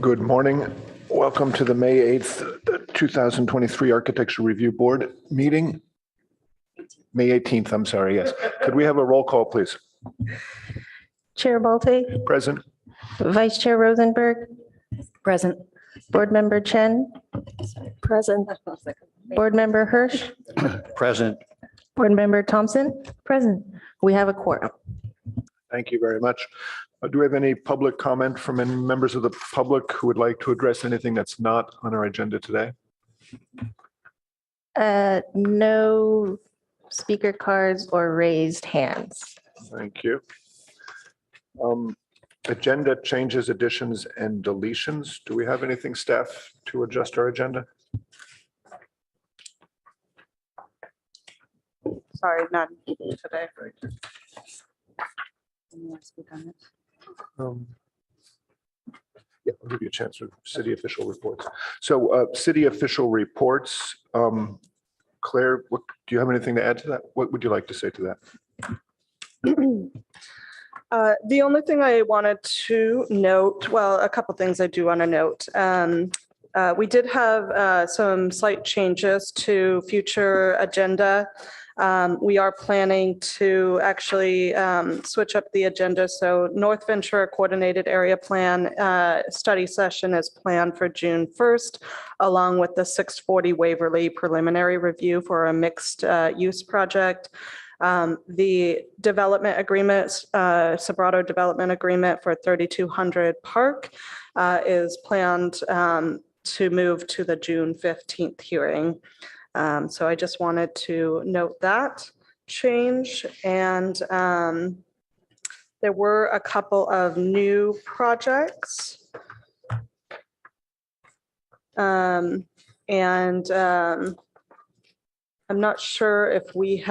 Good morning. Welcome to the May 8th, 2023 Architecture Review Board meeting. May 18th, I'm sorry, yes. Could we have a roll call, please? Chair Balte, Present. Vice Chair Rosenberg, Present. Board Member Chen, present. Board Member Hirsch, Present. Board Member Thompson, present. We have a quorum. Thank you very much. Do we have any public comment from any members of the public who would like to address anything that's not on our agenda today? No speaker cards or raised hands. Thank you. Agenda changes, additions, and deletions. Do we have anything, staff, to adjust our agenda? Sorry, not today. Yeah, I'll give you a chance for city official reports. So city official reports. Claire, do you have anything to add to that? What would you like to say to that? The only thing I wanted to note, well, a couple things I do want to note. We did have some slight changes to future agenda. We are planning to actually switch up the agenda. So North Ventura Coordinated Area Plan study session is planned for June 1st, along with the 640 Waverly preliminary review for a mixed use project. The development agreements, Sobrato development agreement for 3200 Park is planned to move to the June 15th hearing. So I just wanted to note that change. And there were a couple of new projects. I'm not sure if we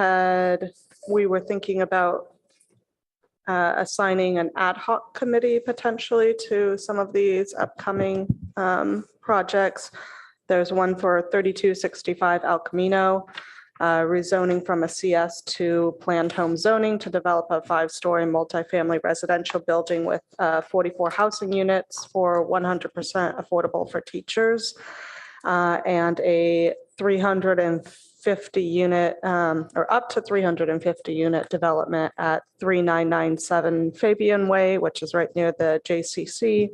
were thinking about assigning an ad hoc committee potentially to some of these upcoming projects. There's one for 3265 El Camino, rezoning from a CS to planned home zoning to develop a 5-story multifamily residential building with 44 housing units for 100% affordable for teachers, and a 350 unit or up to 350 unit development at 3997 Fabian Way, which is right near the JCC.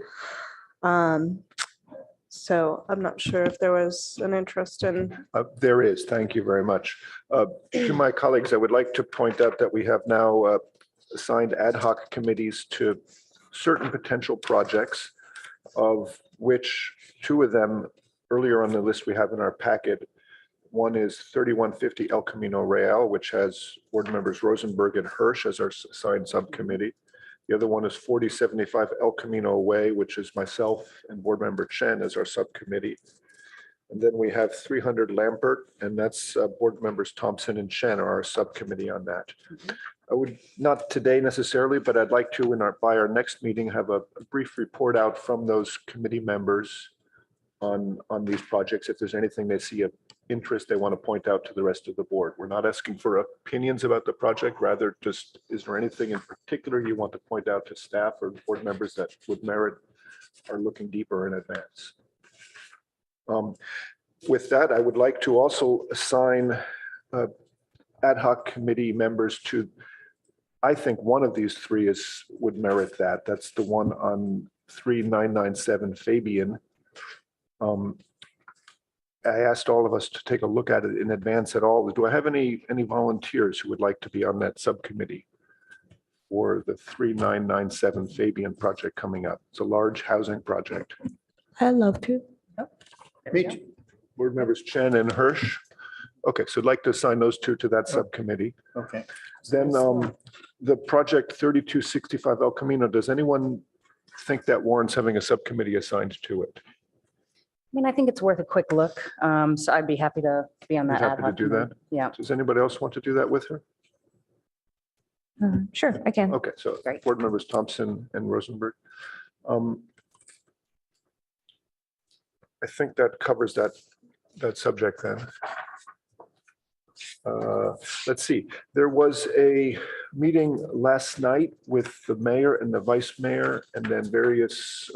So I'm not sure if there was an interest in. There is. Thank you very much. To my colleagues, I would like to point out that we have now assigned ad hoc committees to certain potential projects, of which two of them earlier on the list we have in our packet. One is 3150 El Camino Real, which has board members Rosenberg and Hirsch as our assigned subcommittee. The other one is 4075 El Camino Way, which is myself and board member Chen as our subcommittee. And then we have 300 Lambert, and that's board members Thompson and Chen are our subcommittee on that. I would not today necessarily, but I'd like to by our next meeting have a brief report out from those committee members on these projects. If there's anything they see of interest they want to point out to the rest of the board. We're not asking for opinions about the project, rather just, is there anything in particular you want to point out to staff or board members that would merit our looking deeper in advance? With that, I would like to also assign ad hoc committee members to, I think one of these three would merit that. That's the one on 3997 Fabian. I asked all of us to take a look at it in advance at all. Do I have any volunteers who would like to be on that subcommittee for the 3997 Fabian project coming up? It's a large housing project. I'd love to. Me too. Board members Chen and Hirsch. Okay, so I'd like to assign those two to that subcommittee. Okay. Then the project 3265 El Camino, does anyone think that warrants having a subcommittee assigned to it? I mean, I think it's worth a quick look. So I'd be happy to be on that. You're happy to do that? Yeah. Does anybody else want to do that with her? Sure, I can. Okay, so Great. board members Thompson and Rosenberg. I think that covers that subject then. Let's see, there was a meeting last night with the mayor and the vice mayor and then various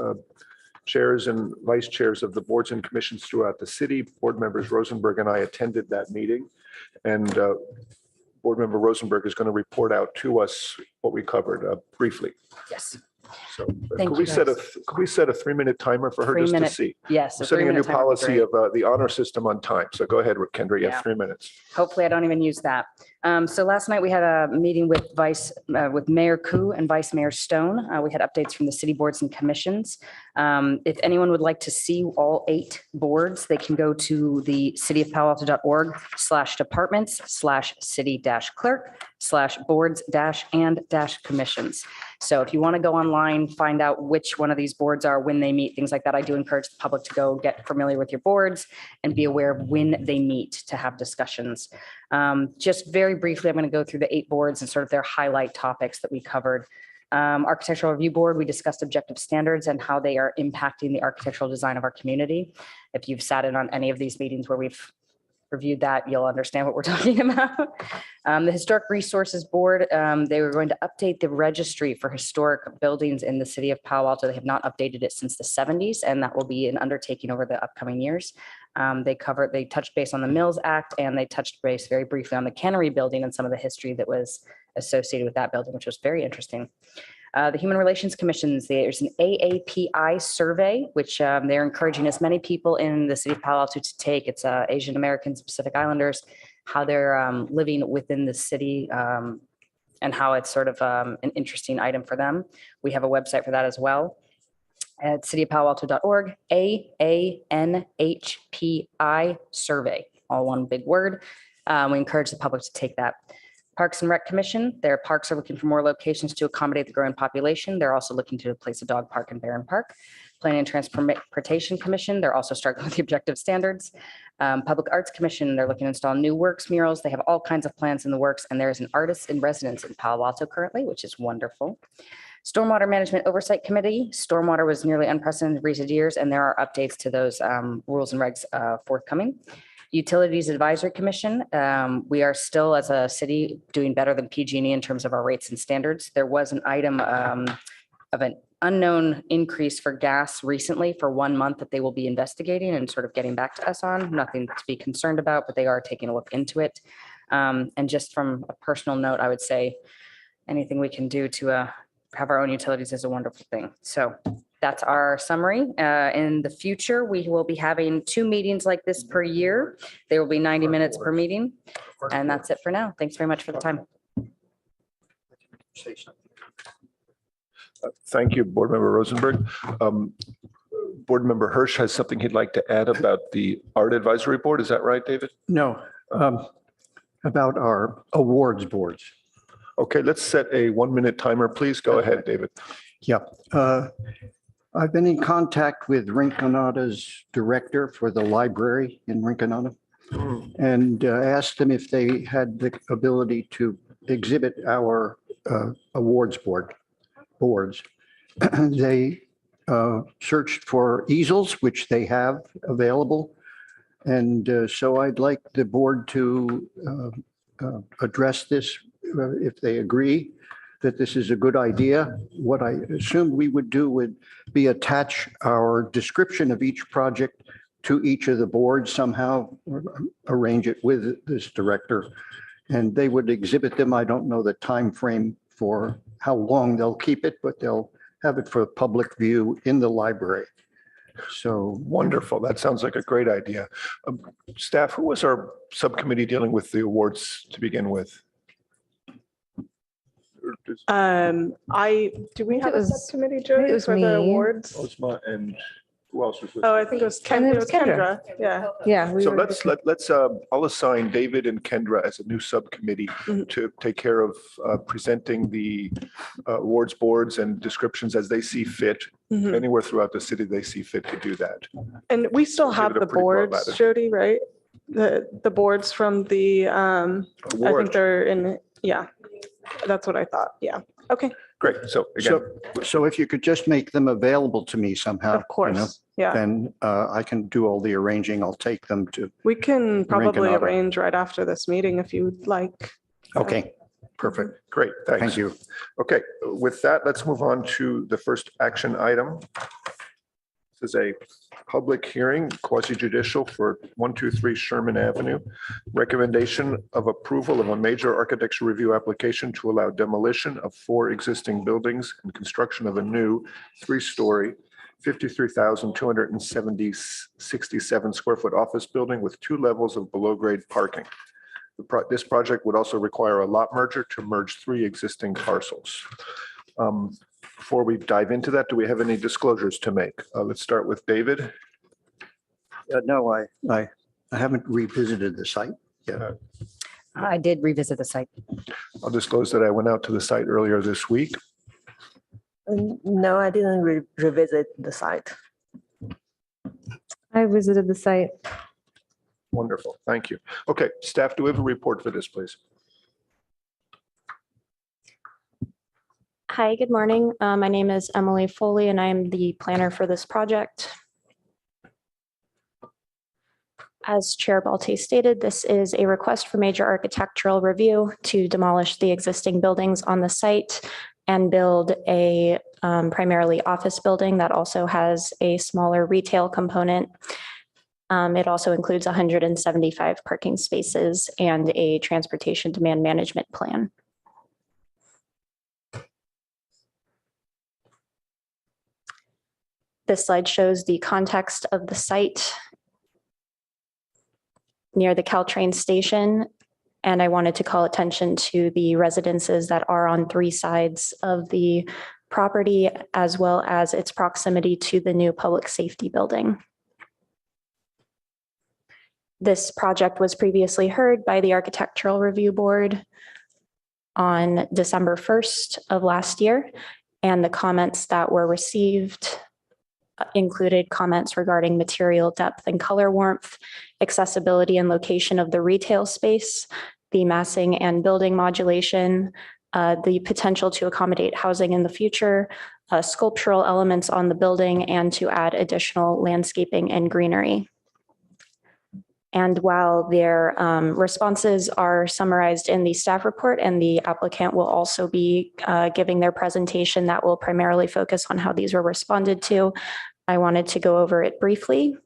chairs and vice chairs of the boards and commissions throughout the city. Board members Rosenberg and I attended that meeting. And Board Member Rosenberg is going to report out to us what we covered briefly. Yes. So Thank could we you, set guys. could we set a 3-minute timer for her just to 3-minute, see? Yes. We're setting a new 3-minute timer would be policy great. of the honor system on time. So go ahead, Kendra, you Yeah. have 3 minutes. Hopefully I don't even use that. So last night we had a meeting with with Mayor Koo and Vice Mayor Stone. We had updates from the city boards and commissions. If anyone would like to see all 8 boards, they can go to the cityofpaloalto.org/departments/city-clerk/boards-and-commissions. So if you want to go online, find out which one of these boards are, when they meet, things like that. I do encourage the public to go get familiar with your boards and be aware of when they meet to have discussions. Just very briefly, I'm going to go through the 8 boards and sort of their highlight topics that we covered. Architectural Review Board, we discussed objective standards and how they are impacting the architectural design of our community. If you've sat in on any of these meetings where we've reviewed that, you'll understand what we're talking about. The Historic Resources Board, they were going to update the registry for historic buildings in the city of Palo Alto. They have not updated it since the 70s, and that will be an undertaking over the upcoming years. They touched base on the Mills Act, and they touched base very briefly on the Cannery building and some of the history that was associated with that building, which was very interesting. The Human Relations Commissions, there's an AAPI survey, which they're encouraging as many people in the city of Palo Alto to take. It's Asian Americans, Pacific Islanders, how they're living within the city and how it's sort of an interesting item for them. We have a website for that as well at cityofpaloalto.org, AANHPI survey, all one big word. We encourage the public to take that. Parks and Rec Commission, their parks are looking for more locations to accommodate the growing population. They're also looking to replace a dog park in Barron Park. Planning and Transportation Commission, they're also struggling with the objective standards. Public Arts Commission, they're looking to install new works murals. They have all kinds of plans in the works, and there's an artist in residence in Palo Alto currently, which is wonderful. Stormwater Management Oversight Committee, stormwater was nearly unprecedented in recent years, and there are updates to those rules and regs forthcoming. Utilities Advisory Commission, we are still as a city doing better than PG&E in terms of our rates and standards. There was an item of an unknown increase for gas recently for 1 month that they will be investigating and sort of getting back to us on. Nothing to be concerned about, but they are taking a look into it. And just from a personal note, I would say anything we can do to have our own utilities is a wonderful thing. So that's our summary. In the future, we will be having 2 meetings like this per year. There will be 90 minutes per meeting. And that's it for now. Thanks very much for the time. Thank you, Board Member Rosenberg. Board Member Hirsch has something he'd like to add about the Art Advisory Board. Is that right, David? No, about our awards boards. Okay, let's set a 1-minute timer. Please go ahead, David. Yeah. I've been in contact with Rinconada's director for the library in Rinconada and asked them if they had the ability to exhibit our awards boards. They searched for easels, which they have available. And so I'd like the board to address this if they agree that this is a good idea. What I assumed we would do would be attach our description of each project to each of the boards somehow, or arrange it with this director, and they would exhibit them. I don't know the time frame for how long they'll keep it, but they'll have it for public view in the library. So Wonderful. That sounds like a great idea. Staff, who was our subcommittee dealing with the awards to begin with? Do we have it a was- subcommittee, it Jody, was for the me. awards? Osma and who else was with? Oh, I think it was And it was Kendra. Yeah. Yeah. we So were- let's I'll assign David and Kendra as a new subcommittee Mhm. to take care of presenting the awards boards and descriptions as they see fit, Mhm. anywhere throughout the city they see fit to do that. And we still Give have it a the pretty broad boards, latitude. Jody, right? The boards from the, I think Award, they're in, yeah, that's what I thought. Yeah. Okay, great. So again, so if you could just make them available to me somehow. of course. Yeah. Then I can do all the arranging. I'll take them to, We can probably Rinconada. arrange right after this meeting if you'd like. okay, perfect. great, thanks. Thank you. Okay, with that, let's move on to the first action item. This is a public hearing, quasi-judicial for 123 Sherman Avenue. Recommendation of approval of a major architecture review application to allow demolition of 4 existing buildings and construction of a new 3-story, 53,267 square foot office building with 2 levels of below-grade parking. This project would also require a lot merger to merge 3 existing parcels. Before we dive into that, do we have any disclosures to make? Let's start with David. No, I haven't revisited the site yet. I did revisit the site. I'll disclose that I went out to the site earlier this week. No, I didn't revisit the site. I visited the site. Wonderful, thank you. Okay, staff, do we have a report for this, please? Hi, good morning. My name is Emily Foley, and I am the planner for this project. As Chair Balte stated, this is a request for major architectural review to demolish the existing buildings on the site and build a primarily office building that also has a smaller retail component. It also includes 175 parking spaces and a transportation demand management plan. This slide shows the context of the site near the Caltrain station. And I wanted to call attention to the residences that are on 3 sides of the property, as well as its proximity to the new public safety building. This project was previously heard by the Architectural Review Board on December 1st of last year, and the comments that were received included comments regarding material depth and color warmth, accessibility and location of the retail space, the massing and building modulation, the potential to accommodate housing in the future, sculptural elements on the building, and to add additional landscaping and greenery. And while their responses are summarized in the staff report, and the applicant will also be giving their presentation that will primarily focus on how these were responded to, I wanted to go over it briefly.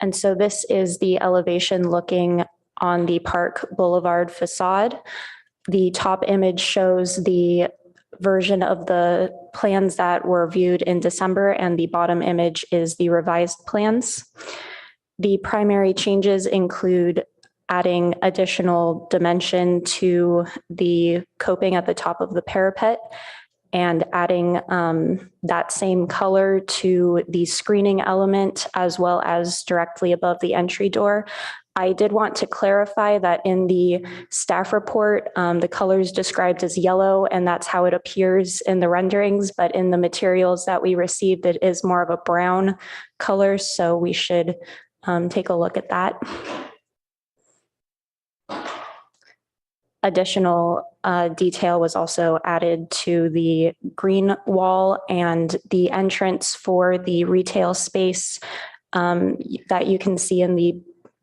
And so this is the elevation looking on the Park Boulevard facade. The top image shows the version of the plans that were viewed in December, and the bottom image is the revised plans. The primary changes include adding additional dimension to the coping at the top of the parapet and adding that same color to the screening element, as well as directly above the entry door. I did want to clarify that in the staff report, the color is described as yellow, and that's how it appears in the renderings, but in the materials that we received, it is more of a brown color, so we should take a look at that. Additional detail was also added to the green wall and the entrance for the retail space that you can see in the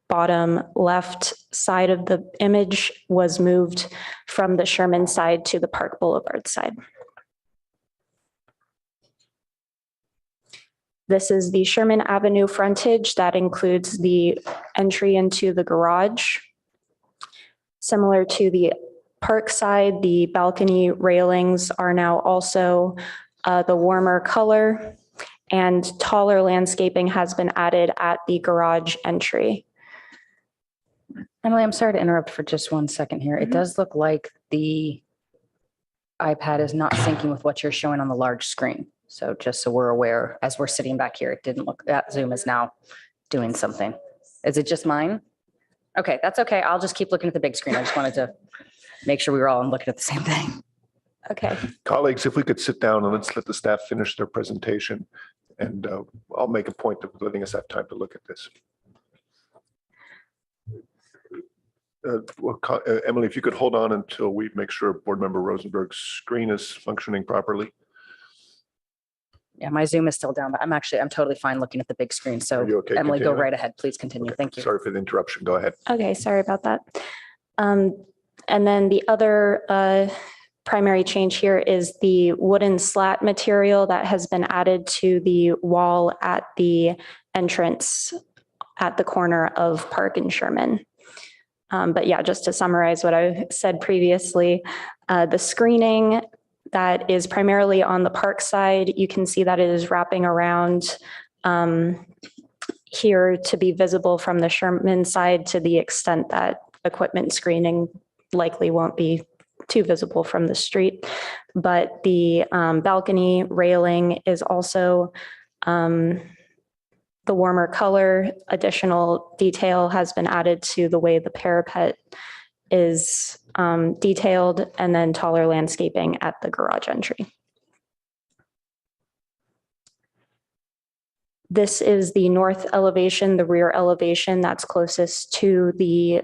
bottom left side of the image was moved from the Sherman side to the Park Boulevard side. This is the Sherman Avenue frontage that includes the entry into the garage. Similar to the park side, the balcony railings are now also the warmer color, and taller landscaping has been added at the garage entry. Emily, I'm sorry to interrupt for just 1 second here. It does look like the iPad is not syncing with what you're showing on the large screen. So just so we're aware, as we're sitting back here, it didn't look, that Zoom is now doing something. Is it just mine? Okay, that's okay. I'll just keep looking at the big screen. I just wanted to make sure we were all looking at the same thing. Okay. Colleagues, if we could sit down and let's let the staff finish their presentation, and I'll make a point of letting us have time to look at this. Emily, if you could hold on until we make sure Board Member Rosenberg's screen is functioning properly. Yeah, my Zoom is still down, but I'm totally fine looking at the big screen. So Are you okay Emily, go continuing? right ahead. Please continue. Okay. Thank you. Sorry for the interruption. Go ahead. Okay, sorry about that. And then the other primary change here is the wooden slat material that has been added to the wall at the entrance at the corner of Park and Sherman. But yeah, just to summarize what I said previously, the screening that is primarily on the park side, you can see that it is wrapping around here to be visible from the Sherman side to the extent that equipment screening likely won't be too visible from the street. But the balcony railing is also the warmer color. Additional detail has been added to the way the parapet is detailed, and then taller landscaping at the garage entry. This is the north elevation, the rear elevation that's closest to the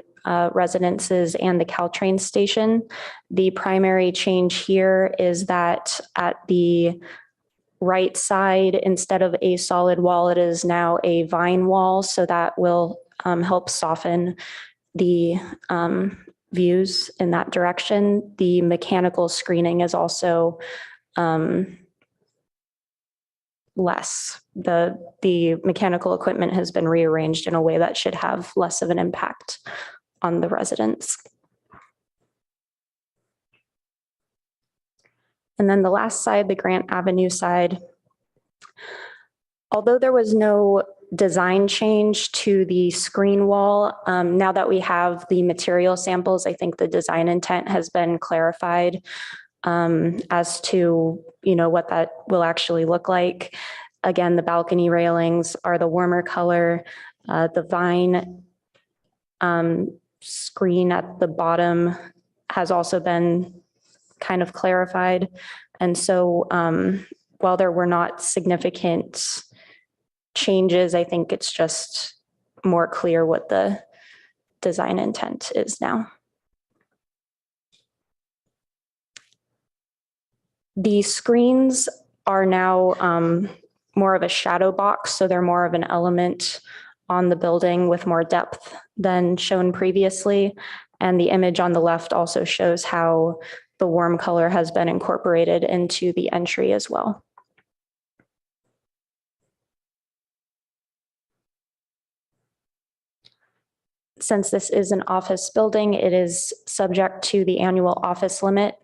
residences and the Caltrain station. The primary change here is that at the right side, instead of a solid wall, it is now a vine wall. So that will help soften the views in that direction. The mechanical screening is also less. The mechanical equipment has been rearranged in a way that should have less of an impact on the residents. And then the last side, the Grant Avenue side, although there was no design change to the screen wall, now that we have the material samples, I think the design intent has been clarified as to, what that will actually look like. Again, the balcony railings are the warmer color. The vine screen at the bottom has also been kind of clarified. And so while there were not significant changes, I think it's just more clear what the design intent is now. The screens are now more of a shadow box, so they're more of an element on the building with more depth than shown previously. And the image on the left also shows how the warm color has been incorporated into the entry as well. Since this is an office building, it is subject to the annual office limit.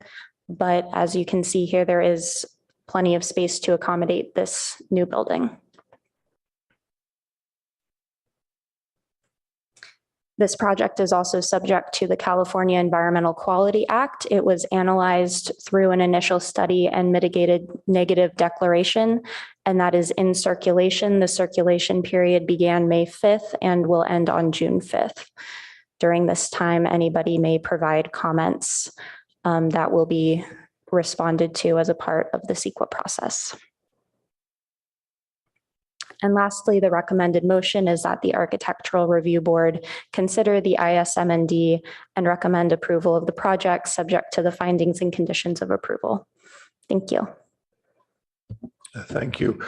But as you can see here, there is plenty of space to accommodate this new building. This project is also subject to the California Environmental Quality Act. It was analyzed through an initial study and mitigated negative declaration, and that is in circulation. The circulation period began May 5th and will end on June 5th. During this time, anybody may provide comments that will be responded to as a part of the CEQA process. And lastly, the recommended motion is that the Architectural Review Board consider the ISMND and recommend approval of the project subject to the findings and conditions of approval. Thank you. Thank you,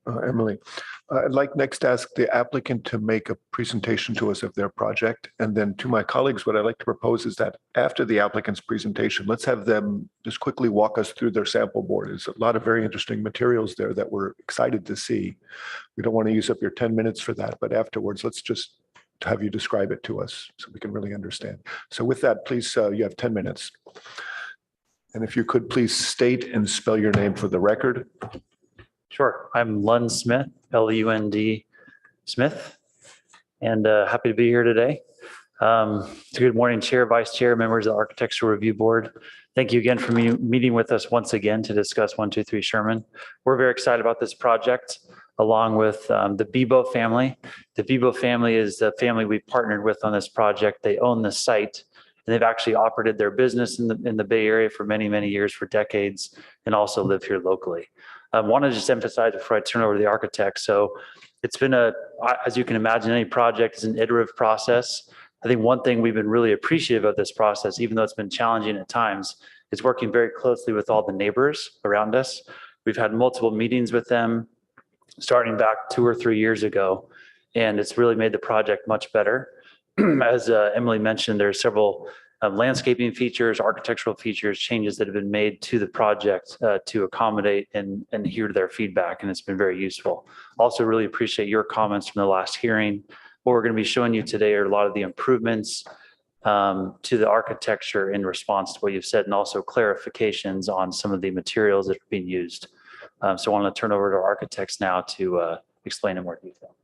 Emily. I'd like next to ask the applicant to make a presentation to us of their project. And then to my colleagues, what I'd like to propose is that after the applicant's presentation, let's have them just quickly walk us through their sample board. There's a lot of very interesting materials there that we're excited to see. We don't want to use up your 10 minutes for that, but afterwards, let's just have you describe it to us so we can really understand. So with that, please, you have 10 minutes. And if you could please state and spell your name for the record. Sure. I'm Lund Smith, L-U-N-D Smith, and happy to be here today. Good morning, Chair, Vice Chair, members of the Architectural Review Board. Thank you again for meeting with us once again to discuss 123 Sherman. We're very excited about this project, along with the Bebo family. The Bebo family is the family we partnered with on this project. They own the site, and they've actually operated their business in the Bay Area for many, many years, for decades, and also live here locally. I want to just emphasize before I turn over to the architect. So it's been as you can imagine, any project is an iterative process. I think one thing we've been really appreciative of this process, even though it's been challenging at times, is working very closely with all the neighbors around us. We've had multiple meetings with them starting back 2 or 3 years ago, and it's really made the project much better. As Emily mentioned, there are several landscaping features, architectural features, changes that have been made to the project to accommodate and hear their feedback, and it's been very useful. Also really appreciate your comments from the last hearing. What we're going to be showing you today are a lot of the improvements to the architecture in response to what you've said, and also clarifications on some of the materials that are being used. So I want to turn over to our architects now to explain in more detail.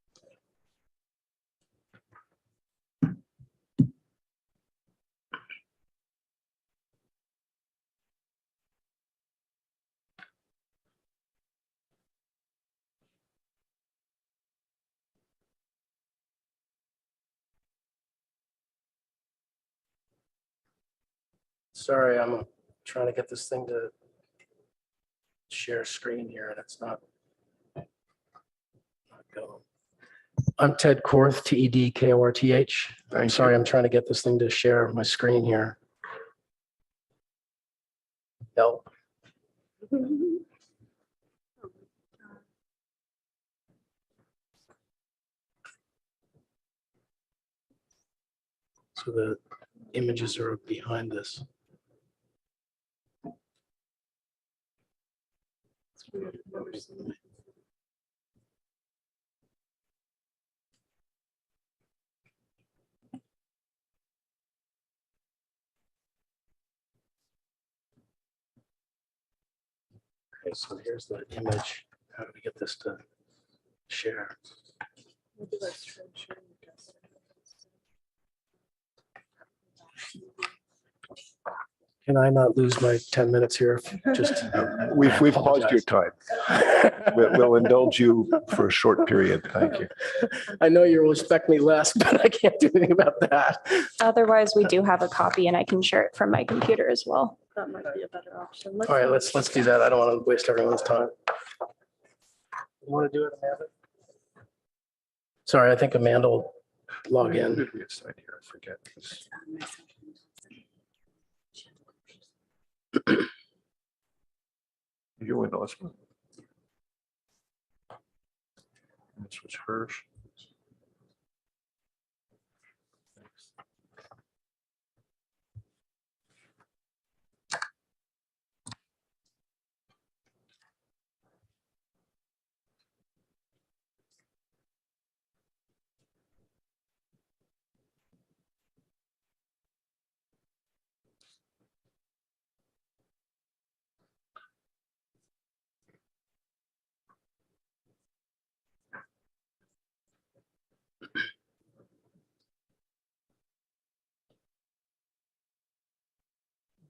Sorry, I'm trying to get this thing to share screen here and it's not going. I'm Ted Korth, TEDKORTH. I'm sorry, I'm trying to get this thing to share my screen here. Help. So the images are behind this. Okay, so here's the image. How do we get this to share? Can I not lose my 10 minutes here? Just We've paused your time. We'll indulge you for a short period. Thank you. I know you'll respect me less, but I can't do anything about that. Otherwise, we do have a copy and I can share it from my computer as well. That might be a better option. All right, let's do that. I don't want to waste everyone's time. You want to do it, Amanda? Sorry, I think Amanda will log Who in. did we assign here? I forget. You and Osman. This was Hirsch.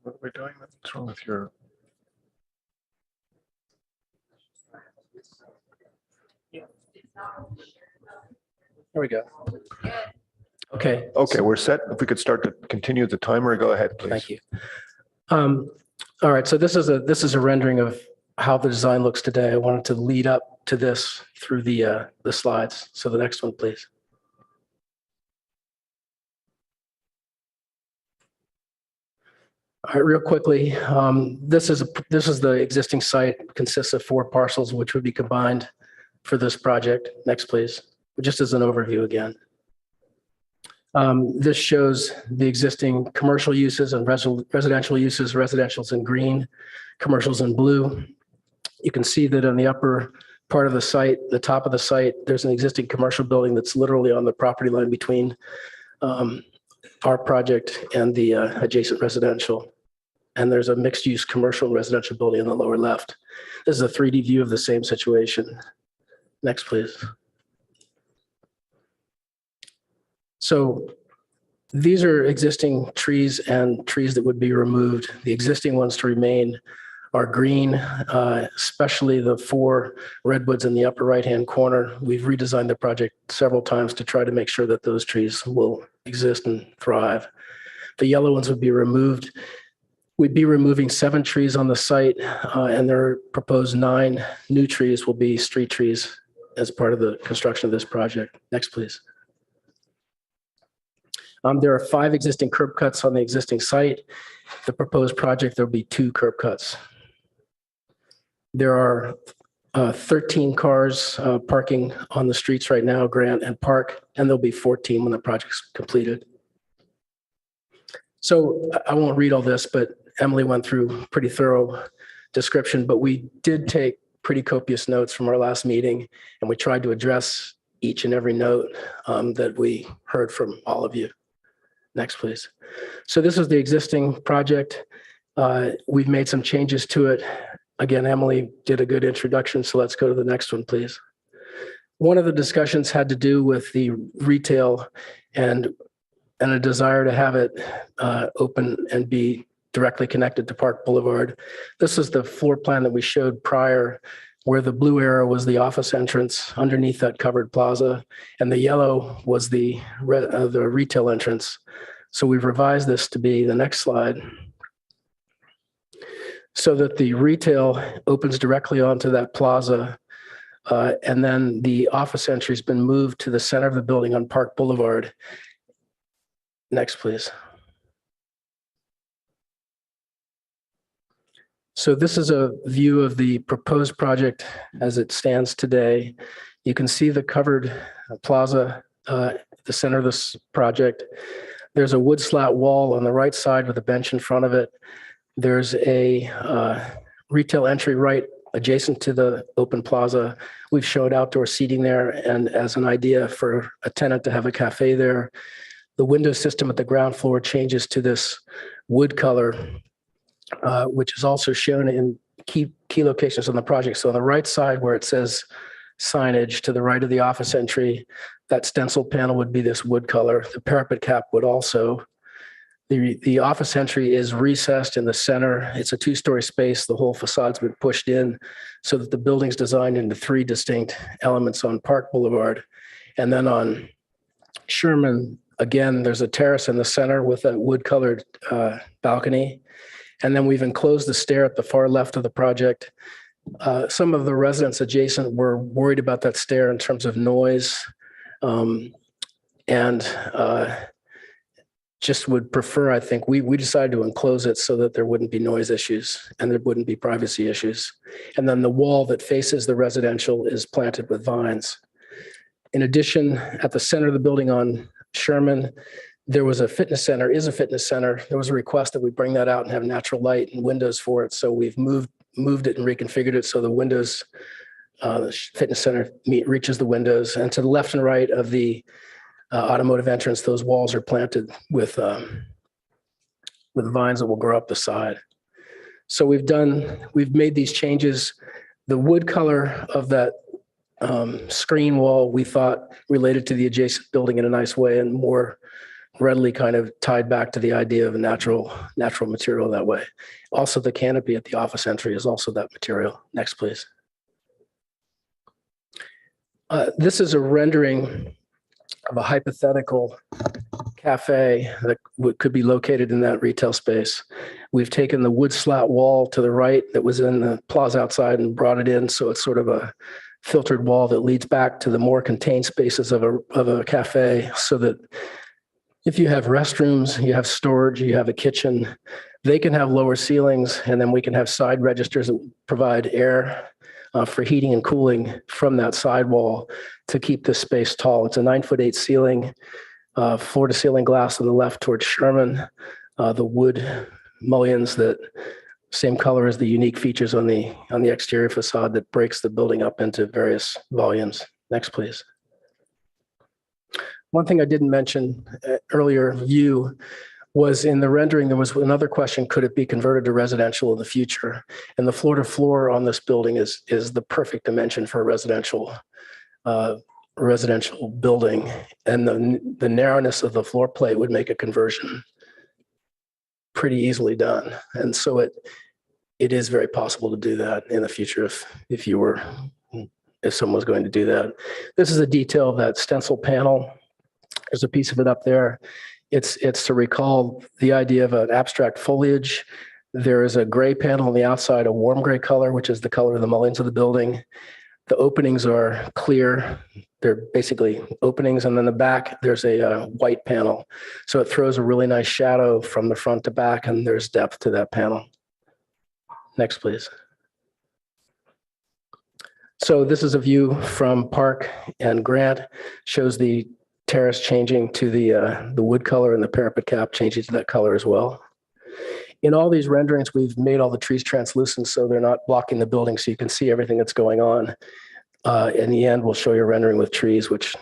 What are we doing? What's wrong with your? Here we go. Okay. Okay, we're set. If we could start to continue the timer, go ahead, please. Thank you. All right, so this is a rendering of how the design looks today. I wanted to lead up to this through the slides. So the next one, please. All right, real quickly, this is the existing site. It consists of 4 parcels, which would be combined for this project. Next, please. Just as an overview again. This shows the existing commercial uses and residential uses. Residential's in green, commercial's in blue. You can see that on the upper part of the site, the top of the site, there's an existing commercial building that's literally on the property line between our project and the adjacent residential. And there's a mixed-use commercial and residential building in the lower left. This is a 3D view of the same situation. Next, please. So these are existing trees and trees that would be removed. The existing ones to remain are green, especially the 4 redwoods in the upper right-hand corner. We've redesigned the project several times to try to make sure that those trees will exist and thrive. The yellow ones would be removed. We'd be removing 7 trees on the site, and their proposed 9 new trees will be street trees as part of the construction of this project. Next, please. There are 5 existing curb cuts on the existing site. The proposed project, there'll be 2 curb cuts. There are 13 cars parking on the streets right now, Grant and Park, and there'll be 14 when the project's completed. So I won't read all this, but Emily went through pretty thorough description, but we did take pretty copious notes from our last meeting, and we tried to address each and every note that we heard from all of you. Next, please. So this is the existing project. We've made some changes to it. Again, Emily did a good introduction, so let's go to the next one, please. One of the discussions had to do with the retail and a desire to have it open and be directly connected to Park Boulevard. This is the floor plan that we showed prior, where the blue arrow was the office entrance underneath that covered plaza, and the yellow was the retail entrance. So we've revised this to be the next slide, so that the retail opens directly onto that plaza, and then the office entry has been moved to the center of the building on Park Boulevard. Next, please. So this is a view of the proposed project as it stands today. You can see the covered plaza at the center of this project. There's a wood slat wall on the right side with a bench in front of it. There's a retail entry right adjacent to the open plaza. We've showed outdoor seating there, and as an idea for a tenant to have a cafe there. The window system at the ground floor changes to this wood color, which is also shown in key locations on the project. So on the right side where it says signage to the right of the office entry, that stencil panel would be this wood color. The parapet cap would also. The office entry is recessed in the center. It's a 2-story space. The whole facade's been pushed in so that the building's designed into 3 distinct elements on Park Boulevard. And then on Sherman, again, there's a terrace in the center with a wood-colored balcony. And then we've enclosed the stair at the far left of the project. Some of the residents adjacent were worried about that stair in terms of noise, and just would prefer, I think, we decided to enclose it so that there wouldn't be noise issues and there wouldn't be privacy issues. And then the wall that faces the residential is planted with vines. In addition, at the center of the building on Sherman, there was a fitness center, is a fitness center. There was a request that we bring that out and have natural light and windows for it. So we've moved it and reconfigured it so the windows, the fitness center reaches the windows. And to the left and right of the automotive entrance, those walls are planted with vines that will grow up the side. So we've made these changes. The wood color of that screen wall, we thought related to the adjacent building in a nice way and more readily kind of tied back to the idea of a natural material that way. Also, the canopy at the office entry is also that material. Next, please. This is a rendering of a hypothetical cafe that could be located in that retail space. We've taken the wood slat wall to the right that was in the plaza outside and brought it in, so it's sort of a filtered wall that leads back to the more contained spaces of a cafe, so that if you have restrooms, you have storage, you have a kitchen, they can have lower ceilings, and then we can have side registers that provide air for heating and cooling from that sidewall to keep this space tall. It's a 9'8" ceiling, floor to ceiling glass on the left towards Sherman, the wood mullions that same color as the unique features on the exterior facade that breaks the building up into various volumes. Next, please. One thing I didn't mention earlier view was in the rendering, there was another question, could it be converted to residential in the future? And the floor to floor on this building is the perfect dimension for a residential building. And the narrowness of the floor plate would make a conversion pretty easily done. And so it is very possible to do that in the future if someone was going to do that. This is a detail of that stencil panel. There's a piece of it up there. It's to recall the idea of an abstract foliage. There is a gray panel on the outside, a warm gray color, which is the color of the mullions of the building. The openings are clear. They're basically openings. And then the back, there's a white panel. So it throws a really nice shadow from the front to back, and there's depth to that panel. Next, please. So this is a view from Park and Grant, shows the terrace changing to the wood color and the parapet cap changing to that color as well. In all these renderings, we've made all the trees translucent so they're not blocking the building, so you can see everything that's going on. In the end, we'll show you a rendering with trees, which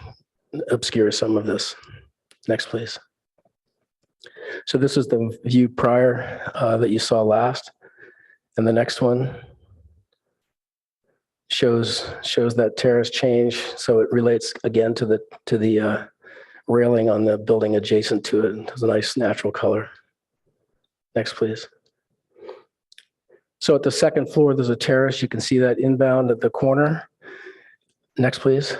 obscures some of this. Next, please. So this is the view prior that you saw last. And the next one shows that terrace change. So it relates again to the railing on the building adjacent to it. It has a nice natural color. Next, please. So at the second floor, there's a terrace. You can see that inbound at the corner. Next, please.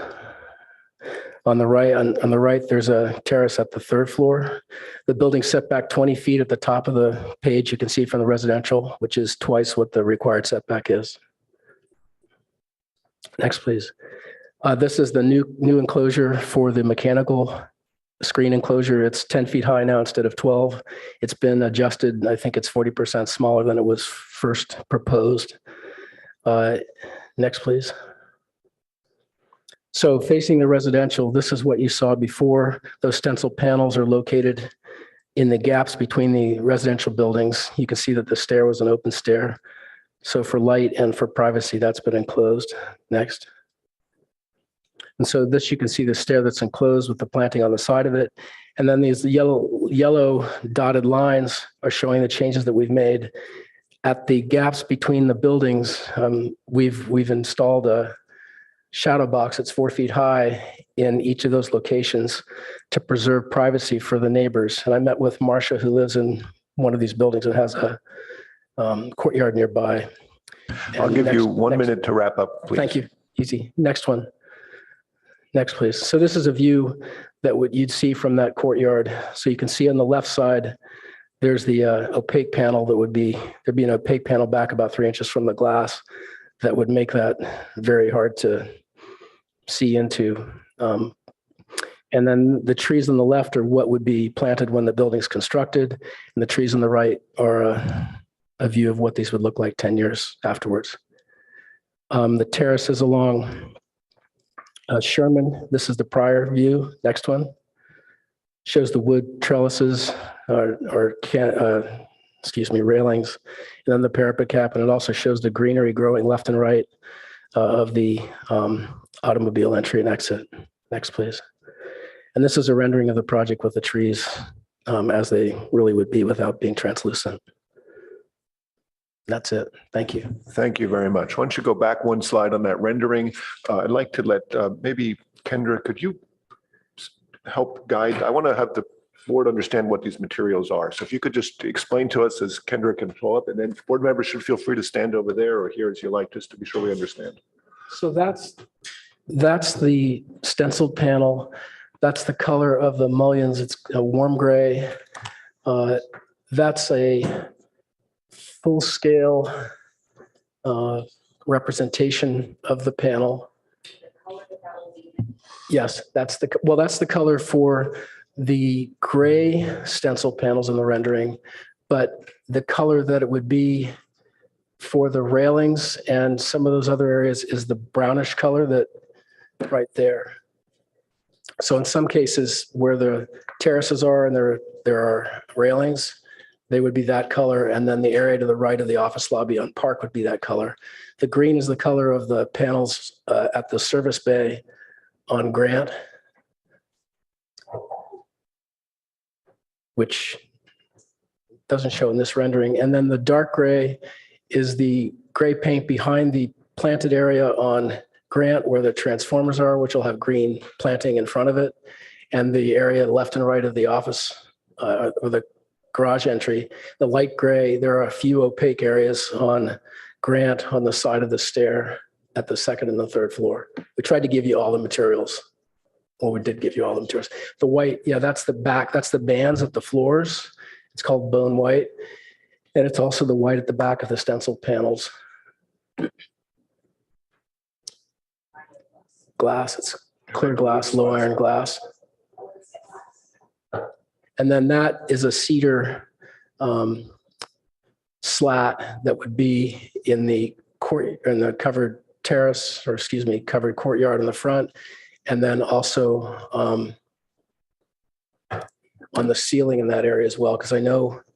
On the right, there's a terrace at the third floor. The building setback 20 feet at the top of the page. You can see from the residential, which is twice what the required setback is. Next, please. This is the new enclosure for the mechanical screen enclosure. It's 10 feet high now instead of 12. It's been adjusted. I think it's 40% smaller than it was first proposed. Next, please. So facing the residential, this is what you saw before. Those stencil panels are located in the gaps between the residential buildings. You can see that the stair was an open stair. So for light and for privacy, that's been enclosed. Next. And so this, you can see the stair that's enclosed with the planting on the side of it. And then these yellow dotted lines are showing the changes that we've made. At the gaps between the buildings, we've installed a shadow box that's 4 feet high in each of those locations to preserve privacy for the neighbors. And I met with Marcia, who lives in one of these buildings and has a courtyard nearby. I'll give you 1 minute to wrap up, please. Thank you. Easy. Next one. Next, please. So this is a view that you'd see from that courtyard. So you can see on the left side, there's the opaque panel there'd be an opaque panel back about 3 inches from the glass that would make that very hard to see into. And then the trees on the left are what would be planted when the building's constructed. And the trees on the right are a view of what these would look like 10 years afterwards. The terrace is along Sherman. This is the prior view. Next one. Shows the wood trellises railings, and then the parapet cap. And it also shows the greenery growing left and right of the automobile entry and exit. Next, please. And this is a rendering of the project with the trees as they really would be without being translucent. That's it. Thank you. Thank you very much. Why don't you go back one slide on that rendering? I'd like to let maybe Kendra, could you help guide? I want to have the board understand what these materials are. So if you could just explain to us as Kendra can pull up, and then board members should feel free to stand over there or here as you like, just to be sure we understand. So that's the stenciled panel. That's the color of the mullions. It's a warm gray. That's a full-scale representation of the panel. Yes, that's the color for the gray stencil panels in the rendering, but the color that it would be for the railings and some of those other areas is the brownish color that right there. So in some cases where the terraces are and there are railings, they would be that color. And then the area to the right of the office lobby on Park would be that color. The green is the color of the panels at the service bay on Grant, which doesn't show in this rendering. And then the dark gray is the gray paint behind the planted area on Grant where the transformers are, which will have green planting in front of it. And the area left and right of the office or the garage entry, the light gray, there are a few opaque areas on Grant on the side of the stair at the second and the third floor. We tried to give you all the materials. Well, we did give you all the materials. The white, yeah, that's the back. That's the bands at the floors. It's called bone white. And it's also the white at the back of the stencil panels. Glass, it's clear glass, low iron glass. And then that is a cedar slat that would be in the covered terrace, or excuse me, covered courtyard in the front. And then also on the ceiling in that area as well, because I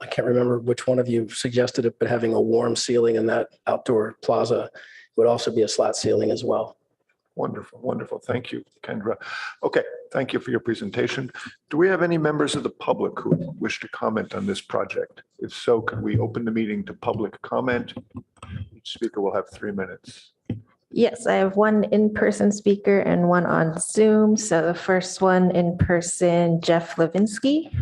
can't remember which one of you suggested it, but having a warm ceiling in that outdoor plaza would also be a slat ceiling as well. Wonderful, wonderful. Thank you, Kendra. Okay, thank you for your presentation. Do we have any members of the public who wish to comment on this project? If so, could we open the meeting to public comment? Each speaker will have 3 minutes. Yes, I have one in-person speaker and one on Zoom. So the first one in person, Jeff Levinsky.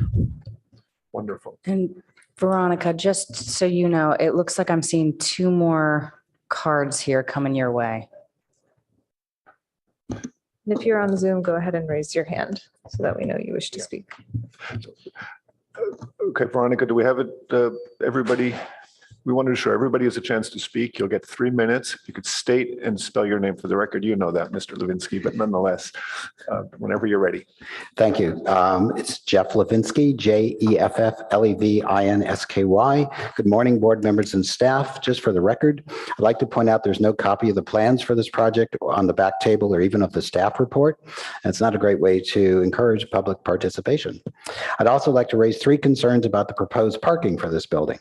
Wonderful. And Veronica, just so you know, it looks like I'm seeing 2 more cards here coming your way. And if you're on Zoom, go ahead and raise your hand so that we know you wish to speak. Okay, Veronica, do we have it? Everybody, we wanted to show everybody has a chance to speak. You'll get 3 minutes. If you could state and spell your name for the record, you know that, Mr. Levinsky, but nonetheless, whenever you're ready. Thank you. It's Jeff Levinsky, Jefflevinsky. Good morning, board members and staff. Just for the record, I'd like to point out there's no copy of the plans for this project on the back table or even of the staff report. And it's not a great way to encourage public participation. I'd also like to raise 3 concerns about the proposed parking for this building.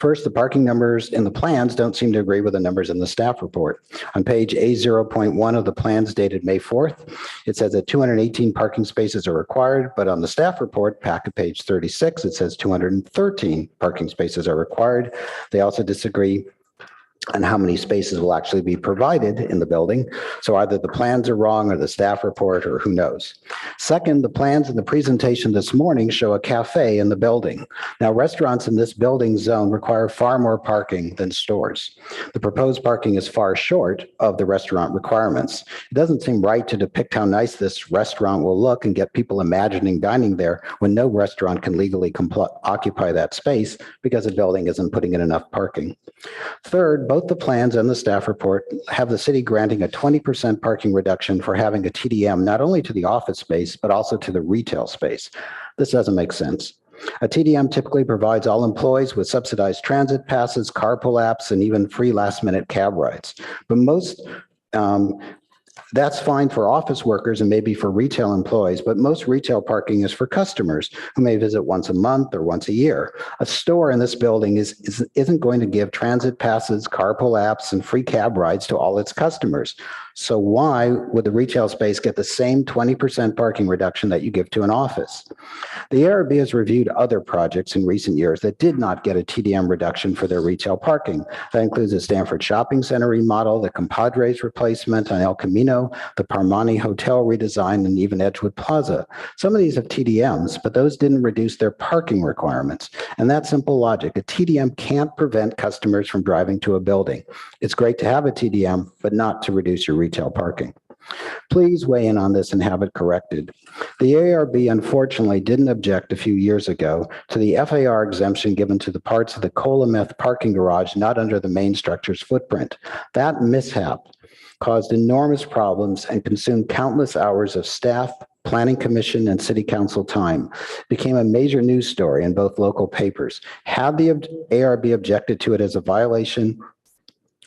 First, the parking numbers in the plans don't seem to agree with the numbers in the staff report. On page A0.1 of the plans dated May 4th, it says that 218 parking spaces are required, but on the staff report, packet page 36, it says 213 parking spaces are required. They also disagree on how many spaces will actually be provided in the building. So either the plans are wrong or the staff report or who knows. Second, the plans in the presentation this morning show a cafe in the building. Now, restaurants in this building zone require far more parking than stores. The proposed parking is far short of the restaurant requirements. It doesn't seem right to depict how nice this restaurant will look and get people imagining dining there when no restaurant can legally occupy that space because the building isn't putting in enough parking. Third, both the plans and the staff report have the city granting a 20% parking reduction for having a TDM, not only to the office space, but also to the retail space. This doesn't make sense. A TDM typically provides all employees with subsidized transit passes, carpool apps, and even free last-minute cab rides. But that's fine for office workers and maybe for retail employees, but most retail parking is for customers who may visit once a month or once a year. A store in this building isn't going to give transit passes, carpool apps, and free cab rides to all its customers. So why would the retail space get the same 20% parking reduction that you give to an office? The ARB has reviewed other projects in recent years that did not get a TDM reduction for their retail parking. That includes the Stanford Shopping Center remodel, the Compadres replacement on El Camino, the Parmani Hotel redesign, and even Edgewood Plaza. Some of these have TDMs, but those didn't reduce their parking requirements. And that's simple logic. A TDM can't prevent customers from driving to a building. It's great to have a TDM, but not to reduce your retail parking. Please weigh in on this and have it corrected. The ARB unfortunately didn't object a few years ago to the FAR exemption given to the parts of the Colameth parking garage not under the main structure's footprint. That mishap caused enormous problems and consumed countless hours of staff, planning commission, and city council time. It became a major news story in both local papers. Had the ARB objected to it as a violation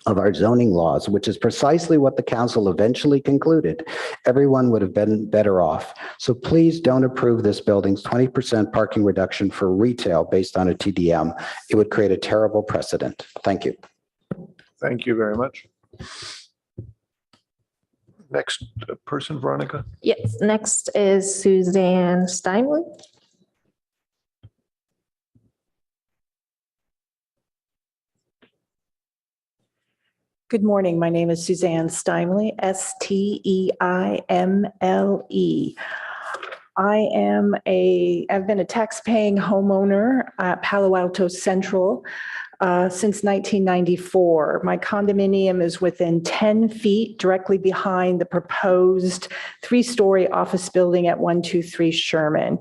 of our zoning laws, which is precisely what the council eventually concluded, everyone would have been better off. So please don't approve this building's 20% parking reduction for retail based on a TDM. It would create a terrible precedent. Thank you. Thank you very much. Next person, Veronica. Yes, next is Suzanne Steinley. Good morning. My name is Suzanne Steinley, Steimle. I've been a tax-paying homeowner at Palo Alto Central since 1994. My condominium is within 10 feet directly behind the proposed 3-story office building at 123 Sherman.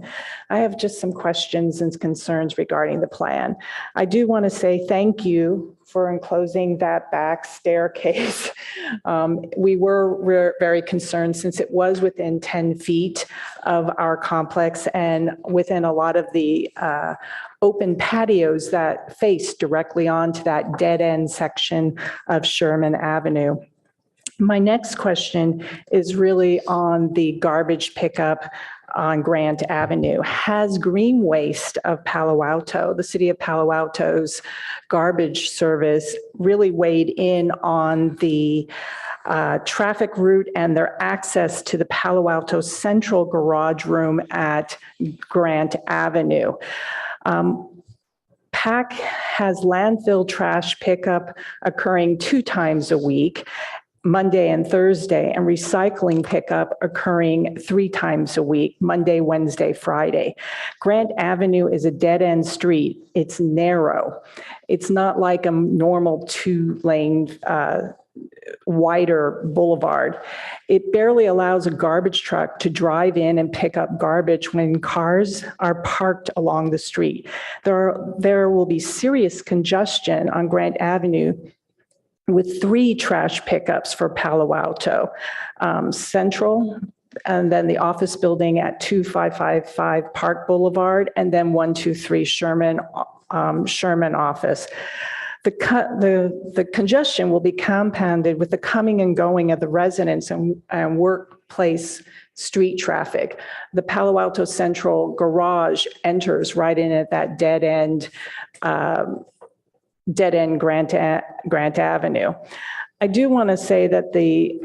I have just some questions and concerns regarding the plan. I do want to say thank you for enclosing that back staircase. We were very concerned since it was within 10 feet of our complex and within a lot of the open patios that face directly onto that dead end section of Sherman Avenue. My next question is really on the garbage pickup on Grant Avenue. Has Green Waste of Palo Alto, the city of Palo Alto's garbage service, really weighed in on the traffic route and their access to the Palo Alto Central Garage Room at Grant Avenue. PAC has landfill trash pickup occurring 2 times a week, Monday and Thursday, and recycling pickup occurring 3 times a week, Monday, Wednesday, Friday. Grant Avenue is a dead-end street. It's narrow. It's not like a normal 2-lane wider boulevard. It barely allows a garbage truck to drive in and pick up garbage when cars are parked along the street. There will be serious congestion on Grant Avenue with 3 trash pickups for Palo Alto Central, and then the office building at 2555 Park Boulevard, and then 123 Sherman office. The congestion will be compounded with the coming and going of the residents and workplace street traffic. The Palo Alto Central garage enters right in at that dead end Grant Avenue. I do want to say that the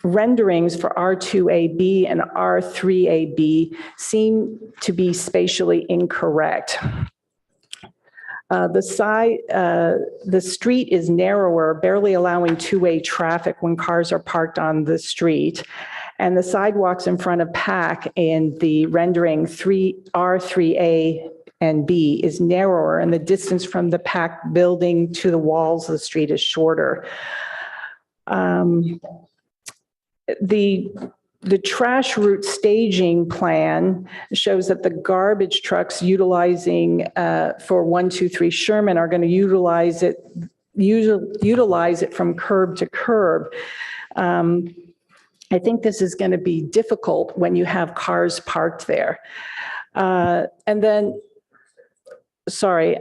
renderings for R2AB and R3AB seem to be spatially incorrect. The street is narrower, barely allowing 2-way traffic when cars are parked on the street. And the sidewalks in front of PAC in the rendering R3A and B is narrower, and the distance from the PAC building to the walls of the street is shorter. The trash route staging plan shows that the garbage trucks utilizing for 123 Sherman are going to utilize it from curb to curb. I think this is going to be difficult when you have cars parked there. And then, sorry.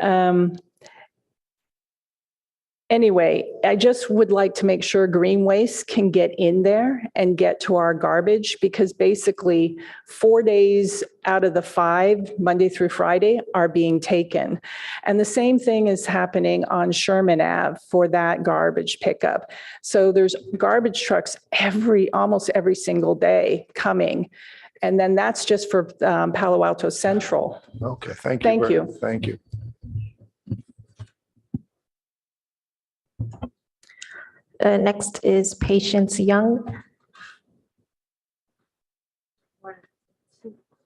Anyway, I just would like to make sure Green Waste can get in there and get to our garbage, because basically 4 days out of the 5, Monday through Friday, are being taken. And the same thing is happening on Sherman Ave for that garbage pickup. So there's garbage trucks almost every single day coming. And then that's just for Palo Alto Central. Okay, thank you. Thank you. Thank you. Next is Patience Young.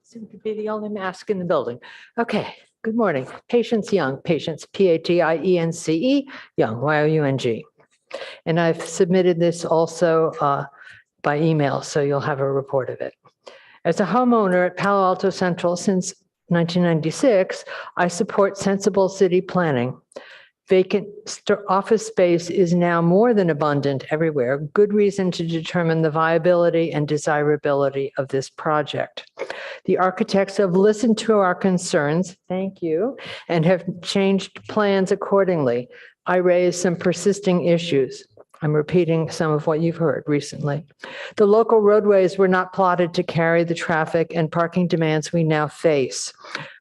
Seem to be the only mask in the building. Okay, good morning. Patience Young, Patience, Patience, Young, Young. And I've submitted this also by email, so you'll have a report of it. As a homeowner at Palo Alto Central since 1996, I support sensible city planning. Vacant office space is now more than abundant everywhere. Good reason to determine the viability and desirability of this project. The architects have listened to our concerns, thank you, and have changed plans accordingly. I raised some persisting issues. I'm repeating some of what you've heard recently. The local roadways were not plotted to carry the traffic and parking demands we now face.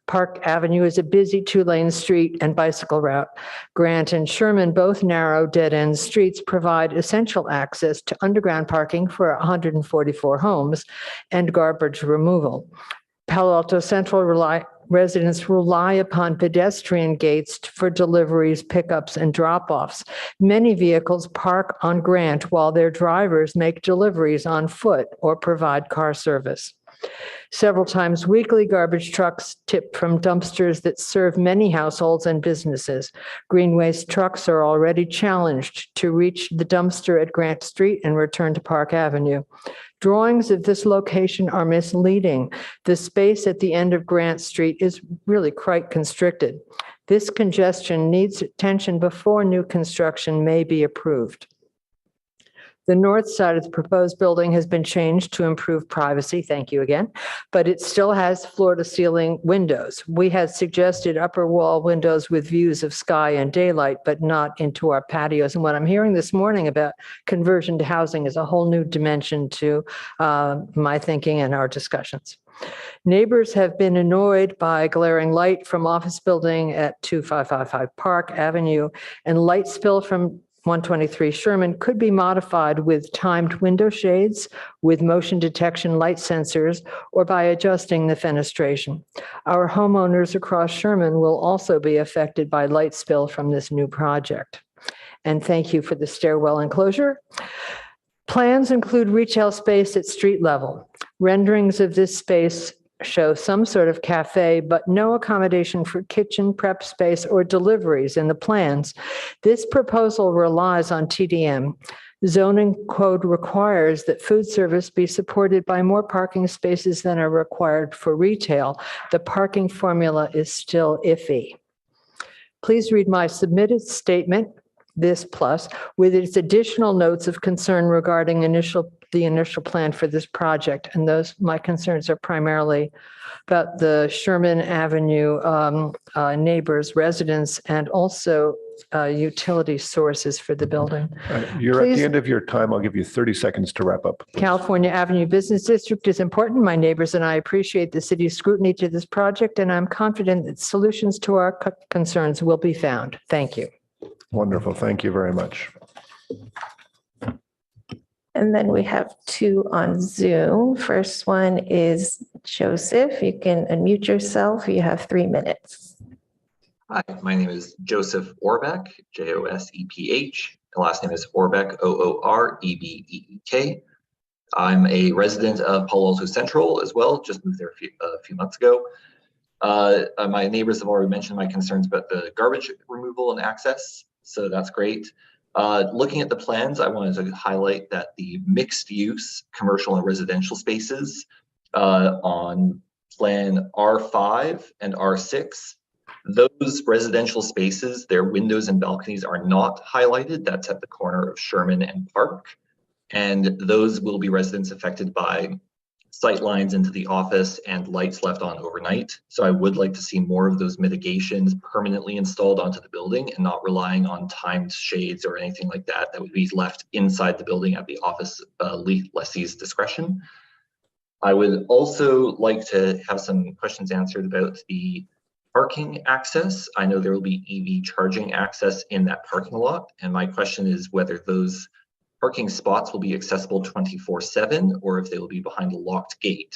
Park Avenue is a busy 2-lane street and bicycle route. Grant and Sherman, both narrow dead-end streets, provide essential access to underground parking for 144 homes and garbage removal. Palo Alto Central residents rely upon pedestrian gates for deliveries, pickups, and drop-offs. Many vehicles park on Grant while their drivers make deliveries on foot or provide car service. Several times weekly, garbage trucks tip from dumpsters that serve many households and businesses. Green waste trucks are already challenged to reach the dumpster at Grant Street and return to Park Avenue. Drawings of this location are misleading. The space at the end of Grant Street is really quite constricted. This congestion needs attention before new construction may be approved. The north side of the proposed building has been changed to improve privacy. Thank you again. But it still has floor-to-ceiling windows. We had suggested upper wall windows with views of sky and daylight, but not into our patios. And what I'm hearing this morning about conversion to housing is a whole new dimension to my thinking and our discussions. Neighbors have been annoyed by glaring light from office building at 2555 Park Avenue, and light spill from 123 Sherman could be modified with timed window shades, with motion detection light sensors, or by adjusting the fenestration. Our homeowners across Sherman will also be affected by light spill from this new project. And thank you for the stairwell enclosure. Plans include retail space at street level. Renderings of this space show some sort of cafe, but no accommodation for kitchen, prep space, or deliveries in the plans. This proposal relies on TDM. Zoning code requires that food service be supported by more parking spaces than are required for retail. The parking formula is still iffy. Please read my submitted statement, this plus, with its additional notes of concern regarding the initial plan for this project. And my concerns are primarily about the Sherman Avenue neighbors, residents, and also utility sources for the building. You're at the end of your time. I'll give you 30 seconds to wrap up. California Avenue Business District is important. My neighbors and I appreciate the city's scrutiny to this project, and I'm confident that solutions to our concerns will be found. Thank you. Wonderful. Thank you very much. And then we have two on Zoom. First one is Joseph. You can unmute yourself. You have 3 minutes. Hi, my name is Joseph Orbeck, Joseph. The last name is Orbeck, Oorbeek. I'm a resident of Palo Alto Central as well, just moved there a few months ago. My neighbors have already mentioned my concerns about the garbage removal and access, so that's great. Looking at the plans, I wanted to highlight that the mixed use commercial and residential spaces on plan R5 and R6, those residential spaces, their windows and balconies are not highlighted. That's at the corner of Sherman and Park. And those will be residents affected by sight lines into the office and lights left on overnight. So I would like to see more of those mitigations permanently installed onto the building and not relying on timed shades or anything like that that would be left inside the building at the office lessee's discretion. I would also like to have some questions answered about the parking access. I know there will be EV charging access in that parking lot, and my question is whether those parking spots will be accessible 24/7 or if they will be behind a locked gate.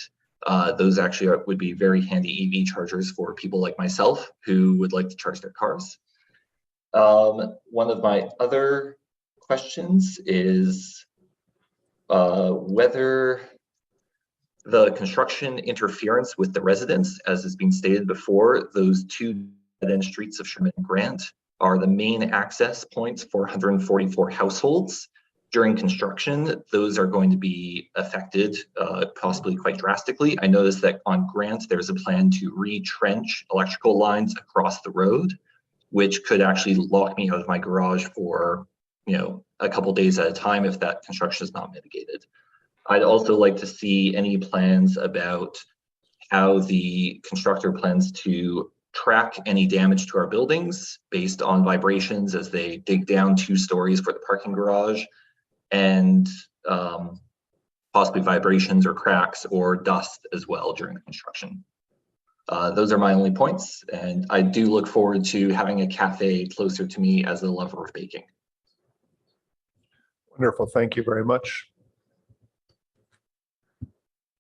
Those actually would be very handy EV chargers for people like myself who would like to charge their cars. One of my other questions is whether the construction interference with the residents, as has been stated before, those two dead-end streets of Sherman and Grant are the main access points for 144 households. During construction, those are going to be affected possibly quite drastically. I noticed that on Grant, there's a plan to retrench electrical lines across the road, which could actually lock me out of my garage for, a couple days at a time if that construction is not mitigated. I'd also like to see any plans about how the constructor plans to track any damage to our buildings based on vibrations as they dig down 2 stories for the parking garage, and possibly vibrations or cracks or dust as well during the construction. Those are my only points, and I do look forward to having a cafe closer to me as a lover of baking. Wonderful. Thank you very much.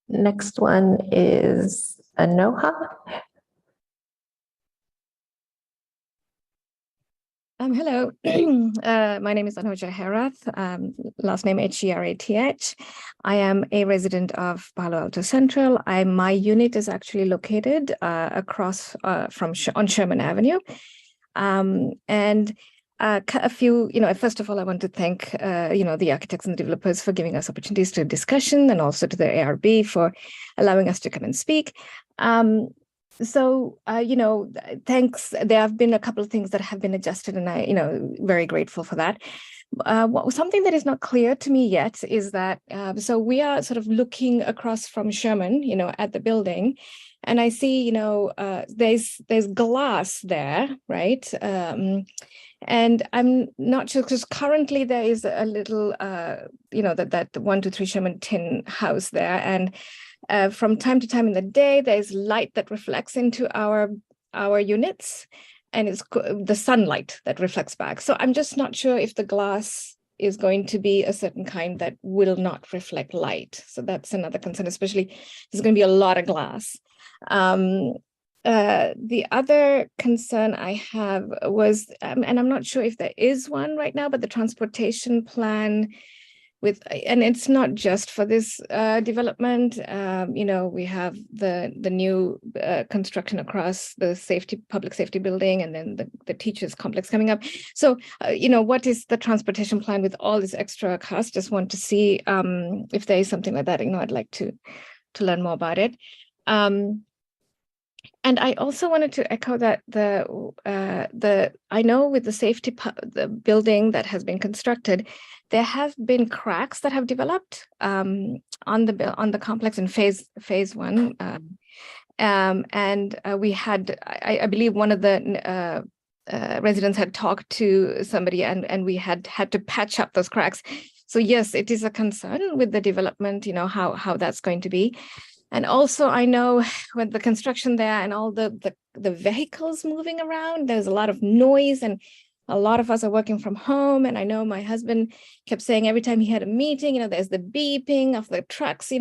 Next one is Anoha. Hello, my name is Anoja Herath, last name Herath. I am a resident of Palo Alto Central. My unit is actually located across on Sherman Avenue. A few, first of all, I want to thank, the architects and developers for giving us opportunities to discussion, and also to the ARB for allowing us to come and speak. Thanks. There have been a couple of things that have been adjusted, and very grateful for that. Something that is not clear to me yet is that, so we are sort of looking across from Sherman, at the building, and I see, there's glass there, right? And I'm not sure, because currently there is a little, that 123 Sherman tin house there. And from time to time in the day, there's light that reflects into our units, and it's the sunlight that reflects back. So I'm just not sure if the glass is going to be a certain kind that will not reflect light. So that's another concern, especially there's going to be a lot of glass. The other concern I have was, and I'm not sure if there is one right now, but the transportation plan and it's not just for this development. We have the new construction across the public safety building, and then the teachers complex coming up. So, what is the transportation plan with all this extra cost? Just want to see if there is something like that. I'd like to learn more about it. And I also wanted to echo that I know with the building that has been constructed, there have been cracks that have developed on the complex in phase one, and we had, I believe, one of the residents had talked to somebody, and we had to patch up those cracks. So yes, it is a concern with the development, how that's going to be. And also, I know with the construction there and all the vehicles moving around, there's a lot of noise, and a lot of us are working from home. And I know my husband kept saying every time he had a meeting, there's the beeping of the trucks,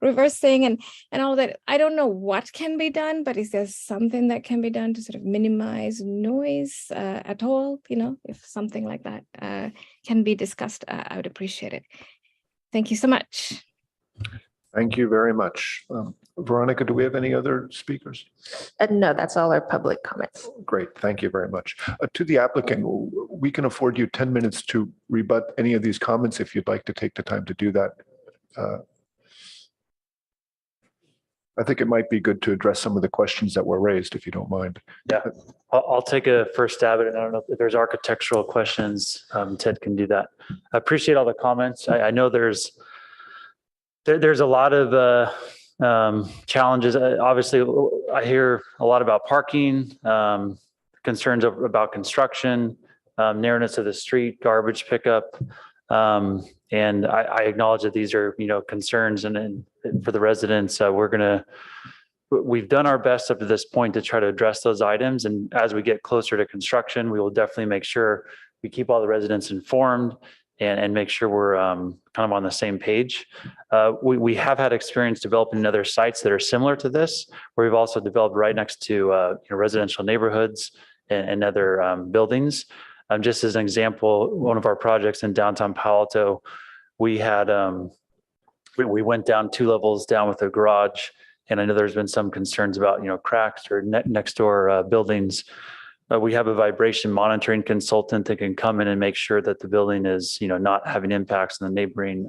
reversing and all that. I don't know what can be done, but is there something that can be done to sort of minimize noise at all? If something like that can be discussed, I would appreciate it. Thank you so much. Thank you very much. Veronica, do we have any other speakers? No, that's all our public comments. Great, thank you very much. To the applicant, we can afford you 10 minutes to rebut any of these comments if you'd like to take the time to do that. I think it might be good to address some of the questions that were raised, if you don't mind. Yeah, I'll take a first stab at it. I don't know if there's architectural questions. Ted can do that. I appreciate all the comments. I know there's a lot of challenges. Obviously, I hear a lot about parking, concerns about construction, narrowness of the street, garbage pickup. And I acknowledge that these are, concerns and for the residents. We've done our best up to this point to try to address those items. And as we get closer to construction, we will definitely make sure we keep all the residents informed and make sure we're kind of on the same page. We have had experience developing other sites that are similar to this, where we've also developed right next to residential neighborhoods and other buildings. Just as an example, one of our projects in downtown Palo Alto, we had we went down 2 levels down with a garage, and I know there's been some concerns about cracks or next door buildings. We have a vibration monitoring consultant that can come in and make sure that the building is, not having impacts on the neighboring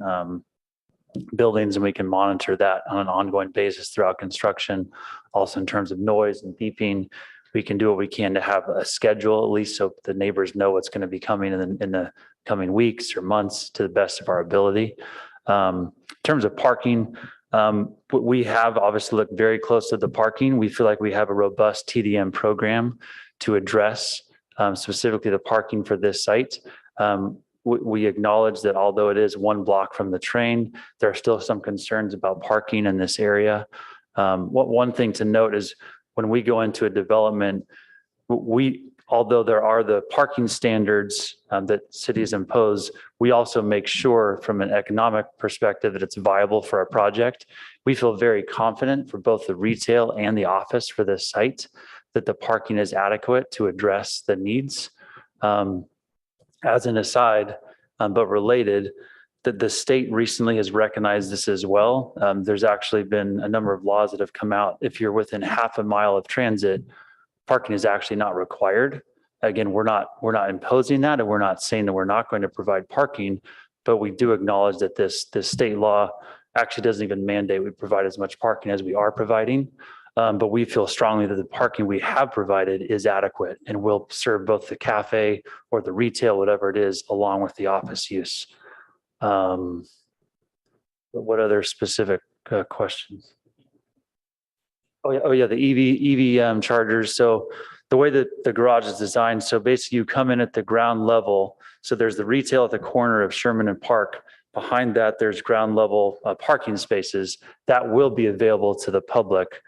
buildings, and we can monitor that on an ongoing basis throughout construction. Also, in terms of noise and beeping, we can do what we can to have a schedule, at least so the neighbors know what's going to be coming in the coming weeks or months to the best of our ability. In terms of parking, we have obviously looked very close to the parking. We feel like we have a robust TDM program to address specifically the parking for this site. We acknowledge that although it is 1 block from the train, there are still some concerns about parking in this area. One thing to note is when we go into a development, although there are the parking standards that cities impose, we also make sure from an economic perspective that it's viable for our project. We feel very confident for both the retail and the office for this site that the parking is adequate to address the needs. As an aside, but related, that the state recently has recognized this as well. There's actually been a number of laws that have come out. If you're within half a mile of transit, parking is actually not required. Again, we're not imposing that, and we're not saying that we're not going to provide parking, but we do acknowledge that this state law actually doesn't even mandate we provide as much parking as we are providing. But we feel strongly that the parking we have provided is adequate and will serve both the cafe or the retail, whatever it is, along with the office use. But what other specific questions? Oh yeah, the EV chargers. So the way that the garage is designed, so basically you come in at the ground level. So there's the retail at the corner of Sherman and Park. Behind that, there's ground level parking spaces that will be available to the public,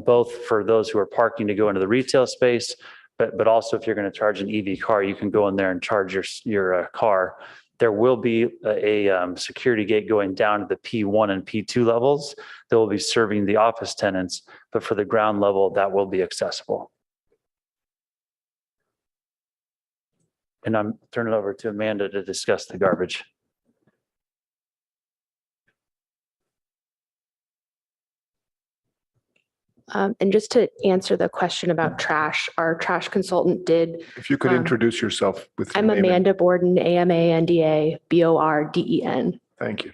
both for those who are parking to go into the retail space, but also if you're going to charge an EV car, you can go in there and charge your car. There will be a security gate going down to the P1 and P2 levels that will be serving the office tenants, but for the ground level, that will be accessible. And I'm turning it over to Amanda to discuss the garbage. And just to answer the question about trash, our trash consultant did. If you could introduce yourself with your I'm name and- Amanda Borden, AMANDA BORDEN. Thank you.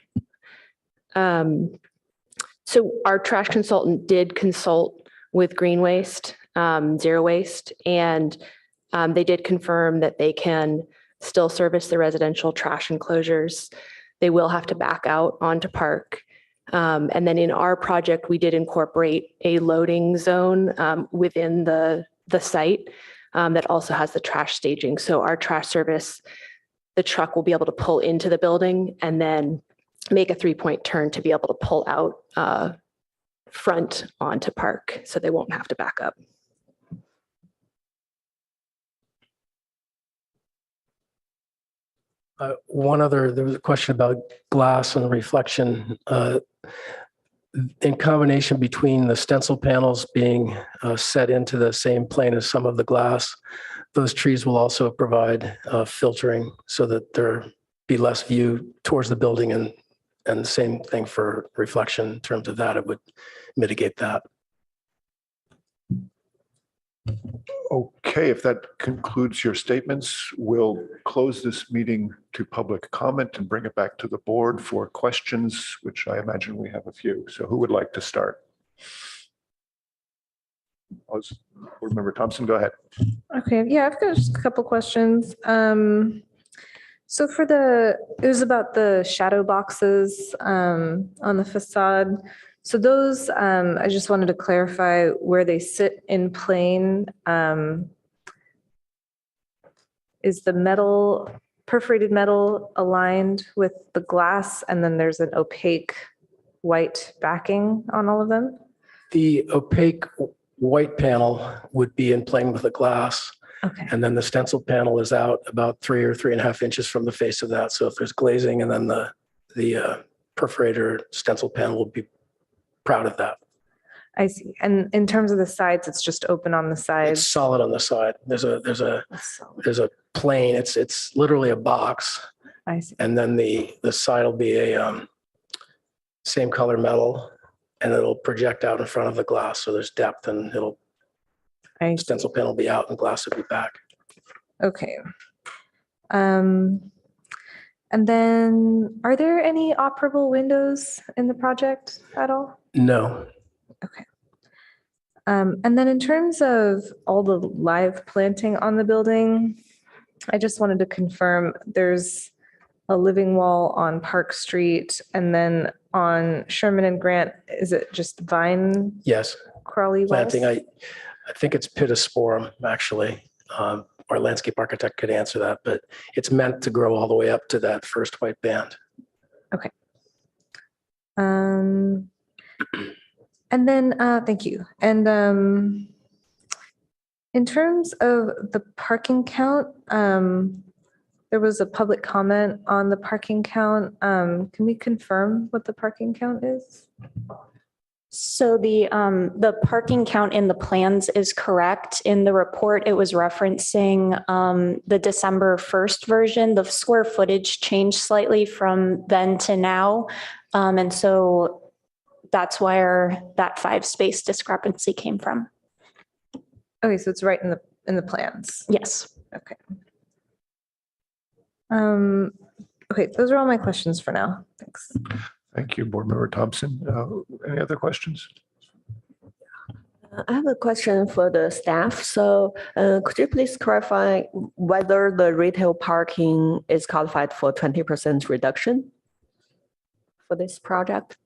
So our trash consultant did consult with Green Waste, Zero Waste, and they did confirm that they can still service the residential trash enclosures. They will have to back out onto Park. And then in our project, we did incorporate a loading zone within the site that also has the trash staging. So our trash service, the truck will be able to pull into the building and then make a 3-point turn to be able to pull out front onto Park, so they won't have to back up. There was a question about glass and reflection. In combination between the stencil panels being set into the same plane as some of the glass, those trees will also provide filtering so that there be less view towards the building, and the same thing for reflection in terms of that, it would mitigate that. Okay, if that concludes your statements, we'll close this meeting to public comment and bring it back to the board for questions, which I imagine we have a few. So who would like to start? Board Member Thompson, go ahead. Okay, yeah, I've got just a couple questions. So it was about the shadow boxes on the facade. So those, I just wanted to clarify where they sit in plane. Is the perforated metal aligned with the glass, and then there's an opaque white backing on all of them? The opaque white panel would be in plane with the glass. Okay. And then the stencil panel is out about 3 or 3.5 inches from the face of that. So if there's glazing, and then the perforator stencil panel will be proud of that. I see. And in terms of the sides, it's just open on the sides? It's solid on the side. There's a plane. It's literally a box. I see. And then the side will be a same color metal, and it'll project out in front of the glass. So there's depth, and stencil panel will be out and glass will be back. Okay. And then are there any operable windows in the project at all? No. Okay. And then in terms of all the live planting on the building, I just wanted to confirm there's a living wall on Park Street, and then on Sherman and Grant, is it just vine? Yes. Crawley walls? Planting. I think it's pittosporum, actually. Our landscape architect could answer that, but it's meant to grow all the way up to that first white band. Okay. And then, thank you. And in terms of the parking count, there was a public comment on the parking count. Can we confirm what the parking count is? So the parking count in the plans is correct. In the report, it was referencing the December 1st version. The square footage changed slightly from then to now. And so that's where that 5-space discrepancy came from. Okay, so it's right in the plans. Yes. Okay. Okay, those are all my questions for now. Thanks. Thank you, Board Member Thompson. Any other questions? I have a question for the staff. So could you please clarify whether the retail parking is qualified for 20% reduction for this project?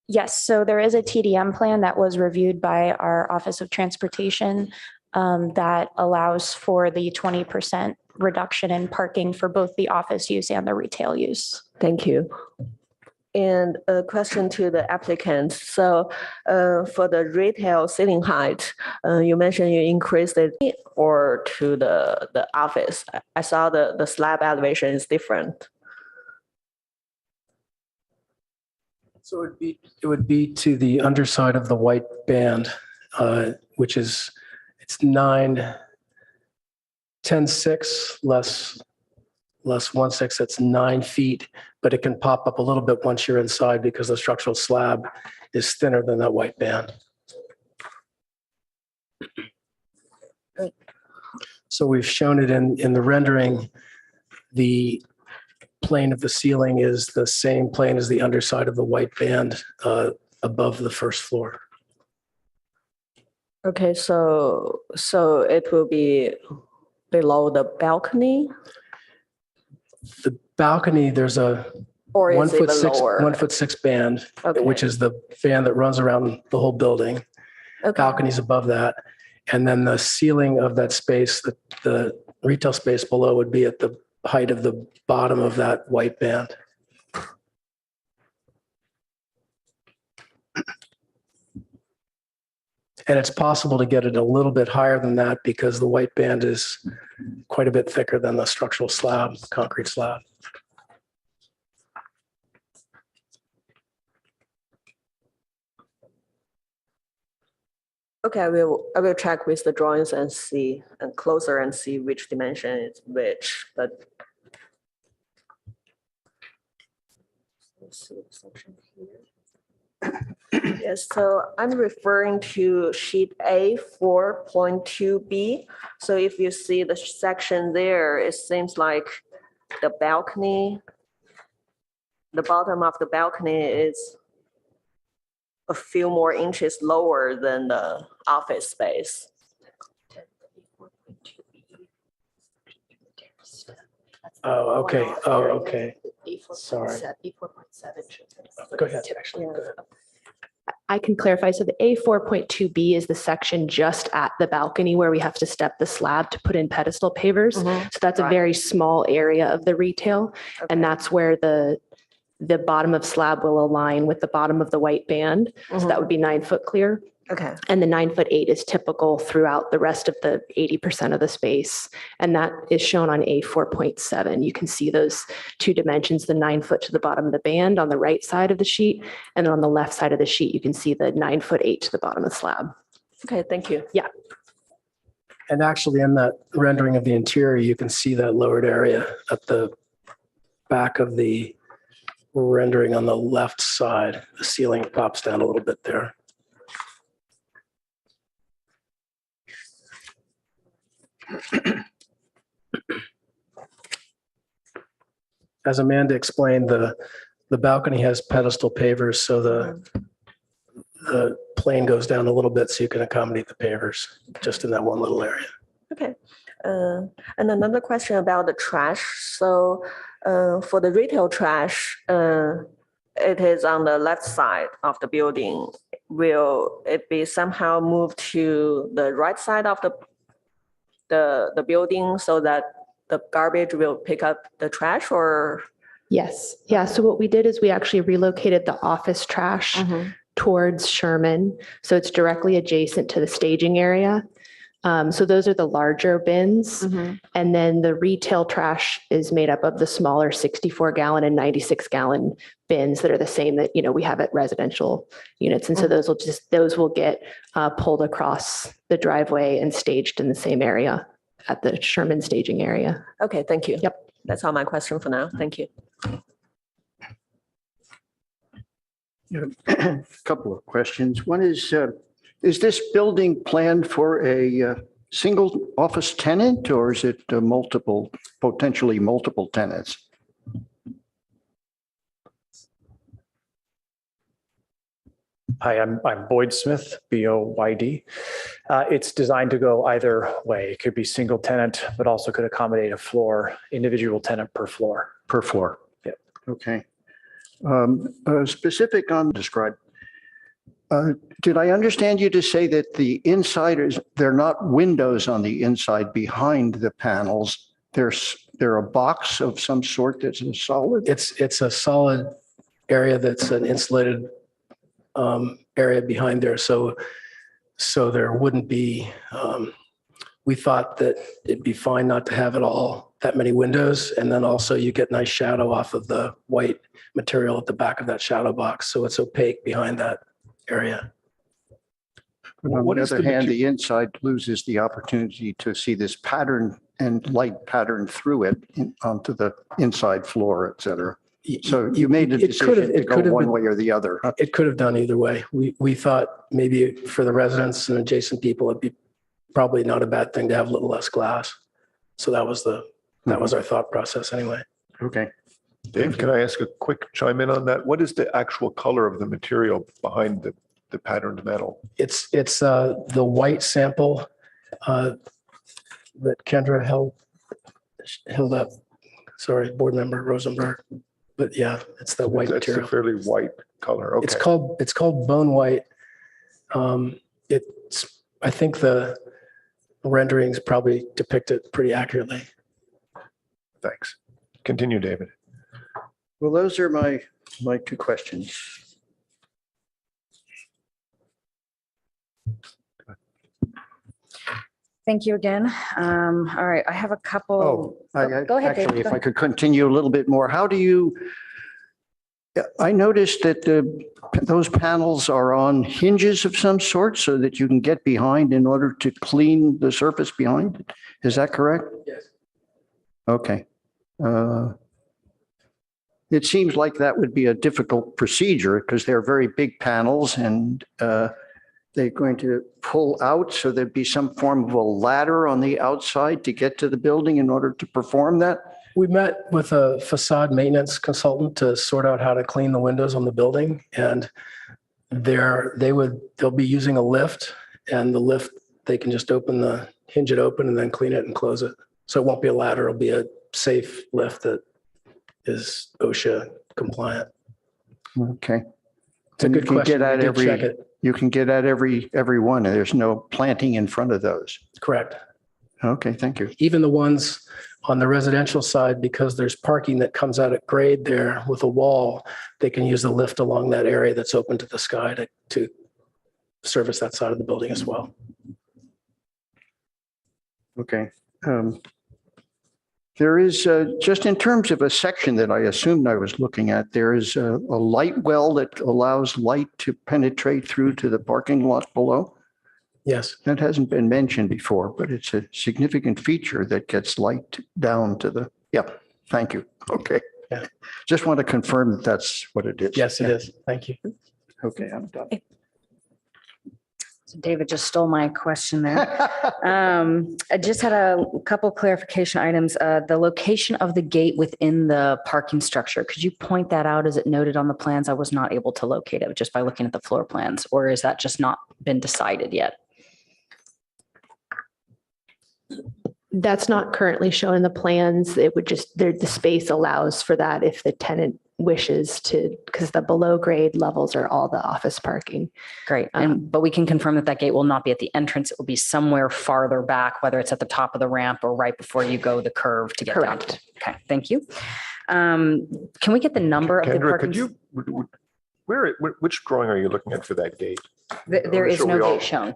Yes, so there is a TDM plan that was reviewed by our Office of Transportation that allows for the 20% reduction in parking for both the office use and the retail use. Thank you. And a question to the applicant. So for the retail ceiling height, you mentioned you increased it or to the office. I saw the slab elevation is different. So it would be to the underside of the white band, which is, it's 10.6 less 1/6, that's 9 feet, but it can pop up a little bit once you're inside because the structural slab is thinner than that white band. So we've shown it in the rendering. The plane of the ceiling is the same plane as the underside of the white band above the first floor. Okay, so it will be below the balcony? The balcony, there's a Or is 1 it foot even 6, lower? 1'6" band, Okay. which is the band that runs around the whole building. Okay. Balcony's above that. And then the ceiling of that space, the retail space below would be at the height of the bottom of that white band. And it's possible to get it a little bit higher than that because the white band is quite a bit thicker than the structural slab, concrete slab. Okay, I will check with the drawings and see and closer and see which dimension is which, but. Let's see the section here. Yes, so I'm referring to sheet A 4.2B. So if you see the section there, it seems like the balcony, the bottom of the balcony is a few more inches lower than the office space. Oh, okay. Oh, okay. Sorry. Go ahead. Actually, go ahead. I can clarify. So the A4.2B is the section just at the balcony where we have to step the slab to put in pedestal pavers. So that's a very small area of the retail. And that's where the bottom of slab will align with the bottom of the white band. So that would be 9 foot clear. Okay. And the 9'8" is typical throughout the rest of the 80% of the space. And that is shown on A4.7. You can see those two dimensions, the 9 foot to the bottom of the band on the right side of the sheet. And then on the left side of the sheet, you can see the 9'8" to the bottom of the slab. Okay, thank you. Yeah. And actually in that rendering of the interior, you can see that lowered area at the back of the rendering on the left side. The ceiling pops down a little bit there. As Amanda explained, the balcony has pedestal pavers, so the plane goes down a little bit so you can accommodate the pavers just in that one little area. Okay. And another question about the trash. So for the retail trash, it is on the left side of the building. Will it be somehow moved to the right side of the building so that the garbage will pick up the trash, or? Yes. Yeah. So what we did is we actually relocated the office trash towards Sherman. So it's directly adjacent to the staging area. So those are the larger bins. And then the retail trash is made up of the smaller 64-gallon and 96-gallon bins that are the same that, we have at residential units. And so those will get pulled across the driveway and staged in the same area at the Sherman staging area. Okay, thank you. Yep. That's all my question for now. Thank you. A couple of questions. One is this building planned for a single office tenant, or is it potentially multiple tenants? Hi, I'm Boyd Smith, BOYD. It's designed to go either way. It could be single tenant, but also could accommodate a floor, individual tenant per floor. Per floor? Yep. Okay. Specific on describe. Did I understand you to say that the insiders, they're not windows on the inside behind the panels? They're a box of some sort that's a solid? It's a solid area that's an insulated area behind there. So there wouldn't be, we thought that it'd be fine not to have it all that many windows. And then also you get nice shadow off of the white material at the back of that shadow box. So it's opaque behind that area. But on the other hand, the inside loses the opportunity to see this pattern and light pattern through it onto the inside floor, et cetera. So you made the decision to go one way or the other. It could have done either way. We thought maybe for the residents and adjacent people, it'd be probably not a bad thing to have a little less glass. So that was our thought process anyway. Okay. Dave, can I ask a quick chime in on that? What is the actual color of the material behind the patterned metal? It's the white sample that Kendra held up. Sorry, board member Rosenberg. But yeah, it's the white material. It's a fairly white color. Okay. It's called bone white. I think the renderings probably depict it pretty accurately. Thanks. Continue, David. Well, those are my two questions. Thank you again. All right, I have a couple. Go ahead, Dave. Actually, if I could continue a little bit more, I noticed that those panels are on hinges of some sort so that you can get behind in order to clean the surface behind. Is that correct? Yes. Okay. It seems like that would be a difficult procedure because they're very big panels and they're going to pull out. So there'd be some form of a ladder on the outside to get to the building in order to perform that. We met with a facade maintenance consultant to sort out how to clean the windows on the building. And they'll be using a lift, and the lift, they can just hinge it open and then clean it and close it. So it won't be a ladder. It'll be a safe lift that is OSHA compliant. Okay. It's a good question. You can get at every one. And there's no planting in front of those. Correct. Okay, thank you. Even the ones on the residential side, because there's parking that comes out at grade there with a wall, they can use the lift along that area that's open to the sky to service that side of the building as well. Okay. There is, just in terms of a section that I assumed I was looking at, there is a light well that allows light to penetrate through to the parking lot below. Yes. That hasn't been mentioned before, but it's a significant feature that gets light down to the, thank you. Okay. Yeah. Just want to confirm that that's what it is. Yes, it is. Thank you. Okay, I'm done. So David just stole my question there. I just had a couple clarification items. The location of the gate within the parking structure, could you point that out? Is it noted on the plans? I was not able to locate it just by looking at the floor plans, or is that just not been decided yet? That's not currently shown in the plans. It would just, the space allows for that if the tenant wishes to, because the below grade levels are all the office parking. Great. But we can confirm that that gate will not be at the entrance. It will be somewhere farther back, whether it's at the top of the ramp or right before you go the curve to get down. Correct. Okay, thank you. Can we get the number of the Kendra, parking? which drawing are you looking at for that gate? There is no gate shown.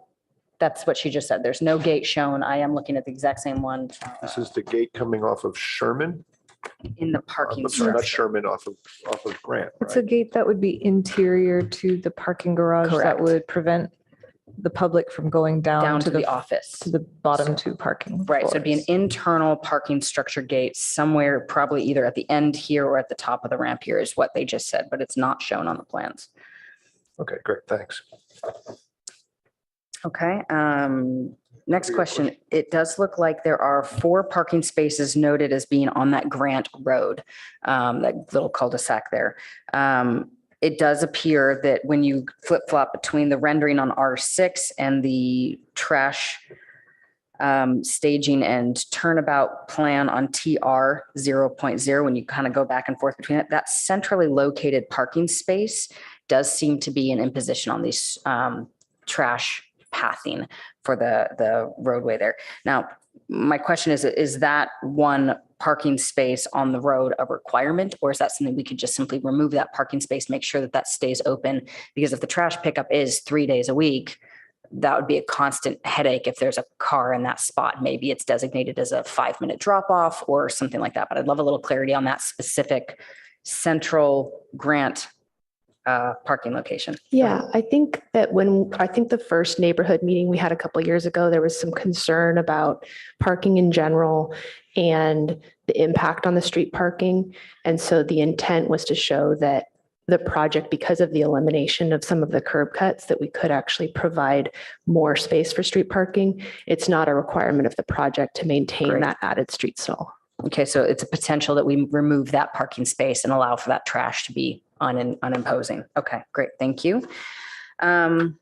That's what she just said. There's no gate shown. I am looking at the exact same one. This is the gate coming off of Sherman? In the parking Sorry, not structure. Sherman, off of Grant, It's a gate that would be interior to the parking garage Correct. that would prevent the public from going down to the office. to the bottom two parking. Right, so it'd be an floors. internal parking structure gate somewhere, probably either at the end here or at the top of the ramp here is what they just said, but it's not shown on the plans. Okay, great, thanks. Okay, next question. It does look like there are 4 parking spaces noted as being on that Grant Road, that little cul-de-sac there. it does appear that when you flip flop between the rendering on R6 and the trash staging and turnabout plan on TR 0.0, when you kind of go back and forth between it, that centrally located parking space does seem to be an imposition on these trash pathing for the roadway there. Now, my question is that one parking space on the road a requirement, or is that something we could just simply remove that parking space, make sure that that stays open? Because if the trash pickup is 3 days a week, that would be a constant headache if there's a car in that spot. Maybe it's designated as a 5-minute drop off or something like that. But I'd love a little clarity on that specific central grant parking location. Yeah, I think that the first neighborhood meeting we had a couple of years ago, there was some concern about parking in general and the impact on the street parking. And so the intent was to show that the project, because of the elimination of some of the curb cuts, that we could actually provide more space for street parking. It's not a requirement of the project to maintain that added street stall. Okay, so it's a potential that we remove that parking space and allow for that trash to be unimposing. Okay, great, thank you. In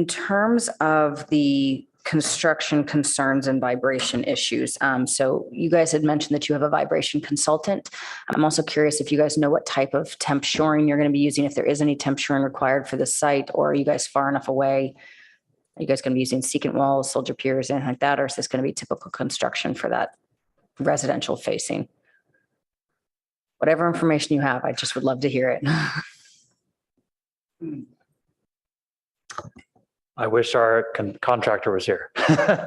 terms of the construction concerns and vibration issues, so you guys had mentioned that you have a vibration consultant. I'm also curious if you guys know what type of temp shoring you're going to be using, if there is any temp shoring required for the site, or are you guys far enough away? Are you guys going to be using secant walls, soldier piers, anything like that? Or is this going to be typical construction for that residential facing? Whatever information you have, I just would love to hear it. I wish our contractor was here.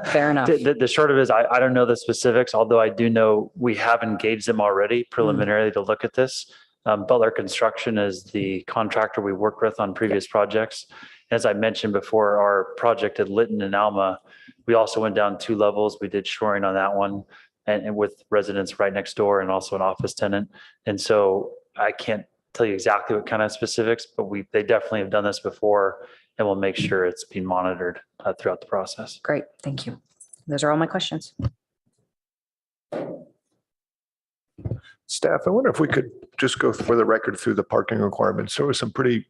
Fair enough. The short of it is I don't know the specifics, although I do know we have engaged them already preliminarily to look at this. Butler Construction is the contractor we worked with on previous projects. As I mentioned before, our project at Lytton and Alma, we also went down 2 levels. We did shoring on that one and with residents right next door and also an office tenant. And so I can't tell you exactly what kind of specifics, but they definitely have done this before, and we'll make sure it's being monitored throughout the process. Great, thank you. Those are all my questions. Staff, I wonder if we could just go for the record through the parking requirements. There were some pretty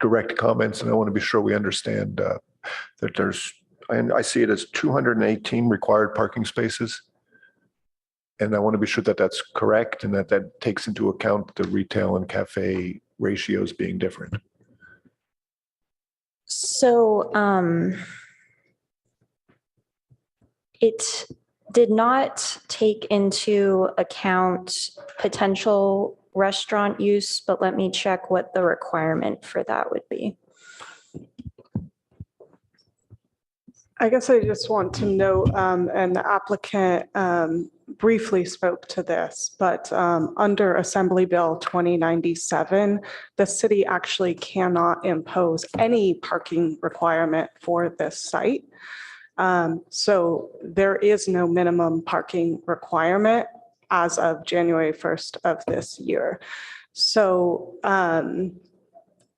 direct comments, and I want to be sure we understand that there's, and I see it as 218 required parking spaces. And I want to be sure that that's correct and that takes into account the retail and cafe ratios being different. So it did not take into account potential restaurant use, but let me check what the requirement for that would be. I guess I just want to note, and the applicant briefly spoke to this, but under Assembly Bill 2097, the city actually cannot impose any parking requirement for this site. So there is no minimum parking requirement as of January 1st of this year. So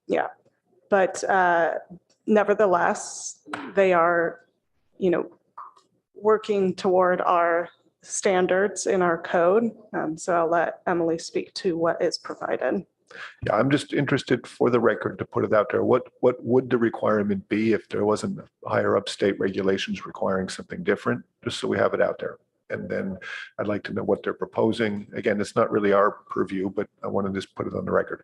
yeah, but nevertheless, they are, working toward our standards in our code. So I'll let Emily speak to what is provided. Yeah, I'm just interested for the record to put it out there. What would the requirement be if there wasn't higher up state regulations requiring something different, just so we have it out there? And then I'd like to know what they're proposing. Again, it's not really our purview, but I want to just put it on the record.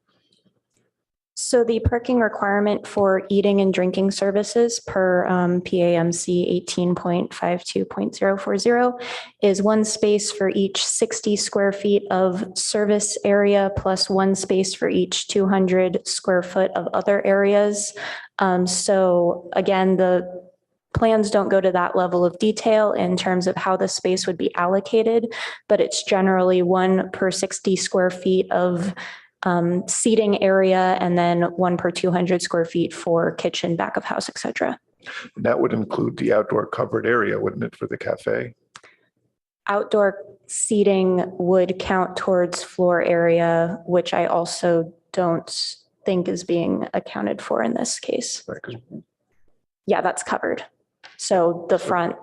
So the parking requirement for eating and drinking services per PAMC 18.52.040 is 1 space for each 60 square feet of service area plus 1 space for each 200 square foot of other areas. So again, the plans don't go to that level of detail in terms of how the space would be allocated, but it's generally 1 per 60 square feet of seating area, and then 1 per 200 square feet for kitchen, back of house, et cetera. And that would include the outdoor covered area, wouldn't it, for the cafe? Outdoor seating would count towards floor area, which I also don't think is being accounted for in this case. Right, 'cause Yeah, that's covered. So the front.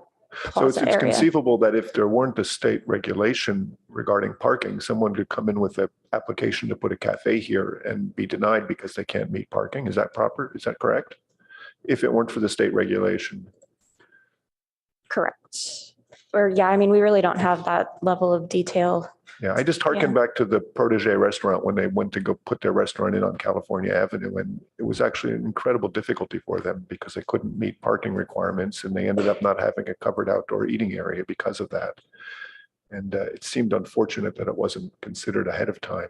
So it's plaza area. conceivable that if there weren't a state regulation regarding parking, someone could come in with an application to put a cafe here and be denied because they can't meet parking. Is that proper? Is that correct? If it weren't for the state regulation. Correct. Or yeah, I mean, we really don't have that level of detail. Yeah, I just harken back to the Protege restaurant when they went to go put their restaurant in on California Avenue, and it was actually an incredible difficulty for them because they couldn't meet parking requirements, and they ended up not having a covered outdoor eating area because of that. And it seemed unfortunate that it wasn't considered ahead of time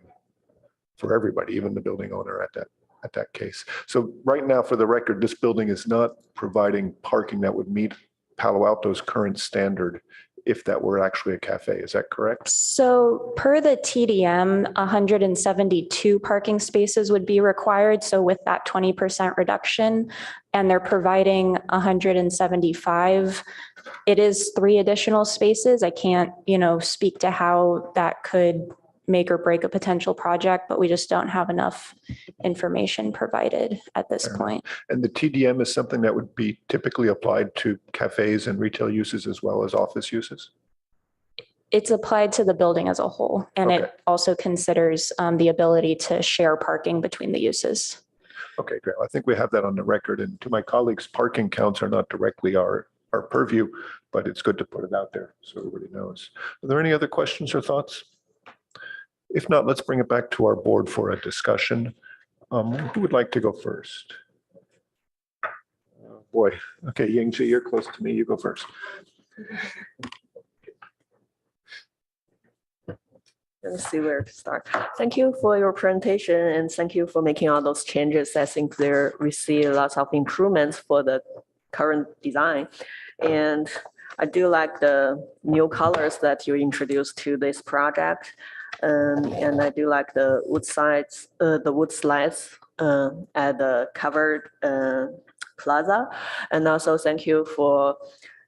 for everybody, even the building owner at that case. So right now, for the record, this building is not providing parking that would meet Palo Alto's current standard if that were actually a cafe. Is that correct? So per the TDM, 172 parking spaces would be required. So with that 20% reduction, and they're providing 175, it is 3 additional spaces. I can't, speak to how that could make or break a potential project, but we just don't have enough information provided at this point. And the TDM is something that would be typically applied to cafes and retail uses as well as office uses? It's applied to the building as a whole, and it also considers the ability to share parking between the uses. Okay, great. I think we have that on the record. And to my colleagues, parking counts are not directly our purview, but it's good to put it out there so everybody knows. Are there any other questions or thoughts? If not, let's bring it back to our board for a discussion. Who would like to go first? Oh, boy. Okay, Yingji, you're close to me. You go first. Let's see where to start. Thank you for your presentation and thank you for making all those changes. I think we see lots of improvements for the current design. And I do like the new colors that you introduced to this project. And I do like the wood slides at the covered plaza. And also thank you for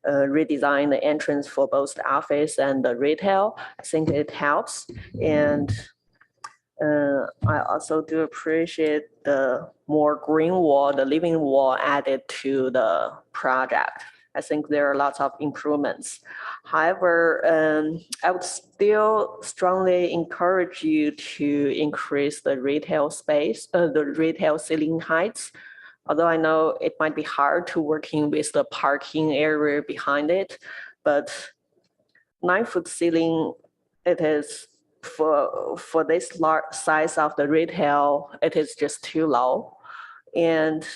redesign the entrance for both the office and the retail. I think it helps. And I also do appreciate the more green wall, the living wall added to the project. I think there are lots of improvements. However, I would still strongly encourage you to increase the retail space, the retail ceiling heights. Although I know it might be hard to working with the parking area behind it, but 9-foot ceiling, it is for this large size of the retail, it is just too low. And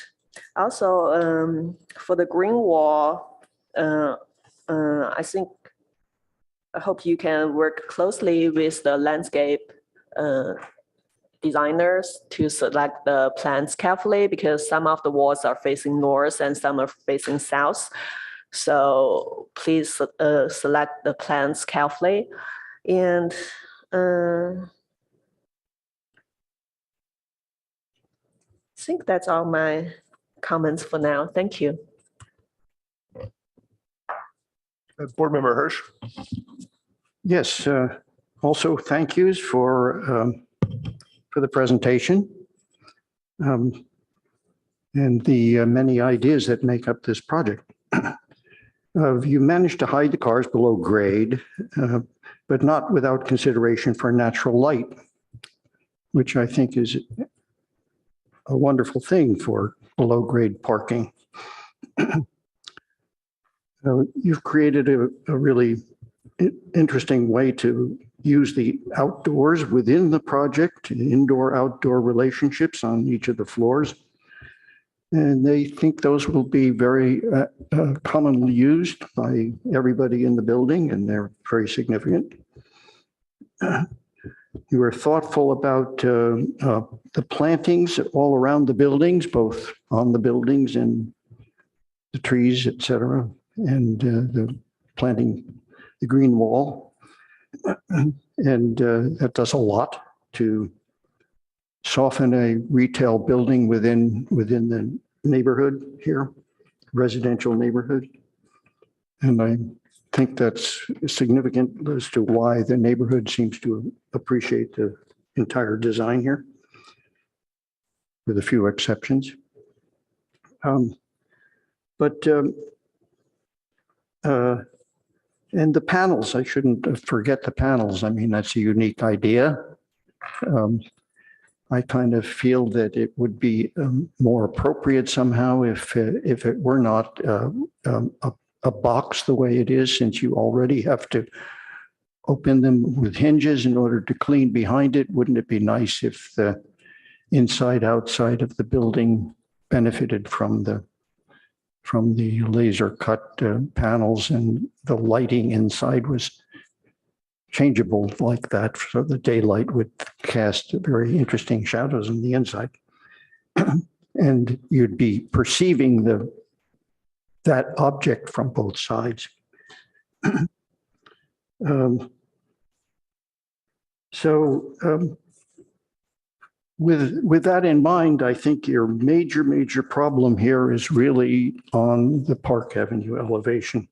also for the green wall, I hope you can work closely with the landscape designers to select the plants carefully because some of the walls are facing north and some are facing south. So please select the plants carefully. And I think that's all my comments for now. Thank you. Board Member Hirsch. Yes, also thank yous for the presentation and the many ideas that make up this project. You managed to hide the cars below grade, but not without consideration for natural light, which I think is a wonderful thing for below grade parking. You've created a really interesting way to use the outdoors within the project, indoor-outdoor relationships on each of the floors. And they think those will be very commonly used by everybody in the building, and they're very significant. You were thoughtful about the plantings all around the buildings, both on the buildings and the trees, et cetera, and the planting the green wall. And that does a lot to soften a retail building within the neighborhood here, residential neighborhood. And I think that's significant as to why the neighborhood seems to appreciate the entire design here, with a few exceptions. And the panels, I shouldn't forget the panels. I mean, that's a unique idea. I kind of feel that it would be more appropriate somehow if it were not a box the way it is, since you already have to open them with hinges in order to clean behind it. Wouldn't it be nice if the inside, outside of the building benefited from the laser cut panels, and the lighting inside was changeable like that, so the daylight would cast very interesting shadows on the inside. And you'd be perceiving that object from both sides. With that in mind, I think your major problem here is really on the Park Avenue elevation.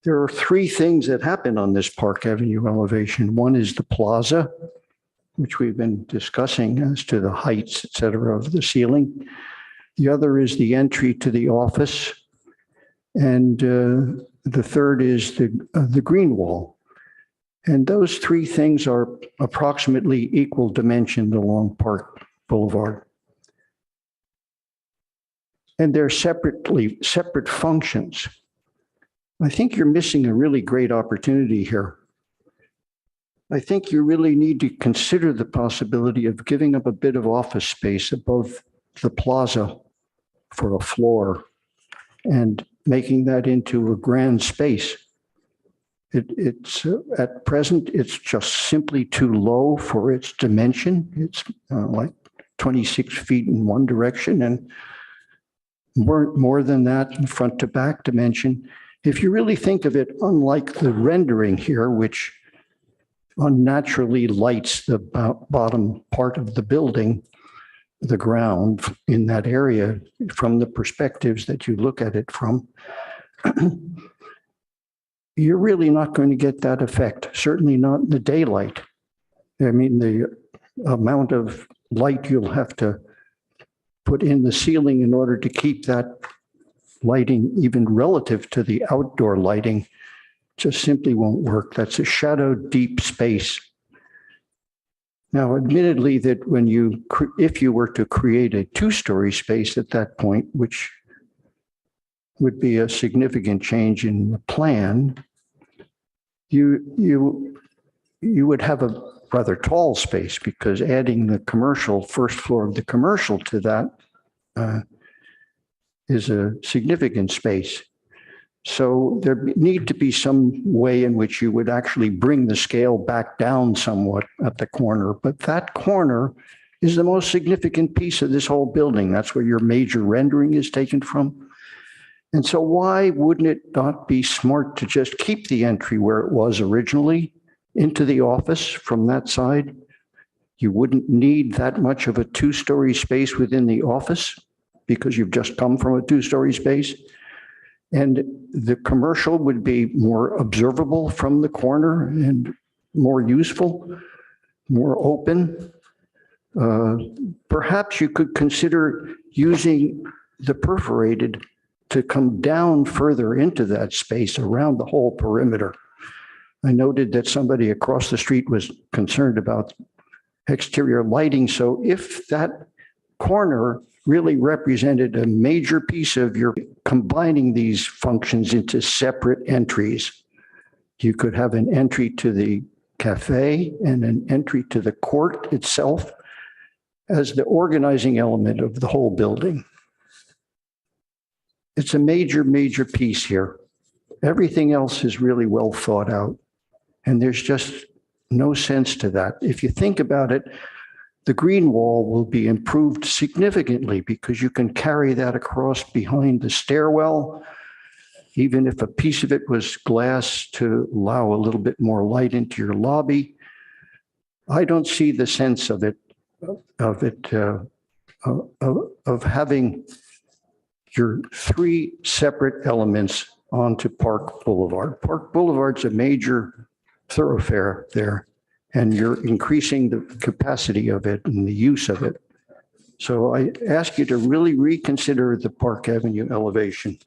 There are three things that happen on this Park Avenue elevation. One is the plaza, which we've been discussing as to the heights, et cetera, of the ceiling. The other is the entry to the office. And the third is the green wall. And those three things are approximately equal dimension along Park Boulevard. And they're separate functions. I think you're missing a really great opportunity here. I think you really need to consider the possibility of giving up a bit of office space above the plaza for a floor and making that into a grand space. It's at present, it's just simply too low for its dimension. It's like 26 feet in one direction and more than that in front to back dimension. If you really think of it, unlike the rendering here, which unnaturally lights the bottom part of the building, the ground in that area from the perspectives that you look at it from, you're really not going to get that effect, certainly not in the daylight. I mean, the amount of light you'll have to put in the ceiling in order to keep that lighting even relative to the outdoor lighting just simply won't work. That's a shadow deep space. Now, admittedly, that if you were to create a two-story space at that point, which would be a significant change in the plan, you would have a rather tall space, because adding the first floor of the commercial to that is a significant space. So there need to be some way in which you would actually bring the scale back down somewhat at the corner. But that corner is the most significant piece of this whole building. That's where your major rendering is taken from. And so why wouldn't it not be smart to just keep the entry where it was originally into the office from that side? You wouldn't need that much of a two-story space within the office because you've just come from a two-story space. And the commercial would be more observable from the corner and more useful, more open. Perhaps you could consider using the perforated to come down further into that space around the whole perimeter. I noted that somebody across the street was concerned about exterior lighting. So if that corner really represented a major piece of your combining these functions into separate entries, you could have an entry to the cafe and an entry to the court itself as the organizing element of the whole building. It's a major piece here. Everything else is really well thought out, and there's just no sense to that. If you think about it, the green wall will be improved significantly because you can carry that across behind the stairwell, even if a piece of it was glass to allow a little bit more light into your lobby. I don't see the sense of having your three separate elements onto Park Boulevard. Park Boulevard's a major thoroughfare there, and you're increasing the capacity of it and the use of it. So I ask you to really reconsider the Park Avenue elevation.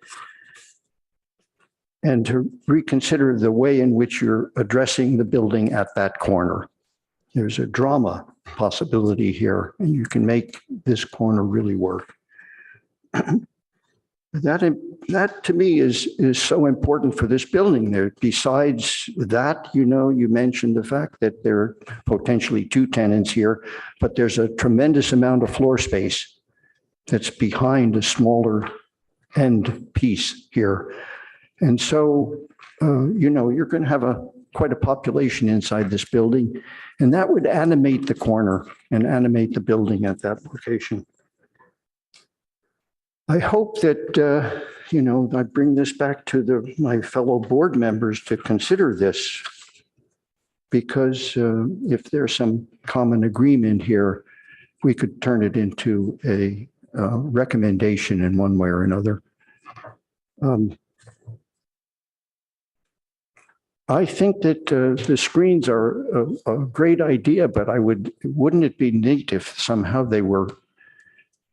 and to reconsider the way in which you're addressing the building at that corner. There's a drama possibility here, and you can make this corner really work. That to me is so important for this building. There, besides that, you know, you mentioned the fact that there are potentially two tenants here, but there's a tremendous amount of floor space that's behind a smaller end piece here. And so, you know, you're going to have quite a population inside this building, and that would animate the corner and animate the building at that location. I hope that, you know, I bring this back to my fellow board members to consider this, because if there's some common agreement here, we could turn it into a recommendation in one way or another. I think that the screens are a great idea, but wouldn't it be neat if somehow they were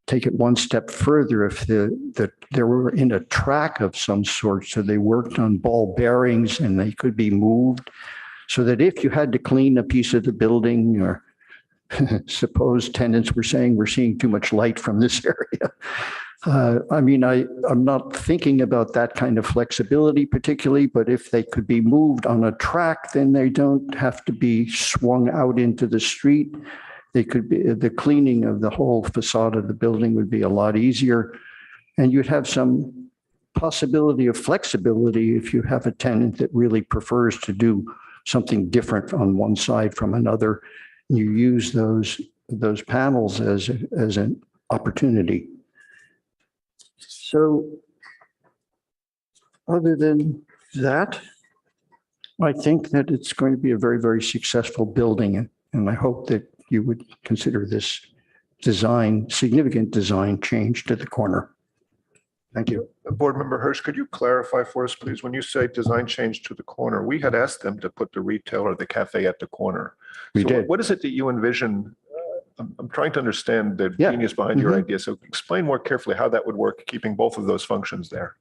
take it one step further, if they were in a track of some sort, so they worked on ball bearings and they could be moved, so that if you had to clean a piece of the building, or suppose tenants were saying we're seeing too much light from this area. I mean, I'm not thinking about that kind of flexibility particularly, but if they could be moved on a track, then they don't have to be swung out into the street. They could be, the cleaning of the whole facade of the building would be a lot easier. And you'd have some possibility of flexibility if you have a tenant that really prefers to do something different on one side from another. You use those panels as an opportunity. So other than that, I think that it's going to be a very, very successful building. And I hope that you would consider this significant design change to the corner. Thank you. Board Member Hirsch, could you clarify for us, please, when you say design change to the corner, we had asked them to put the retail or the cafe at the corner. We did. What is it that you envision? I'm trying to understand the genius behind your idea. So explain more carefully how that would work, keeping both of those functions there.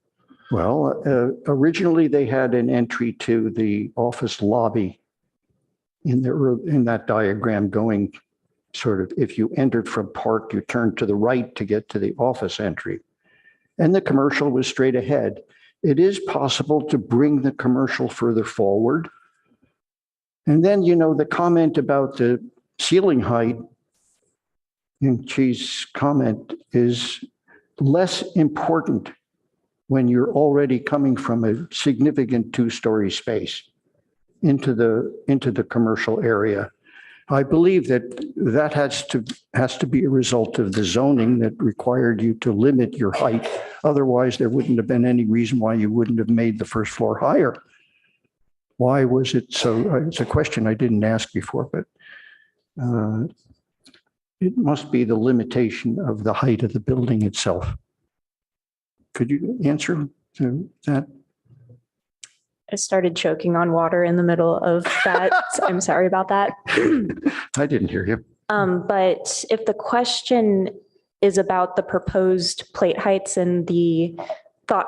Well, originally they had an entry to the office lobby in that diagram, going sort of, if you entered from Park, you turned to the right to get to the office entry. And the commercial was straight ahead. It is possible to bring the commercial further forward. And then, you know, the comment about the ceiling height, and Chi's comment, is less important when you're already coming from a significant two-story space into the commercial area. I believe that has to be a result of the zoning that required you to limit your height. Otherwise, there wouldn't have been any reason why you wouldn't have made the first floor higher. Why was it so? It's a question I didn't ask before, but it must be the limitation of the height of the building itself. Could you answer to that? I started choking on water in the middle of that. I'm sorry about that. I didn't hear you. But if the question is about the proposed plate heights and the thought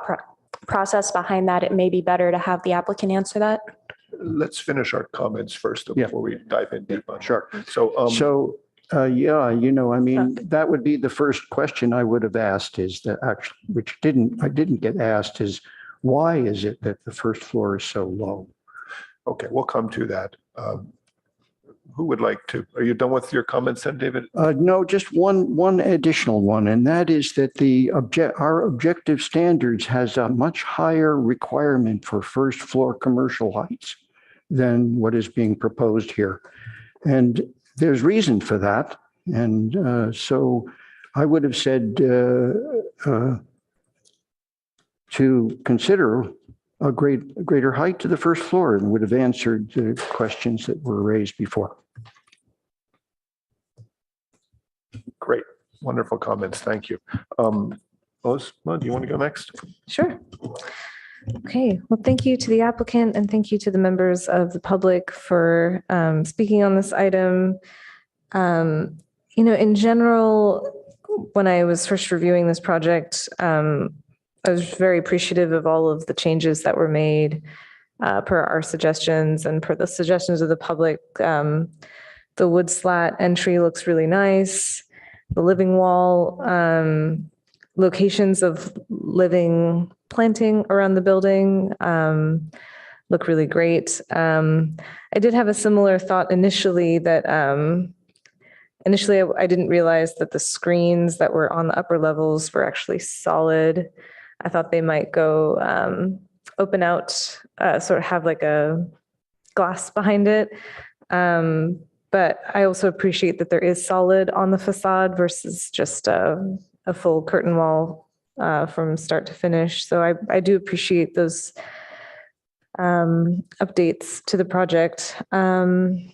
process behind that, it may be better to have the applicant answer that. Let's finish our comments first before we dive in deep on. Sure. So, yeah, you know, I mean, that would be the first question I would have asked, is that actually, which I didn't get asked, is why is it that the first floor is so low? Okay, we'll come to that. Who would like to? Are you done with your comments then, David? No, just one additional one, and that is that our objective standards has a much higher requirement for first floor commercial heights than what is being proposed here. And there's reason for that. And so I would have said to consider a greater height to the first floor, and would have answered the questions that were raised before. Great, wonderful comments. Thank you. Ozma, do you want to go next? Sure. Okay, well, thank you to the applicant and thank you to the members of the public for speaking on this item. You know, in general, when I was first reviewing this project, I was very appreciative of all of the changes that were made per our suggestions and per the suggestions of the public. The wood slat entry looks really nice. The living wall, locations of living planting around the building look really great. I did have a similar thought initially that initially I didn't realize that the screens that were on the upper levels were actually solid. I thought they might go open out, sort of have like a glass behind it. But I also appreciate that there is solid on the facade versus just a full curtain wall from start to finish. So I do appreciate those updates to the project. In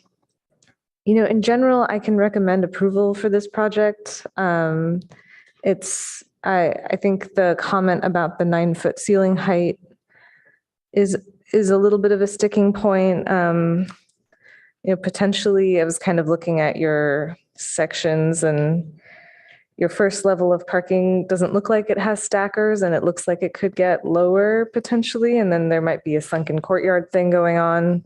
general, I can recommend approval for this project. I think the comment about the 9-foot ceiling height is a little bit of a sticking point. Potentially, I was kind of looking at your sections, and your first level of parking doesn't look like it has stackers, and it looks like it could get lower potentially. And then there might be a sunken courtyard thing going on,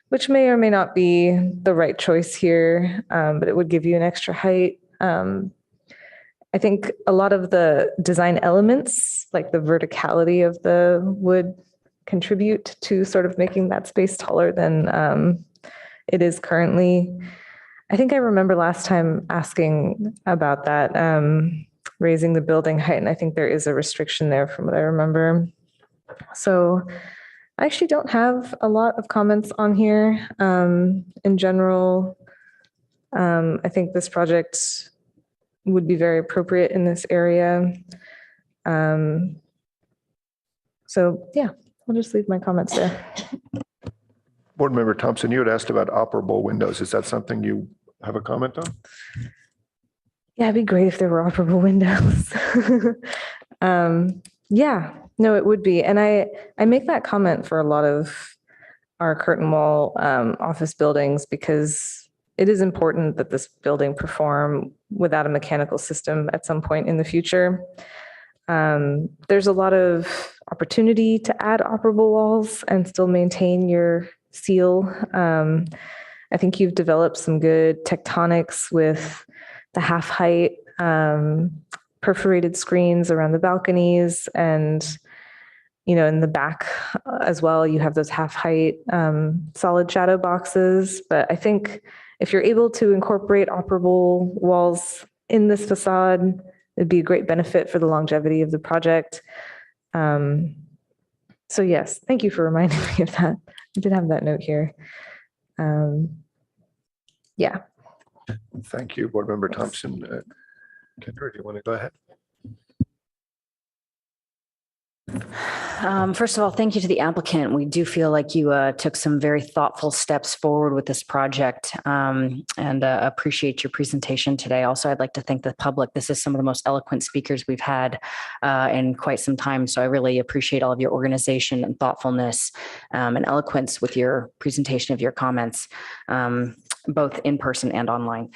which may or may not be the right choice here, but it would give you an extra height. I think a lot of the design elements, like the verticality of the wood, contribute to sort of making that space taller than it is currently. I think I remember last time asking about that, raising the building height, and I think there is a restriction there from what I remember. So I actually don't have a lot of comments on here. In general, I think this project would be very appropriate in this area. So yeah, I'll just leave my comments there. Board Member Thompson, you had asked about operable windows. Is that something you have a comment on? Yeah, it'd be great if there were operable windows. Yeah, no, it would be. And I make that comment for a lot of our curtain wall office buildings because it is important that this building perform without a mechanical system at some point in the future. There's a lot of opportunity to add operable walls and still maintain your seal. I think you've developed some good tectonics with the half height perforated screens around the balconies, and in the back as well, you have those half height solid shadow boxes. But I think if you're able to incorporate operable walls in this facade, it'd be a great benefit for the longevity of the project. So yes, thank you for reminding me of that. I did have that note here. Yeah. Thank you, Board Member Thompson. Kendra, do you want to go ahead? First of all, thank you to the applicant. We do feel like you took some very thoughtful steps forward with this project, and appreciate your presentation today. Also, I'd like to thank the public. This is some of the most eloquent speakers we've had in quite some time. So I really appreciate all of your organization and thoughtfulness and eloquence with your presentation of your comments, both in person and online.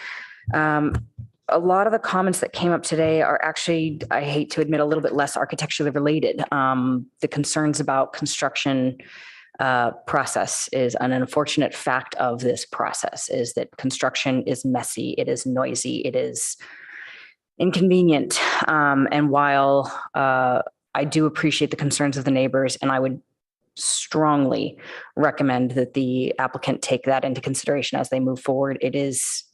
A lot of the comments that came up today are actually, I hate to admit, a little bit less architecturally related. The concerns about construction process is an unfortunate fact of this process, is that construction is messy, it is noisy, it is inconvenient. And while I do appreciate the concerns of the neighbors, and I would strongly recommend that the applicant take that into consideration as they move forward, it is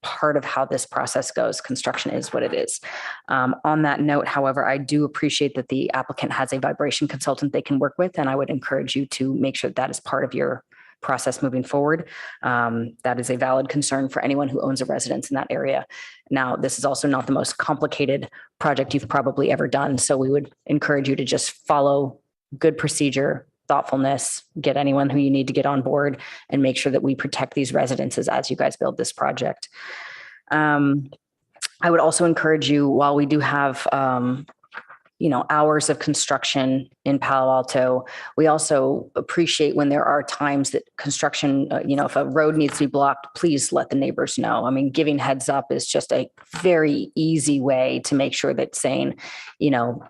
part of how this process goes. Construction is what it is. On that note, however, I do appreciate that the applicant has a vibration consultant they can work with, and I would encourage you to make sure that is part of your process moving forward. That is a valid concern for anyone who owns a residence in that area. Now, this is also not the most complicated project you've probably ever done, so we would encourage you to just follow good procedure, thoughtfulness, get anyone who you need to get on board, and make sure that we protect these residences as you guys build this project. I would also encourage you, while we do have hours of construction in Palo Alto. We also appreciate when there are times that construction, if a road needs to be blocked, please let the neighbors know. I mean, giving heads up is just a very easy way to make sure that saying,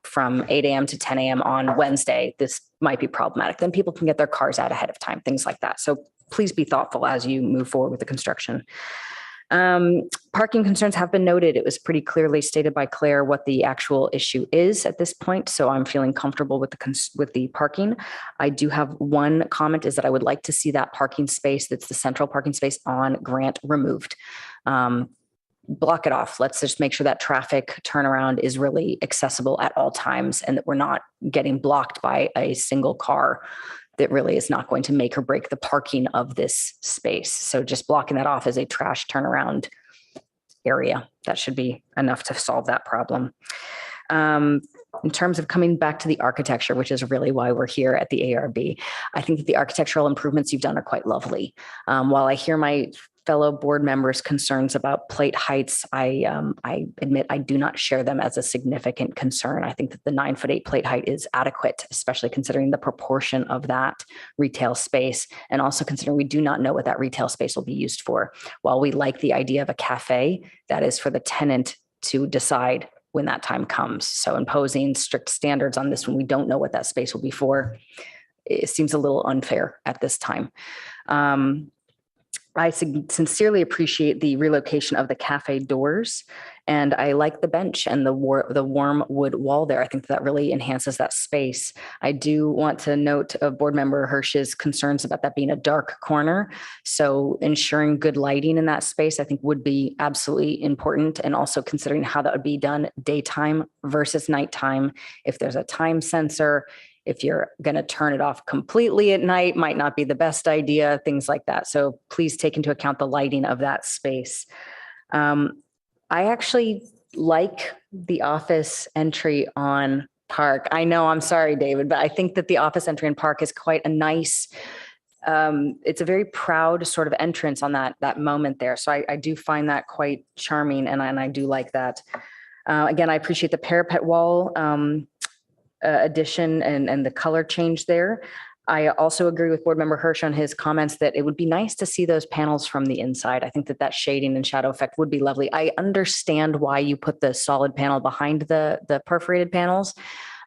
from 8 a.m. to 10 a.m. on Wednesday, this might be problematic. Then people can get their cars out ahead of time, things like that. So please be thoughtful as you move forward with the construction. Parking concerns have been noted. It was pretty clearly stated by Claire what the actual issue is at this point. So I'm feeling comfortable with the parking. I do have one comment, is that I would like to see that parking space, that's the central parking space on Grant, removed. Block it off. Let's just make sure that traffic turnaround is really accessible at all times and that we're not getting blocked by a single car that really is not going to make or break the parking of this space. So just blocking that off as a trash turnaround area, that should be enough to solve that problem. In terms of coming back to the architecture, which is really why we're here at the ARB, I think that the architectural improvements you've done are quite lovely. While I hear my fellow board members' concerns about plate heights, I admit I do not share them as a significant concern. I think that the 9'8" plate height is adequate, especially considering the proportion of that retail space, and also considering we do not know what that retail space will be used for. While we like the idea of a cafe, that is for the tenant to decide when that time comes. So imposing strict standards on this when we don't know what that space will be for, it seems a little unfair at this time. I sincerely appreciate the relocation of the cafe doors, and I like the bench and the warm wood wall there. I think that really enhances that space. I do want to note Board Member Hirsch's concerns about that being a dark corner. So ensuring good lighting in that space, I think, would be absolutely important, and also considering how that would be done daytime versus nighttime. If there's a time sensor, if you're going to turn it off completely at night, might not be the best idea, things like that. So please take into account the lighting of that space. I actually like the office entry on Park. I know, I'm sorry, David, but I think that the office entry on Park is quite a nice, it's a very proud sort of entrance on that moment there. So I do find that quite charming, and I do like that. Again, I appreciate the parapet wall addition and the color change there. I also agree with Board Member Hirsch on his comments that it would be nice to see those panels from the inside. I think that shading and shadow effect would be lovely. I understand why you put the solid panel behind the perforated panels,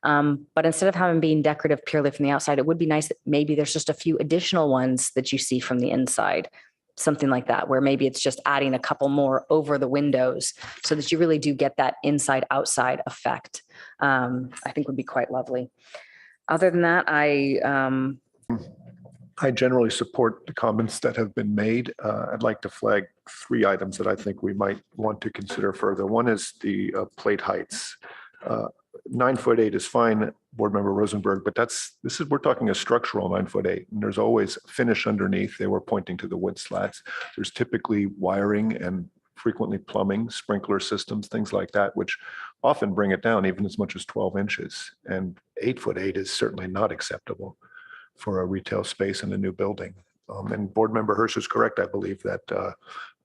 but instead of having being decorative purely from the outside, it would be nice that maybe there's just a few additional ones that you see from the inside. Something like that, where maybe it's just adding a couple more over the windows so that you really do get that inside outside effect. I think would be quite lovely. Other than that, I generally support the comments that have been made. I'd like to flag 3 items that I think we might want to consider further. One is the plate heights. 9'8" is fine, Board Member Rosenberg, but we're talking a structural 9'8", and there's always finish underneath. They were pointing to the wood slats. There's typically wiring and frequently plumbing, sprinkler systems, things like that, which often bring it down even as much as 12 inches. And 8'8" is certainly not acceptable for a retail space in a new building. And Board Member Hirsch is correct. I believe that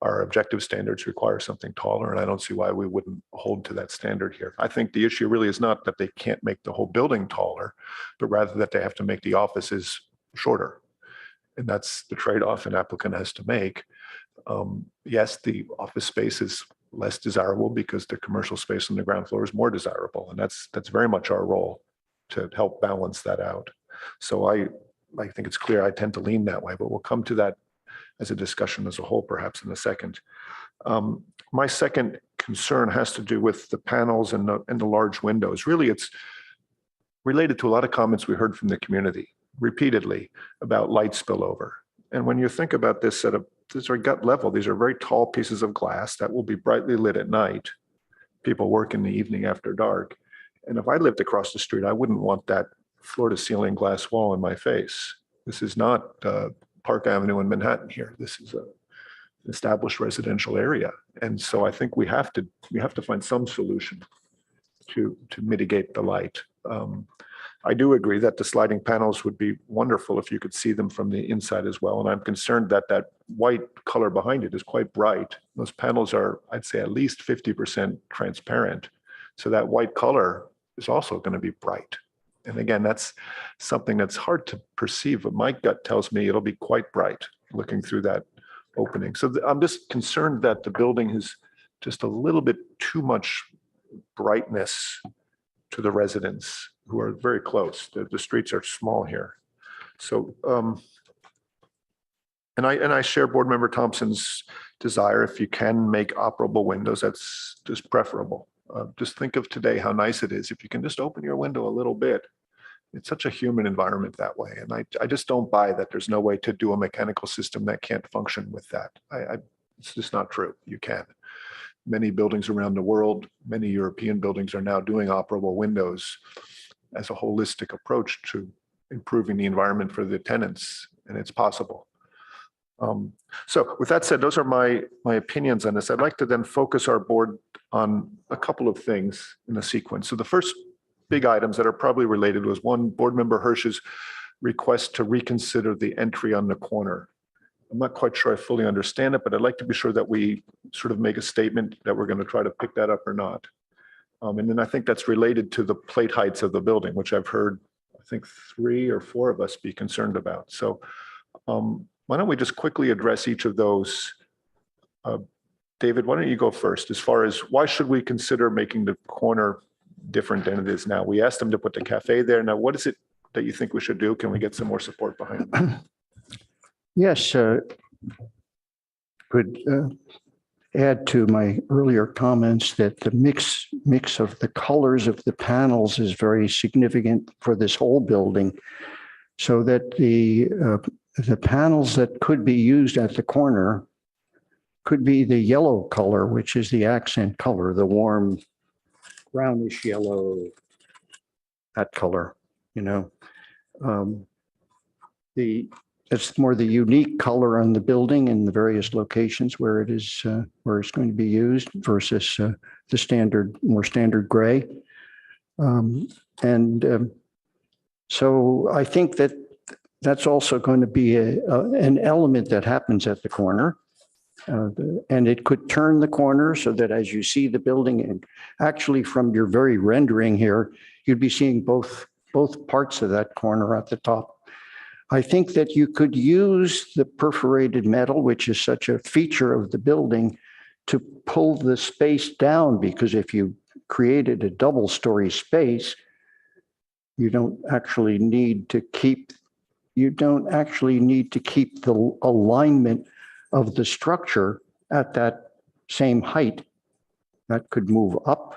our objective standards require something taller, and I don't see why we wouldn't hold to that standard here. I think the issue really is not that they can't make the whole building taller, but rather that they have to make the offices shorter. And that's the trade-off an applicant has to make. Yes, the office space is less desirable because the commercial space on the ground floor is more desirable. And that's very much our role to help balance that out. So I think it's clear I tend to lean that way, but we'll come to that as a discussion as a whole, perhaps in a second. My second concern has to do with the panels and the large windows. Really, it's related to a lot of comments we heard from the community repeatedly about light spillover. And when you think about this these are gut level, these are very tall pieces of glass that will be brightly lit at night. People work in the evening after dark. And if I lived across the street, I wouldn't want that floor to ceiling glass wall in my face. This is not Park Avenue in Manhattan here. This is an established residential area. And so I think we have to find some solution to mitigate the light. I do agree that the sliding panels would be wonderful if you could see them from the inside as well. And I'm concerned that that white color behind it is quite bright. Those panels are, I'd say, at least 50% transparent. So that white color is also going to be bright. And again, that's something that's hard to perceive, but my gut tells me it'll be quite bright looking through that opening. So I'm just concerned that the building is just a little bit too much brightness to the residents who are very close. The streets are small here. So, and I share Board Member Thompson's desire. If you can make operable windows, that's just preferable. Just think of today how nice it is if you can just open your window a little bit. It's such a human environment that way. And I just don't buy that there's no way to do a mechanical system that can't function with that. It's just not true. You can. Many buildings around the world, many European buildings are now doing operable windows as a holistic approach to improving the environment for the tenants, and it's possible. So with that said, those are my opinions on this. I'd like to then focus our board on a couple of things in a sequence. So the first big items that are probably related was one, Board Member Hirsch's request to reconsider the entry on the corner. I'm not quite sure I fully understand it, but I'd like to be sure that we sort of make a statement that we're going to try to pick that up or not. And then I think that's related to the plate heights of the building, which I've heard, I think 3 or 4 of us be concerned about. So why don't we just quickly address each of those? David, why don't you go first as far as why should we consider making the corner different than it is now? We asked them to put the cafe there. Now, what is it that you think we should do? Can we get some more support behind it? Yes, could add to my earlier comments that the mix of the colors of the panels is very significant for this whole building, so that the panels that could be used at the corner could be the yellow color, which is the accent color, the warm brownish yellow, that color, it's more the unique color on the building in the various locations where it is, where it's going to be used versus the more standard gray. So I think that that's also going to be an element that happens at the corner. And it could turn the corner so that as you see the building, and actually from your very rendering here, you'd be seeing both parts of that corner at the top. I think that you could use the perforated metal, which is such a feature of the building, to pull the space down, because if you created a double-story space, you don't actually need to keep the alignment of the structure at that same height. That could move up,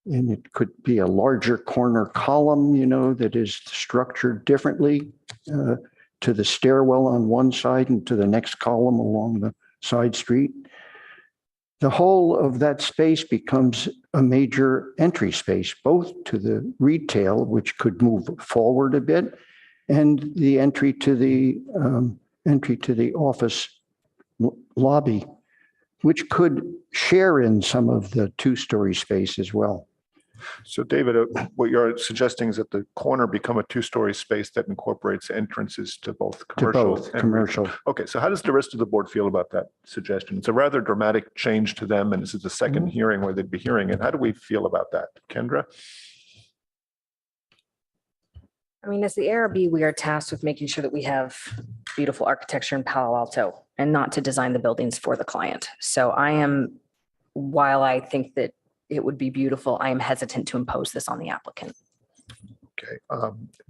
and it could be a larger corner column, that is structured differently to the stairwell on one side and to the next column along the side street. The whole of that space becomes a major entry space, both to the retail, which could move forward a bit, and the entry to the office lobby, which could share in some of the 2-story space as well. So David, what you're suggesting is that the corner become a 2-story space that incorporates entrances to both commercial and commercial. Okay, so how does the rest of the board feel about that suggestion? It's a rather dramatic change to them, and this is the second hearing where they'd be hearing it. How do we feel about that? Kendra? I mean, as the ARB, we are tasked with making sure that we have beautiful architecture in Palo Alto and not to design the buildings for the client. So while I think that it would be beautiful, I am hesitant to impose this on the applicant. Okay,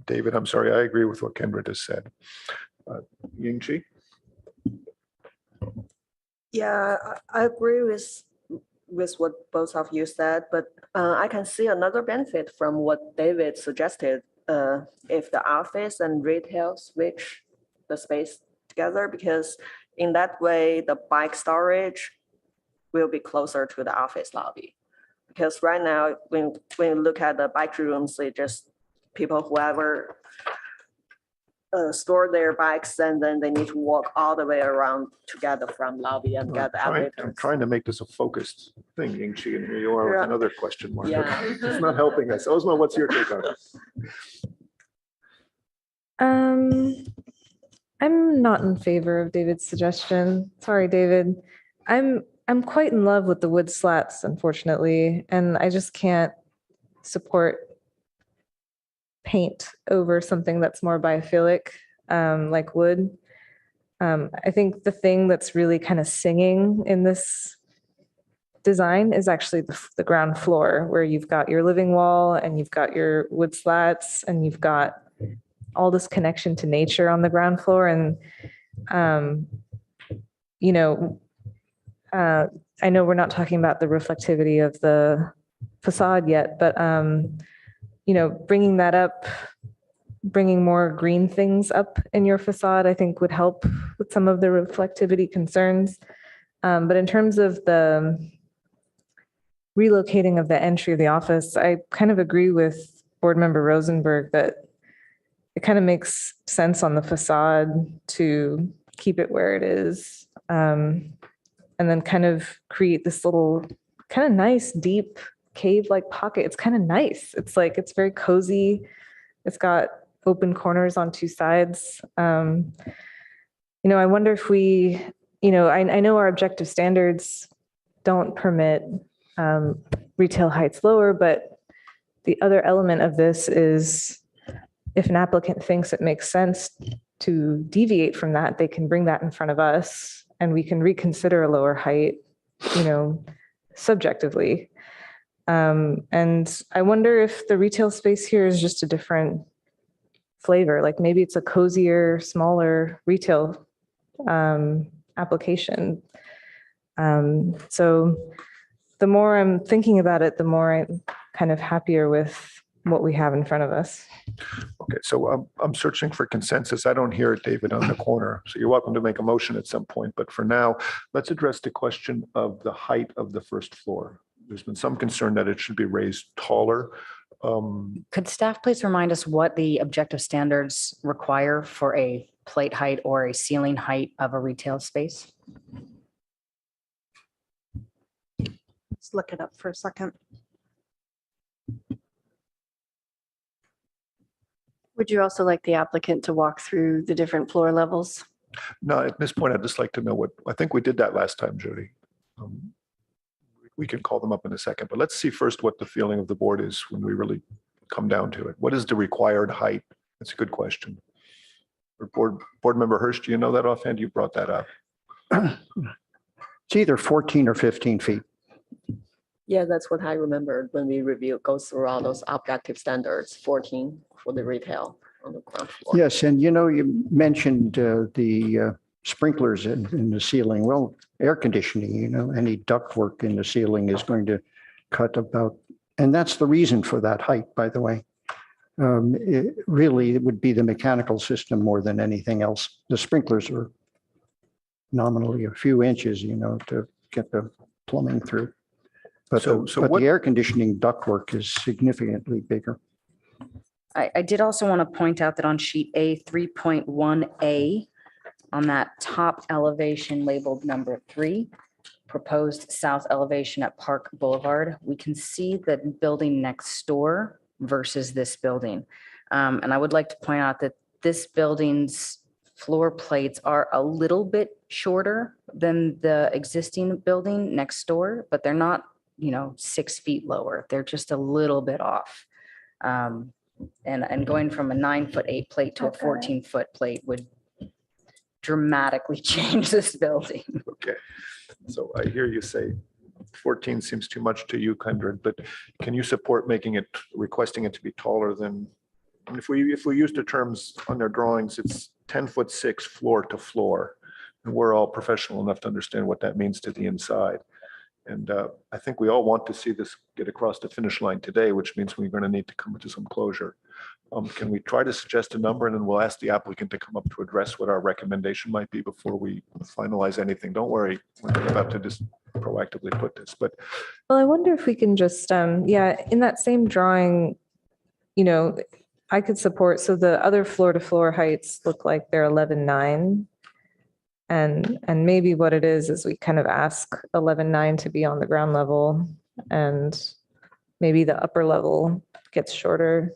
David, I'm sorry, I agree with what Kendra just said. Ying-Chi? Yeah, I agree with what both of you said, but I can see another benefit from what David suggested. If the office and retail switch the space together, because in that way, the bike storage will be closer to the office lobby. Because right now, when you look at the bike rooms, it just people whoever store their bikes, and then they need to walk all the way around to get the front lobby and get the elevator. I'm trying to make this a focused thing, Ying-Chi, and here you are with another question mark. Yeah. It's not helping us. Ozma, what's your take on this? I'm not in favor of David's suggestion. Sorry, David. I'm quite in love with the wood slats, unfortunately, and I just can't support paint over something that's more biophilic, like wood. I think the thing that's really kind of singing in this design is actually the ground floor, where you've got your living wall and you've got your wood slats and you've got all this connection to nature on the ground floor. And, I know we're not talking about the reflectivity of the facade yet, but, bringing that up, bringing more green things up in your facade, I think would help with some of the reflectivity concerns. But in terms of the relocating of the entry of the office, I kind of agree with Board Member Rosenberg that it kind of makes sense on the facade to keep it where it is. And then kind of create this little kind of nice, deep cave-like pocket. It's kind of nice. It's like, it's very cozy. It's got open corners on two sides. I wonder if we, I know our objective standards don't permit retail heights lower, but the other element of this is if an applicant thinks it makes sense to deviate from that, they can bring that in front of us and we can reconsider a lower height, subjectively. And I wonder if the retail space here is just a different flavor. Like maybe it's a cozier, smaller retail application. So the more I'm thinking about it, the more I'm kind of happier with what we have in front of us. Okay, so I'm searching for consensus. I don't hear it, David, on the corner. So you're welcome to make a motion at some point. But for now, let's address the question of the height of the first floor. There's been some concern that it should be raised taller. Could staff please remind us what the objective standards require for a plate height or a ceiling height of a retail space? Let's look it up for a second. Would you also like the applicant to walk through the different floor levels? No, at this point, I'd just like to know what, I think we did that last time, Jody. We can call them up in a second, but let's see first what the feeling of the board is when we really come down to it. What is the required height? That's a good question. Board Member Hirsch, do you know that offhand? You brought that up. It's either 14 or 15 feet. Yeah, that's what I remembered when we go through all those objective standards, 14 for the retail on the ground floor. Yes, and you mentioned the sprinklers in the ceiling. Well, air conditioning, any ductwork in the ceiling is going to cut about, and that's the reason for that height, by the way. It would be the mechanical system more than anything else. The sprinklers are nominally a few inches, to get the plumbing through. But, the air conditioning ductwork is significantly bigger. I did also want to point out that on sheet A 3.1A, on that top elevation labeled number 3, proposed south elevation at Park Boulevard, we can see the building next door versus this building. And I would like to point out that this building's floor plates are a little bit shorter than the existing building next door, but they're not, 6 feet lower. They're just a little bit off. And going from a 9'8" plate to a 14-foot plate would dramatically change this building. Okay, so I hear you say 14 seems too much to you, Kindred, but can you support requesting it to be taller than, if we use the terms on their drawings, it's 10'6" floor to floor. And we're all professional enough to understand what that means to the inside. And I think we all want to see this get across the finish line today, which means we're going to need to come to some closure. Can we try to suggest a number, and then we'll ask the applicant to come up to address what our recommendation might be before we finalize anything? Don't worry, we're not about to just proactively put this, but. Well, I wonder if we can just, in that same drawing, I could support, so the other floor to floor heights look like they're 11.9. And maybe what it is we kind of ask 11.9 to be on the ground level, and maybe the upper level gets shorter.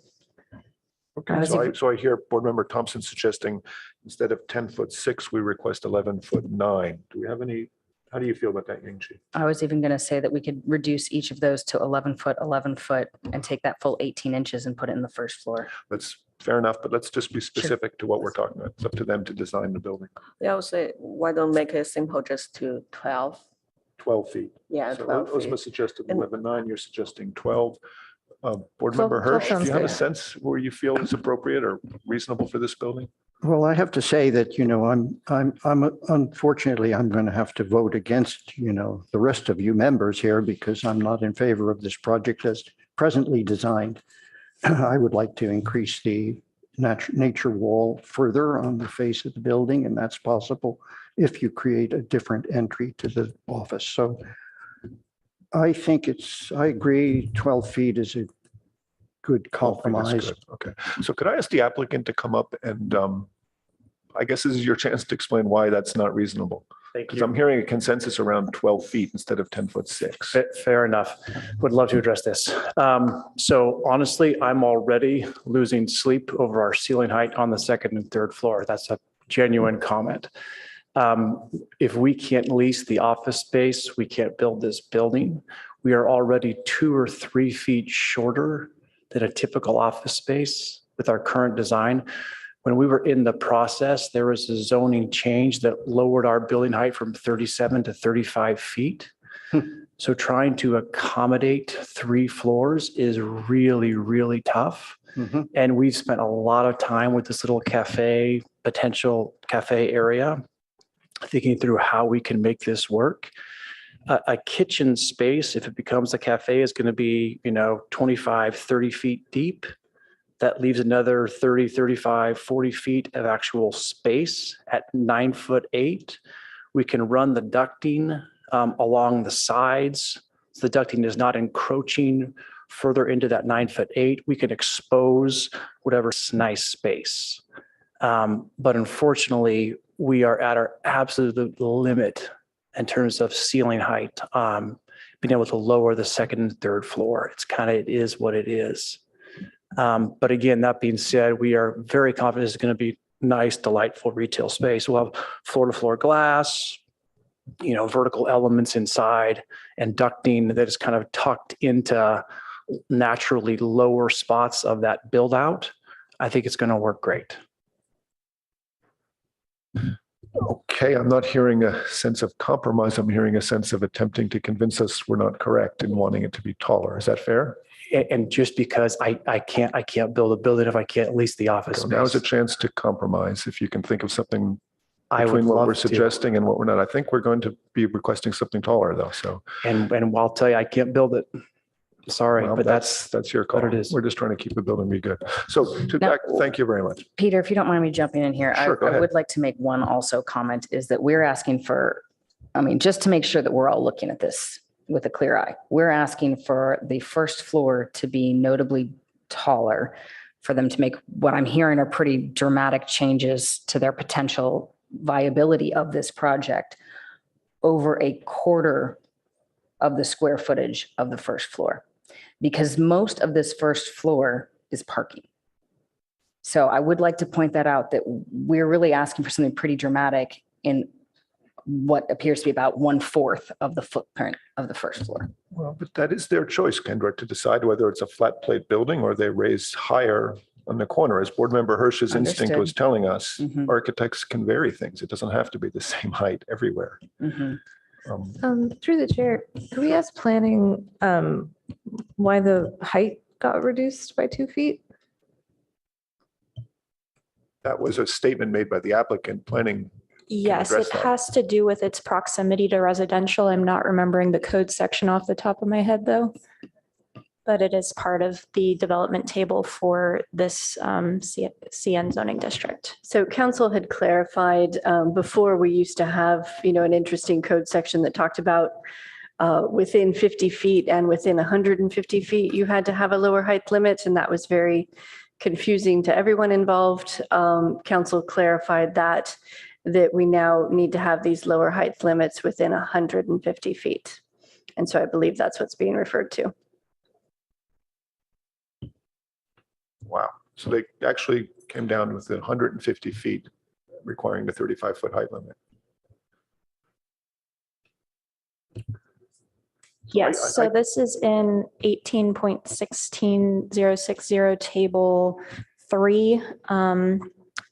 Okay, so I hear Board Member Thompson suggesting instead of 10'6", we request 11'9". Do we have any, How do you feel about that, Ying-Chi? I was even going to say that we could reduce each of those to 11 foot, 11 foot, and take that full 18 inches and put it in the first floor. That's fair enough, but let's just be specific to what we're talking about. It's up to them to design the building. Yeah, I would say, why don't make it simple just to 12? 12 feet. Yeah, So 12 Elizabeth feet. suggested And- 11.9, you're suggesting 12. Board 12 Member Hirsch, do sounds you have a good. sense where you feel is appropriate or reasonable for this building? Well, I have to say that, unfortunately, I'm going to have to vote against, the rest of you members here because I'm not in favor of this project as presently designed. I would like to increase the nature wall further on the face of the building, and that's possible if you create a different entry to the office. So I think I agree 12 feet is a good 12 feet is compromise. good. Okay, so could I ask the applicant to come up and I guess this is your chance to explain why that's not reasonable. Thank Because you. I'm hearing a consensus around 12 feet instead of 10'6". Fair enough. Would love to address this. So honestly, I'm already losing sleep over our ceiling height on the second and third floor. That's a genuine comment. If we can't lease the office space, we can't build this building. We are already 2 or 3 feet shorter than a typical office space with our current design. When we were in the process, there was a zoning change that lowered our building height from 37 to 35 feet. So trying to accommodate 3 floors is really, really tough. And we've spent a lot of time with this little potential cafe area, thinking through how we can make this work. A kitchen space, if it becomes a cafe, is going to be, 25, 30 feet deep. That leaves another 30, 35, 40 feet of actual space at 9'8". We can run the ducting along the sides. So the ducting is not encroaching further into that 9'8". We can expose whatever's nice space. But unfortunately, we are at our absolute limit in terms of ceiling height, being able to lower the second and third floor. It is what it is. But again, that being said, we are very confident it's going to be nice, delightful retail space. We'll have floor-to-floor glass, vertical elements inside and ducting that is kind of tucked into naturally lower spots of that build out. I think it's going to work great. Okay, I'm not hearing a sense of compromise. I'm hearing a sense of attempting to convince us we're not correct in wanting it to be taller. Is that fair? And just because I can't build a building if I can't lease the office space. Now's a chance to compromise. If you can think of something I would between what love we're to. suggesting and what we're not. I think we're going to be requesting something taller though. So and I'll tell you, I can't build it. Sorry, well, but that's your call. what it is. We're just trying to keep the building be good. So thank you very much. Peter, if you don't mind me jumping in here, Sure, go I ahead. would like to make one also comment is that we're asking for, just to make sure that we're all looking at this with a clear eye, we're asking for the first floor to be notably taller, for them to make what I'm hearing are pretty dramatic changes to their potential viability of this project over a quarter of the square footage of the first floor, because most of this first floor is parking. So I would like to point that out, that we're really asking for something pretty dramatic in what appears to be about 1/4 of the footprint of the first floor. Well, but that is their choice, Kendra, to decide whether it's a flat plate building or they raise higher on the corner. As Board Member Hirsch's instinct was Understood. telling us, Mhm. architects can vary things. It doesn't have to be the same height everywhere. Mhm. Through the chair, could we ask planning why the height got reduced by 2 feet? That was a statement made by the applicant. Planning. Yes, address it that. has to do with its proximity to residential. I'm not remembering the code section off the top of my head, though. But it is part of the development table for this CN zoning district. So council had clarified before, we used to have, an interesting code section that talked about within 50 feet and within 150 feet, you had to have a lower height limit, and that was very confusing to everyone involved. Council clarified that we now need to have these lower height limits within 150 feet. And so I believe that's what's being referred to. Wow. So they actually came down with 150 feet, requiring the 35-foot height limit. Yes, so this is in 18.16060 table 3.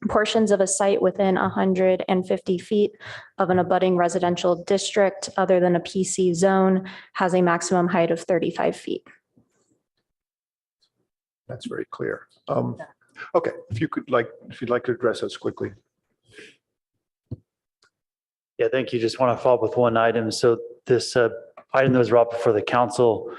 Portions of a site within 150 feet of an abutting residential district other than a PC zone has a maximum height of 35 feet. That's very clear. Okay, if you'd like to address us quickly. Yeah, thank you. Just want to follow up with one item. So this item that was brought before the council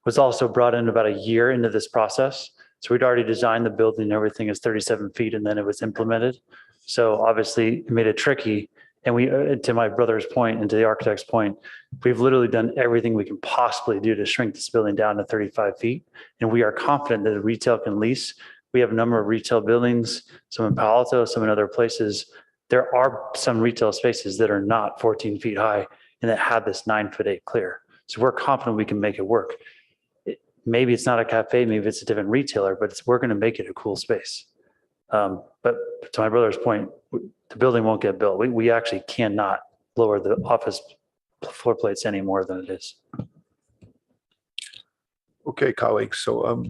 was also brought in about a year into this process. So we'd already designed the building and everything is 37 feet and then it was implemented. So obviously it made it tricky. And we, to my brother's point and to the architect's point, we've literally done everything we can possibly do to shrink this building down to 35 feet. And we are confident that retail can lease. We have a number of retail buildings, some in Palo Alto, some in other places. There are some retail spaces that are not 14 feet high and that have this 9'8" clear. So we're confident we can make it work. Maybe it's not a cafe, maybe it's a different retailer, but we're going to make it a cool space. But to my brother's point, the building won't get built. We actually cannot lower the office floor plates any more than it is. Okay, colleagues, so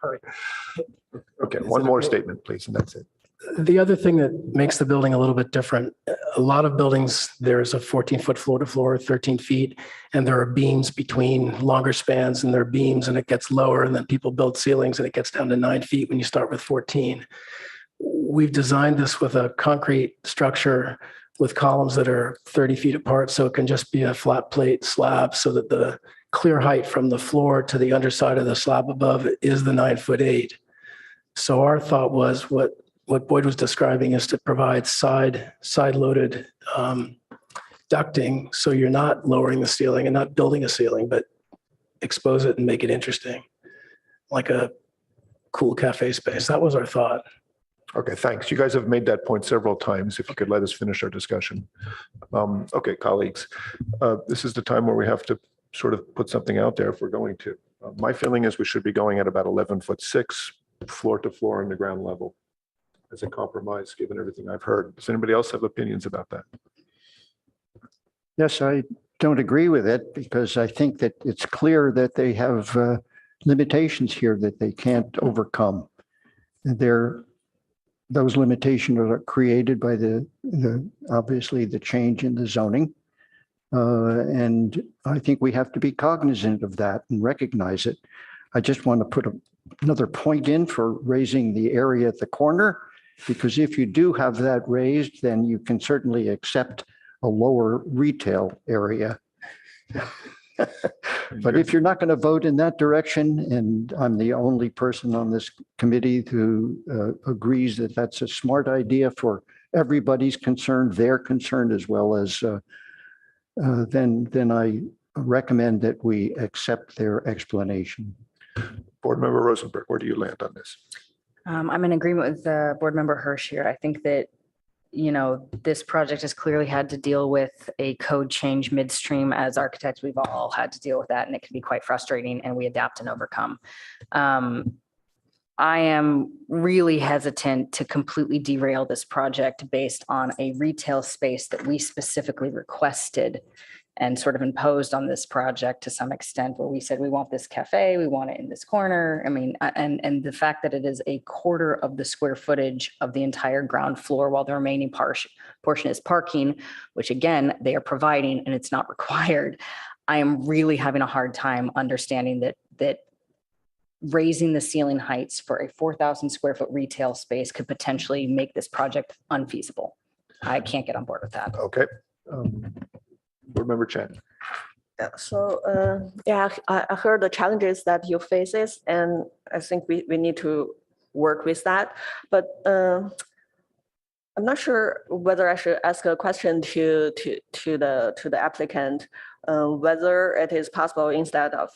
sorry. Okay, one more statement, please, and that's it. The other thing that makes the building a little bit different, a lot of buildings, there's a 14-foot floor to floor, 13 feet, and there are beams between longer spans and there are beams and it gets lower and then people build ceilings and it gets down to 9 feet when you start with 14. We've designed this with a concrete structure with columns that are 30 feet apart, so it can just be a flat plate slab so that the clear height from the floor to the underside of the slab above is the 9'8". So our thought was what Boyd was describing is to provide side-loaded ducting, so you're not lowering the ceiling and not building a ceiling, but expose it and make it interesting, like a cool cafe space. That was our thought. Okay, thanks. You guys have made that point several times. If you could let us finish our discussion. Okay, colleagues, this is the time where we have to sort of put something out there if we're going to. My feeling is we should be going at about 11'6", floor to floor in the ground level as a compromise, given everything I've heard. Does anybody else have opinions about that? Yes, I don't agree with it because I think that it's clear that they have limitations here that they can't overcome. Those limitations are created by obviously the change in the zoning. And I think we have to be cognizant of that and recognize it. I just want to put another point in for raising the area at the corner, because if you do have that raised, then you can certainly accept a lower retail area. But if you're not going to vote in that direction, and I'm the only person on this committee who agrees that that's a smart idea for everybody's concerned, their concern as well as, then I recommend that we accept their explanation. Board Member Rosenberg, where do you land on this? I'm in agreement with Board Member Hirsch here. I think that, this project has clearly had to deal with a code change midstream. As architects, we've all had to deal with that, and it can be quite frustrating, and we adapt and overcome. I am really hesitant to completely derail this project based on a retail space that we specifically requested and sort of imposed on this project to some extent, where we said, we want this cafe, we want it in this corner. I mean, and the fact that it is a quarter of the square footage of the entire ground floor, while the remaining portion is parking, which again, they are providing and it's not required. I am really having a hard time understanding that raising the ceiling heights for a 4,000 square foot retail space could potentially make this project unfeasible. I can't get on board with that. Okay. Board Member Chen. Yeah, so I heard the challenges that you faces, and I think we need to work with that. But I'm not sure whether I should ask a question to the applicant, whether it is possible instead of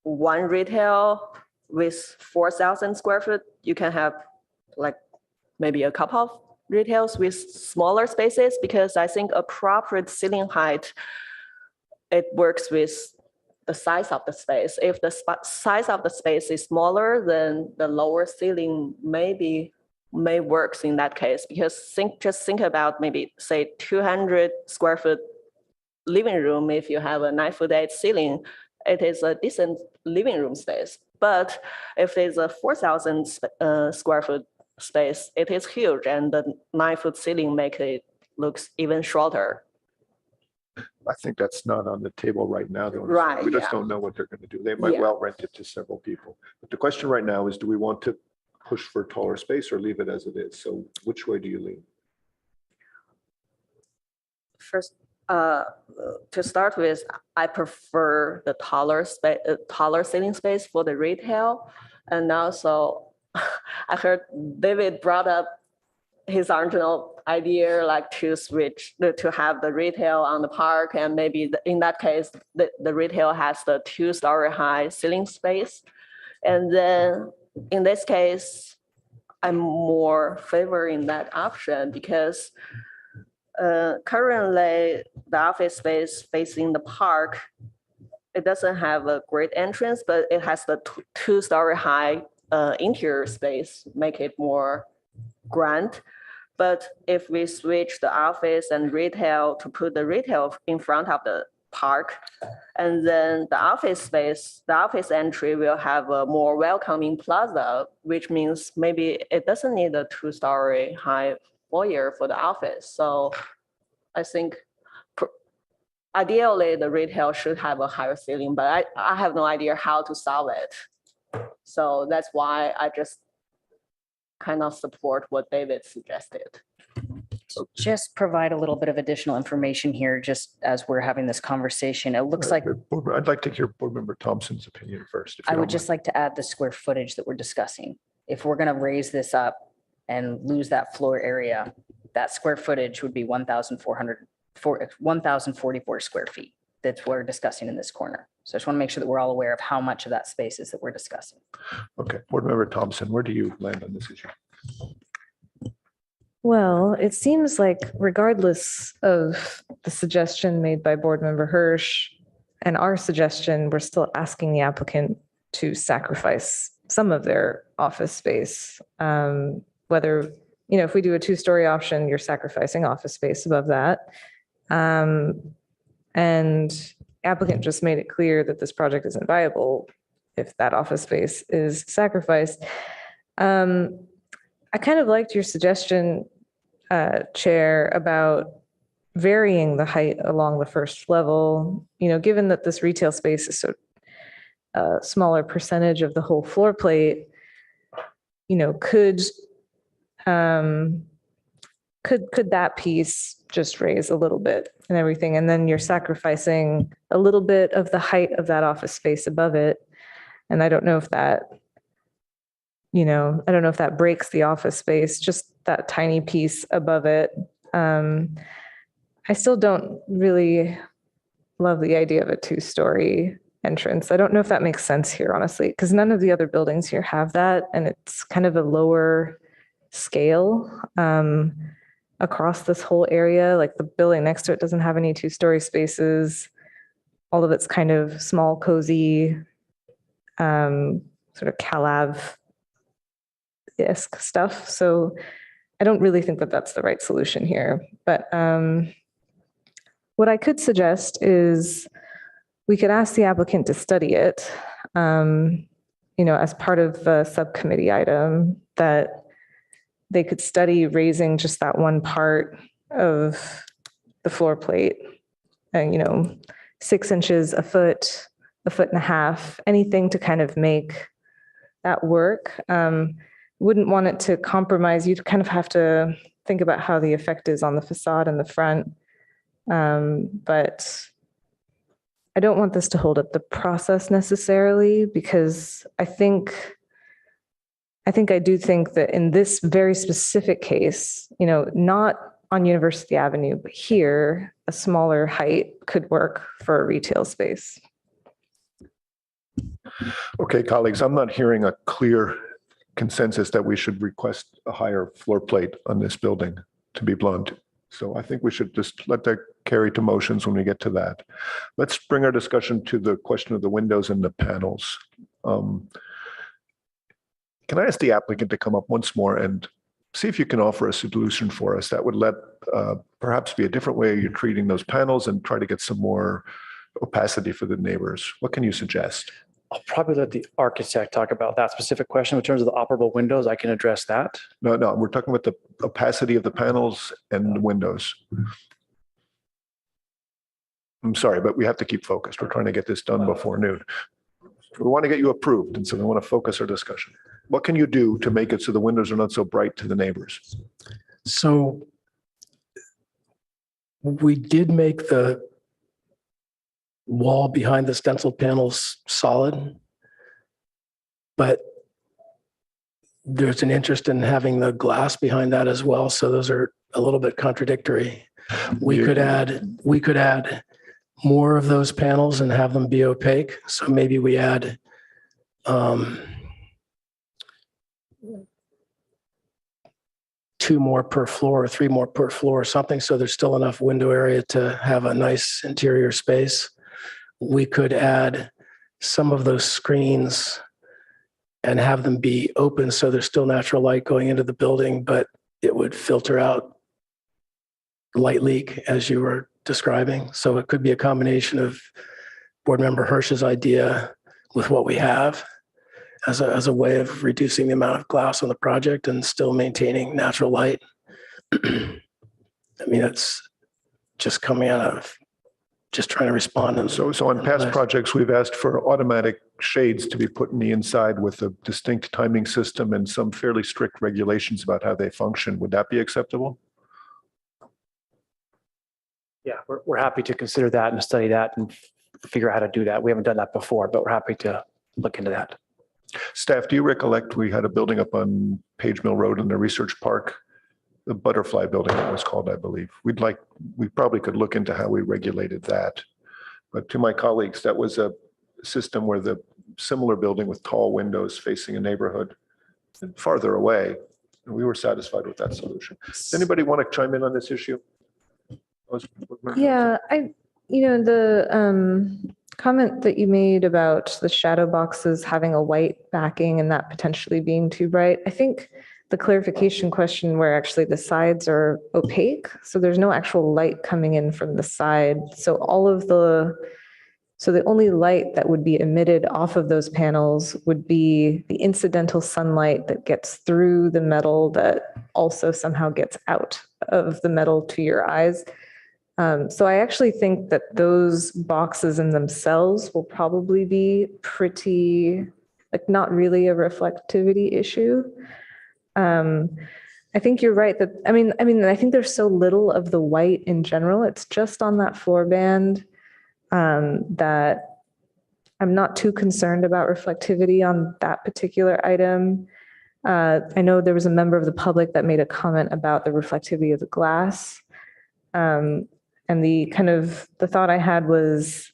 one retail with 4,000 square foot, you can have like maybe a couple of retails with smaller spaces, because I think appropriate ceiling height, it works with the size of the space. If the size of the space is smaller, then the lower ceiling may works in that case, because just think about maybe say 200 square foot living room, if you have a 9'8" ceiling, it is a decent living room space. But if there's a 4,000 square foot space, it is huge, and the 9-foot ceiling make it looks even shorter. I think that's not on the table right now. Though. Right, We just yeah. don't know what they're going to do. They might Yeah. well rent it to several people. But the question right now is, do we want to push for taller space or leave it as it is? So which way do you lean? First, to start with, I prefer the taller ceiling space for the retail. And also, I heard David brought up his original idea, like to have the retail on the park, and maybe in that case, the retail has the 2-story high ceiling space. And then in this case, I'm more favoring that option because currently the office space facing the park, it doesn't have a great entrance, but it has the 2-story high interior space, make it more grand. But if we switch the office and retail to put the retail in front of the park, and then the office space, the office entry will have a more welcoming plaza, which means maybe it doesn't need a 2-story high foyer for the office. So I think ideally the retail should have a higher ceiling, but I have no idea how to solve it. So that's why I just kind of support what David suggested. Just provide a little bit of additional information here, just as we're having this conversation. It looks like I'd like to hear Board Member Thompson's opinion first. I would just like to add the square footage that we're discussing. If we're going to raise this up and lose that floor area, that square footage would be 1,044 square feet that we're discussing in this corner. So I just want to make sure that we're all aware of how much of that space is that we're discussing. Okay, Board Member Thompson, where do you land on this issue? Well, it seems like regardless of the suggestion made by Board Member Hirsch and our suggestion, we're still asking the applicant to sacrifice some of their office space. Whether, if we do a 2-story option, you're sacrificing office space above that. And applicant just made it clear that this project isn't viable if that office space is sacrificed. I kind of liked your suggestion, Chair, about varying the height along the first level. Given that this retail space is so smaller percentage of the whole floor plate, could that piece just raise a little bit and everything? And then you're sacrificing a little bit of the height of that office space above it. And I don't know if that, breaks the office space, just that tiny piece above it. I still don't really love the idea of a 2-story entrance. I don't know if that makes sense here, honestly, because none of the other buildings here have that. And it's kind of a lower scale across this whole area. Like the building next to it doesn't have any 2-story spaces. All of it's kind of small, cozy, sort of Calav-esque stuff. So I don't really think that that's the right solution here. But what I could suggest is we could ask the applicant to study it, as part of the subcommittee item, that they could study raising just that one part of the floor plate, and 6 inches, a foot and a half, anything to kind of make that work. Wouldn't want it to compromise. You'd kind of have to think about how the effect is on the facade and the front. But I don't want this to hold up the process necessarily, because I do think that in this very specific case, not on University Avenue, but here, a smaller height could work for a retail space. Okay, colleagues, I'm not hearing a clear consensus that we should request a higher floor plate on this building, to be blunt. So I think we should just let that carry to motions when we get to that. Let's bring our discussion to the question of the windows and the panels. Can I ask the applicant to come up once more and see if you can offer a solution for us that would let perhaps be a different way you're treating those panels and try to get some more opacity for the neighbors. What can you suggest? I'll probably let the architect talk about that specific question. In terms of the operable windows, I can address that. No, we're talking about the opacity of the panels and the windows. I'm sorry, but we have to keep focused. We're trying to get this done before noon. We want to get you approved, and so we want to focus our discussion. What can you do to make it so the windows are not so bright to the neighbors? So we did make the wall behind the stenciled panels solid, but there's an interest in having the glass behind that as well. So those are a little bit contradictory. We could add more of those panels and have them be opaque. So maybe we add 2 more per floor or 3 more per floor or something. So there's still enough window area to have a nice interior space. We could add some of those screens and have them be open so there's still natural light going into the building, but it would filter out light leak as you were describing. So it could be a combination of Board Member Hirsch's idea with what we have as a way of reducing the amount of glass on the project and still maintaining natural light. I mean, it's just coming out of just trying to respond. And so on past projects, we've asked for automatic shades to be put in the inside with a distinct timing system and some fairly strict regulations about how they function. Would that be acceptable? Yeah, we're happy to consider that and study that and figure out how to do that. We haven't done that before, but we're happy to look into that. Staff, do you recollect we had a building up on Page Mill Road in the Research Park? The Butterfly Building it was called, I believe. We probably could look into how we regulated that. But to my colleagues, that was a system where the similar building with tall windows facing a neighborhood farther away. And we were satisfied with that solution. Does anybody want to chime in on this issue? Yeah, the comment that you made about the shadow boxes having a white backing and that potentially being too bright, I think the clarification question where actually the sides are opaque, so there's no actual light coming in from the side. So the only light that would be emitted off of those panels would be the incidental sunlight that gets through the metal that also somehow gets out of the metal to your eyes. So I actually think that those boxes in themselves will probably be pretty, not really a reflectivity issue. I think you're right that, I think there's so little of the white in general. It's just on that floor band that I'm not too concerned about reflectivity on that particular item. I know there was a member of the public that made a comment about the reflectivity of the glass. And the thought I had was,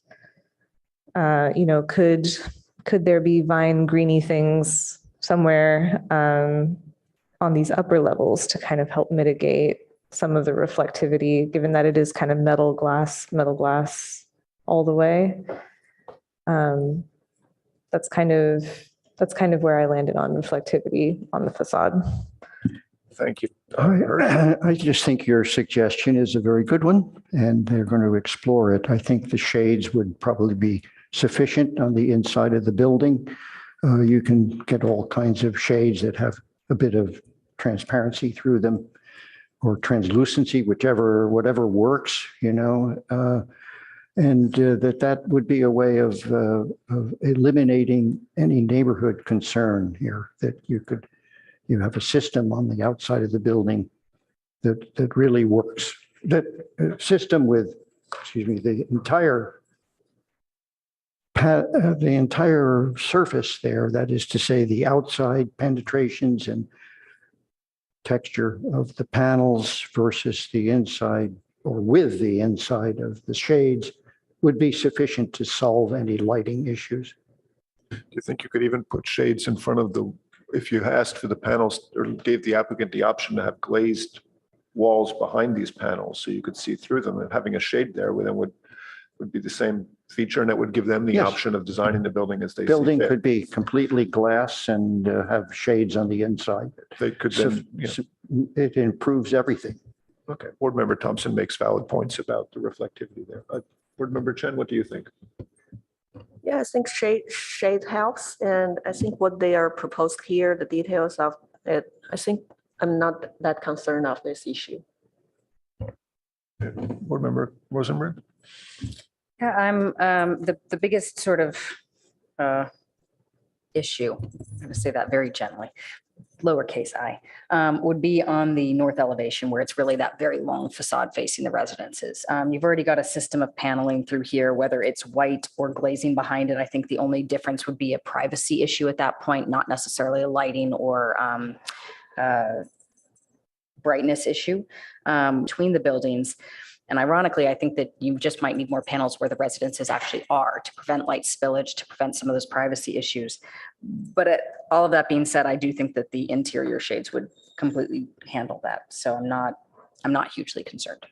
could there be vine greeny things somewhere on these upper levels to kind of help mitigate some of the reflectivity, given that it is kind of metal glass all the way. That's kind of where I landed on reflectivity on the facade. Thank you. I just think your suggestion is a very good one, and they're going to explore it. I think the shades would probably be sufficient on the inside of the building. You can get all kinds of shades that have a bit of transparency through them, or translucency, whatever works, and that would be a way of eliminating any neighborhood concern here, that you have a system on the outside of the building that really works, that system with, the entire surface there, that is to say the outside penetrations and texture of the panels versus the inside, or with the inside of the shades, would be sufficient to solve any lighting issues. Do you think you could even put shades in front of if you asked for the panels or gave the applicant the option to have glazed walls behind these panels so you could see through them, and having a shade there would be the same feature, and it would give them the option of designing the building as they see fit. Building could be completely glass and have shades on the inside. They could then, it improves everything. Okay, Board Member Thompson makes valid points about the reflectivity there. Board Member Chen, what do you think? Yeah, I think shade helps, and I think what they are proposed here, the details of it, I think I'm not that concerned of this issue. Board Member Rosenberg? Yeah, I'm the biggest sort of issue, I'm going to say that very gently, lowercase I, would be on the north elevation where it's really that very long facade facing the residences. You've already got a system of paneling through here, whether it's white or glazing behind it. I think the only difference would be a privacy issue at that point, not necessarily a lighting or brightness issue between the buildings. And ironically, I think that you just might need more panels where the residences actually are to prevent light spillage, to prevent some of those privacy issues. But all of that being said, I do think that the interior shades would completely handle that. So I'm not hugely concerned.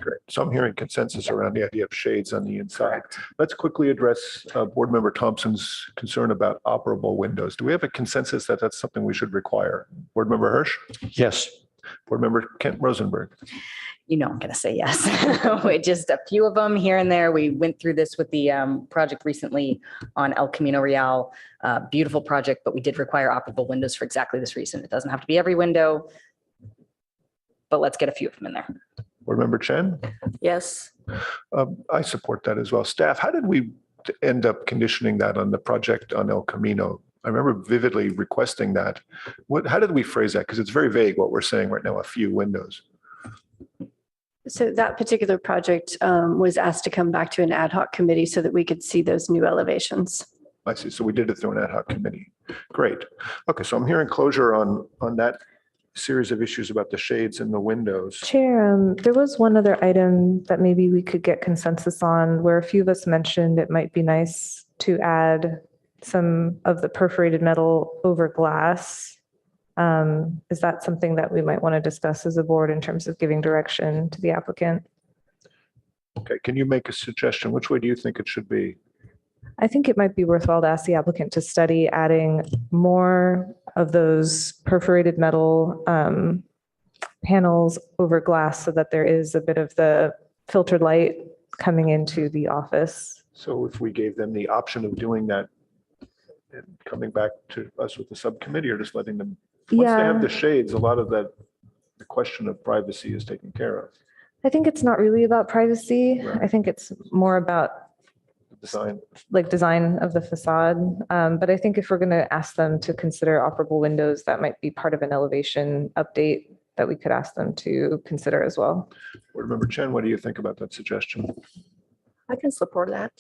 Great. So I'm hearing consensus around the idea of shades on the inside. Let's quickly address Board Member Thompson's concern about operable windows. Do we have a consensus that that's something we should require? Board Member Hirsch? Yes. Board Member Kent Rosenberg? You know I'm going to say yes. With just a few of them here and there. We went through this with the project recently on El Camino Real. Beautiful project, but we did require operable windows for exactly this reason. It doesn't have to be every window, but let's get a few of them in there. Board Member Chen? Yes. I support that as well. Staff, how did we end up conditioning that on the project on El Camino? I remember vividly requesting that. How did we phrase that? Because it's very vague what we're saying right now, a few windows. So that particular project was asked to come back to an ad hoc committee so that we could see those new elevations. I see. So we did it through an ad hoc committee. Great. Okay, so I'm hearing closure on that series of issues about the shades and the windows. Chair, there was one other item that maybe we could get consensus on where a few of us mentioned it might be nice to add some of the perforated metal over glass. Is that something that we might want to discuss as a board in terms of giving direction to the applicant? Okay, can you make a suggestion? Which way do you think it should be? I think it might be worthwhile to ask the applicant to study adding more of those perforated metal panels over glass so that there is a bit of the filtered light coming into the office. So if we gave them the option of doing that and coming back to us with the subcommittee or just letting them, once they have the shades, a lot of that, the question of privacy is taken care of. I think it's not really about privacy. Right. I think it's more about Design. like design of the facade. But I think if we're going to ask them to consider operable windows, that might be part of an elevation update that we could ask them to consider as well. Board Member Chen, what do you think about that suggestion? I can support that.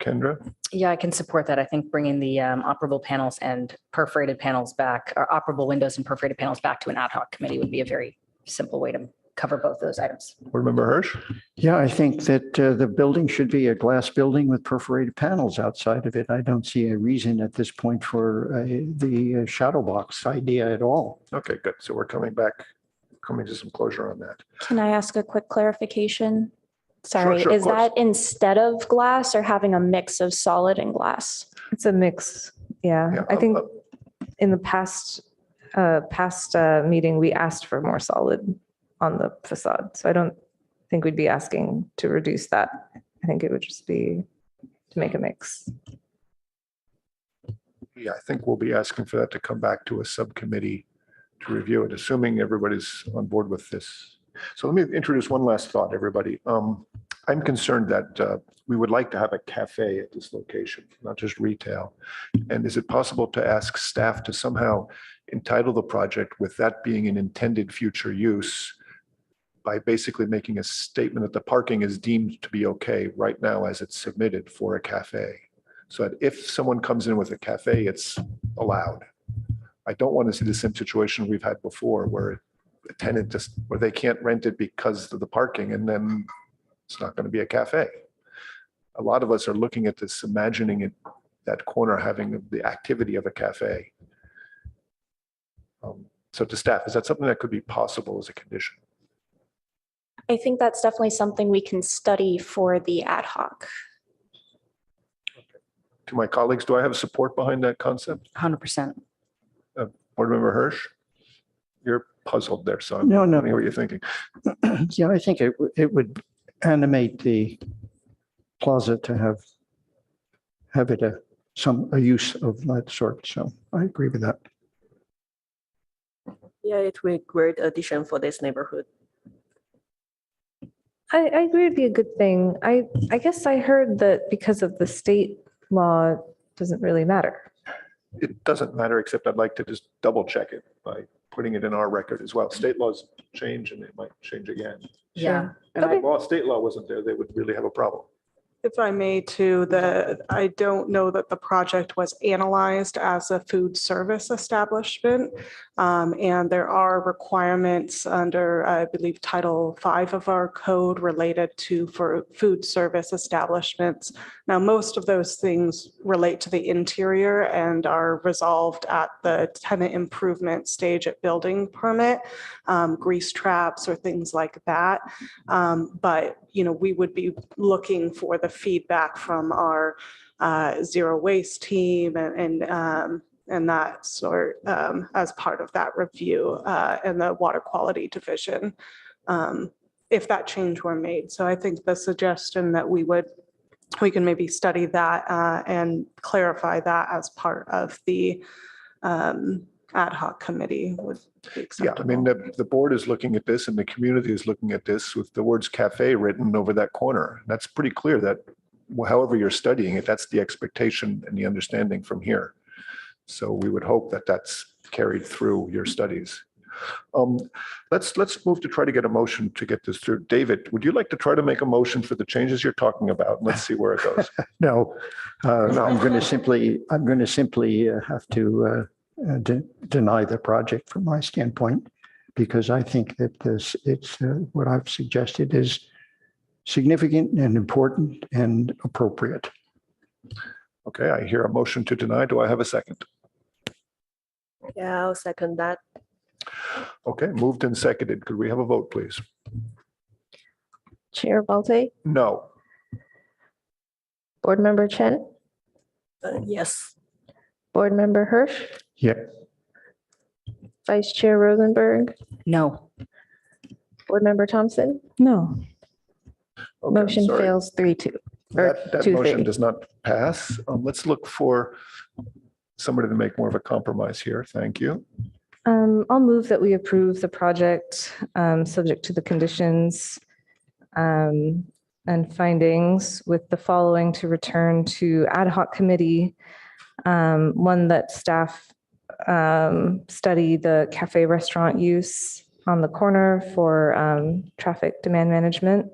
Kendra? Yeah, I can support that. I think bringing the operable panels and perforated panels back, or operable windows and perforated panels back to an ad hoc committee would be a very simple way to cover both those items. Board Member Hirsch? Yeah, I think that the building should be a glass building with perforated panels outside of it. I don't see a reason at this point for the shadow box idea at all. Okay, good. So we're coming to some closure on that. Can I ask a quick clarification? Sorry, Sure, of is course. that instead of glass or having a mix of solid and glass? It's a mix. Yeah, I think in the past meeting, we asked for more solid on the facade. So I don't think we'd be asking to reduce that. I think it would just be to make a mix. Yeah, I think we'll be asking for that to come back to a subcommittee to review it, assuming everybody's on board with this. So let me introduce one last thought, everybody. I'm concerned that we would like to have a cafe at this location, not just retail. And is it possible to ask staff to somehow entitle the project with that being an intended future use by basically making a statement that the parking is deemed to be okay right now as it's submitted for a cafe? So that if someone comes in with a cafe, it's allowed. I don't want to see the same situation we've had before where a tenant just, where they can't rent it because of the parking and then it's not going to be a cafe. A lot of us are looking at this, imagining it, that corner having the activity of a cafe. So to staff, is that something that could be possible as a condition? I think that's definitely something we can study for the ad hoc. To my colleagues, do I have support behind that concept? 100%. Board Member Hirsch? You're puzzled there, son. No, no. I know what you're thinking. Yeah, I think it would animate the plaza to have it a use of that sort. So I agree with that. Yeah, it will be a great addition for this neighborhood. I agree it'd be a good thing. I guess I heard that because of the state law, it doesn't really matter. It doesn't matter, except I'd like to just double check it by putting it in our record as well. State laws change and it might change again. Yeah. And if state law wasn't there, they would really have a problem. If I may too, I don't know that the project was analyzed as a food service establishment. And there are requirements under, I believe, Title V of our code related to for food service establishments. Now, most of those things relate to the interior and are resolved at the tenant improvement stage at building permit, grease traps or things like that. But we would be looking for the feedback from our zero waste team and that sort as part of that review and the water quality division, if that change were made. So I think the suggestion that we can maybe study that and clarify that as part of the ad hoc committee would be Yeah, acceptable. I mean, the board is looking at this and the community is looking at this with the words cafe written over that corner. That's pretty clear that however you're studying it, that's the expectation and the understanding from here. So we would hope that that's carried through your studies. Let's move to try to get a motion to get this through. David, would you like to try to make a motion for the changes you're talking about? Let's see where it goes. No, I'm going to simply have to deny the project from my standpoint, because I think that it's what I've suggested is significant and important and appropriate. Okay, I hear a motion to deny. Do I have a second? Yeah, I'll second that. Okay, moved and seconded. Could we have a vote, please? Chair Balte, No. Board Member Chen, Yes. Board Member Hirsch, Yeah. Vice Chair Rosenberg, No. Board Member Thompson. No. Okay, I'm Motion sorry. fails 3-2. That motion does not pass. Let's look for somebody to make more of a compromise here. Thank you. I'll move that we approve the project, subject to the conditions and findings, with the following to return to ad hoc committee. One, that staff study the cafe restaurant use on the corner for traffic demand management.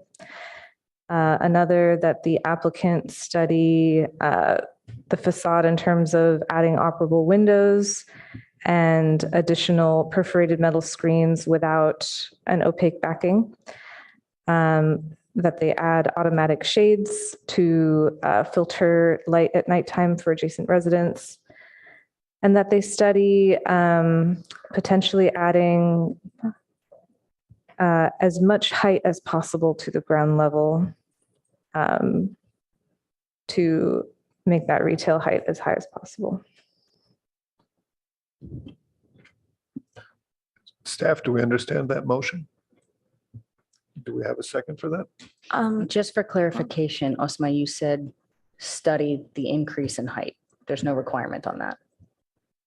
Another, that the applicant study the facade in terms of adding operable windows and additional perforated metal screens without an opaque backing. That they add automatic shades to filter light at nighttime for adjacent residents. And that they study potentially adding as much height as possible to the ground level to make that retail height as high as possible. Staff, do we understand that motion? Do we have a second for that? Just for clarification, Osma, you said study the increase in height. There's no requirement on that.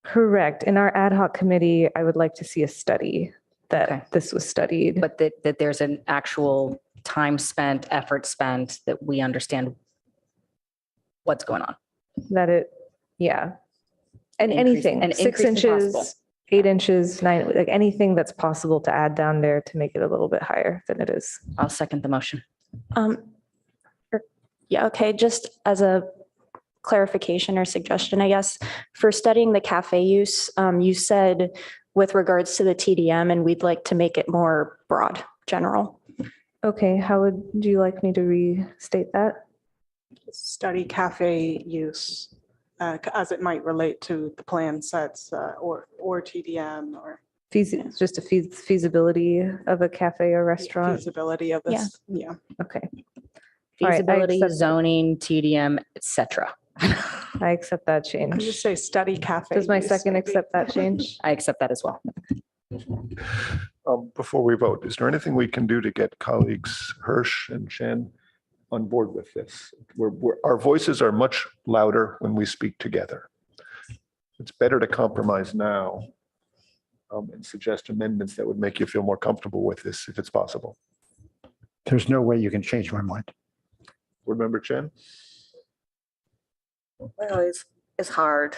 Correct. In our ad hoc committee, I would like to see a study that this was studied. But that there's an actual time spent, effort spent, that we understand what's going on. That it, yeah. And Increase- anything, an 6 increase in possible. inches, 8 inches, 9, like anything that's possible to add down there to make it a little bit higher than it is. I'll second the motion. Yeah, okay, just as a clarification or suggestion, I guess, for studying the cafe use, you said with regards to the TDM, and we'd like to make it more broad, general. Okay, how would you like me to restate that? Study cafe use as it might relate to the plan sets or TDM or Just a feasibility of a cafe or restaurant? feasibility of this. Yeah. Okay. All right, I Feasibility, accept that. zoning, TDM, etc. I accept that change. Just say study cafe. Does my use, second maybe. accept that change? I accept that as well. Before we vote, is there anything we can do to get colleagues Hirsch and Chen on board with this? Our voices are much louder when we speak together. It's better to compromise now and suggest amendments that would make you feel more comfortable with this, if it's possible. There's no way you can change my mind. Board Member Chen? Well, it's hard.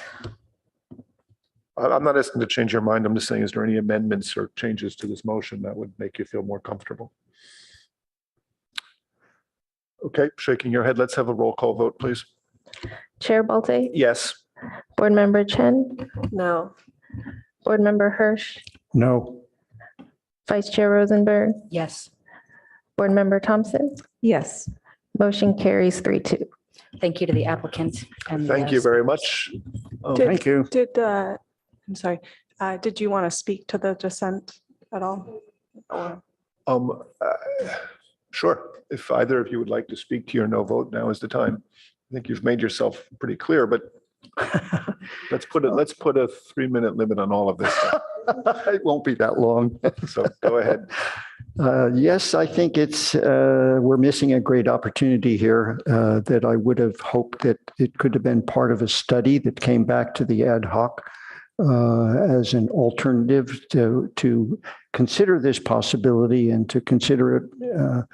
I'm not asking to change your mind. I'm just saying, is there any amendments or changes to this motion that would make you feel more comfortable? Okay, shaking your head. Let's have a roll call vote, please. Chair Balte, Yes. Board Member Chen, No. Board Member Hirsch, No. Vice Chair Rosenberg, Yes. Board Member Thompson, Yes. motion carries 3-2. Thank you to the applicant. And Thank you very much. Oh, thank you. I'm sorry, did you want to speak to the dissent at all? Or Um, uh, Sure. If either of you would like to speak to your no vote, now is the time. I think you've made yourself pretty clear, but let's put a 3-minute limit on all of this. It won't be that long. So go ahead. Yes, I think we're missing a great opportunity here that I would have hoped that it could have been part of a study that came back to the ad hoc as an alternative to consider this possibility and to consider it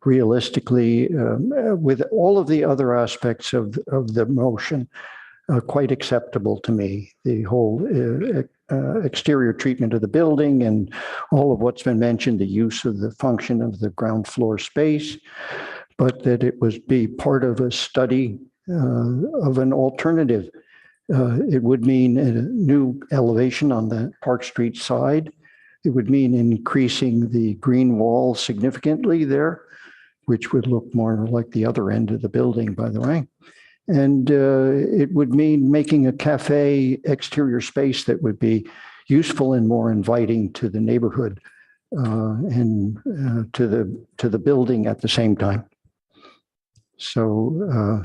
realistically with all of the other aspects of the motion quite acceptable to me. The whole exterior treatment of the building and all of what's been mentioned, the use of the function of the ground floor space, but that it was be part of a study of an alternative. It would mean a new elevation on the Park Street side. It would mean increasing the green wall significantly there, which would look more like the other end of the building, by the way. And it would mean making a cafe exterior space that would be useful and more inviting to the neighborhood and to the building at the same time. So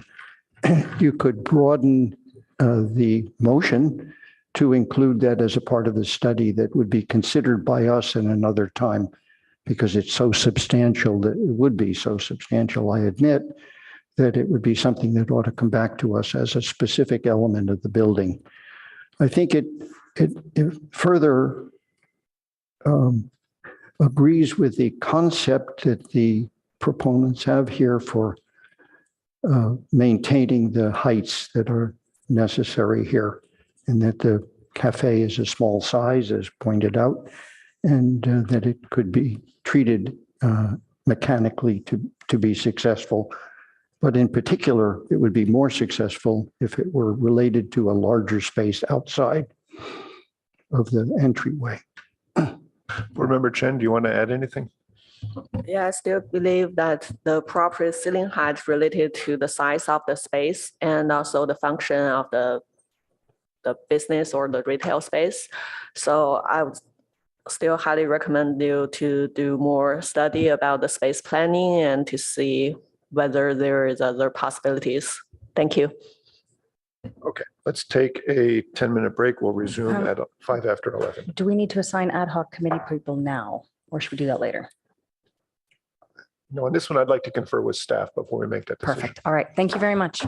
you could broaden the motion to include that as a part of the study that would be considered by us in another time, because it's so substantial that it would be so substantial, I admit, that it would be something that ought to come back to us as a specific element of the building. I think it further agrees with the concept that the proponents have here for maintaining the heights that are necessary here, and that the cafe is a small size, as pointed out, and that it could be treated mechanically to be successful. But in particular, it would be more successful if it were related to a larger space outside of the entryway. Board Member Chen, do you want to add anything? Yeah, I still believe that the proper ceiling height related to the size of the space and also the function of the business or the retail space. So I would still highly recommend you to do more study about the space planning and to see whether there is other possibilities. Thank you. Okay, let's take a 10-minute break. We'll resume at 5 after 11. Do we need to assign ad hoc committee people now, or should we do that later? No, on this one, I'd like to confer with staff before we make that decision. Perfect. All right. Thank you very much.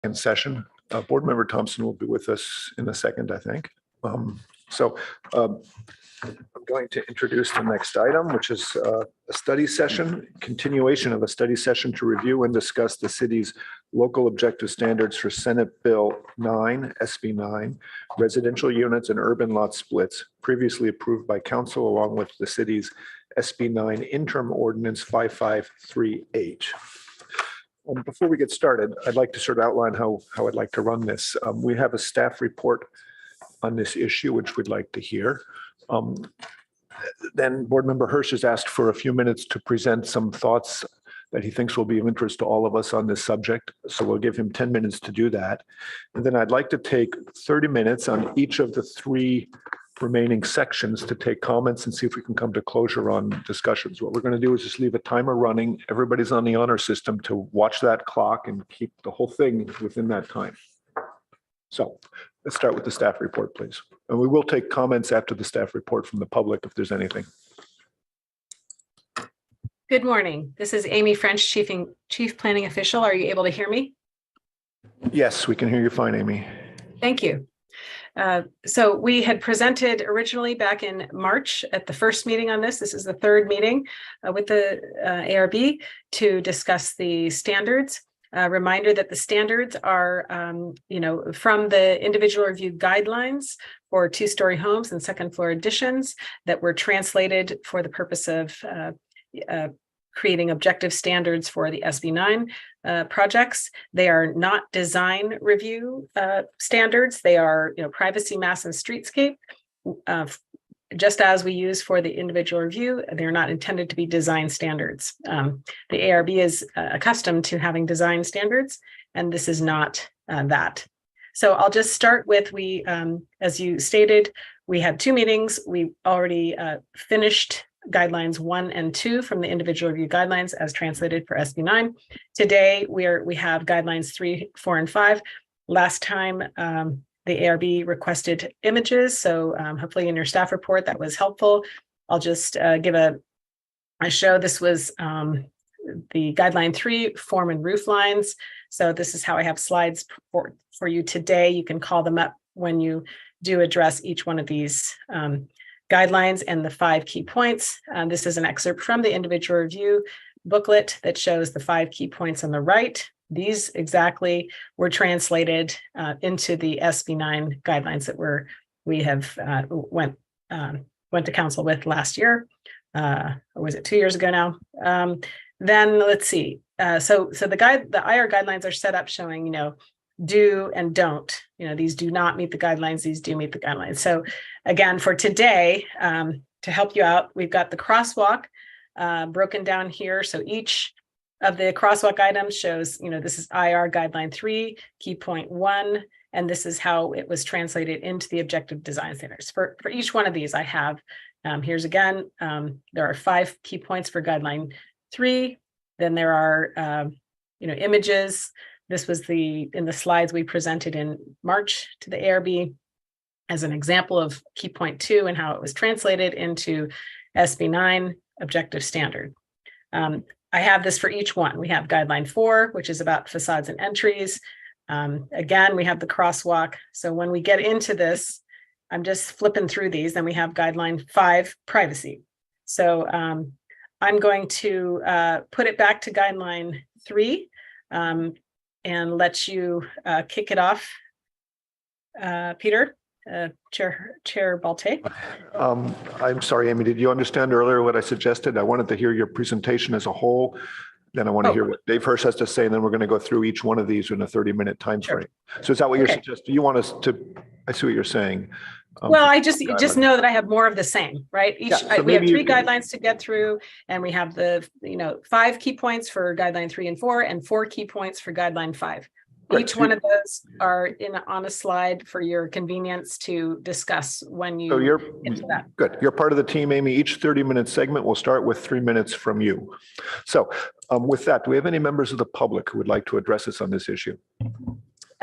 in session. Board Member Thompson will be with us in a second, I think. I'm going to introduce the next item, which is a study session, continuation of a study session to review and discuss the city's local objective standards for Senate Bill 9, SB 9, residential units and urban lot splits, previously approved by council along with the city's SB 9 interim ordinance 5538. Before we get started, I'd like to sort of outline how I'd like to run this. We have a staff report on this issue, which we'd like to hear. Then Board Member Hirsch has asked for a few minutes to present some thoughts that he thinks will be of interest to all of us on this subject. So we'll give him 10 minutes to do that. And then I'd like to take 30 minutes on each of the 3 remaining sections to take comments and see if we can come to closure on discussions. What we're going to do is just leave a timer running. Everybody's on the honor system to watch that clock and keep the whole thing within that time. So let's start with the staff report, please. And we will take comments after the staff report from the public if there's anything. Good morning. This is Amy French, Chief Planning Official. Are you able to hear me? Yes, we can hear you fine, Amy. Thank you. So we had presented originally back in March at the first meeting on this. This is the 3rd meeting with the ARB to discuss the standards. Reminder that the standards are, from the individual review guidelines for 2-story homes and 2nd floor additions that were translated for the purpose of creating objective standards for the SB 9 projects. They are not design review standards. They are, privacy, mass, and streetscape. Just as we use for the individual review, they're not intended to be design standards. The ARB is accustomed to having design standards, and this is not that. So I'll just start with, as you stated, we had 2 meetings. We already finished guidelines 1 and 2 from the individual review guidelines as translated for SB 9. Today, we have guidelines 3, 4, and 5. Last time, the ARB requested images, so hopefully in your staff report that was helpful. I'll just give a show. This was the guideline 3, form and roof lines. So this is how I have slides for you today. You can call them up when you do address each one of these guidelines and the 5 key points. This is an excerpt from the individual review booklet that shows the 5 key points on the right. These exactly were translated into the SB 9 guidelines that we have went to council with last year, or was it 2 years ago now? Then let's see. So the IR guidelines are set up showing, do and don't. These do not meet the guidelines. These do meet the guidelines. So again, for today, to help you out, we've got the crosswalk broken down here. So each of the crosswalk items shows, this is IR guideline 3, key point 1, and this is how it was translated into the objective design standards. For each one of these, I have, here's again, there are 5 key points for guideline 3. Then there are, images. This was in the slides we presented in March to the ARB as an example of key point 2 and how it was translated into SB 9 objective standard. I have this for each one. We have guideline 4, which is about facades and entries. Again, we have the crosswalk. So when we get into this, I'm just flipping through these. Then we have guideline 5, privacy. So I'm going to put it back to guideline 3 and let you kick it off. Peter, Chair Balte. I'm sorry, Amy, did you understand earlier what I suggested? I wanted to hear your presentation as a whole. Then I want to hear what Dave Hirsch has to say, and then we're going to go through each one of these in a 30-minute time frame. So is that what you're suggesting? You want us to, I see what you're saying. Well, I just know that I have more of the same, right? We have 3 guidelines to get through, and we have the 5 key points for guideline 3 and 4, and 4 key points for guideline 5. Each one of those are on a slide for your convenience to discuss when you get to that. Good. You're part of the team, Amy. Each 30-minute segment will start with 3 minutes from you. So with that, do we have any members of the public who would like to address us on this issue?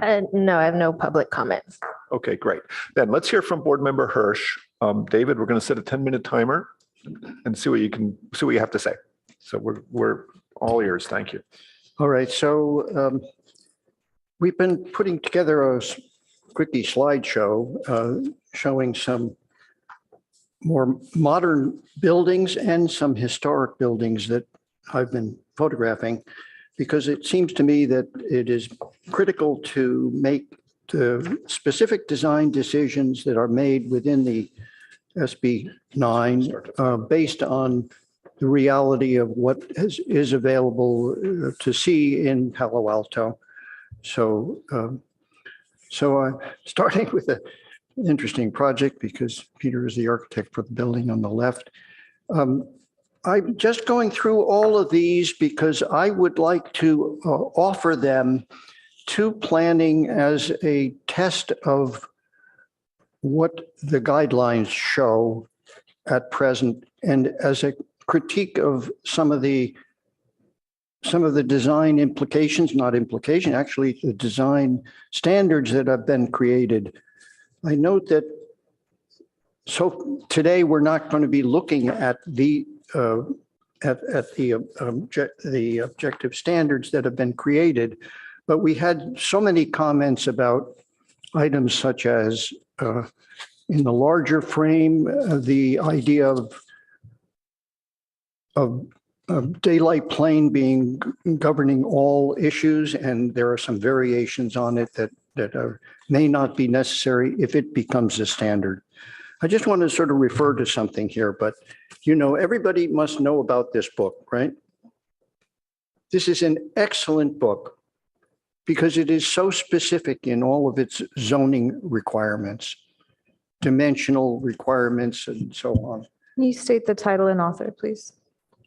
No, I have no public comments. Okay, great. Then let's hear from Board Member Hirsch. David, we're going to set a 10-minute timer and see what you have to say. So we're all ears. Thank you. All right. So We've been putting together a quickie slideshow showing some more modern buildings and some historic buildings that I've been photographing, because it seems to me that it is critical to make the specific design decisions that are made within the SB 9 based on the reality of what is available to see in Palo Alto. So, I'm starting with an interesting project because Peter is the architect for the building on the left. I'm just going through all of these because I would like to offer them to planning as a test of what the guidelines show at present and as a critique of some of the design implications, not implication, actually the design standards that have been created. I note that, so today we're not going to be looking at the objective standards that have been created, but we had so many comments about items such as in the larger frame, the idea of daylight plane being governing all issues, and there are some variations on it that may not be necessary if it becomes a standard. I just want to sort of refer to something here, but everybody must know about this book, right? This is an excellent book because it is so specific in all of its zoning requirements, dimensional requirements, and so on. Can you state the title and author, please?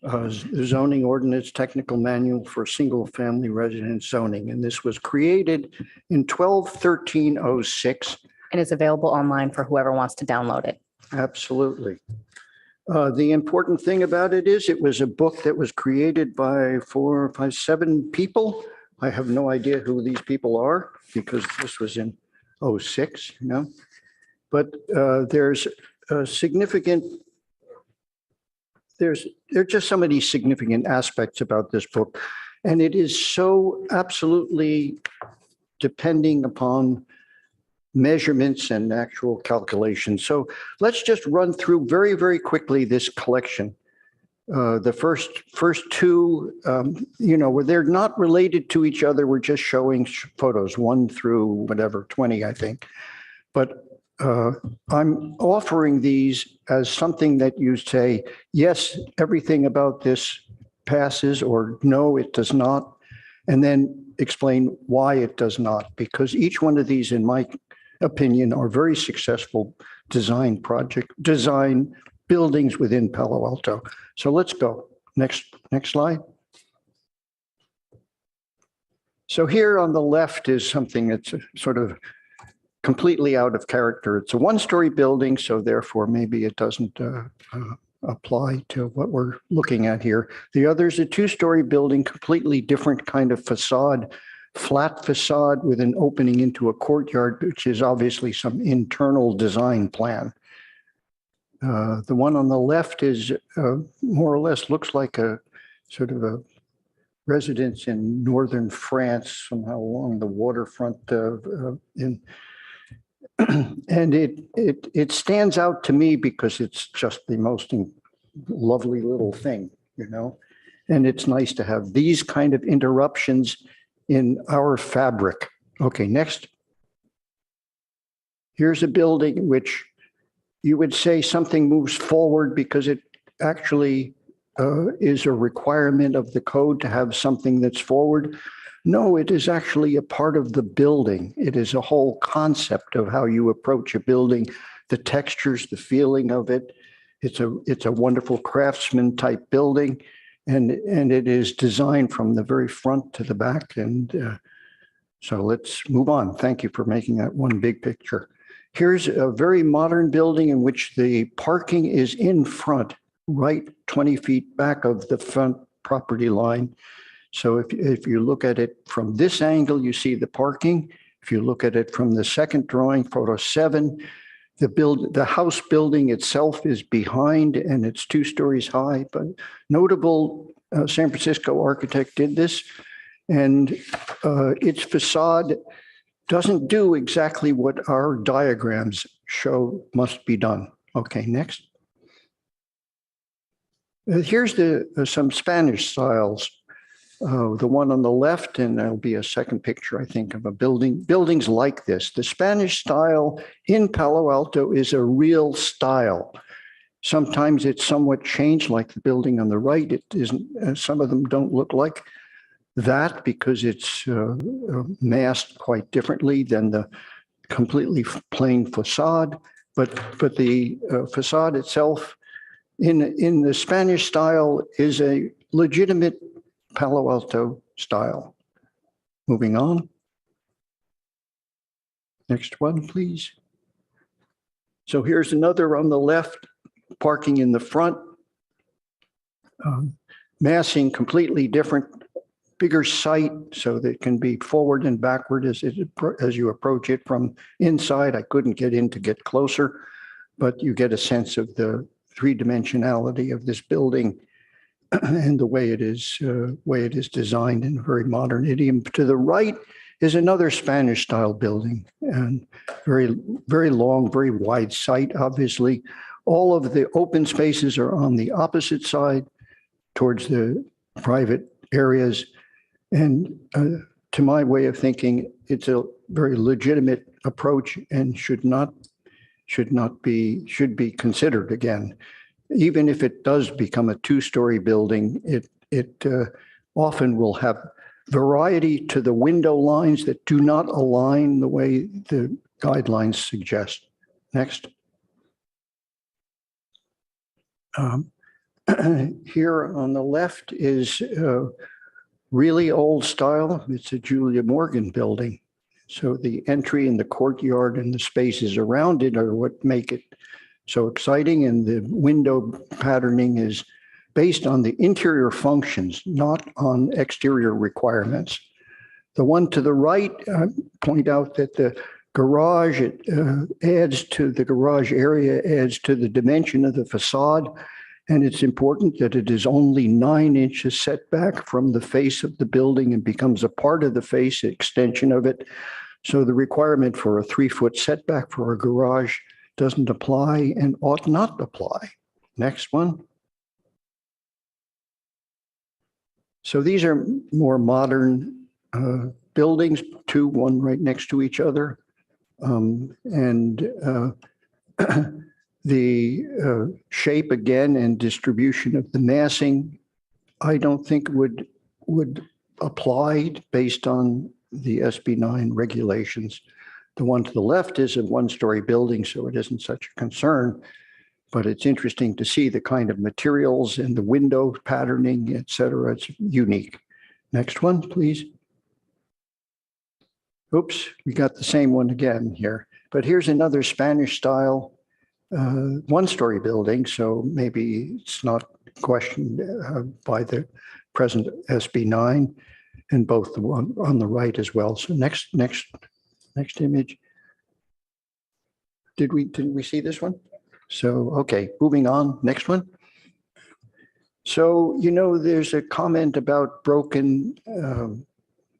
The Zoning Ordinance Technical Manual for Single Family Residence Zoning. And this was created in 12/13/06. And is available online for whoever wants to download it. Absolutely. The important thing about it is it was a book that was created by 4, 5, 7 people. I have no idea who these people are because this was in 06, but there's a significant, there are just so many significant aspects about this book. And it is so absolutely depending upon measurements and actual calculations. So let's just run through very, very quickly this collection. The first two, where they're not related to each other. We're just showing photos 1 through whatever, 20, I think. But I'm offering these as something that you say, yes, everything about this passes, or no, it does not. And then explain why it does not, because each one of these, in my opinion, are very successful design buildings within Palo Alto. So let's go. Next slide. So here on the left is something that's sort of completely out of character. It's a 1-story building, so therefore maybe it doesn't apply to what we're looking at here. The other is a 2-story building, completely different kind of facade, flat facade with an opening into a courtyard, which is obviously some internal design plan. The one on the left is more or less looks like a sort of a residence in northern France, somehow along the waterfront and it stands out to me because it's just the most lovely little thing, and it's nice to have these kind of interruptions in our fabric. Okay, next. Here's a building which you would say something moves forward because it actually is a requirement of the code to have something that's forward. No, it is actually a part of the building. It is a whole concept of how you approach a building, the textures, the feeling of it. It's a wonderful craftsman type building, and it is designed from the very front to the back. And so let's move on. Thank you for making that one big picture. Here's a very modern building in which the parking is in front, right 20 feet back of the front property line. So if you look at it from this angle, you see the parking. If you look at it from the second drawing, photo 7, the house building itself is behind and it's 2 stories high. But notable San Francisco architect did this. And its facade doesn't do exactly what our diagrams show must be done. Okay, next. Here's some Spanish styles. The one on the left, and there'll be a second picture, I think, of a building. Buildings like this. The Spanish style in Palo Alto is a real style. Sometimes it's somewhat changed, like the building on the right. It isn't. Some of them don't look like that because it's masked quite differently than the completely plain facade. But the facade itself in the Spanish style is a legitimate Palo Alto style. Moving on. Next one, please. So here's another on the left, parking in the front, massing completely different, bigger site so that it can be forward and backward as you approach it from inside. I couldn't get in to get closer, but you get a sense of the three-dimensionality of this building and the way it is designed in a very modern idiom. To the right is another Spanish style building and very, very long, very wide site, obviously. All of the open spaces are on the opposite side towards the private areas. And to my way of thinking, it's a very legitimate approach and should be considered again. Even if it does become a two-story building, it often will have variety to the window lines that do not align the way the guidelines suggest. Next. Here on the left is really old style. It's a Julia Morgan building. So the entry and the courtyard and the spaces around it are what make it so exciting. And the window patterning is based on the interior functions, not on exterior requirements. The one to the right, point out that the garage, it adds to the garage area, adds to the dimension of the facade. And it's important that it is only 9 inches setback from the face of the building and becomes a part of the face, extension of it. So the requirement for a 3-foot setback for a garage doesn't apply and ought not apply. Next one. So these are more modern buildings, one right next to each other. The shape again and distribution of the massing, I don't think would apply based on the SB 9 regulations. The one to the left is a one-story building, so it isn't such a concern, but it's interesting to see the kind of materials and the window patterning, et cetera. It's unique. Next one, please. Oops, we got the same one again here, but here's another Spanish style one-story building, so maybe it's not questioned by the present SB 9, and both the one on the right as well. So next image. Didn't we see this one? So okay, moving on. Next one. So there's a comment about broken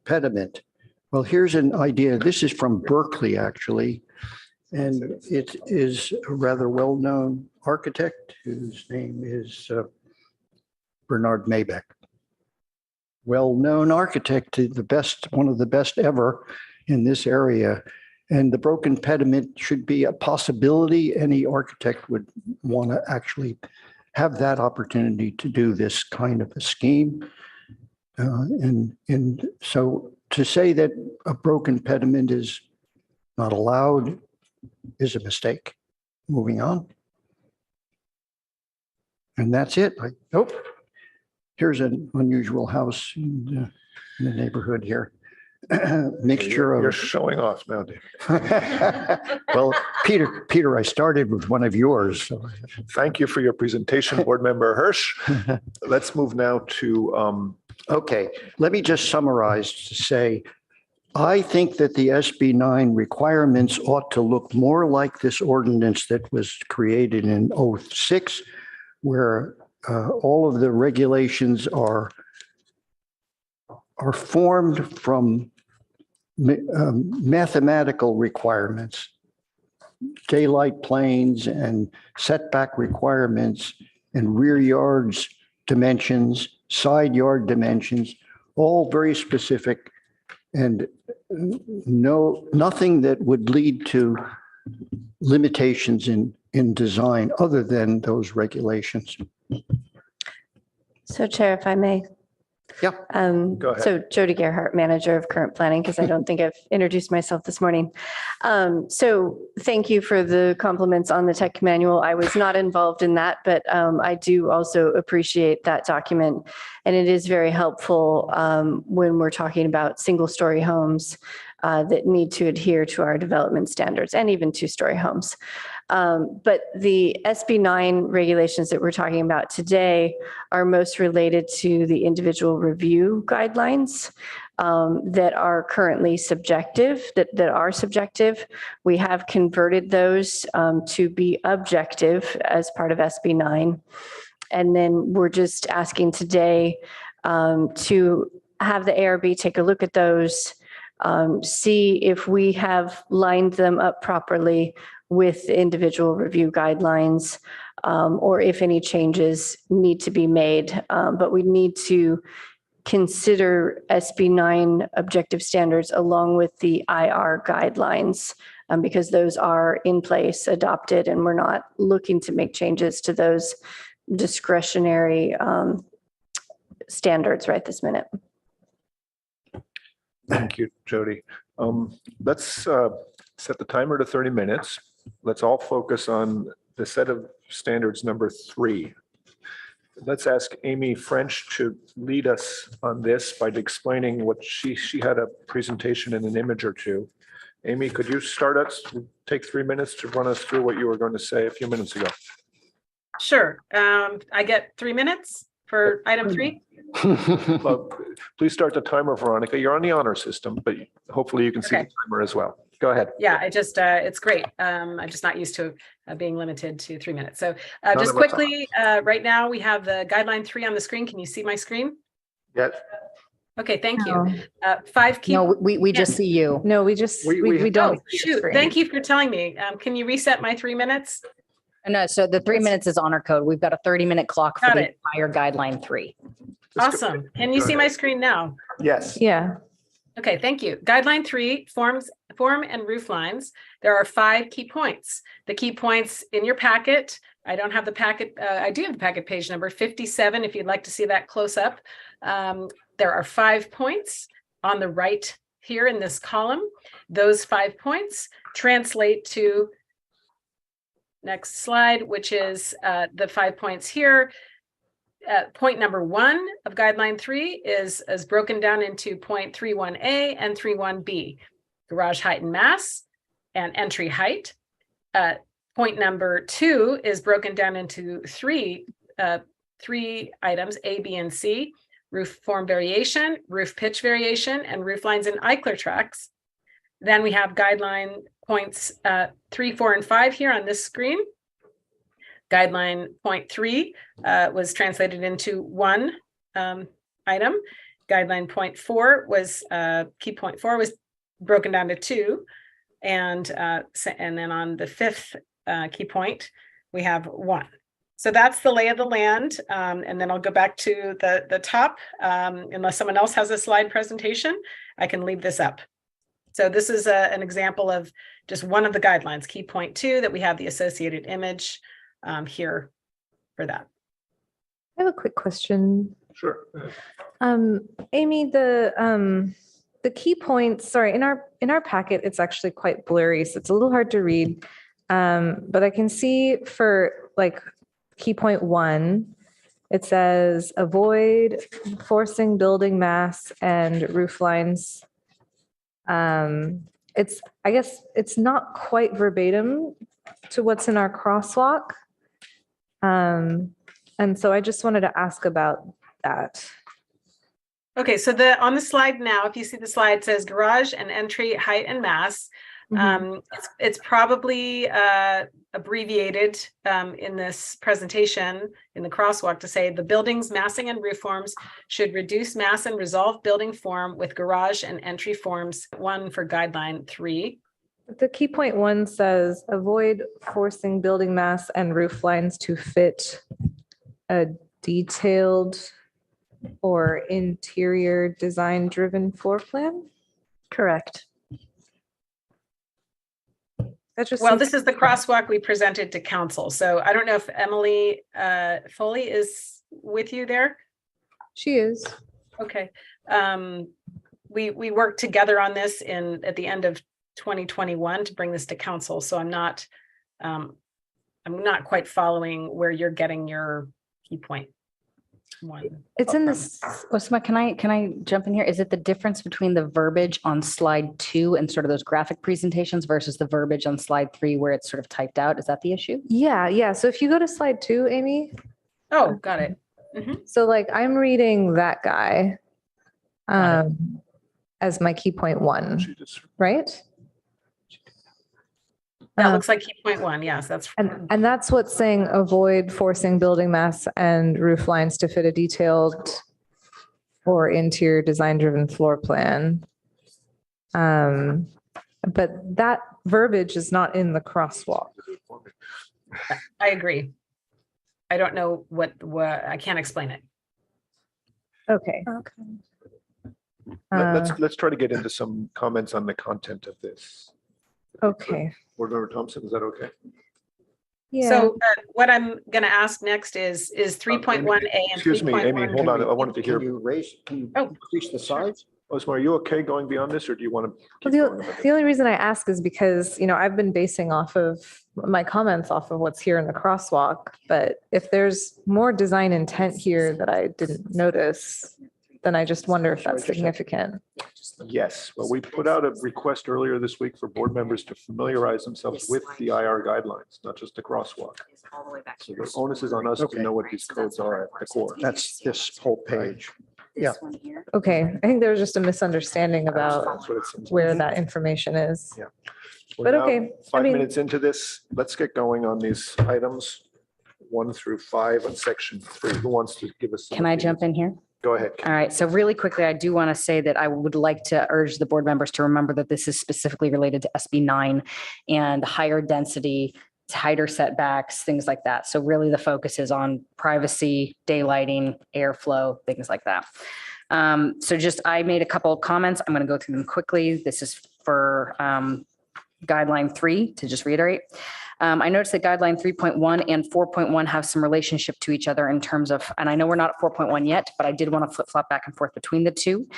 pediment. Well, here's an idea. This is from Berkeley, actually. And it is a rather well-known architect whose name is Bernard Maybeck. Well-known architect, one of the best ever in this area. And the broken pediment should be a possibility. Any architect would want to actually have that opportunity to do this kind of a scheme. And so to say that a broken pediment is not allowed is a mistake. Moving on. And that's it. Nope. Here's an unusual house in the neighborhood here. Mixture of. You're showing off now, Dave. Well, Peter, I started with one of yours. So. Thank you for your presentation, Board Member Hirsch. Let's move now to. Okay, let me just summarize to say, I think that the SB 9 requirements ought to look more like this ordinance that was created in 06, where all of the regulations are are formed from mathematical requirements, daylight planes and setback requirements and rear yards dimensions, side yard dimensions, all very specific, and nothing that would lead to limitations in design other than those regulations. So Chair, if I may. Yeah. Go ahead. So Jody Gerhart, Manager of Current Planning, because I don't think I've introduced myself this morning. So thank you for the compliments on the tech manual. I was not involved in that, but I do also appreciate that document. And it is very helpful when we're talking about single-story homes that need to adhere to our development standards, and even two-story homes. But the SB 9 regulations that we're talking about today are most related to the individual review guidelines that are currently subjective, that are subjective. We have converted those to be objective as part of SB 9. And then we're just asking today to have the ARB take a look at those, see if we have lined them up properly with individual review guidelines, or if any changes need to be made. But we need to consider SB 9 objective standards along with the IR guidelines, because those are in place, adopted, and we're not looking to make changes to those discretionary standards right this minute. Thank you, Jody. Let's set the timer to 30 minutes. Let's all focus on the set of standards number 3. Let's ask Amy French to lead us on this by explaining what she had a presentation and an image or two. Amy, could you start us, take 3 minutes to run us through what you were going to say a few minutes ago? Sure. I get 3 minutes for item 3. Well, please start the timer, Veronica. You're on the honor system, but hopefully you can see the timer as well. Go ahead. Yeah, it's great. I'm just not used to being limited to 3 minutes. So just quickly, right now we have the guideline 3 on the screen. Can you see my screen? Yes. Okay, thank you. 5 key. No, we just see you. No, we don't. Oh, shoot, thank you for telling me. Can you reset my 3 minutes? No, so the 3 minutes is honor code. We've got a 30-minute clock for the entire guideline 3. Awesome. Can you see my screen now? Yes. Yeah. Okay, thank you. Guideline 3, form and roof lines. There are 5 key points. The key points in your packet. I don't have the packet. I do have the packet page number 57 if you'd like to see that close up. There are 5 points on the right here in this column. Those 5 points translate to next slide, which is the 5 points here. Point number 1 of guideline 3 is broken down into point 31A and 31B, garage height and mass and entry height. Point number 2 is broken down into three items, A, B, and C: roof form variation, roof pitch variation, and roof lines and Eichler tracks. Then we have guideline points 3, 4, and 5 here on this screen. Guideline point 3 was translated into 1 item. Guideline point 4 was key point 4 was broken down to 2, and then on the 5th key point we have 1. So that's the lay of the land, and then I'll go back to the top. Unless someone else has a slide presentation, I can leave this up. So this is an example of just one of the guidelines, key point 2, that we have the associated image here for that. I have a quick question. Sure. Amy, the key points, sorry, in our packet, it's actually quite blurry, so it's a little hard to read. But I can see for like key point 1, it says avoid forcing building mass and roof lines. I guess it's not quite verbatim to what's in our crosswalk. And so I just wanted to ask about that. Okay, so on the slide now, if you see the slide, it says garage and entry height and mass. It's probably abbreviated in this presentation in the crosswalk to say the building's massing and roof forms should reduce mass and resolve building form with garage and entry forms, 1 for guideline 3. The key point 1 says avoid forcing building mass and roof lines to fit a detailed or interior design driven floor plan. Correct. Well, this is the crosswalk we presented to council. So I don't know if Emily Foley is with you there. She is. Okay. We worked together on this at the end of 2021 to bring this to council. So I'm not quite following where you're getting your key point 1. It's in this. Osma, can I jump in here? Is it the difference between the verbiage on slide 2 and sort of those graphic presentations versus the verbiage on slide 3 where it's sort of typed out? Is that the issue? Yeah. So if you go to slide 2, Amy. Oh, got it. So like I'm reading that guy as my key point 1, right? That looks like key point 1. Yes, that's. And that's what's saying avoid forcing building mass and roof lines to fit a detailed or interior design driven floor plan. But that verbiage is not in the crosswalk. I agree. I don't know what I can't explain it. Okay. Let's try to get into some comments on the content of this. Okay. Board Member Thompson, is that okay? Yeah. So what I'm going to ask next is 3.1A and 3.1. Excuse me, Amy, hold on. I wanted to hear. Can you increase the size? Osmo, are you okay going beyond this, or do you want to? Well, the only reason I ask is because, I've been basing off of my comments off of what's here in the crosswalk. But if there's more design intent here that I didn't notice, then I just wonder if that's significant. Yes, well, we put out a request earlier this week for board members to familiarize themselves with the IR guidelines, not just the crosswalk. So the onus is on us to know what these codes are at the core. That's this whole page. Yeah. Okay, I think there was just a misunderstanding about where that information is. Yeah. But okay. 5 minutes into this, let's get going on these items 1 through 5 on section 3. Who wants to give us? Can I jump in here? Go ahead. All right. So really quickly, I do want to say that I would like to urge the board members to remember that this is specifically related to SB 9 and higher density, tighter setbacks, things like that. So really the focus is on privacy, daylighting, airflow, things like that. I made a couple of comments. I'm going to go through them quickly. This is for guideline 3 to just reiterate. I noticed that guideline 3.1 and 4.1 have some relationship to each other in terms of, and I know we're not at 4.1 yet, but I did want to flip flop back and forth between the two.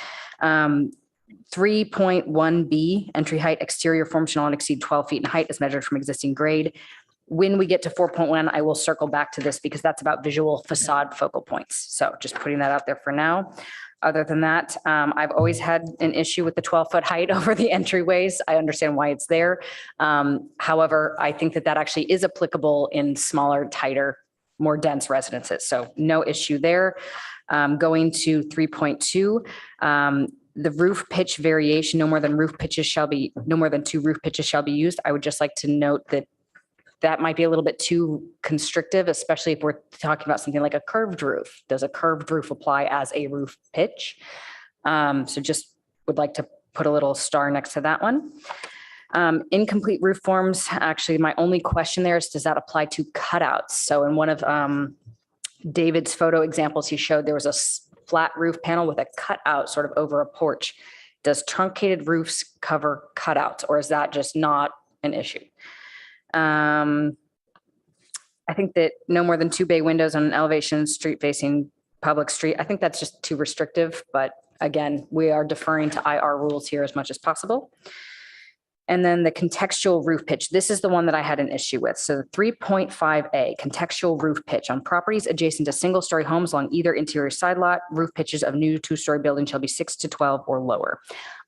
3.1B, entry height, exterior form shall not exceed 12 feet in height as measured from existing grade. When we get to 4.1, I will circle back to this because that's about visual facade focal points. So just putting that out there for now. Other than that, I've always had an issue with the 12-foot height over the entryways. I understand why it's there. However, I think that actually is applicable in smaller, tighter, more dense residences. So no issue there. Going to 3.2, the roof pitch variation, no more than 2 roof pitches shall be used. I would just like to note that might be a little bit too constrictive, especially if we're talking about something like a curved roof. Does a curved roof apply as a roof pitch? So just would like to put a little star next to that one. Incomplete roof forms, actually, my only question there is, does that apply to cutouts? So in one of David's photo examples, he showed there was a flat roof panel with a cutout sort of over a porch. Does truncated roofs cover cutouts, or is that just not an issue? I think that no more than 2 bay windows on an elevation street facing public street. I think that's just too restrictive, but again, we are deferring to IR rules here as much as possible. And then the contextual roof pitch. This is the one that I had an issue with. So 3.5A, contextual roof pitch on properties adjacent to single-story homes along either interior side lot, roof pitches of new 2-story buildings shall be 6 to 12 or lower.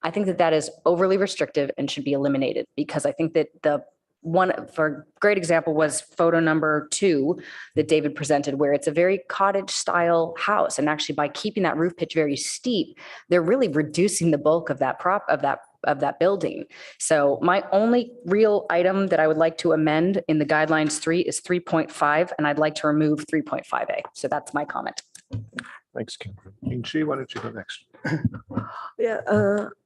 I think that is overly restrictive and should be eliminated because I think that the one for a great example was photo number 2 that David presented, where it's a very cottage style house. And actually by keeping that roof pitch very steep, they're really reducing the bulk of that that building. So my only real item that I would like to amend in the guidelines 3 is 3.5, and I'd like to remove 3.5A. So that's my comment. Thanks, Kim. Ying-Chi, why don't you go next? Yeah,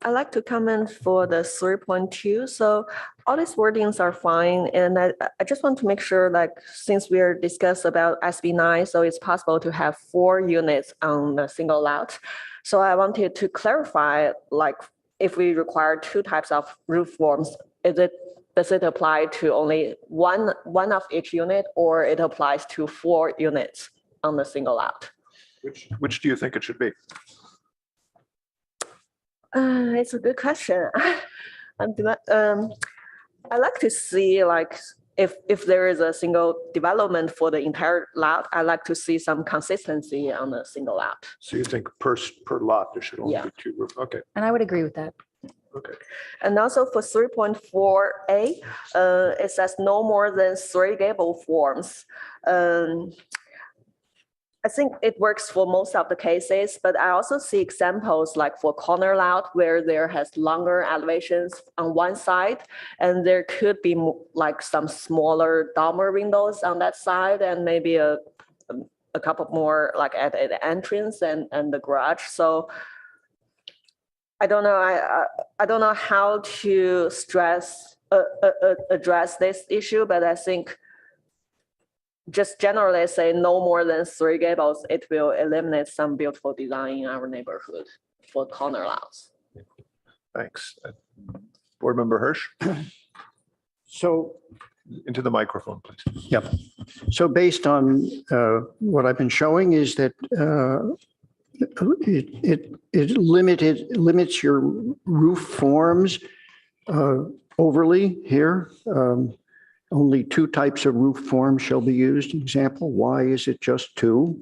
I like to comment for the 3.2. So all these wordings are fine. And I just want to make sure, like, since we are discussed about SB9, so it's possible to have 4 units on a single lot. So I wanted to clarify, like, if we require 2 types of roof forms, does it apply to only one of each unit, or it applies to 4 units on a single lot? Which do you think it should be? It's a good question. I like to see, like, if there is a single development for the entire lot, I like to see some consistency on a single lot. So you think per lot, there should only Yeah. be 2 roofs? Okay, And I would agree with that. okay. And also for 3.4A, it says no more than 3 gable forms. I think it works for most of the cases, but I also see examples like for corner lot where there has longer elevations on one side, and there could be like some smaller dormer windows on that side, and maybe a couple more like at the entrance and the garage. So I don't know. I don't know how to address this issue, but I think just generally say no more than 3 gables, it will eliminate some beautiful design in our neighborhood for corner lots. Thanks. Board Member Hirsch, So, into the microphone, please. yep. So based on what I've been showing is that it limits your roof forms overly here. Only 2 types of roof forms shall be used. Example, why is it just 2?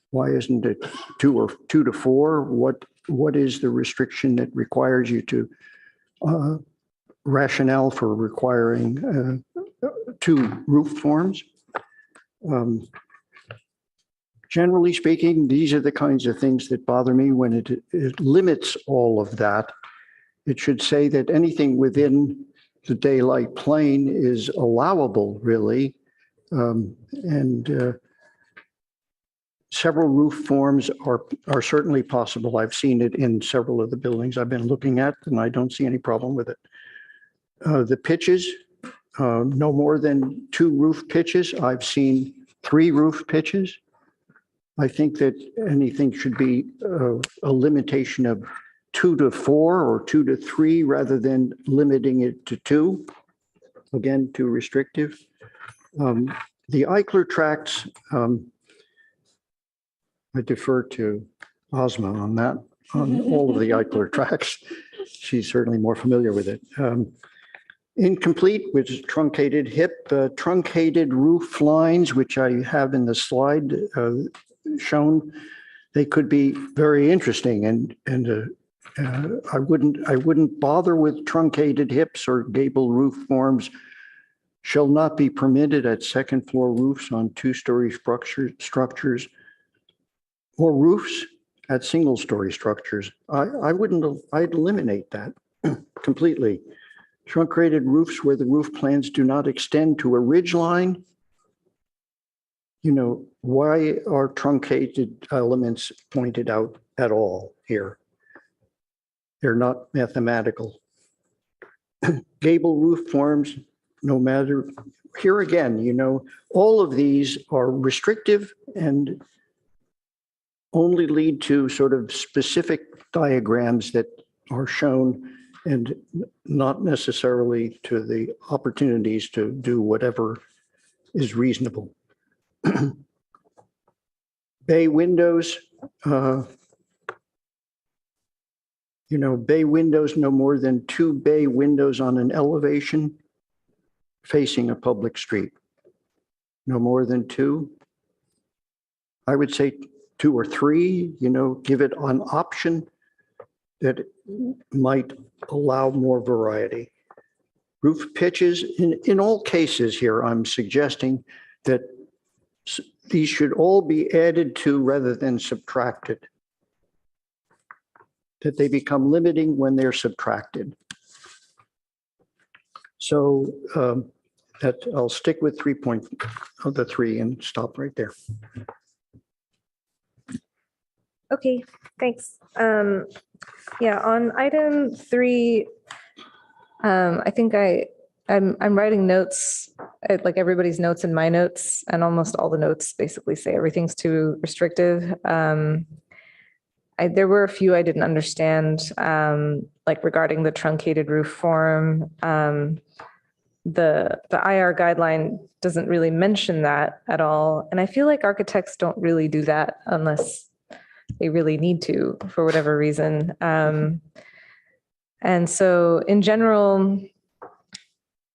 Why isn't it 2 or 2 to 4? What is the restriction that requires you to rationale for requiring 2 roof forms? Generally speaking, these are the kinds of things that bother me when it limits all of that. It should say that anything within the daylight plane is allowable, really. Several roof forms are certainly possible. I've seen it in several of the buildings I've been looking at, and I don't see any problem with it. The pitches, no more than 2 roof pitches. I've seen 3 roof pitches. I think that anything should be a limitation of 2 to 4 or 2 to 3 rather than limiting it to 2. Again, too restrictive. The Eichler tracts, I defer to Ozma on that, on all of the Eichler tracts. She's certainly more familiar with it. Incomplete, which is truncated hip, truncated roof lines, which I have in the slide shown. They could be very interesting, and I wouldn't bother with truncated hips or gable roof forms. Shall not be permitted at 2nd floor roofs on 2-story structures or roofs at single-story structures. I'd eliminate that completely. Truncated roofs where the roof plans do not extend to a ridge line. You know, why are truncated elements pointed out at all here? They're not mathematical. Gable roof forms, no matter, here again, you know, all of these are restrictive and only lead to sort of specific diagrams that are shown and not necessarily to the opportunities to do whatever is reasonable. Bay windows, you know, bay windows, no more than 2 bay windows on an elevation facing a public street. No more than 2. I would say 2 or 3, you know, give it an option that might allow more variety. Roof pitches, in all cases here, I'm suggesting that these should all be added to rather than subtracted. that they become limiting when they're subtracted. So that I'll stick with 3 and stop right there. Okay, thanks. Yeah, on item 3, I think I'm writing notes, like everybody's notes in my notes, and almost all the notes basically say everything's too restrictive. There were a few I didn't understand, like regarding the truncated roof form. The IR guideline doesn't really mention that at all. And I feel like architects don't really do that unless they really need to, for whatever reason. And so in general,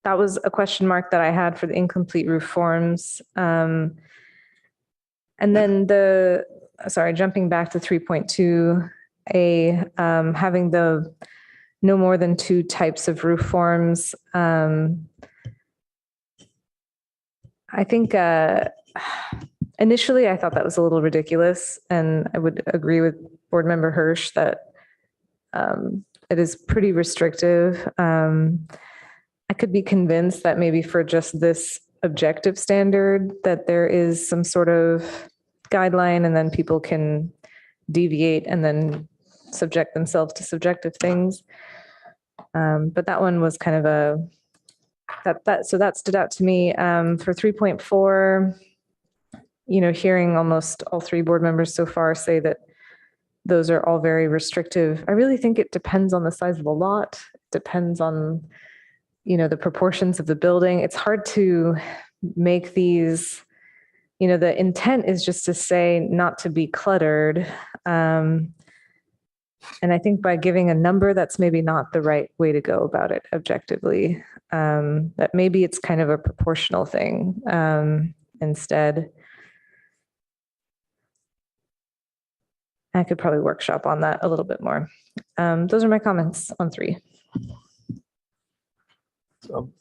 that was a question mark that I had for the incomplete roof forms. And then jumping back to 3.2A, having the no more than 2 types of roof forms. I think initially I thought that was a little ridiculous, and I would agree with Board Member Hirsch that it is pretty restrictive. I could be convinced that maybe for just this objective standard that there is some sort of guideline, and then people can deviate and then subject themselves to subjective things. But that one was kind of so that stood out to me. For 3.4, hearing almost all 3 board members so far say that those are all very restrictive. I really think it depends on the size of the lot. It depends on, the proportions of the building. It's hard to make these, the intent is just to say not to be cluttered. And I think by giving a number, that's maybe not the right way to go about it objectively. That maybe it's kind of a proportional thing instead. I could probably workshop on that a little bit more. Those are my comments on 3.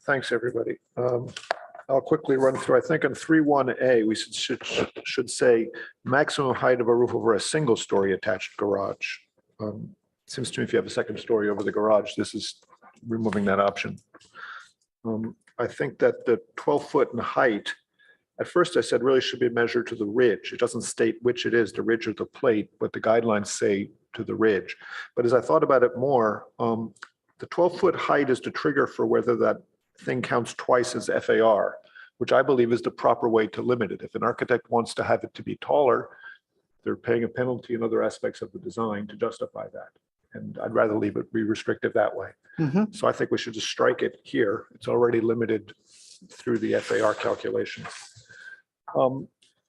Thanks, everybody. I'll quickly run through. I think in 3.1A, we should say maximum height of a roof over a single story attached garage. Seems to me if you have a second story over the garage, this is removing that option. I think that the 12-foot in height, at first I said really should be measured to the ridge. It doesn't state which it is, the ridge or the plate, but the guidelines say to the ridge. But as I thought about it more, the 12-foot height is the trigger for whether that thing counts twice as FAR, which I believe is the proper way to limit it. If an architect wants to have it to be taller, they're paying a penalty in other aspects of the design to justify that. And I'd rather leave it be restrictive that way. So I think we should just strike it here. It's already limited through the FAR calculations. On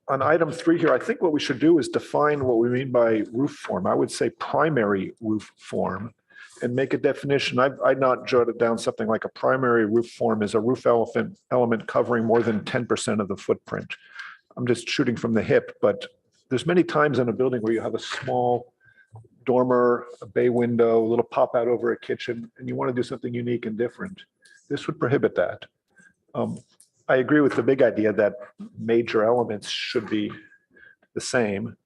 item 3 here, I think what we should do is define what we mean by roof form. I would say primary roof form, and make a definition. I'd not jotted down something like a primary roof form is a roof element covering more than 10% of the footprint. I'm just shooting from the hip, but there's many times in a building where you have a small dormer, a bay window, a little pop out over a kitchen, and you want to do something unique and different. This would prohibit that. I agree with the big idea that major elements should be the same.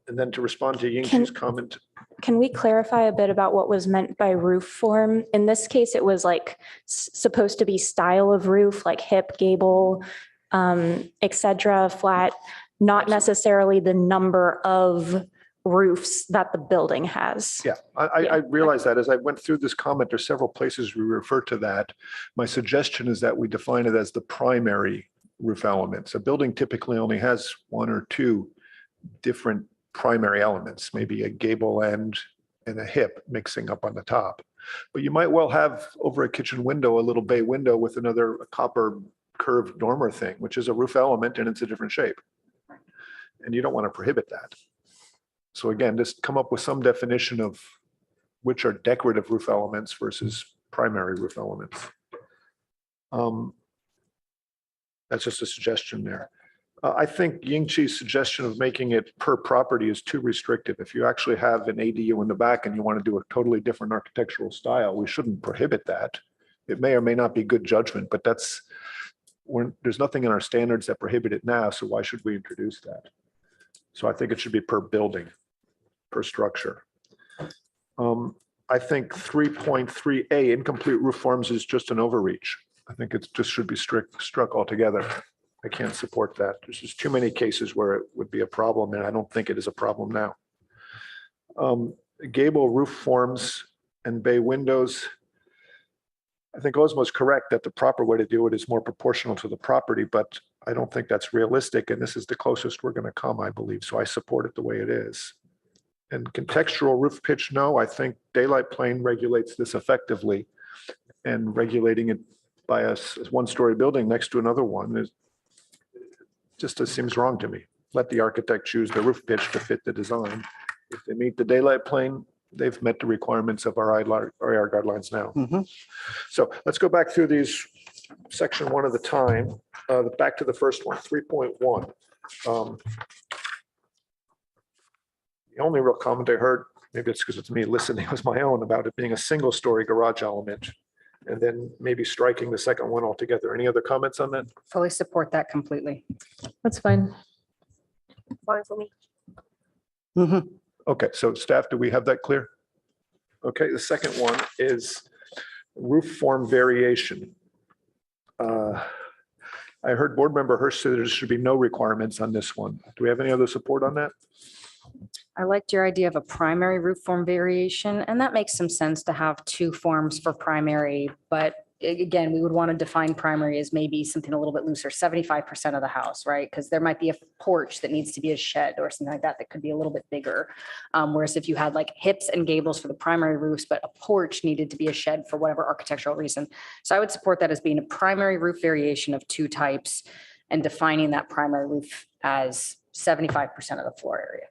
And then to respond to Yingqi's comment. Can we clarify a bit about what was meant by roof form? In this case, it was like supposed to be style of roof, like hip, gable, et cetera, flat, not necessarily the number of roofs that the building has. Yeah, I realize that as I went through this comment, there's several places we refer to that. My suggestion is that we define it as the primary roof elements. A building typically only has 1 or 2 different primary elements, maybe a gable end and a hip mixing up on the top. But you might well have over a kitchen window, a little bay window with another copper curved dormer thing, which is a roof element and it's a different shape. And you don't want to prohibit that. So again, just come up with some definition of which are decorative roof elements versus primary roof elements. That's just a suggestion there. I think Yingqi's suggestion of making it per property is too restrictive. If you actually have an ADU in the back and you want to do a totally different architectural style, we shouldn't prohibit that. It may or may not be good judgment, but there's nothing in our standards that prohibit it now, so why should we introduce that? So I think it should be per building. per structure. I think 3.3A, incomplete roof forms, is just an overreach. I think it just should be struck altogether. I can't support that. There's just too many cases where it would be a problem, and I don't think it is a problem now. Gable roof forms and bay windows. I think Osmo is correct that the proper way to do it is more proportional to the property, but I don't think that's realistic, and this is the closest we're going to come, I believe. So I support it the way it is. And contextual roof pitch, no. I think daylight plane regulates this effectively, and regulating it by a one-story building next to another one is just seems wrong to me. Let the architect choose the roof pitch to fit the design. If they meet the daylight plane, they've met the requirements of our IR guidelines now. So let's go back through these section one at a time. Back to the first one, 3.1. The only real comment I heard, maybe it's because it's me listening, was my own about it being a single story garage element, and then maybe striking the second one altogether. Any other comments on that? Fully support that completely. That's fine. Fine for me. Okay, so staff, do we have that clear? Okay, the second one is roof form variation. I heard Board Member Hirsch say there should be no requirements on this one. Do we have any other support on that? I liked your idea of a primary roof form variation, and that makes some sense to have two forms for primary, but again, we would want to define primary as maybe something a little bit looser, 75% of the house, right? Because there might be a porch that needs to be a shed or something like that that could be a little bit bigger. Whereas if you had like hips and gables for the primary roofs, but a porch needed to be a shed for whatever architectural reason. So I would support that as being a primary roof variation of two types and defining that primary roof as 75% of the floor area.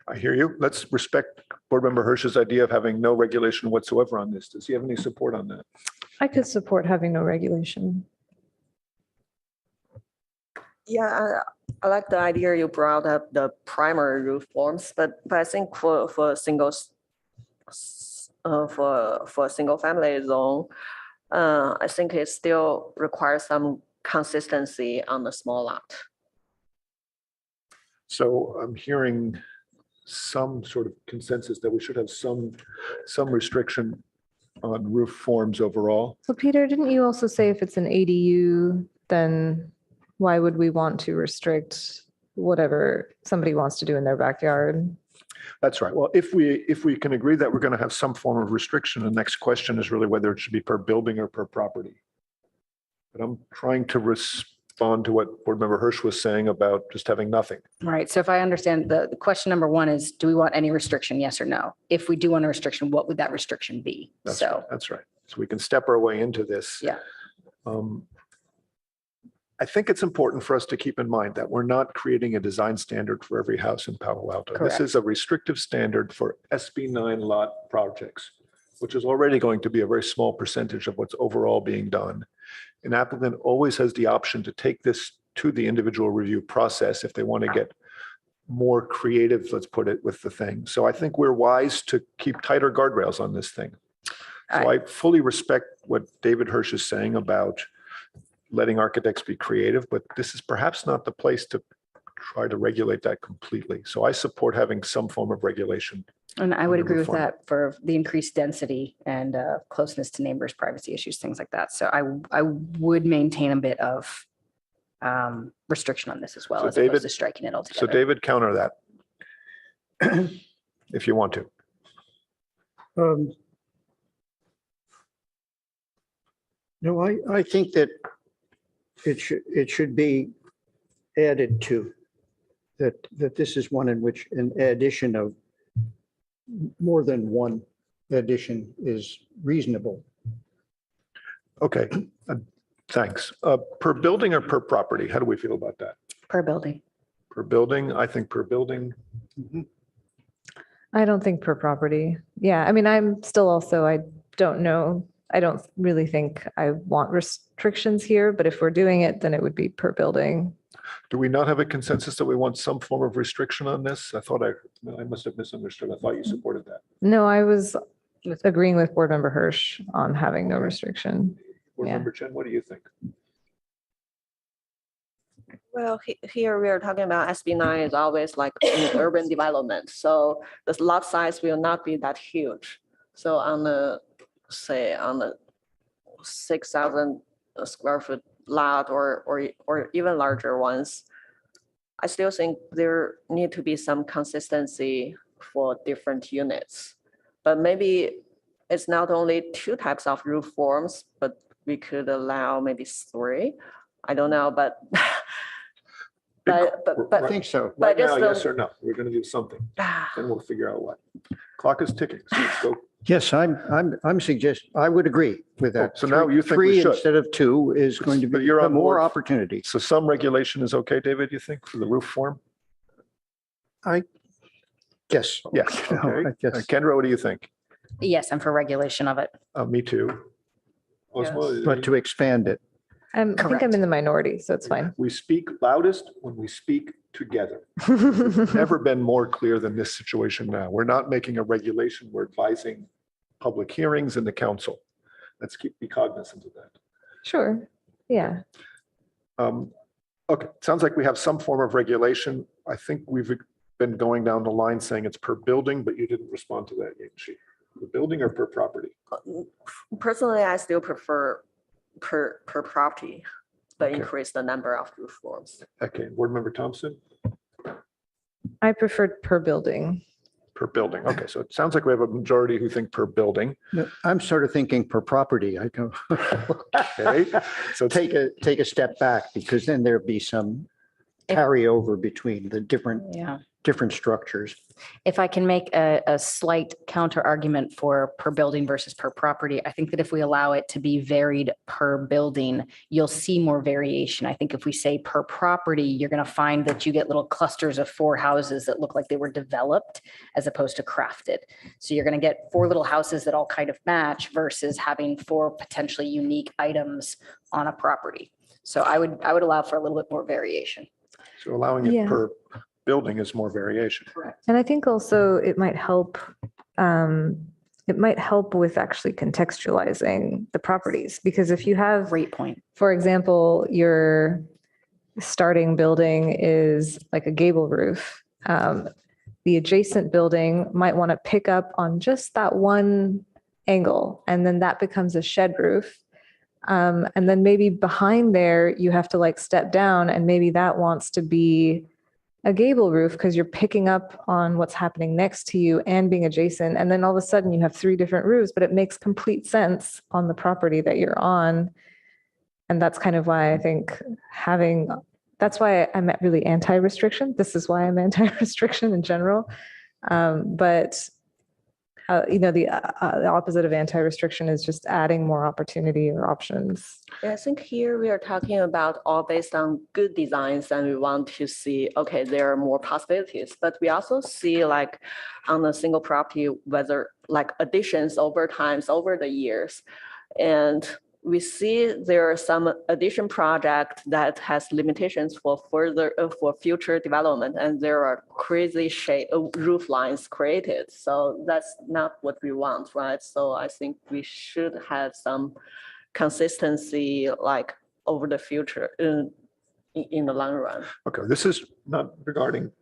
I hear you. Let's respect Board Member Hirsch's idea of having no regulation whatsoever on this. Does he have any support on that? I could support having no regulation. Yeah, I like the idea you brought up, the primary roof forms, but I think for singles, for single family zone, I think it still requires some consistency on the small lot. So I'm hearing some sort of consensus that we should have some restriction on roof forms overall. So Peter, didn't you also say if it's an ADU, then why would we want to restrict whatever somebody wants to do in their backyard? That's right. Well, if we can agree that we're going to have some form of restriction, the next question is really whether it should be per building or per property. But I'm trying to respond to what Board Member Hirsch was saying about just having nothing. Right. So if I understand, the question number one is, do we want any restriction? Yes or no? If we do want a restriction, what would that restriction be? That's right. So we can step our way into this. Yeah. I think it's important for us to keep in mind that we're not creating a design standard for every house in Palo Alto. Correct. This is a restrictive standard for SB9 lot projects, which is already going to be a very small percentage of what's overall being done. An applicant always has the option to take this to the individual review process if they want to get more creative, let's put it, with the thing. So I think we're wise to keep tighter guardrails on this thing. So I fully respect what David Hirsch is saying about letting architects be creative, but this is perhaps not the place to try to regulate that completely. So I support having some form of regulation. And I would agree with Reform. that for the increased density and closeness to neighbors, privacy issues, things like that. So I would maintain a bit of restriction on this as well, So as David- opposed to striking it So altogether. David, counter that if you want to. No, I think that it should be added to, that this is one in which an addition of more than one addition is reasonable. Okay, thanks. Per building or per property? How do we feel about that? Per building. Per building, I think per building. I don't think per property. Yeah, I mean, I'm still also, I don't know. I don't really think I want restrictions here, but if we're doing it, then it would be per building. Do we not have a consensus that we want some form of restriction on this? I thought I must have misunderstood. I thought you supported that. No, I was agreeing with Board Member Hirsch on having no restriction. Board Yeah. Member Chen, what do you think? Well, here we are talking about SB9 is always like in urban development. So the lot size will not be that huge. So on the, say, on the 6,000 square foot lot or even larger ones, I still think there need to be some consistency for different units. But maybe it's not only 2 types of roof forms, but we could allow maybe 3. I don't know, but I think so. Right now, just yes or no? We're going to do something, and we'll figure out what. Clock is ticking, so let's go. Yes, I'm suggesting, I would agree with that. So now you think we 3 should. instead of 2 is going to But be you're on more board. opportunity. So some regulation is okay, David, you think, for the roof form? Yes. Yes, No, okay. I guess. Kendra, what do you think? Yes, I'm for regulation of it. Me too. Osmo, But to expand it. I think Correct. I'm in the minority, so it's fine. we speak loudest when we speak together. It's never been more clear than this situation now. We're not making a regulation, we're advising public hearings in the council. Let's be cognizant of that. Sure, yeah. Okay, sounds like we have some form of regulation. I think we've been going down the line saying it's per building, but you didn't respond to that yet, Shi. Per building or per property? personally, I still prefer per property, but Okay. increase the number of roof forms. Okay, Board Member Thompson? I preferred per building. Per building. Okay, so it sounds like we have a majority who think per building. No, I'm sort of thinking per property. I go, Okay, so take a step back because then there'd be some carryover between the different structures. If I can make a slight counter argument for per building versus per property, I think that if we allow it to be varied per building, you'll see more variation. I think if we say per property, you're going to find that you get little clusters of 4 houses that look like they were developed as opposed to crafted. So you're going to get 4 little houses that all kind of match versus having 4 potentially unique items on a property. So I would allow for a little bit more variation. So allowing it Yeah. per building is more variation. Correct. And I think also it might help with actually contextualizing the properties, because if you have, Great point. for example, your starting building is like a gable roof, the adjacent building might want to pick up on just that one angle, and then that becomes a shed roof. And then maybe behind there, you have to like step down, and maybe that wants to be a gable roof because you're picking up on what's happening next to you and being adjacent. And then all of a sudden you have 3 different roofs, but it makes complete sense on the property that you're on. And that's kind of why I think that's why I'm really anti-restriction. This is why I'm anti-restriction in general. But the opposite of anti-restriction is just adding more opportunity or options. Yeah, I think here we are talking about all based on good designs, and we want to see, okay, there are more possibilities, but we also see like on a single property, whether like additions over times, over the years. And we see there are some addition project that has limitations for for future development, and there are crazy roof lines created. So that's not what we want, right? So I think we should have some consistency like over the future in the long run. Okay, this is not regarding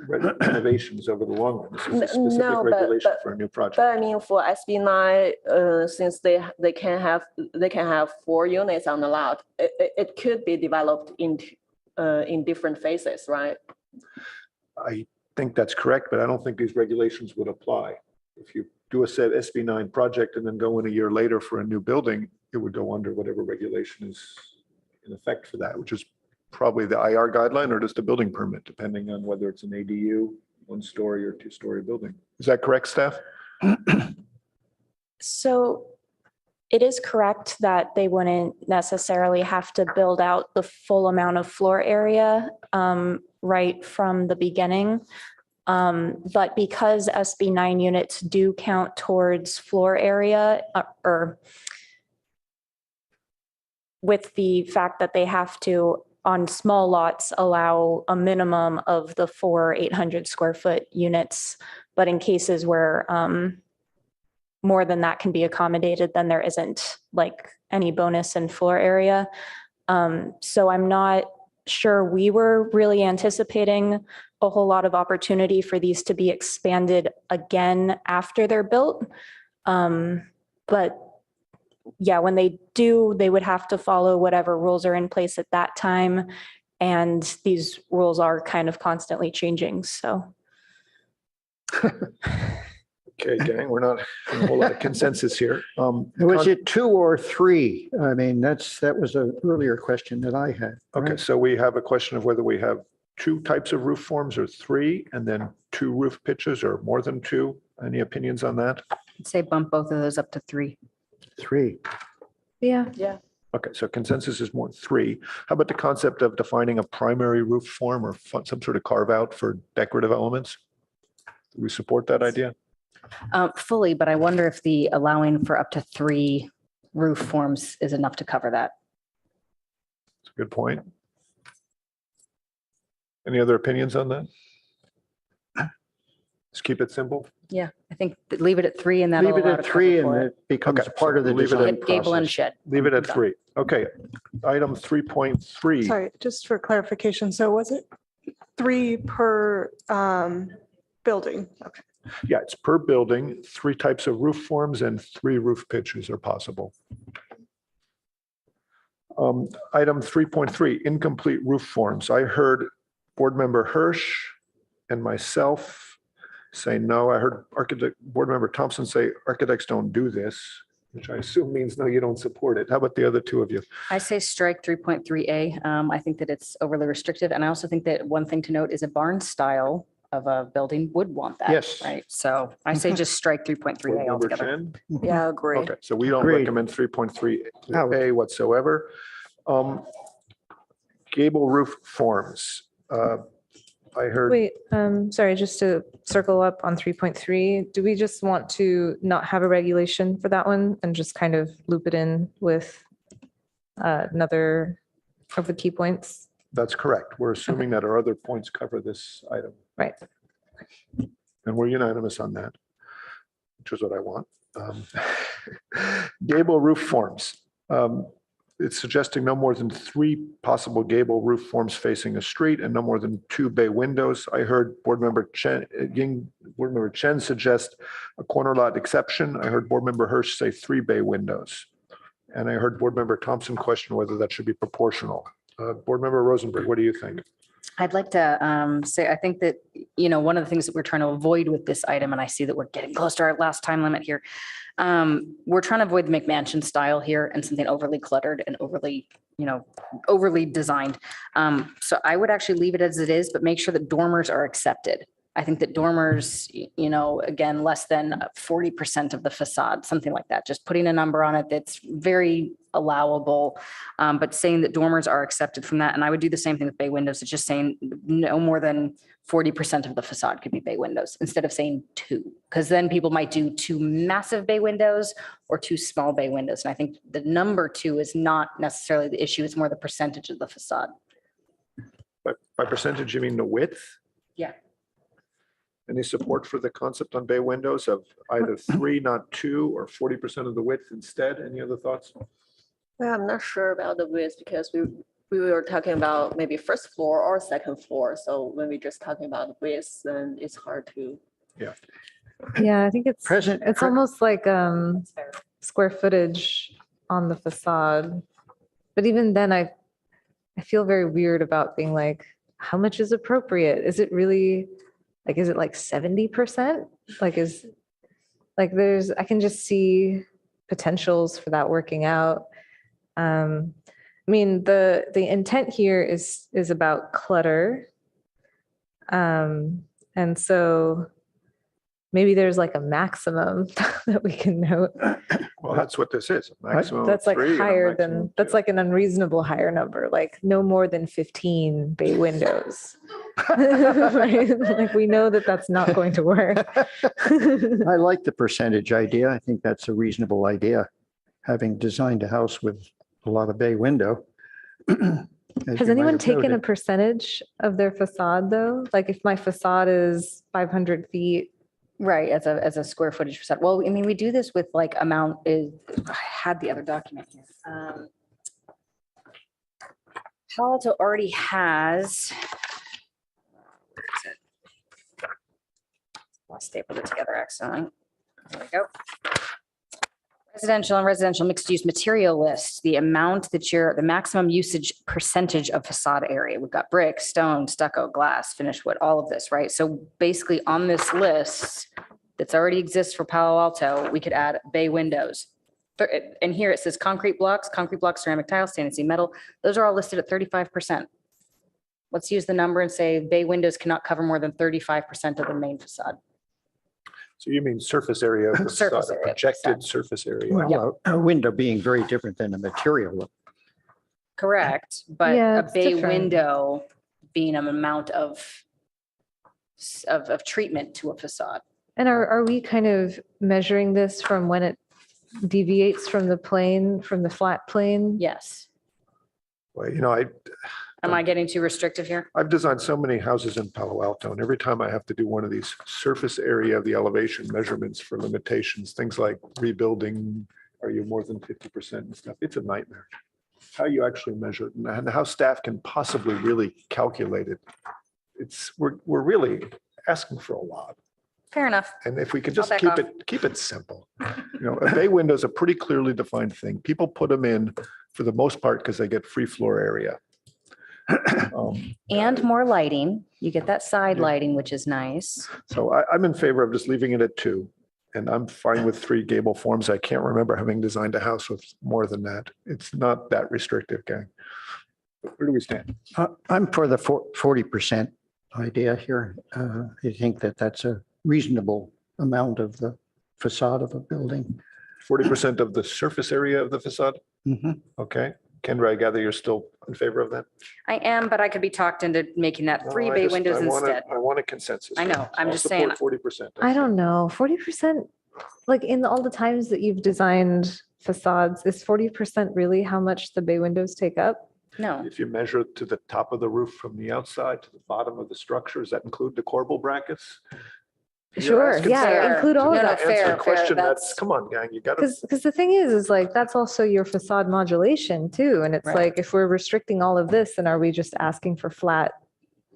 renovations over the long run. This is a specific No, but- regulation for a new project. But I mean, for SB9, since they can have 4 units on the lot, it could be developed in different phases, right? I think that's correct, but I don't think these regulations would apply. If you do a set SB9 project and then go in a year later for a new building, it would go under whatever regulation is in effect for that, which is probably the IR guideline or just a building permit, depending on whether it's an ADU, 1-story or 2-story building. Is that correct, staff? So it is correct that they wouldn't necessarily have to build out the full amount of floor area right from the beginning. But because SB9 units do count towards floor area or with the fact that they have to, on small lots, allow a minimum of the 4 800 square foot units. But in cases where more than that can be accommodated, then there isn't like any bonus in floor area. So I'm not sure we were really anticipating a whole lot of opportunity for these to be expanded again after they're built. But yeah, when they do, they would have to follow whatever rules are in place at that time. And these rules are kind of constantly changing, so. Okay, gang, we're not in a whole lot of consensus here. Was it 2 or 3? I mean, that was an earlier question that I had. Okay, right? so we have a question of whether we have 2 types of roof forms or 3, and then 2 roof pitches or more than 2. Any opinions on that? I'd say bump both of those up to 3. 3. Yeah. Yeah. Okay, so consensus is more 3. How about the concept of defining a primary roof form or some sort of carve out for decorative elements? Do we support that idea? Fully, but I wonder if the allowing for up to 3 roof forms is enough to cover that. That's a good point. Any other opinions on that? Just keep it simple. Yeah, I think leave it at 3 and that'll Leave it allow at to 3 cover and for it becomes Okay, part of the leave it design it. Gable and process. shed. Leave it at Done. 3. Okay. Item 3.3. Sorry, just for clarification. So was it 3 per building? Okay. Yeah, it's per building, 3 types of roof forms and 3 roof pitches are possible. Item 3.3, incomplete roof forms. I heard Board Member Hirsch and myself say no. I heard Board Member Thompson say architects don't do this, which I assume means no, you don't support it. How about the other 2 of you? I say strike 3.3A. I think that it's overly restrictive. And I also think that one thing to note is a barn style of a building would want that. Yes. Right. So I say just strike 3.3A Board Member altogether. Chen? Yeah, agree. Okay, so we don't Agreed. recommend 3.3A whatsoever. Gable roof forms. I heard. Wait, sorry, just to circle up on 3.3, do we just want to not have a regulation for that one and just kind of loop it in with another of the key points? That's correct. We're assuming that our other points cover this item. Right. And we're unanimous on that, which is what I want. Gable roof forms. It's suggesting no more than 3 possible gable roof forms facing a street and no more than 2 bay windows. I heard Board Member Chen suggest a corner lot exception. I heard Board Member Hirsch say 3 bay windows. And I heard Board Member Thompson question whether that should be proportional. Board Member Rosenberg, what do you think? I'd like to say, I think that, one of the things that we're trying to avoid with this item, and I see that we're getting close to our last time limit here. We're trying to avoid the McMansion style here and something overly cluttered and overly designed. So I would actually leave it as it is, but make sure that dormers are accepted. I think that dormers, again, less than 40% of the facade, something like that, just putting a number on it that's very allowable, but saying that dormers are accepted from that. And I would do the same thing with bay windows. It's just saying no more than 40% of the facade could be bay windows instead of saying 2, because then people might do 2 massive bay windows or 2 small bay windows. And I think the number 2 is not necessarily the issue. It's more the percentage of the facade. By percentage, you mean the width? Yeah. Any support for the concept on bay windows of either 3, not 2, or 40% of the width instead? Any other thoughts? Well, I'm not sure about the width because we were talking about maybe first floor or second floor. So when we're just talking about the width, then it's hard to. Yeah. Yeah, I think it's Present- it's almost like square footage on the facade. But even then I feel very weird about being like, how much is appropriate? Is it really is it like 70%? I can just see potentials for that working out. I mean, the intent here is about clutter. And so maybe there's like a maximum that we can note. Well, that's what this is. Maximum That's like 3 and a higher maximum than, of that's 2. like an unreasonable higher number, like no more than 15 bay windows. Right? Like we know that that's not going to work. I like the percentage idea. I think that's a reasonable idea, having designed a house with a lot of bay window. Has anyone taken a percentage of their facade though? Like if my facade is 500 feet. Right, as a square footage facade. Well, I mean, we do this with like I had the other document here. Palo Alto already has. Where is it? I stapled it together accidentally. There we go. Residential and residential mixed use material list, the amount that the maximum usage percentage of facade area. We've got brick, stone, stucco, glass, finished wood, all of this, right? So basically on this list that's already exists for Palo Alto, we could add bay windows. And here it says concrete blocks, ceramic tile, stainless steel metal. Those are all listed at 35%. Let's use the number and say bay windows cannot cover more than 35% of the main facade. So you mean surface area of the Surface facade, area of the projected surface area? Well, a window being very different than a material. Correct, but Yeah, a it's bay different. window being an amount of treatment to a facade. And are we kind of measuring this from when it deviates from the plane, from the flat plane? Yes. Well, you know, Am I getting too restrictive here? I've designed so many houses in Palo Alto, and every time I have to do one of these surface area of the elevation measurements for limitations, things like rebuilding, are you more than 50% and stuff, it's a nightmare. How you actually measure it and how staff can possibly really calculate it. We're really asking for a lot. Fair enough. And if we could I'll just back keep it simple. You know, a bay window is a pretty clearly defined thing. People put them in for the most part because they get free floor area. And more lighting. You get that side lighting, which is nice. So I'm in favor of just leaving it at 2. And I'm fine with 3 gable forms. I can't remember having designed a house with more than that. It's not that restrictive, gang. Where do we stand? I'm for the 40% idea here. I think that that's a reasonable amount of the facade of a building. 40% of the surface area of the facade? Mhm. Okay. Kendra, I gather you're still in favor of that? I am, but I could be talked into making that 3 No, bay windows instead. I want a consensus. I know, I'm just saying. 40%. I don't know, 40%, like in all the times that you've designed facades, is 40% really how much the bay windows take up? No. If you measure to the top of the roof from the outside to the bottom of the structure, does that include the corbel brackets? Sure, yeah, include all of No, no, that. Answer a question that's- that's, come on, gang, you gotta. Because the thing is like, that's also your facade modulation too. And it's Right. like, if we're restricting all of this, then are we just asking for flat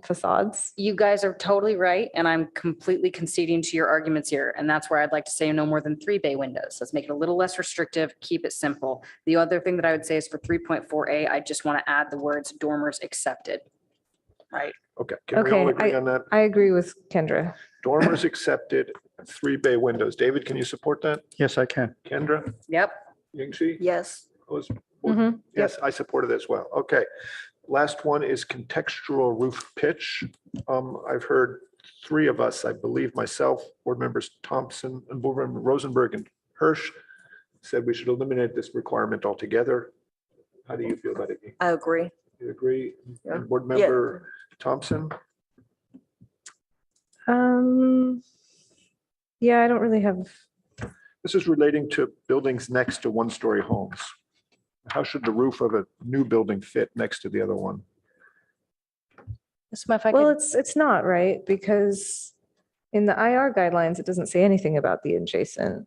facades? You guys are totally right, and I'm completely conceding to your arguments here. And that's where I'd like to say no more than 3 bay windows. Let's make it a little less restrictive, keep it simple. The other thing that I would say is for 3.4A, I just want to add the words dormers accepted. Right? Okay, can we all agree on that? I agree with Kendra. Dormers accepted, 3 bay windows. David, can you support that? Yes, I can. Kendra? Yep. Yingxi? Yes. Yes, I support it as well. Okay. Last one is contextual roof pitch. I've heard 3 of us, I believe myself, board members Thompson and board member Rosenberg and Hirsch said we should eliminate this requirement altogether. How do you feel about it? I agree. You agree? Yeah. And board member Thompson? Yeah, I don't really have, This is relating to buildings next to 1-story homes. How should the roof of a new building fit next to the other one? well, it's not, right? Because in the IR guidelines, it doesn't say anything about the adjacent.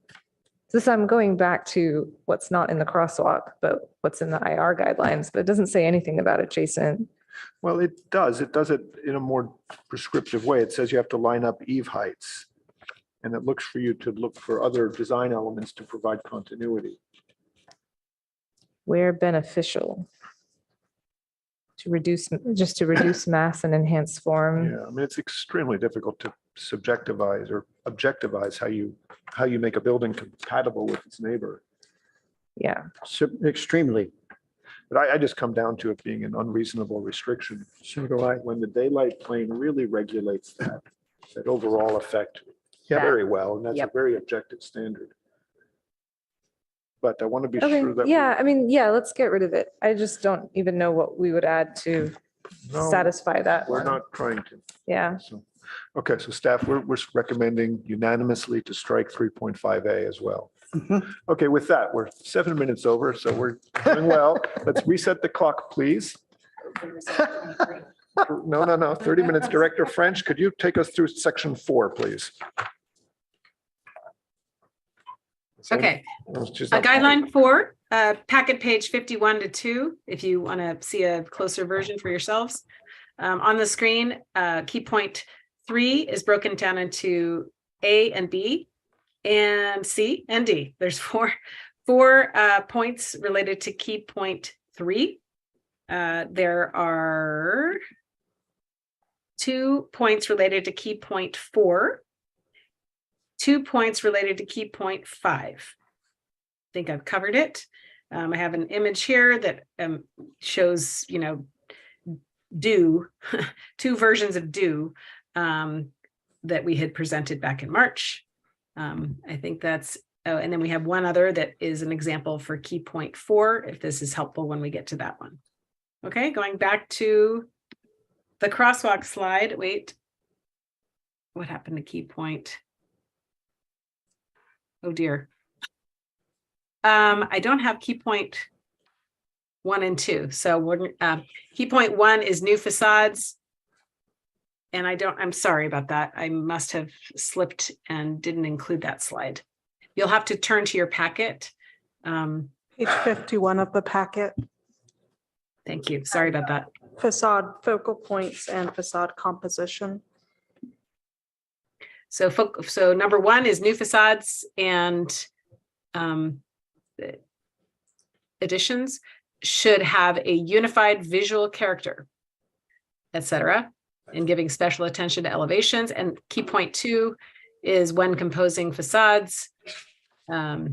This, I'm going back to what's not in the crosswalk, but what's in the IR guidelines, but it doesn't say anything about adjacent. Well, it does. It does it in a more prescriptive way. It says you have to line up eave heights. And it looks for you to look for other design elements to provide continuity. Where beneficial. To reduce mass and enhance form. Yeah, I mean, it's extremely difficult to subjectivize or objectivize how you make a building compatible with its neighbor. Yeah. Extremely. But I just come down to it being an unreasonable restriction. So do I. When the daylight plane really regulates that overall effect Yeah. very well, and that's a Yep. very objective standard. But I want to be Okay, sure that. yeah, I mean, yeah, let's get rid of it. I just don't even know what we would add to No, satisfy that We're one. not trying to. Yeah. So, okay, so staff, we're recommending unanimously to strike 3.5A as well. Okay, with that, we're 7 minutes over, so we're doing well. Let's reset the clock, please. No, 30 minutes. Director French, could you take us through section 4, please? Okay. She's A not- guideline 4, packet page 51 to 2, if you want to see a closer version for yourselves. On the screen, key point 3 is broken down into A and B and C and D. There's four points related to key point 3. There are 2 points related to key point 4, 2 points related to key point 5. I think I've covered it. I have an image here that shows, do, 2 versions of do that we had presented back in March. I think that's, and then we have one other that is an example for key point 4, if this is helpful when we get to that one. Okay, going back to the crosswalk slide. Wait, what happened to key point? Oh dear. I don't have key point 1 and 2. So we're, key point 1 is new facades. And I'm sorry about that. I must have slipped and didn't include that slide. You'll have to turn to your packet. Page 51 of the packet. Thank you. Sorry about that. Facade focal points and facade composition. So number 1 is new facades and additions should have a unified visual character, etc., and giving special attention to elevations. And key point 2 is when composing facades, a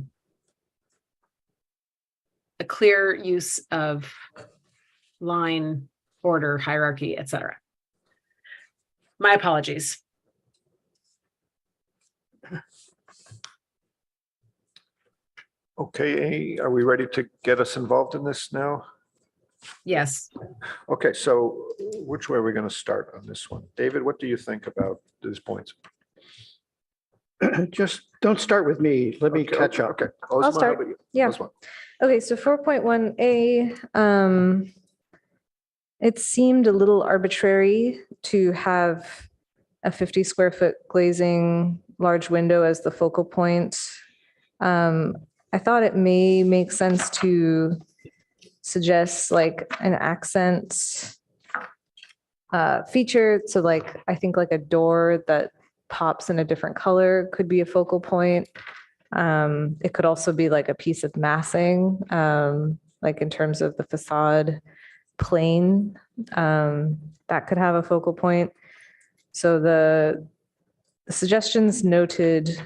clear use of line, order, hierarchy, etc. My apologies. Okay, are we ready to get us involved in this now? Yes. Okay, so which way are we going to start on this one? David, what do you think about these points? Just don't start with me. Let me catch up. Okay. I'll Ozma, how start. about you? Yeah. Ozma. Okay, so 4.1A, it seemed a little arbitrary to have a 50 square foot glazing large window as the focal point. I thought it may make sense to suggest like an accent feature. So like, I think like a door that pops in a different color could be a focal point. It could also be like a piece of massing, like in terms of the facade plane, that could have a focal point. So the suggestions noted,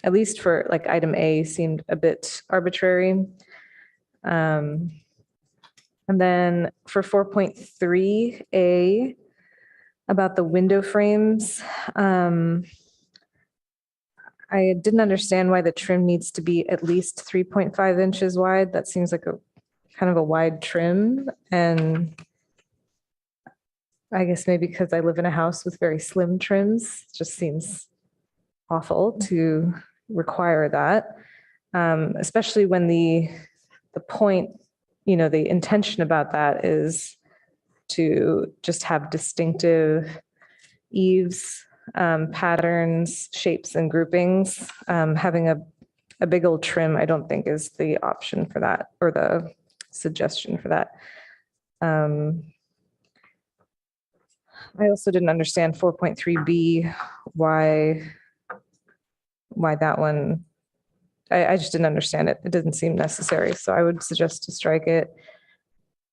at least for like item A, seemed a bit arbitrary. And then for 4.3A, about the window frames, I didn't understand why the trim needs to be at least 3.5 inches wide. That seems like a kind of a wide trim. And I guess maybe because I live in a house with very slim trims, it just seems awful to require that, especially when the point, the intention about that is to just have distinctive eaves, patterns, shapes, and groupings. Having a big old trim, I don't think is the option for that or the suggestion for that. I also didn't understand 4.3B, why that one, I just didn't understand it. It didn't seem necessary, so I would suggest to strike it.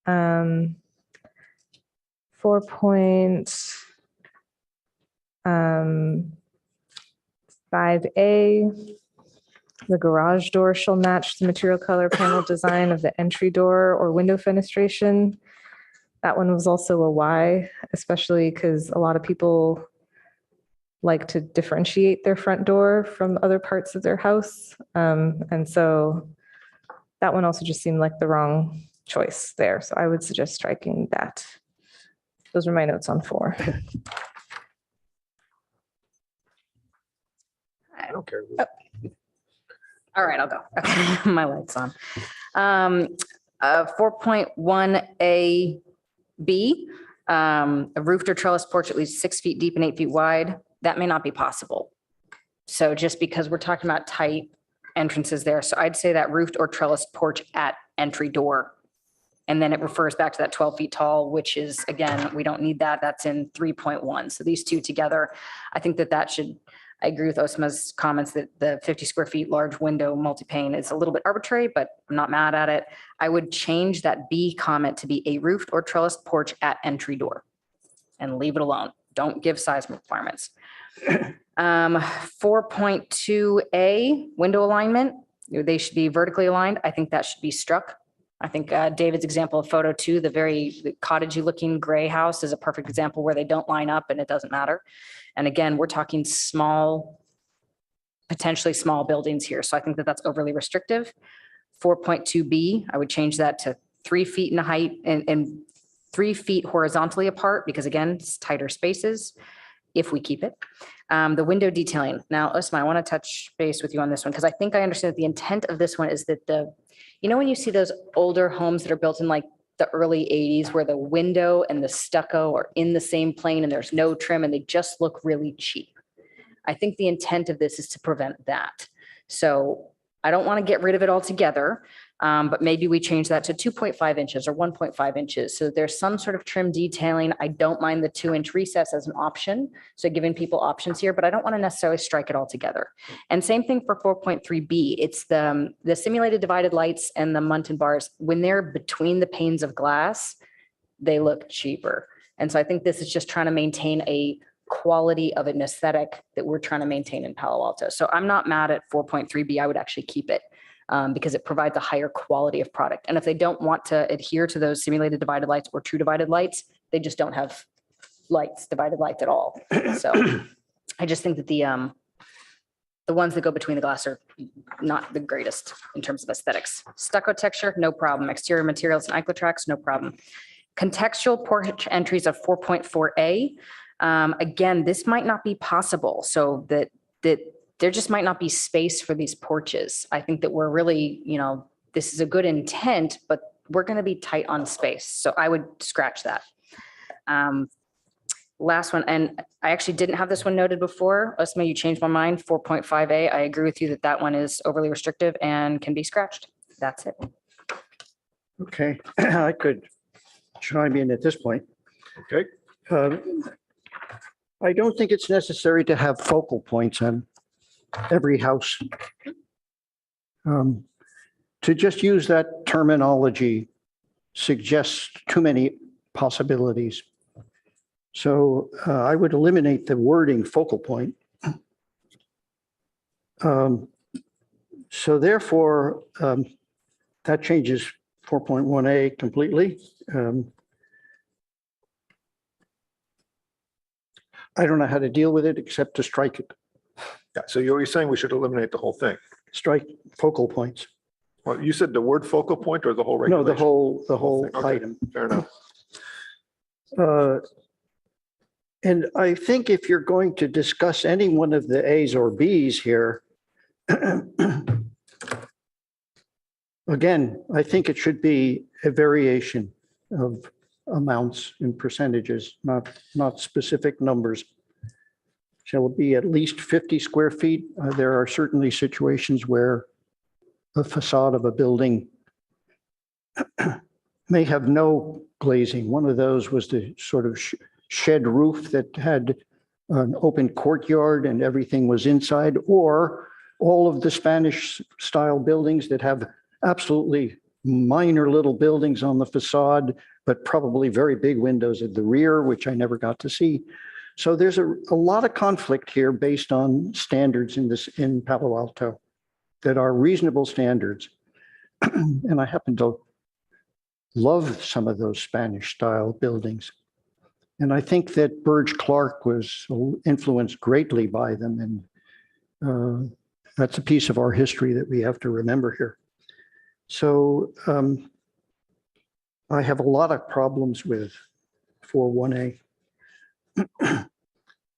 4.5A, the garage door shall match the material color panel design of the entry door or window fenestration. That one was also a why, especially because a lot of people like to differentiate their front door from other parts of their house. And so that one also just seemed like the wrong choice there. So I would suggest striking that. Those are my notes on 4. I don't care. All right, I'll go. Okay, my light's on. 4.1A B, a roofed or trellis porch at least 6 feet deep and 8 feet wide. That may not be possible. So just because we're talking about type, entrances there. So I'd say that roofed or trellised porch at entry door. And then it refers back to that 12 feet tall, which is, again, we don't need that. That's in 3.1. So these two together, I think that should, I agree with Osma's comments that the 50 square feet large window multi-pane is a little bit arbitrary, but I'm not mad at it. I would change that B comment to be a roofed or trellised porch at entry door and leave it alone. Don't give size requirements. 4.2A, window alignment. They should be vertically aligned. I think that should be struck. I think David's example of photo 2, the cottagey looking gray house is a perfect example where they don't line up and it doesn't matter. And again, we're talking small, potentially small buildings here. So I think that that's overly restrictive. 4.2B, I would change that to 3 feet in height and 3 feet horizontally apart, because again, it's tighter spaces if we keep it. The window detailing. Now, Osma, I want to touch base with you on this one because I think I understand that the intent of this one is that when you see those older homes that are built in like the early 80s where the window and the stucco are in the same plane and there's no trim and they just look really cheap. I think the intent of this is to prevent that. So I don't want to get rid of it altogether, but maybe we change that to 2.5 inches or 1.5 inches. So there's some sort of trim detailing. I don't mind the 2-inch recess as an option. So giving people options here, but I don't want to necessarily strike it all together. And same thing for 4.3B. It's the simulated divided lights and the Muntin bars. When they're between the panes of glass, they look cheaper. And so I think this is just trying to maintain a quality of an aesthetic that we're trying to maintain in Palo Alto. So I'm not mad at 4.3B. I would actually keep it. Because it provides a higher quality of product. And if they don't want to adhere to those simulated divided lights or true divided lights, they just don't have divided lights at all. So I just think that the ones that go between the glass are not the greatest in terms of aesthetics. Stucco texture, no problem. Exterior materials and Iclotrax, no problem. Contextual porch entries of 4.4A. Again, this might not be possible. So that there just might not be space for these porches. I think that we're really, this is a good intent, but we're going to be tight on space. So I would scratch that. Last one, and I actually didn't have this one noted before. Osma, you changed my mind. 4.5A. I agree with you that one is overly restrictive and can be scratched. That's it. Okay, I could chime in at this point. Okay. I don't think it's necessary to have focal points on every house. To just use that terminology suggests too many possibilities. So I would eliminate the wording focal point. So therefore, that changes 4.1A completely. I don't know how to deal with it except to strike it. Yeah, so you're saying we should eliminate the whole thing? Strike focal points. Well, you said the word focal point or the whole No, regulation? the whole Okay, item. fair enough. And I think if you're going to discuss any one of the A's or B's here, again, I think it should be a variation of amounts and percentages, not specific numbers. Shall it be at least 50 square feet? There are certainly situations where the facade of a building may have no glazing. One of those was the sort of shed roof that had an open courtyard and everything was inside, or all of the Spanish style buildings that have absolutely minor little buildings on the facade, but probably very big windows at the rear, which I never got to see. So there's a lot of conflict here based on standards in Palo Alto that are reasonable standards. And I happen to love some of those Spanish style buildings. And I think that Clerk was influenced greatly by them. And that's a piece of our history that we have to remember here. So I have a lot of problems with 4.1A.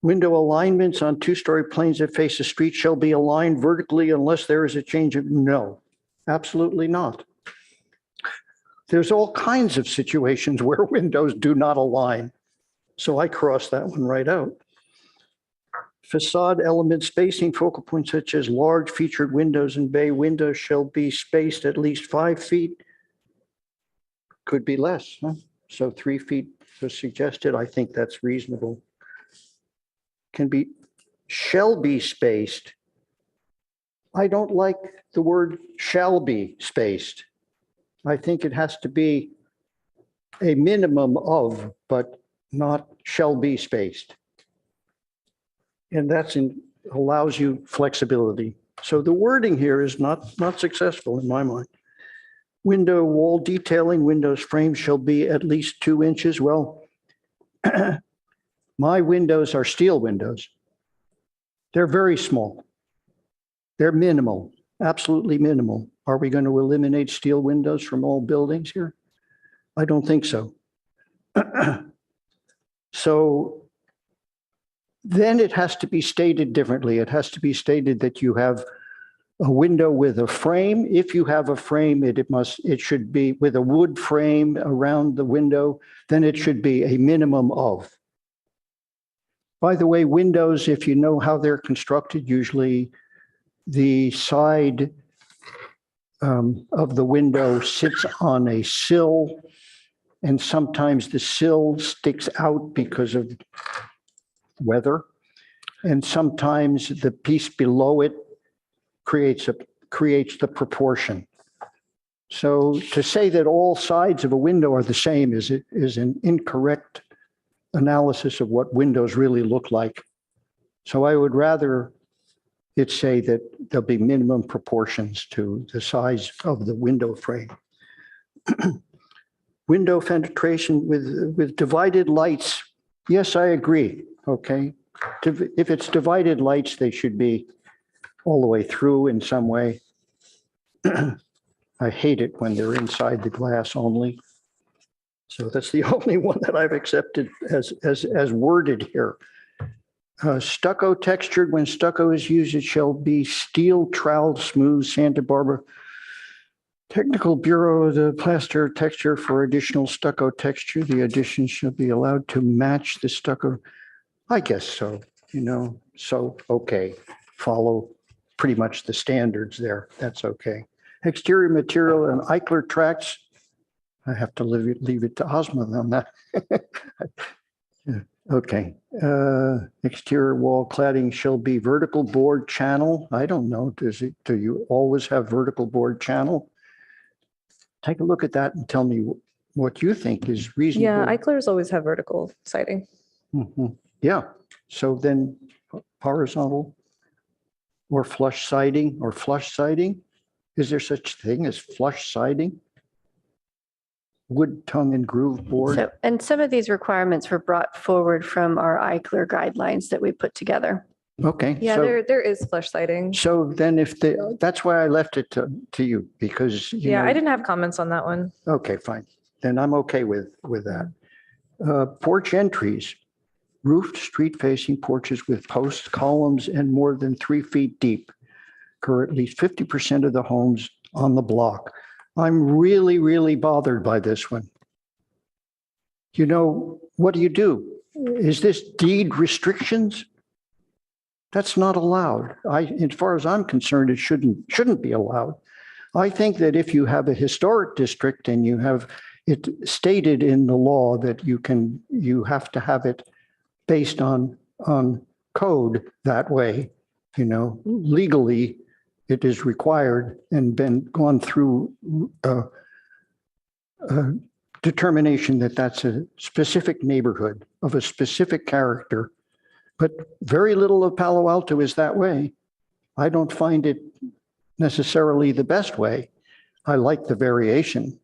Window alignments on two-story planes that face the street shall be aligned vertically unless there is a change of, no, absolutely not. There's all kinds of situations where windows do not align. So I crossed that one right out. Facade element spacing focal points such as large featured windows and bay windows shall be spaced at least 5 feet. Could be less, huh? So 3 feet was suggested. I think that's reasonable. Shall be spaced. I don't like the word shall be spaced. I think it has to be a minimum of, but not shall be spaced. And allows you flexibility. So the wording here is not successful in my mind. Window wall detailing, windows frame shall be at least 2 inches. Well, my windows are steel windows. They're very small. They're minimal, absolutely minimal. Are we going to eliminate steel windows from all buildings here? I don't think so. So then it has to be stated differently. It has to be stated that you have a window with a frame. If you have a frame, it should be with a wood frame around the window, then it should be a minimum of. By the way, windows, if you know how they're constructed, usually the side of the window sits on a sill, and sometimes the sill sticks out because of weather. And sometimes the piece below it creates the proportion. So to say that all sides of a window are the same is an incorrect analysis of what windows really look like. So I would rather it say that there'll be minimum proportions to the size of the window frame. Window penetration with divided lights. Yes, I agree. Okay. If it's divided lights, they should be all the way through in some way. I hate it when they're inside the glass only. So that's the only one that I've accepted as worded here. Stucco textured, when stucco is used, it shall be steel troweled smooth Santa Barbara Technical Bureau, the plaster texture for additional stucco texture. The addition shall be allowed to match the stucco. I guess so, so, okay, follow pretty much the standards there. That's okay. Exterior material and Eichler tracks. I have to leave it to Ozma on that. Okay. Exterior wall cladding shall be vertical board channel. I don't know. Do you always have vertical board channel? Take a look at that and tell me what you think is reasonable. Yeah, Eichlers always have vertical siding. Mm-hmm. Yeah. So then horizontal or flush siding or flush siding. Is there such thing as flush siding? Wood tongue and groove board. So, and some of these requirements were brought forward from our Eichler guidelines that we put together. Okay. Yeah, so, there is flush siding. So then that's why I left it to you because, I didn't have comments on that one. Okay, fine. Then I'm okay with that. Porch entries, roofed street facing porches with posts, columns, and more than 3 feet deep. Occur at least 50% of the homes on the block. I'm really, really bothered by this one. What do you do? Is this deed restrictions? That's not allowed. As far as I'm concerned, it shouldn't be allowed. I think that if you have a historic district and you have it stated in the law that you have to have it based on code that way, legally, it is required and been gone through determination that that's a specific neighborhood of a specific character. But very little of Palo Alto is that way. I don't find it necessarily the best way. I like the variation.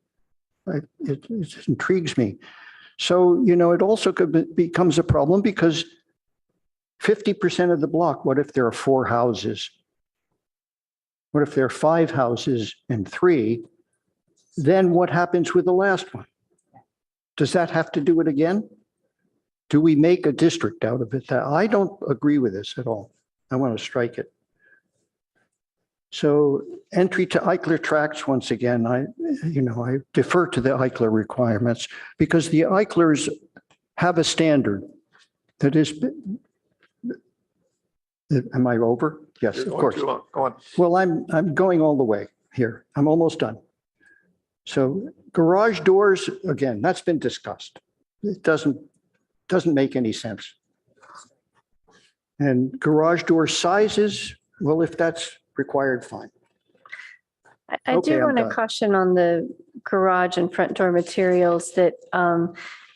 It intrigues me. So, it also becomes a problem because 50% of the block, what if there are 4 houses? What if there are 5 houses and 3? Then what happens with the last one? Does that have to do it again? Do we make a district out of it? I don't agree with this at all. I want to strike it. So entry to Eichler tracts, once again, I defer to the Eichler requirements because the Eichlers have a standard that is Am I over? Yes, You're of going course. too long. Go on. Well, I'm going all the way here. I'm almost done. So garage doors, again, that's been discussed. It doesn't make any sense. And garage door sizes, well, if that's required, fine. I Okay, do I'm want to done. caution on the garage and front door materials that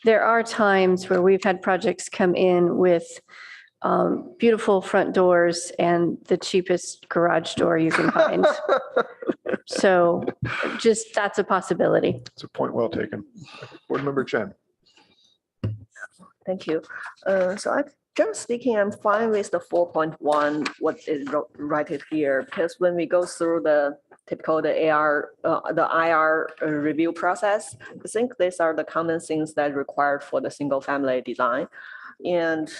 there are times where we've had projects come in with beautiful front doors and the cheapest garage door you can find. So just, that's a possibility. It's a point well taken. Board Member Chen. Thank you. So generally speaking, I'm fine with the 4.1, what is right here, because when we go through the typical, the IR review process, I think these are the common things that are required for the single family design. And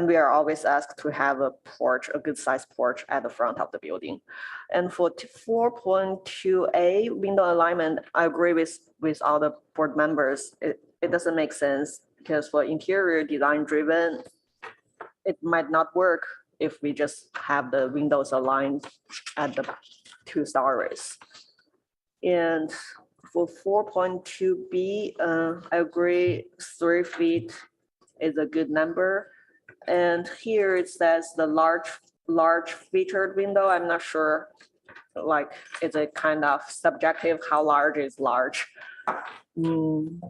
we are always asked to have a porch, a good sized porch at the front of the building. And for 4.2A window alignment, I agree with all the board members. It doesn't make sense because for interior design driven, it might not work if we just have the windows aligned at the 2 stories. And for 4.2B, I agree 3 feet is a good number. And here it says the large featured window. I'm not sure, like, is it kind of subjective? How large is large? And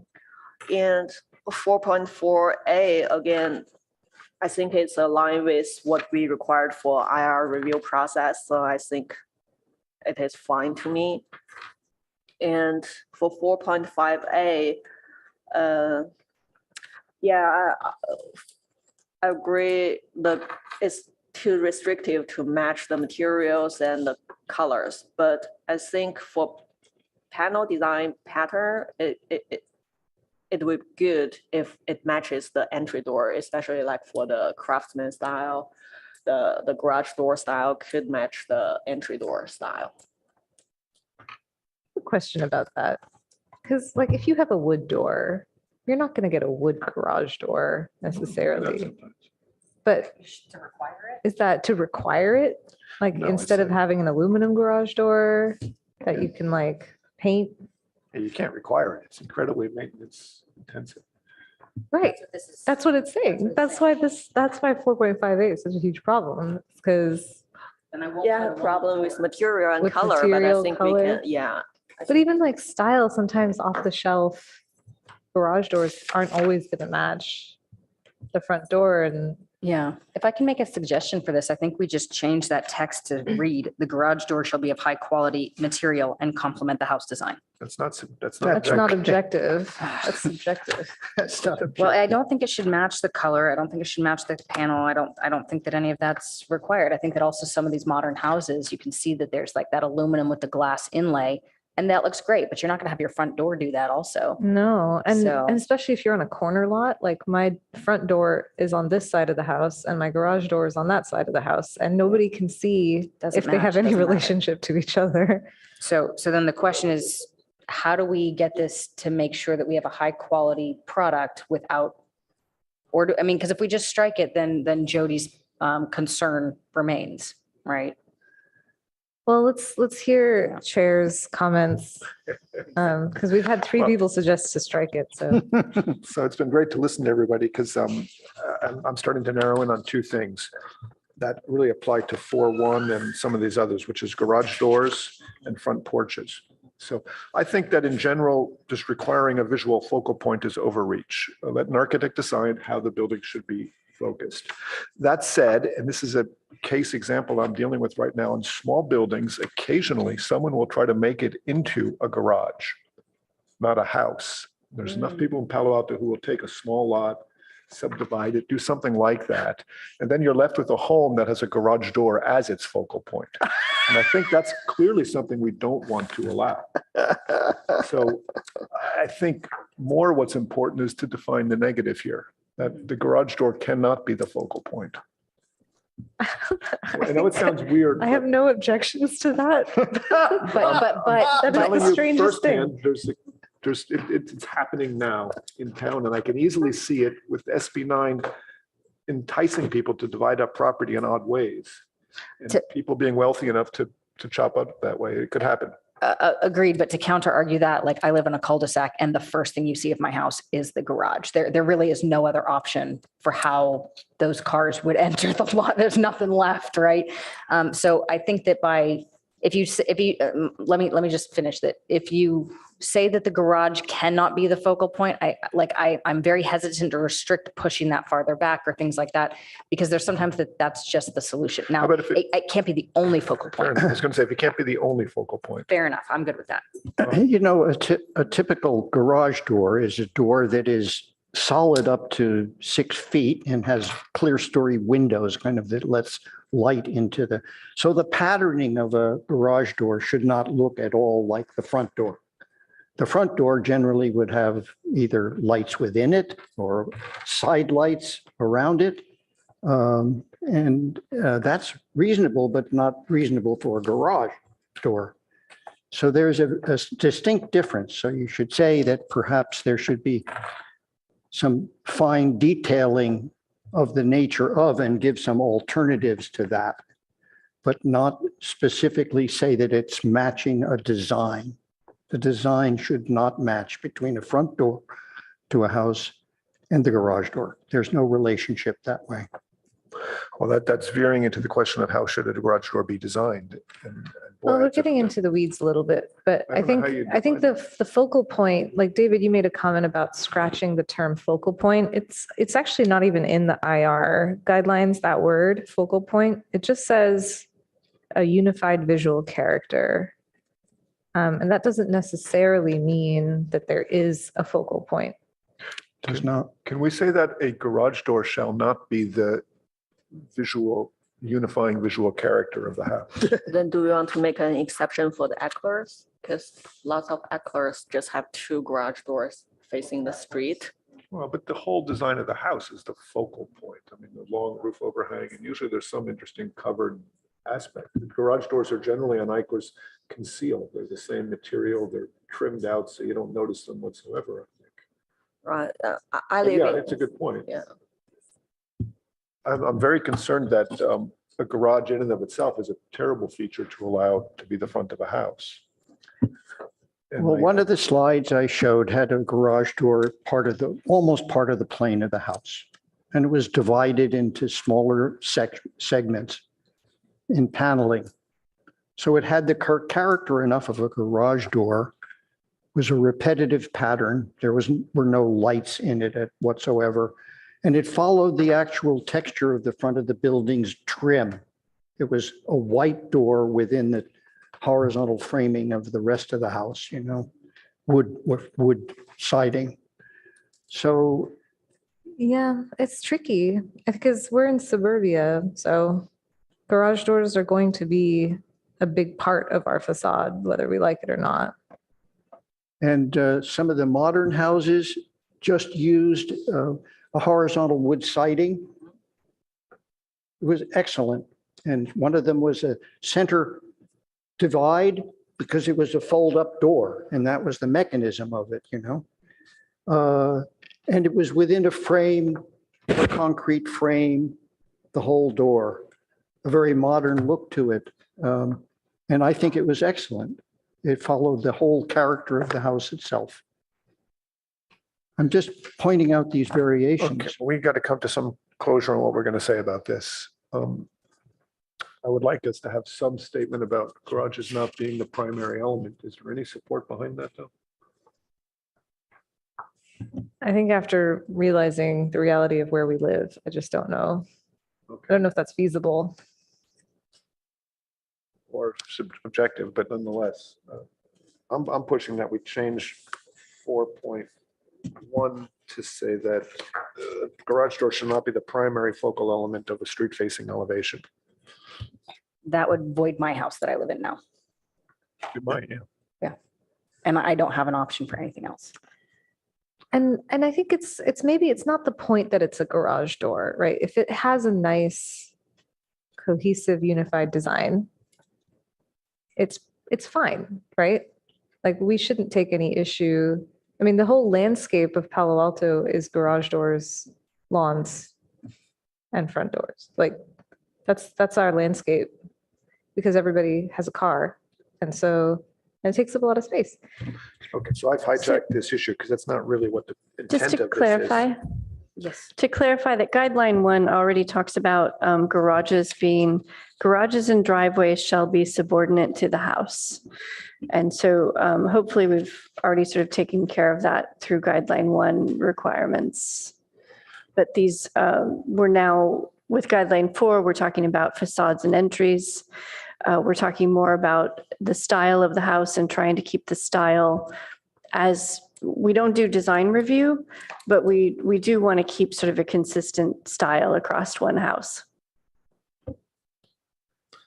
4.4A, again, I think it's aligned with what we required for IR review process. So I think it is fine to me. And for 4.5A, yeah, I agree that it's too restrictive to match the materials and the colors. But I think for panel design pattern, it would be good if it matches the entry door, especially like for the craftsman style, the garage door style could match the entry door style. A question about that. Because like if you have a wood door, you're not going to get a wood garage door necessarily. But is that to require it? Like No, instead of it's having an aluminum garage door that you can like paint? You can't require it. It's incredibly maintenance intensive. Right. That's what it's saying. That's why 4.58 is such a huge problem because Yeah, problem with material and with color, but I material, think we color. can, yeah. But even like style, sometimes off the shelf garage doors aren't always going to match the front door. And Yeah, if I can make a suggestion for this, I think we just change that text to read, the garage door shall be of high quality material and complement the house design. That's not that's not objective. That's subjective. That's not objective. Well, I don't think it should match the color. I don't think it should match the panel. I don't think that any of that's required. I think that also some of these modern houses, you can see that there's like that aluminum with the glass inlay. And that looks great, but you're not going to have your front door do that also. No. And, So- and especially if you're on a corner lot, like my front door is on this side of the house and my garage door is on that side of the house and nobody can see Doesn't if they have match, any doesn't matter. relationship to each other. So then the question is, how do we get this to make sure that we have a high quality product without, because if we just strike it, then Jody's concern remains, right? Well, let's hear Chair's comments because we've had 3 people suggest to strike it. So So it's been great to listen to everybody because I'm starting to narrow in on 2 things that really apply to 4.1 and some of these others, which is garage doors and front porches. So I think that in general, just requiring a visual focal point is overreach. Let an architect decide how the building should be focused. That said, and this is a case example I'm dealing with right now in small buildings, occasionally someone will try to make it into a garage, not a house. There's enough people in Palo Alto who will take a small lot, subdivide it, do something like that. And then you're left with a home that has a garage door as its focal point. And I think that's clearly something we don't want to allow. So I think more what's important is to define the negative here, that the garage door cannot be the focal point. I know it sounds weird. I have no objections to that. But that telling is the you strangest thing. firsthand, it's happening now in town, and I can easily see it with SB 9. enticing people to divide up property in odd ways. And people being wealthy enough to chop up that way, it could happen. Agreed, but to counter argue that, like I live in a cul-de-sac and the first thing you see of my house is the garage. There really is no other option for how those cars would enter the lot. There's nothing left, right? So I think that let me just finish that. If you say that the garage cannot be the focal point, I'm very hesitant to restrict pushing that farther back or things like that, because there's sometimes that's just the solution. Now, it can't be the only focal point. I was going to say, if it can't be the only focal point. Fair enough. I'm good with that. You know, a typical garage door is a door that is solid up to 6 feet and has clear story windows kind of that lets light into so the patterning of a garage door should not look at all like the front door. The front door generally would have either lights within it or side lights around it. That's reasonable, but not reasonable for a garage door. So there's a distinct difference. So you should say that perhaps there should be some fine detailing of the nature of and give some alternatives to that, but not specifically say that it's matching a design. The design should not match between a front door to a house and the garage door. There's no relationship that way. Well, that's veering into the question of how should a garage door be designed. Well, we're getting into the weeds a little bit, but I think the focal point, like David, you made a comment about scratching the term focal point. It's actually not even in the IR guidelines, that word focal point. It just says a unified visual character. And that doesn't necessarily mean that there is a focal point. Does not. Can we say that a garage door shall not be the unifying visual character of the house? Then do we want to make an exception for the Ecklers? Because lots of Ecklers just have 2 garage doors facing the street. Well, but the whole design of the house is the focal point. I mean, the long roof overhang, and usually there's some interesting covered aspect. The garage doors are generally on Eichler's concealed. They're the same material. They're trimmed out so you don't notice them whatsoever, I think. Right. I live in. It's a good point. Yeah. I'm very concerned that a garage in and of itself is a terrible feature to allow to be the front of a house. Well, one of the slides I showed had a garage door almost part of the plane of the house. And it was divided into smaller segments in paneling. So it had the character enough of a garage door, was a repetitive pattern. There were no lights in it whatsoever. And it followed the actual texture of the front of the building's trim. It was a white door within the horizontal framing of the rest of the house, you know, wood siding. So. Yeah, it's tricky because we're in suburbia. So garage doors are going to be a big part of our facade, whether we like it or not. And some of the modern houses just used a horizontal wood siding. It was excellent. And one of them was a center divide because it was a fold-up door, and that was the mechanism of it, you know. And it was within a frame, a concrete frame, the whole door, a very modern look to it. And I think it was excellent. It followed the whole character of the house itself. I'm just pointing out these variations. Okay, we got to come to some closure on what we're going to say about this. I would like us to have some statement about garages not being the primary element. Is there any support behind that, though? I think after realizing the reality of where we live, I just don't know. Okay. I don't know if that's feasible. Or subjective, but nonetheless, I'm pushing that we change 4.1 to say that the garage door should not be the primary focal element of a street-facing elevation. That would void my house that I live in now. You might, yeah. Yeah. And I don't have an option for anything else. And I think it's maybe it's not the point that it's a garage door, right? If it has a nice, cohesive, unified design, it's fine, right? Like we shouldn't take any issue. I mean, the whole landscape of Palo Alto is garage doors, lawns, and front doors. Like, that's our landscape, because everybody has a car. And so it takes up a lot of space. Okay, so I've hijacked this issue because that's not really what the Just intent to of this is. clarify, Yes. to clarify that guideline 1 already talks about garages and driveways shall be subordinate to the house. And so hopefully we've already sort of taken care of that through guideline 1 requirements. But these, we're now, with guideline 4, we're talking about facades and entries. We're talking more about the style of the house and trying to keep the style, as we don't do design review, but we do want to keep sort of a consistent style across one house.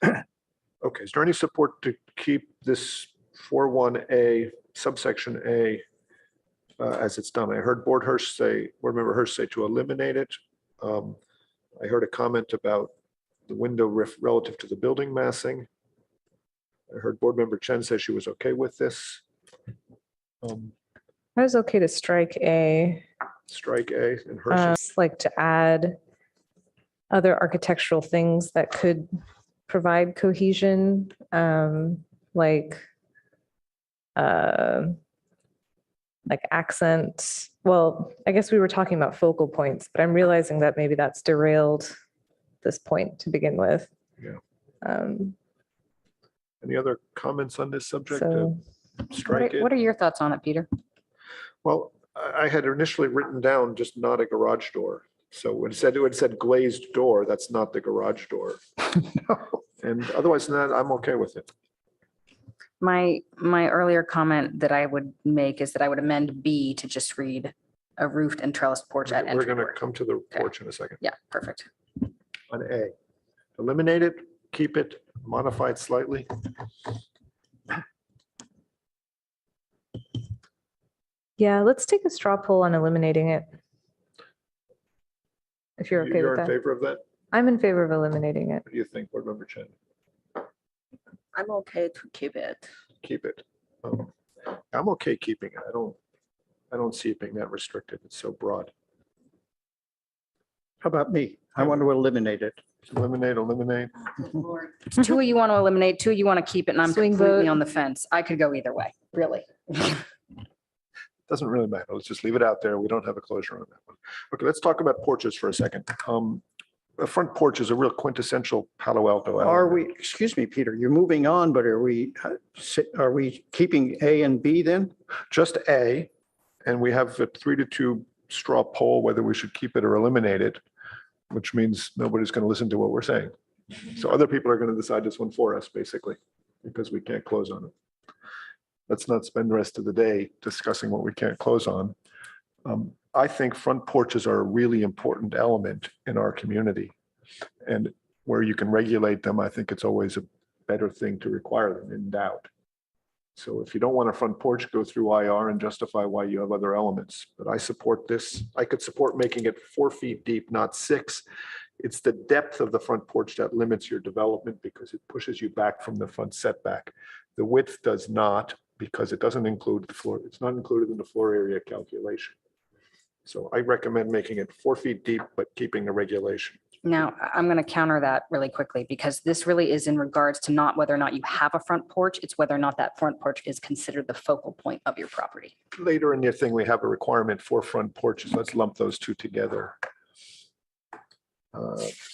Okay, is there any support to keep this 4.1A subsection A as it's done? I heard board member Hirsch say to eliminate it. I heard a comment about the window relative to the building massing. I heard board member Chen say she was okay with this. I was okay to strike A. Strike A and Hirsch. Like to add other architectural things that could provide cohesion, like accent. Well, I guess we were talking about focal points, but I'm realizing that maybe that's derailed this point to begin with. Yeah. Any other comments on this subject? So, Strike it. What are your thoughts on it, Peter? Well, I had initially written down just not a garage door. So when it said glazed door, that's not the garage door. And otherwise than that, I'm okay with it. My earlier comment that I would make is that I would amend B to just read a roofed and trellised porch at We're entry going to door. come to the porch in a second. Yeah, perfect. On A, eliminate it, keep it, modify it slightly. yeah, let's take a straw poll on eliminating it. If you're okay You're with in that. favor of that? I'm in favor of eliminating it. What do you think, board member Chen? I'm okay to keep it. Keep it. I'm okay keeping it. I don't see it being that restricted. It's so broad. How about me? I want to eliminate it. Eliminate. It's 2 you want to eliminate, 2 you want to keep it, and I'm Swing completely vote. on the fence. I could go either way, really. Doesn't really matter. Let's just leave it out there. We don't have a closure on that one. Okay, let's talk about porches for a second. A front porch is a real quintessential Palo Alto element. Are we, excuse me, Peter, you're moving on, but are we keeping A and B then? Just A, and we have a 3-2 straw poll whether we should keep it or eliminate it, which means nobody's going to listen to what we're saying. So other people are going to decide this one for us, basically, because we can't close on it. Let's not spend the rest of the day discussing what we can't close on. I think front porches are a really important element in our community. And where you can regulate them, I think it's always a better thing to require them in doubt. So if you don't want a front porch, go through IR and justify why you have other elements. But I support this. I could support making it 4 feet deep, not 6. It's the depth of the front porch that limits your development because it pushes you back from the front setback. The width does not, because it doesn't include the floor. It's not included in the floor area calculation. So I recommend making it 4 feet deep, but keeping the regulation. Now, I'm going to counter that really quickly because this really is in regards to not whether or not you have a front porch, it's whether or not that front porch is considered the focal point of your property. Later in your thing, we have a requirement for front porches. Let's lump those two together.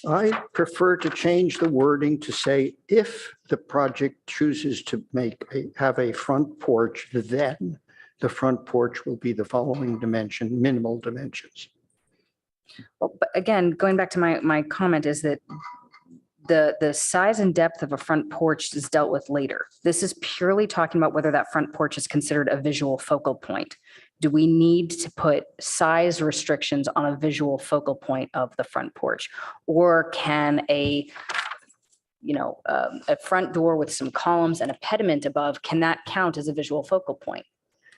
I prefer to change the wording to say, if the project chooses to have a front porch, then the front porch will be the following dimension, minimal dimensions. Well, but again, going back to my comment is that the size and depth of a front porch is dealt with later. This is purely talking about whether that front porch is considered a visual focal point. Do we need to put size restrictions on a visual focal point of the front porch? Or can a front door with some columns and a pediment above, can that count as a visual focal point?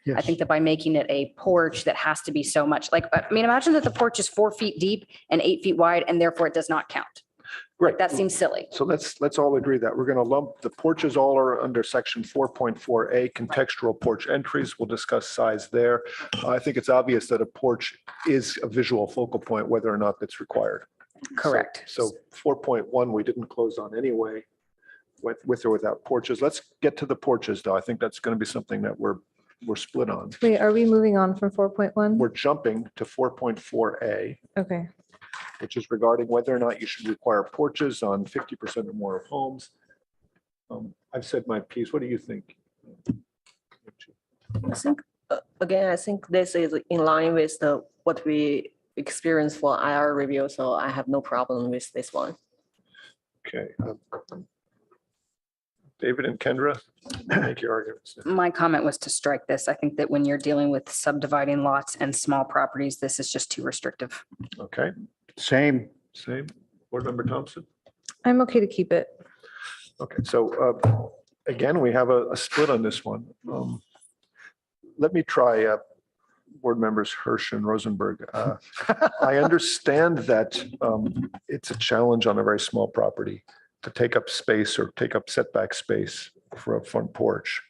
Yes. I think that by making it a porch that has to be so much, imagine that the porch is 4 feet deep and 8 feet wide, and therefore it does not count. Right. That seems silly. So let's all agree that we're going to lump the porches all are under section 4.4A, contextual porch entries. We'll discuss size there. I think it's obvious that a porch is a visual focal point, whether or not that's required. Correct. So 4.1, we didn't close on anyway, with or without porches. Let's get to the porches, though. I think that's going to be something that we're split on. Wait, are we moving on from 4.1? We're jumping to 4.4A, Okay. which is regarding whether or not you should require porches on 50% or more of homes. I've said my piece. What do you think? I think, again, I think this is in line with what we experienced for IR review, so I have no problem with this one. Okay. David and Kendra, make your arguments. My comment was to strike this. I think that when you're dealing with subdividing lots and small properties, this is just too restrictive. Okay, Same. Board Member Thompson? I'm okay to keep it. Okay, so again, we have a split on this one. Let me try Board Members Hirsch and Rosenberg. I understand that it's a challenge on a very small property to take up space or take up setback space for a front porch.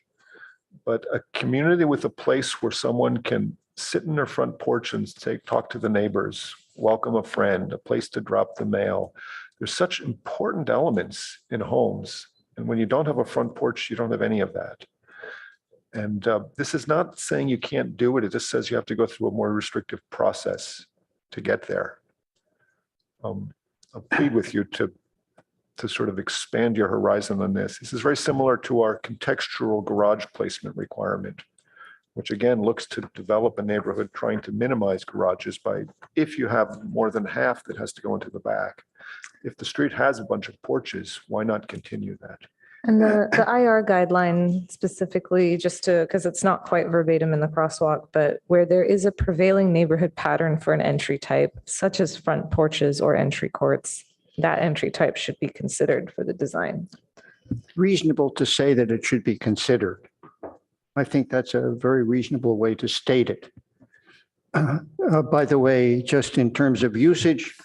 But a community with a place where someone can sit in their front porch and talk to the neighbors, welcome a friend, a place to drop the mail. There's such important elements in homes. And when you don't have a front porch, you don't have any of that. And this is not saying you can't do it. It just says you have to go through a more restrictive process to get there. I'll plead with you to sort of expand your horizon on this. This is very similar to our contextual garage placement requirement, which again looks to develop a neighborhood trying to minimize garages by, if you have more than half that has to go into the back. If the street has a bunch of porches, why not continue that? And the IR guideline specifically, just to, because it's not quite verbatim in the crosswalk, but where there is a prevailing neighborhood pattern for an entry type, such as front porches or entry courts, that entry type should be considered for the design. Reasonable to say that it should be considered. I think that's a very reasonable way to state it. By the way, just in terms of usage,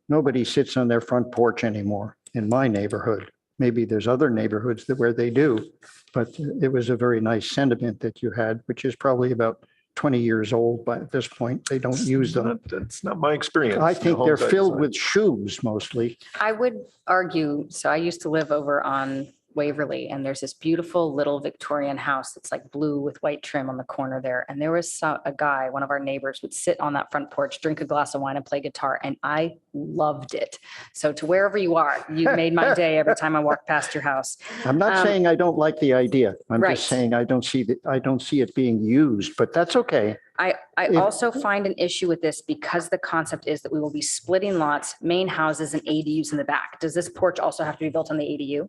nobody sits on their front porch anymore in my neighborhood. Maybe there's other neighborhoods where they do, but it was a very nice sentiment that you had, which is probably about 20 years old, but at this point, they don't use them. That's not my experience. I think they're filled with shoes mostly. I would argue, so I used to live over on Waverly, and there's this beautiful little Victorian house that's like blue with white trim on the corner there. And there was a guy, one of our neighbors, would sit on that front porch, drink a glass of wine and play guitar. And I loved it. So to wherever you are, you made my day every time I walked past your house. I'm not saying I don't like the idea. I'm Right. just saying I don't see it being used, but that's okay. I also find an issue with this because the concept is that we will be splitting lots, main houses and ADUs in the back. Does this porch also have to be built on the ADU?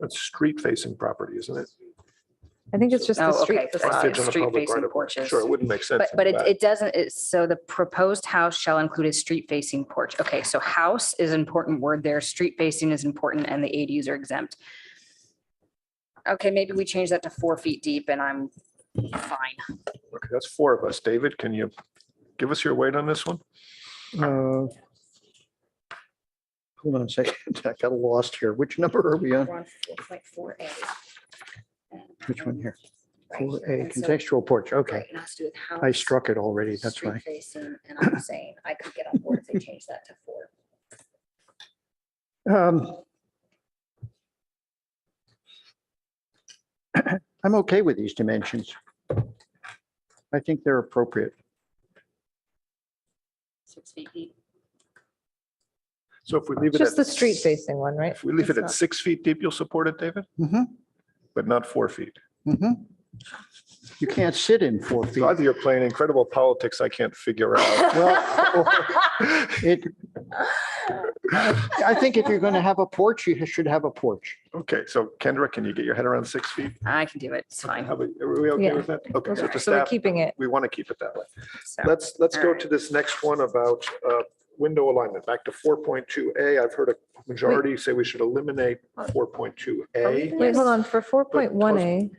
That's street facing property, isn't it? I think it's just the Oh, street okay. facade. Frontage on a Street public facing right of way. porches. Sure, it wouldn't make sense. But in the back. it doesn't, so the proposed house shall include a street facing porch. Okay, so house is an important word there. Street facing is important and the ADUs are exempt. Okay, maybe we change that to 4 feet deep and I'm fine. Okay, that's 4 of us. David, can you give us your weight on this one? Hold on a second. I got lost here. Which number are we on? We're on 4.4A. Which one here? Right. 4A, And so- contextual porch. Okay. Right, it has to do with house. I struck it already. That's street fine. facing, and I'm saying I could get on board if they change that to 4. I'm okay with these dimensions. I think they're appropriate. 6 feet deep. So if we leave it Just at, the street facing one, right? if we leave it It's at not- 6 feet deep, you'll support it, David? Mhm, But not 4 feet. mhm. You can't sit in 4 feet. So either you're playing incredible politics I can't figure out. Well, I think if you're going to have a porch, you should have a porch. Okay, so Kendra, can you get your head around 6 feet? I can do it. It's fine. Are we okay Yeah. with that? Okay, so to So we're staff, keeping it. we want to keep it that way. So, Let's all go right. to this next one about window alignment. Back to 4.2A. I've heard a majority say we should eliminate 4.2A. Wait, hold on. For 4.1A,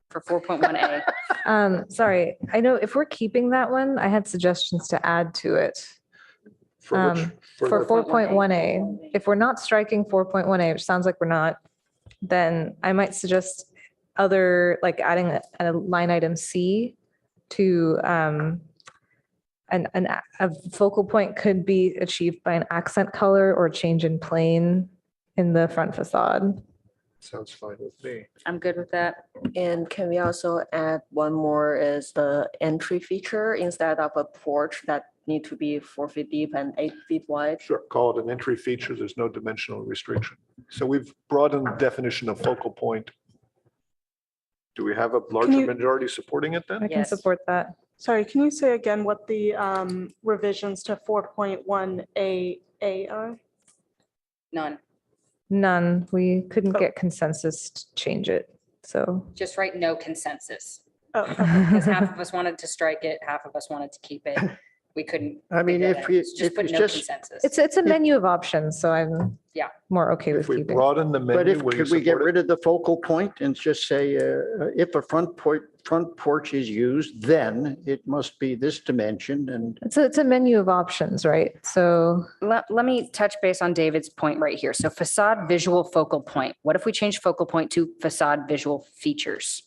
For 4.1A, sorry, I know if we're keeping that one, I had suggestions to add to it. For which? For the- 4.1A, if we're not striking 4.1A, which sounds like we're not, then I might suggest other, like adding a line item C to a focal point could be achieved by an accent color or change in plane in the front facade. Sounds fine with me. I'm good with that. And can we also add one more is the entry feature instead of a porch that need to be 4 feet deep and 8 feet wide? Sure, call it an entry feature. There's no dimensional restriction. So we've broadened the definition of focal point. Do we have a larger majority supporting it then? I can support that. Sorry, can you say again what the revisions to 4.1A are? None. None. We couldn't get consensus to change it. So Just write no consensus. Oh, Because half of us wanted to strike it, half of us wanted to keep it. We couldn't. I mean, figure it if out. we, Just if put it's no just, consensus. it's a menu of options. So I'm more okay If with we keeping. broaden the but menu, if, will you could we get support it? rid of the focal point and just say, if a front porch is used, then it must be this dimension and. It's a menu of options, right? So Let me touch base on David's point right here. So facade visual focal point. What if we change focal point to facade visual features?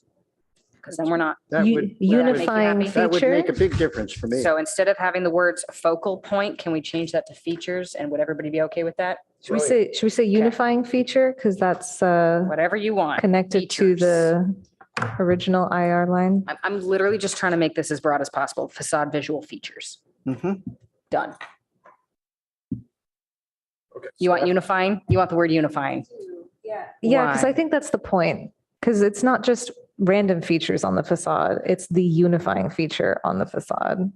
Because then we're not. That would unifying That would make a feature. big difference for me. So instead of having the words focal point, can we change that to features and would everybody be okay with that? Should we say unifying feature? Because that's Whatever you want. connected to the original IR line. I'm literally just trying to make this as broad as possible. Facade visual features. Done. Okay. You want unifying? You want the word unifying? Yeah, because Why? I think that's the point. Because it's not just random features on the facade. It's the unifying feature on the facade.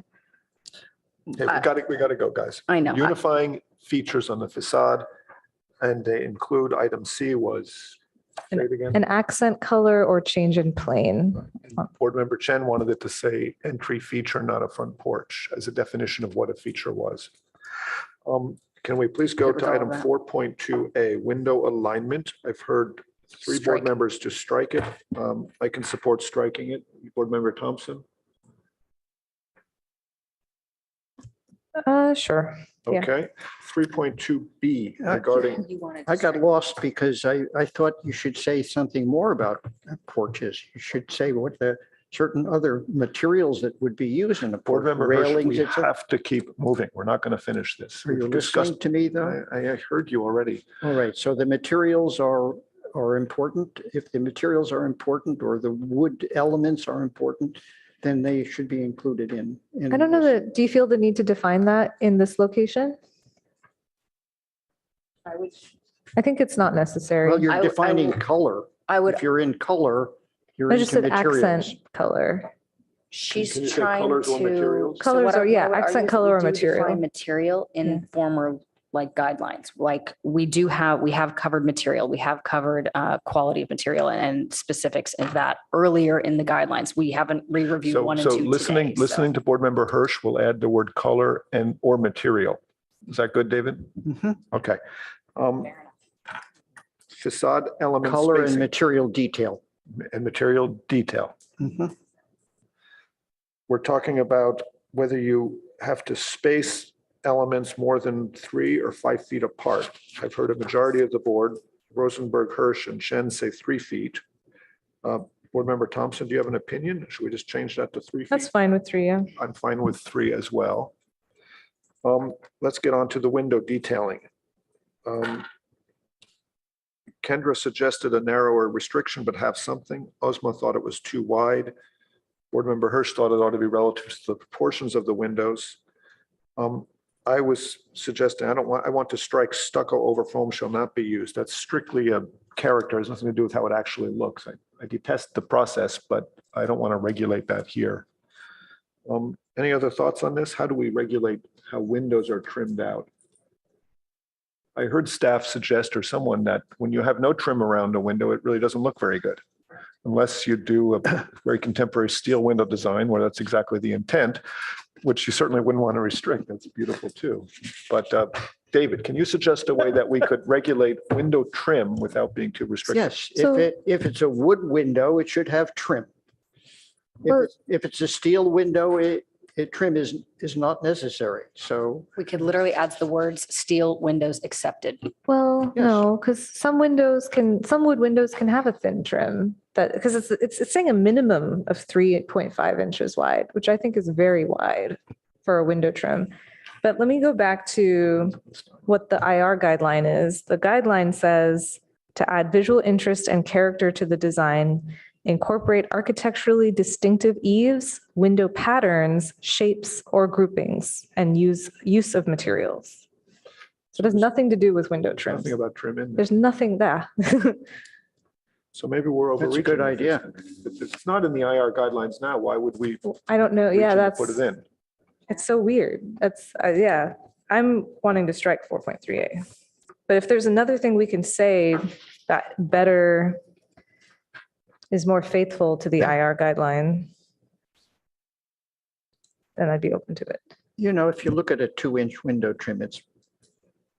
Okay, we got to go, guys. I know. Unifying features on the facade, and they include item C was, say it again. An accent color or change in plane. Board Member Chen wanted it to say entry feature, not a front porch, as a definition of what a feature was. Can we please go It was to all item that. 4.2A, window alignment? I've heard 3 board Strike. members to strike it. I can support striking it. Board Member Thompson? Sure. Yeah. Okay. 3.2B regarding, You wanted I to got strike. lost because I thought you should say something more about porches. You should say what the certain other materials that would be used in a Board porch, Member Hirsch, railings. we etc. have to keep moving. We're not going to finish this. Are you We've discussed. listening to me though? I heard you already. All right, so the materials are important. If the materials are important or the wood elements are important, then they should be included in. I don't know that, do you feel the need to define that in this location? I think it's not necessary. Well, you're I defining would- color. I would, If you're in color, you're I just into said accent materials. color. she's Can you say trying colors or to. materials? So Colors what or, I- yeah, what I accent argue is color we or do define material. Material in former like guidelines, like we have covered material, we have covered quality of material and specifics of that earlier in the guidelines. We haven't re-reviewed So, 1 and 2 today. listening to Board Member Hirsch, we'll add the word color and or material. Is that good, David? Mhm. Okay. Fair enough. Facade elements. Color and spacing, material detail. and material detail. Mhm. We're talking about whether you have to space elements more than 3 or 5 feet apart. I've heard a majority of the board, Rosenberg, Hirsch, and Chen say 3 feet. Board Member Thompson, do you have an opinion? Should we just change that to 3 feet? That's fine with 3, yeah. I'm fine with 3 as well. Let's get on to the window detailing. Kendra suggested a narrower restriction, but have something. Ozma thought it was too wide. Board Member Hirsch thought it ought to be relative to the proportions of the windows. I was suggesting, I want to strike stucco over foam shall not be used. That's strictly a character. It has nothing to do with how it actually looks. I detest the process, but I don't want to regulate that here. Any other thoughts on this? How do we regulate how windows are trimmed out? I heard staff suggest, or someone, that when you have no trim around a window, it really doesn't look very good. Unless you do a very contemporary steel window design where that's exactly the intent, which you certainly wouldn't want to restrict. That's beautiful too. But David, can you suggest a way that we could regulate window trim without being too restrictive? Yes, if it's a wood window, it should have trim. If it's a steel window, trim is not necessary. So We could literally add the words steel windows accepted. Well, no, because some wood windows can have a thin trim because it's saying a minimum of 3.5 inches wide, which I think is very wide. for a window trim. But let me go back to what the IR guideline is. The guideline says to add visual interest and character to the design, incorporate architecturally distinctive eaves, window patterns, shapes, or groupings, and use of materials. So it has nothing to do with window trims. Nothing about trim in there. There's nothing there. So maybe we're overreaching. That's a good idea. If it's not in the IR guidelines now, why would we? I don't know. Yeah, reach in to Put it in. it's so weird. That's, yeah, I'm wanting to strike 4.3A. But if there's another thing we can say that better is more faithful to the IR guideline, then I'd be open to it. You know, if you look at a 2-inch window trim, it's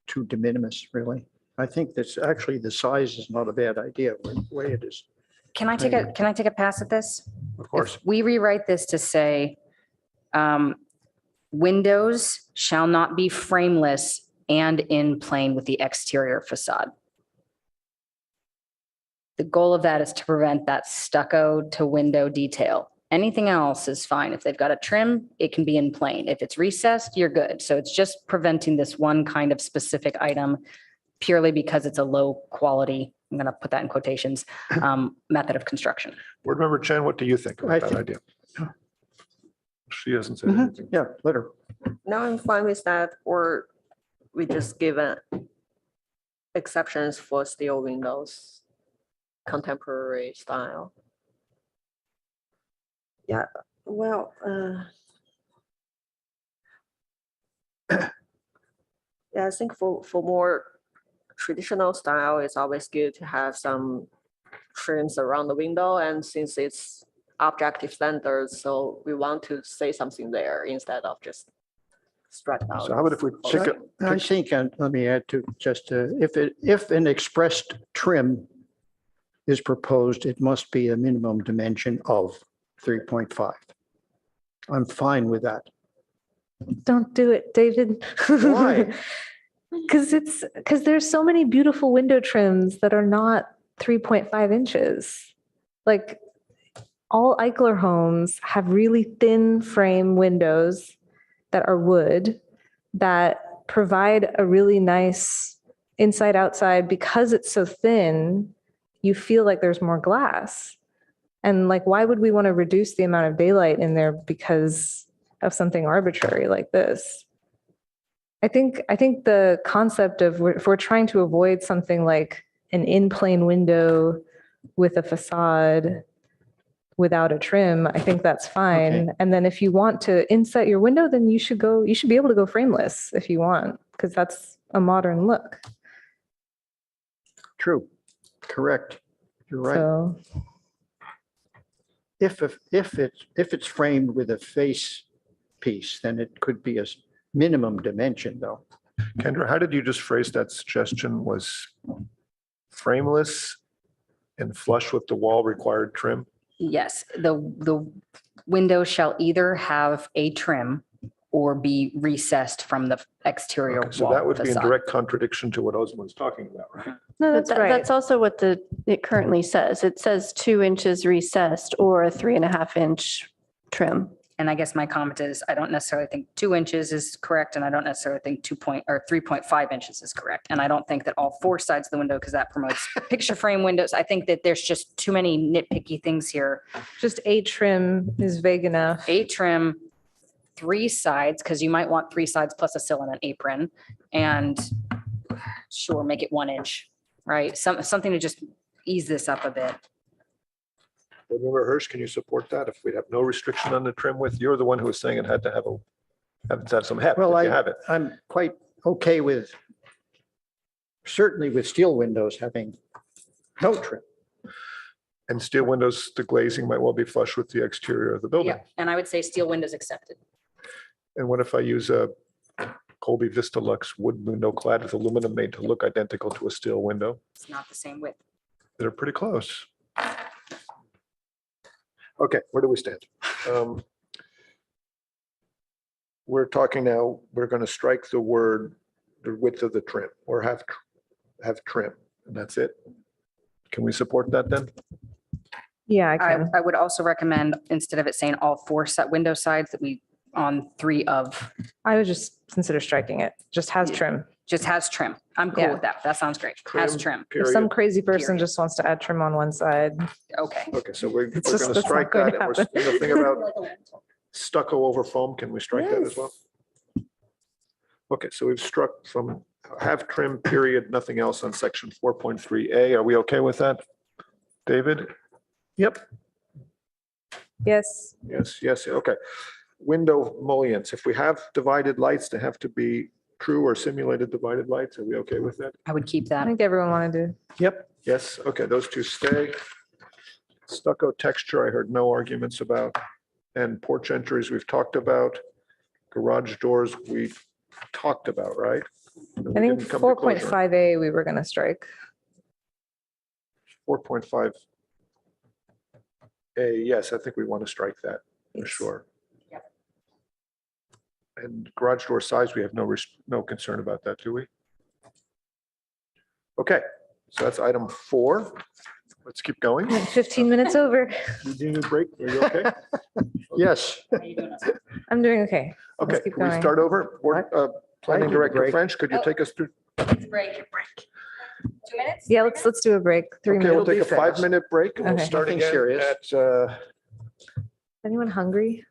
too de minimis, really. I think that's actually, the size is not a bad idea, the way it is. Can I take a pass at this? Of course. We rewrite this to say, windows shall not be frameless and in plane with the exterior facade. The goal of that is to prevent that stucco to window detail. Anything else is fine. If they've got a trim, it can be in plane. If it's recessed, you're good. So it's just preventing this one kind of specific item purely because it's a low quality, I'm going to put that in quotations, method of construction. Board Member Chen, what do you think about that idea? She hasn't said anything. Yeah, let her. No, I'm fine with that, or we just give exceptions for steel windows, contemporary style. Yeah, well, yeah, I think for more traditional style, it's always good to have some trims around the window, and since it's objective standards, so we want to say something there instead of just strike out. So how about if we pick it? I think, let me add to just, if an expressed trim is proposed, it must be a minimum dimension of 3.5. I'm fine with that. Don't do it, David. Why? Because there's so many beautiful window trims that are not 3.5 inches. Like all Eichler homes have really thin frame windows that are wood that provide a really nice inside outside. Because it's so thin, you feel like there's more glass. And like, why would we want to reduce the amount of daylight in there because of something arbitrary like this? I think the concept of if we're trying to avoid something like an in-plane window with a facade without a trim, I think that's fine. Okay. And then if you want to inset your window, then you should be able to go frameless if you want, because that's a modern look. True, correct. You're right. So If it's framed with a face piece, then it could be a minimum dimension though. Kendra, how did you just phrase that suggestion? Was frameless and flush with the wall required trim? Yes, the window shall either have a trim or be recessed from the exterior wall. So that would be in facade. direct contradiction to what Osman's talking about, right? no, that's right. That's also what it currently says. It says 2 inches recessed or a 3.5 inch trim. And I guess my comment is, I don't necessarily think 2 inches is correct, and I don't necessarily think 3.5 inches is correct. And I don't think that all 4 sides of the window, because that promotes picture frame windows. I think that there's just too many nitpicky things here. Just a trim is vague enough. A trim, 3 sides, because you might want 3 sides plus a sill and an apron, and sure, make it 1 inch, right? Something to just ease this up a bit. Board Member Hirsch, can you support that? If we have no restriction on the trim width, you're the one who was saying it had to have some heft. Well, if you have it. I'm quite okay with, certainly with steel windows having no trim. And steel windows, the glazing might well be flush with the exterior of the building. Yeah, and I would say steel windows accepted. And what if I use a Colby Vista Lux wood window clad with aluminum made to look identical to a steel window? It's not the same width. They're pretty close. Okay, where do we stand? We're talking now, we're going to strike the width of the trim, or have trim, and that's it. Can we support that then? Yeah, I can. I would also recommend, instead of it saying all 4 set window sides, that we on 3 of, I would just consider striking it. Just has trim. just has trim. I'm cool Yeah. with that. That sounds great. Has trim. If some Period. crazy person Period. just wants to add trim on one side, Okay. Okay, so we're It's going just- to that's not strike going that. to And happen. the thing about stucco over foam, can we strike that as well? Okay, so we've struck from have trim, period, nothing else on section 4.3A. Are we okay with that? David? Yep. yes. Yes, yes, okay. Window mullions, if we have divided lights, they have to be true or simulated divided lights. Are we okay with that? I would keep I that. think everyone wanted to. Yep. Yes, okay, those two stay. Stucco texture, I heard no arguments about. And porch entries, we've talked about. Garage doors, we talked about, right? I think 4.5A, we were going to strike. 4.5. Yes, I think we want to strike that for sure. And garage door size, we have no concern about that, do we? Okay, so that's item 4. Let's keep going. 15 minutes over. You need a break? Are you okay? Yes. I'm doing okay. Okay, Let's keep can we going. start over? Board, Planning need a Director break. French, could you take us through? Break. 2 minutes? Yeah, let's do a break. 3 Okay, we'll minutes. take a 5-minute break and we'll Okay. start Nothing again serious. at Anyone hungry?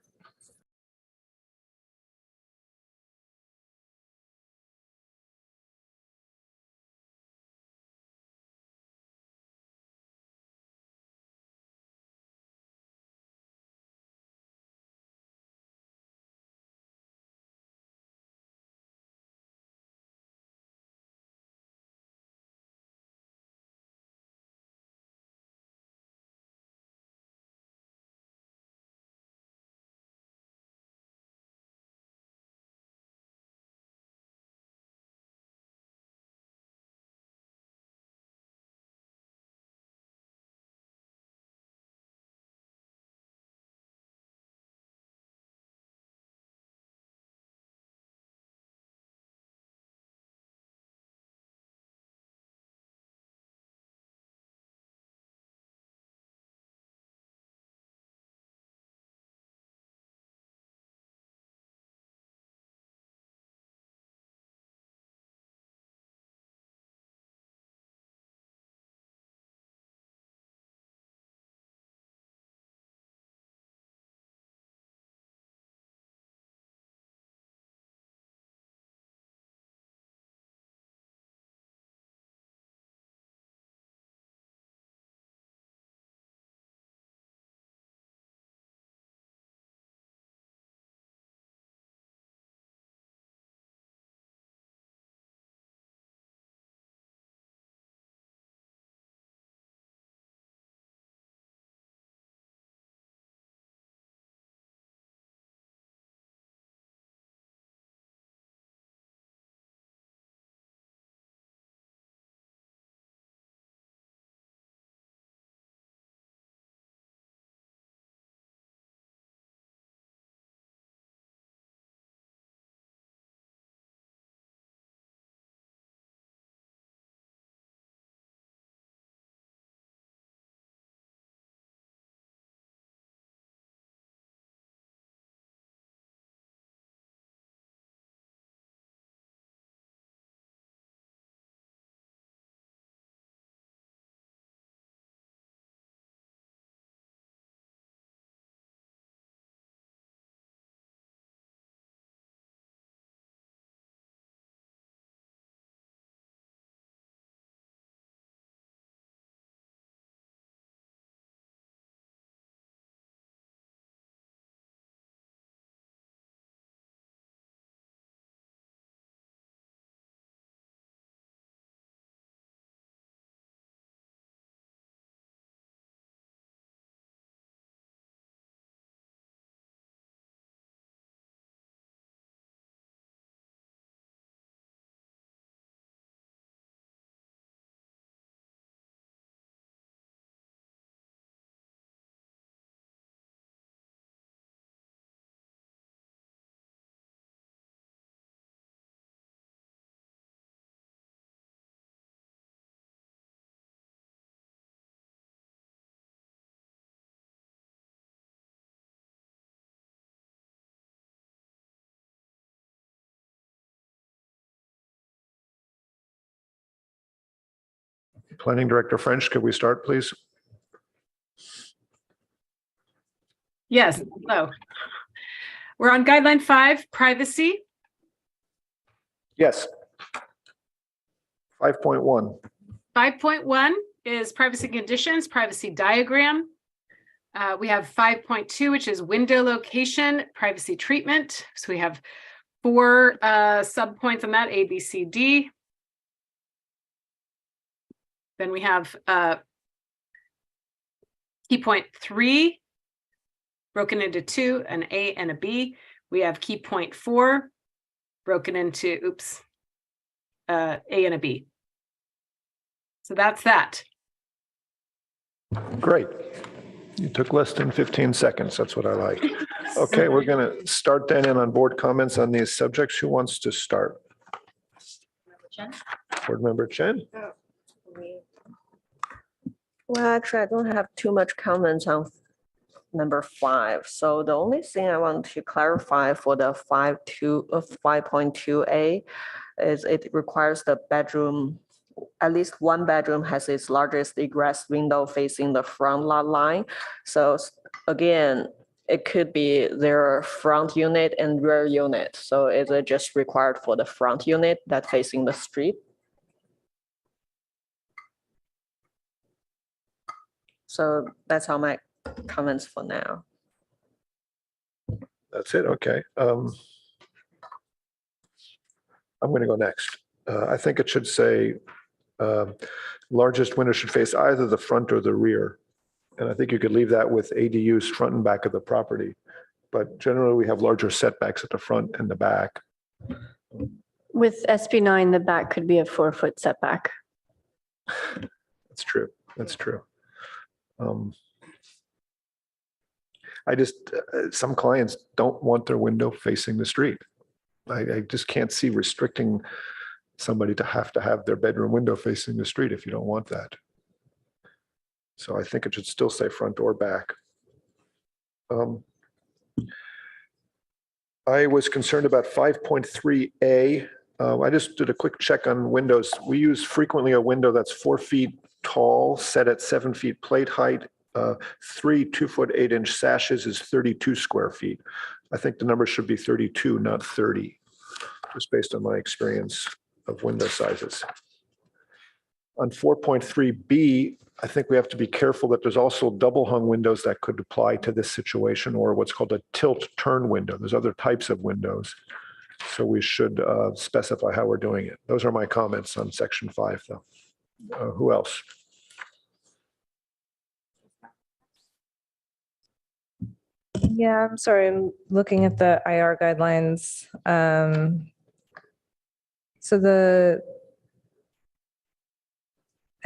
Planning Director French, could we start, please? Yes, hello. We're on guideline 5, privacy. Yes. 5.1. 5.1 is privacy conditions, privacy diagram. We have 5.2, which is window location, privacy treatment. So we have 4 subpoints on that, A, B, C, D. Then we have key point 3 broken into 2, an A and a B. We have key point 4 broken into, A and a B. So that's that. Great. You took less than 15 seconds. That's what I like. Okay, we're going to start then in on board comments on these subjects. Who wants to start? Board Member Chen? Well, actually, I don't have too much comments on number 5. So the only thing I want to clarify for the 5.2A is it requires the bedroom, at least one bedroom has its largest egress window facing the front lot line. So again, it could be their front unit and rear unit. So is it just required for the front unit that facing the street? So that's all my comments for now. That's it. Okay. I'm going to go next. I think it should say largest window should face either the front or the rear. And I think you could leave that with ADUs front and back of the property. But generally, we have larger setbacks at the front and the back. With SB9, the back could be a 4-foot setback. That's true. That's true. Some clients don't want their window facing the street. I just can't see restricting somebody to have their bedroom window facing the street if you don't want that. So I think it should still say front or back. I was concerned about 5.3A. I just did a quick check on windows. We use frequently a window that's 4 feet tall, set at 7 feet plate height. 3 2-foot 8-inch sashes is 32 square feet. I think the number should be 32, not 30, just based on my experience of window sizes. On 4.3B, I think we have to be careful that there's also double hung windows that could apply to this situation, or what's called a tilt turn window. There's other types of windows. So we should specify how we're doing it. Those are my comments on section 5, though. Who else? Yeah, I'm sorry. I'm looking at the IR guidelines.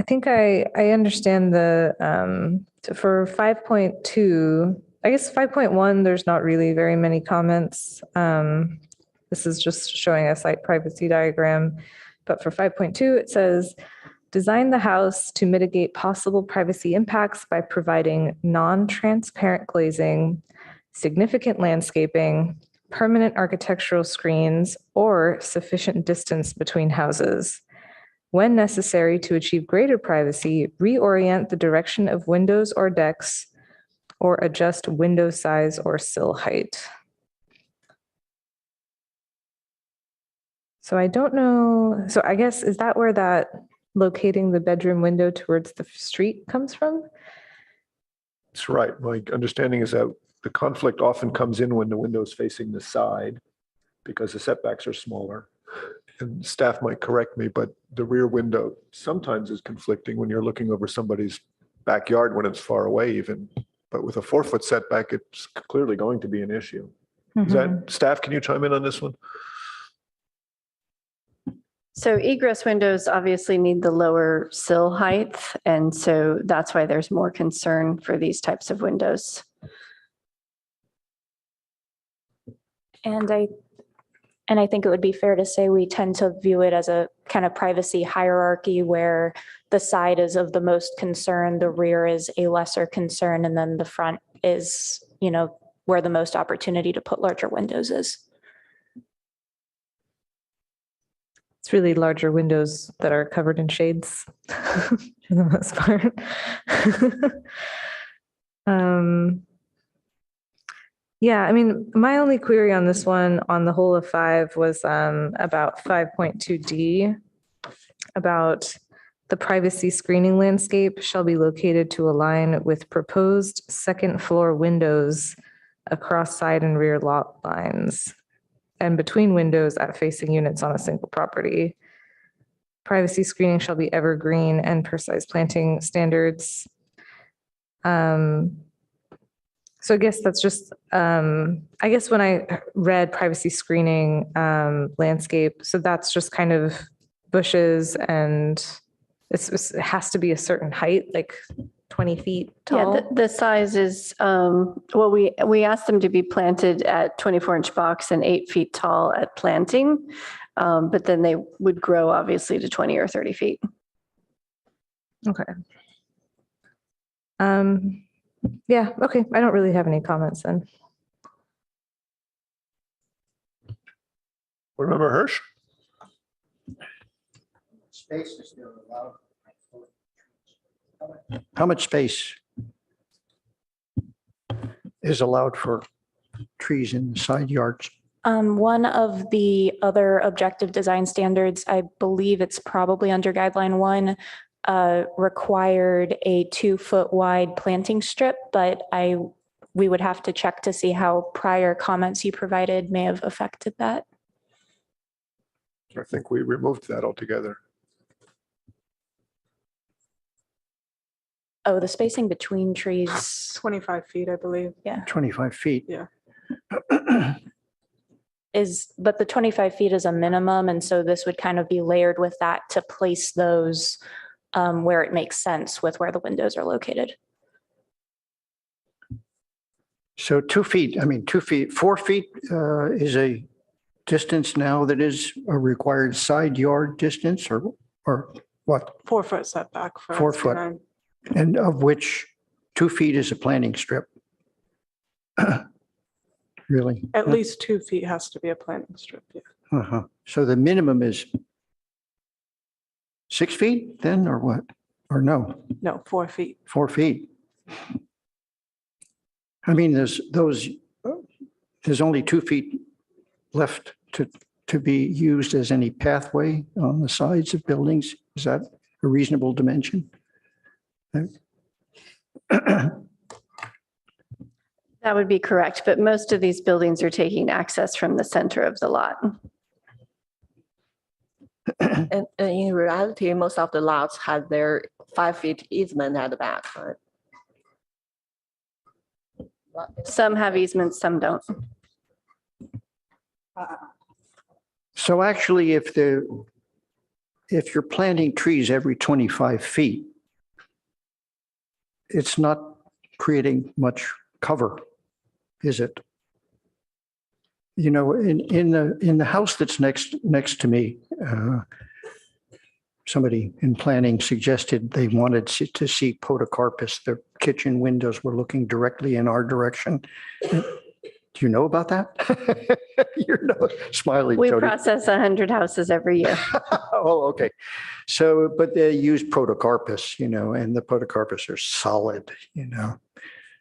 I think I understand for 5.2, I guess 5.1, there's not really very many comments. This is just showing a site privacy diagram. But for 5.2, it says, design the house to mitigate possible privacy impacts by providing non-transparent glazing, significant landscaping, permanent architectural screens, or sufficient distance between houses. When necessary to achieve greater privacy, reorient the direction of windows or decks, or adjust window size or sill height. So I don't know. So I guess, is that where that locating the bedroom window towards the street comes from? That's right. My understanding is that the conflict often comes in when the window is facing the side because the setbacks are smaller. And staff might correct me, but the rear window sometimes is conflicting when you're looking over somebody's backyard when it's far away even. But with a 4-foot setback, it's clearly going to be an issue. Is that, staff, can you chime in on this one? So egress windows obviously need the lower sill height. And so that's why there's more concern for these types of windows. And I think it would be fair to say we tend to view it as a kind of privacy hierarchy where the side is of the most concern, the rear is a lesser concern, and then the front is, where the most opportunity to put larger windows is. It's really larger windows that are covered in shades. for the most part. Yeah, I mean, my only query on this one on the whole of 5 was about 5.2D, about the privacy screening landscape shall be located to align with proposed second floor windows across side and rear lot lines and between windows at facing units on a single property. Privacy screening shall be evergreen and precise planting standards. So I guess that's just, I guess when I read privacy screening landscape, so that's just kind of bushes and it has to be a certain height, like 20 feet tall. Yeah, the size is, well, we asked them to be planted at 24-inch box and 8 feet tall at planting, but then they would grow obviously to 20 or 30 feet. Okay. Yeah, okay. I don't really have any comments then. Board Member Hirsch? Space is still allowed. How much space is allowed for trees in the side yards? One of the other objective design standards, I believe it's probably under guideline 1, required a 2-foot wide planting strip, but we would have to check to see how prior comments you provided may have affected that. I think we removed that altogether. Oh, the spacing between trees. 25 feet, I believe. Yeah. 25 feet. Yeah. But the 25 feet is a minimum, and so this would kind of be layered with that to place those where it makes sense with where the windows are located. So 2 feet, 2 feet, 4 feet is a distance now that is a required side yard distance or what? 4 foot setback for. 4 foot. SB9. And of which 2 feet is a planting strip. Really? At least 2 feet has to be a planting strip. Yeah. Uh-huh. So the minimum is 6 feet then, or what? Or no, No, 4 feet. 4 feet. There's only 2 feet left to be used as any pathway on the sides of buildings. Is that a reasonable dimension? That would be correct, but most of these buildings are taking access from the center of the lot. And in reality, most of the lots have their 5 feet easement at the back, right? Some have easements, some don't. So actually, if you're planting trees every 25 feet, it's not creating much cover, is it? In the house that's next to me, somebody in planning suggested they wanted to see podocarpus. Their kitchen windows were looking directly in our direction. Do you know about that? You're smiling. We Jody. process 100 houses every year. Oh, okay. So, but they use podocarpus, and the podocarpus are solid,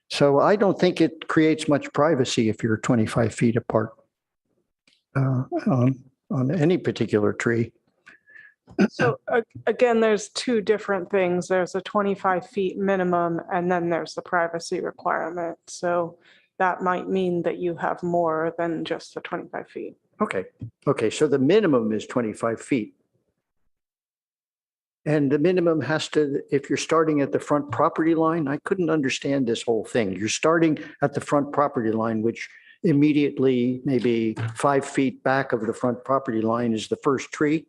So I don't think it creates much privacy if you're 25 feet apart on any particular tree. So again, there's 2 different things. There's a 25 feet minimum, and then there's the privacy requirement. So that might mean that you have more than just the 25 feet. Okay. So the minimum is 25 feet. And the minimum has to, if you're starting at the front property line, I couldn't understand this whole thing. You're starting at the front property line, which immediately maybe 5 feet back of the front property line is the first tree.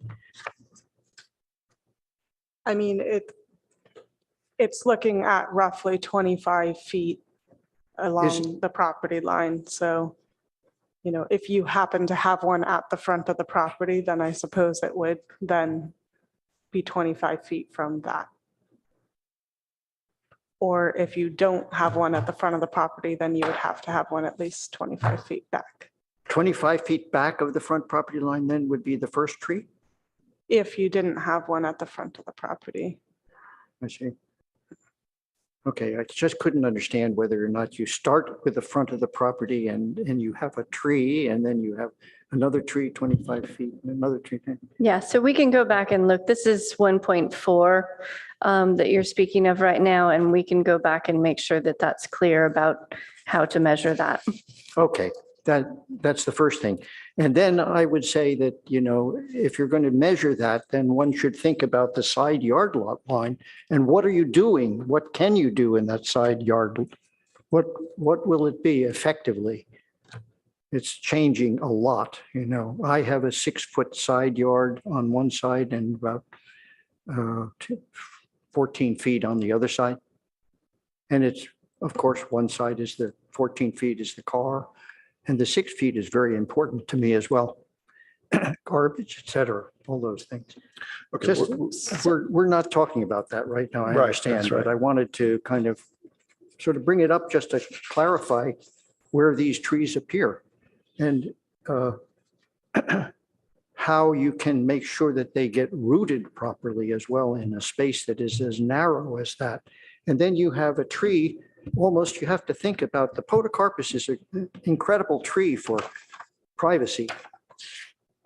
It's looking at roughly 25 feet along the property line. So, if you happen to have one at the front of the property, then I suppose it would then be 25 feet from that. Or if you don't have one at the front of the property, then you would have to have one at least 25 feet back. 25 feet back of the front property line then would be the first tree? If you didn't have one at the front of the property. I see. Okay, I just couldn't understand whether or not you start with the front of the property and you have a tree and then you have another tree 25 feet and another tree. Yeah, so we can go back and look. This is 1.4 that you're speaking of right now, and we can go back and make sure that that's clear about how to measure that. Okay, that's the first thing. And then I would say that, you know, if you're going to measure that, then one should think about the side yard lot line. And what are you doing? What can you do in that side yard? What will it be effectively? It's changing a lot, you know. I have a 6-foot side yard on one side and about 14 feet on the other side. And it's, of course, one side is the 14 feet is the car. And the 6 feet is very important to me as well. Garbage, et cetera, all those things. Okay, Just, we're not talking about that right now, I Right, understand, that's right. but I wanted to kind of sort of bring it up just to clarify where these trees appear and how you can make sure that they get rooted properly as well in a space that is as narrow as that. And then you have a tree, almost you have to think about the podocarpus is an incredible tree for privacy.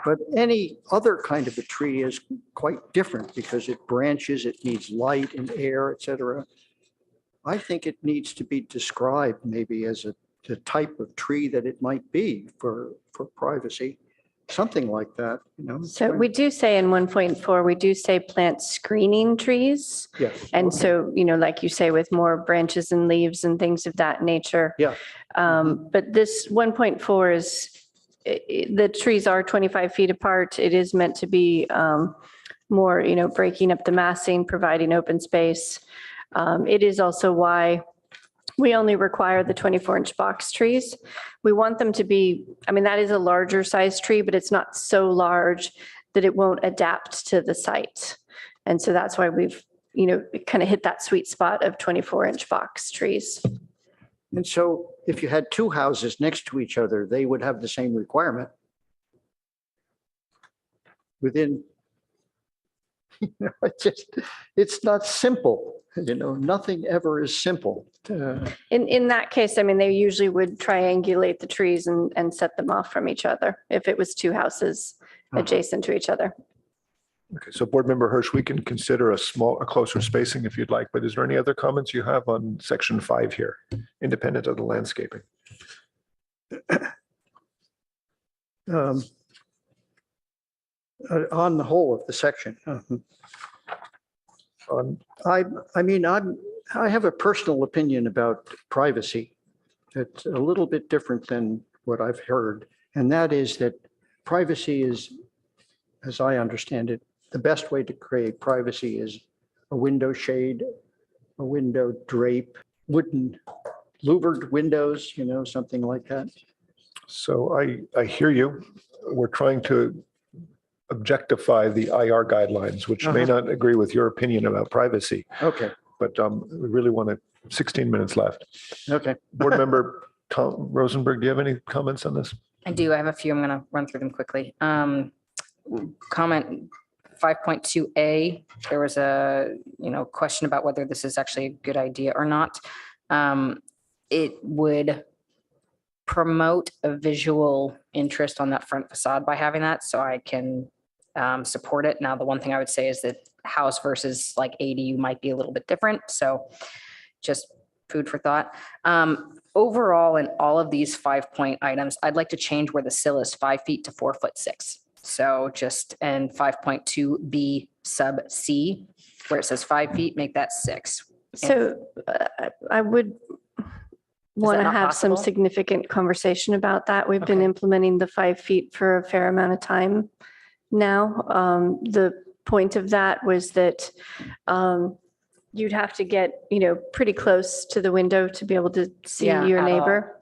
But any other kind of a tree is quite different because it branches, it needs light and air, et cetera. I think it needs to be described maybe as the type of tree that it might be for privacy, something like that, you know. So we do say in 1.4, we do say plant screening trees. Yes. And okay. so, you know, like you say, with more branches and leaves and things of that nature. Yeah. But this 1.4 is, the trees are 25 feet apart. It is meant to be more, you know, breaking up the massing, providing open space. It is also why we only require the 24-inch box trees. We want them to be, I mean, that is a larger size tree, but it's not so large that it won't adapt to the site. And so that's why we've, you know, kind of hit that sweet spot of 24-inch box trees. And so if you had two houses next to each other, they would have the same requirement. Within, you know, it's not simple, you know, nothing ever is simple. In that case, I mean, they usually would triangulate the trees and set them off from each other if it was two houses adjacent to each other. Okay, so Board Member Hirsch, we can consider a closer spacing if you'd like, but is there any other comments you have on section 5 here, independent of the landscaping? On the whole of the section. I have a personal opinion about privacy. It's a little bit different than what I've heard. And that is that privacy is, as I understand it, the best way to create privacy is a window shade, a window drape, wooden louvered windows, you know, something like that. So I hear you. We're trying to objectify the IR guidelines, which may not agree with your opinion about privacy. Okay. But we really want 16 minutes left. Okay. Board Member Tom Rosenberg, do you have any comments on this? I do. I have a few. I'm going to run through them quickly. Comment 5.2A, there was a, you know, question about whether this is actually a good idea or not. It would promote a visual interest on that front facade by having that, so I can support it. Now, the one thing I would say is that house versus like ADU might be a little bit different, so just food for thought. Overall, in all of these 5-point items, I'd like to change where the sill is 5 feet to 4'6". So just in 5.2B sub C, where it says 5 feet, make that 6. So I would want to not have some possible? significant conversation about that. We've been implementing the 5 feet for a fair amount of time now. The point of that was that you'd have to get, you know, pretty close to the window to be able to see Yeah, your at all. neighbor.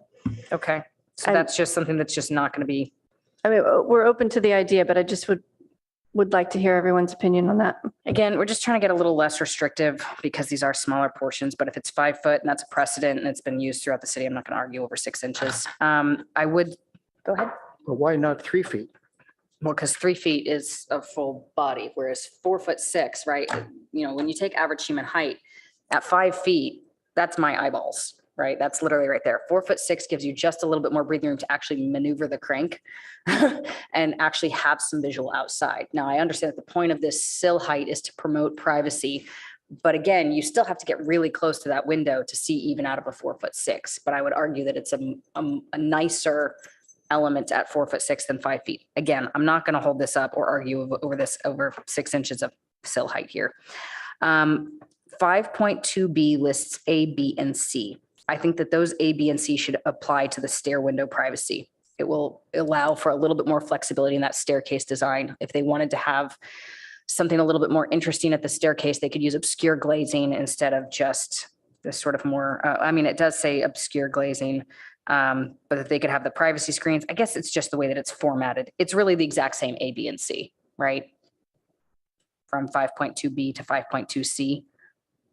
Okay, so And- that's just something that's just not going to be. I mean, we're open to the idea, but I just would like to hear everyone's opinion on that. Again, we're just trying to get a little less restrictive because these are smaller portions, but if it's 5 foot and that's a precedent and it's been used throughout the city, I'm not going to argue over 6 inches. I would, go ahead. But why not 3 feet? Well, because 3 feet is a full body, whereas 4'6", right? You know, when you take average human height at 5 feet, that's my eyeballs, right? That's literally right there. 4'6" gives you just a little bit more breathing room to actually maneuver the crank and actually have some visual outside. Now, I understand that the point of this sill height is to promote privacy, but again, you still have to get really close to that window to see even out of a 4'6". But I would argue that it's a nicer element at 4'6" than 5 feet. Again, I'm not going to hold this up or argue over 6 inches of sill height here. 5.2B lists A, B, and C. I think that those A, B, and C should apply to the stair window privacy. It will allow for a little bit more flexibility in that staircase design. If they wanted to have something a little bit more interesting at the staircase, they could use obscure glazing instead of just this sort of more, I mean, it does say obscure glazing, but if they could have the privacy screens, I guess it's just the way that it's formatted. It's really the exact same A, B, and C, right? From 5.2B to 5.2C.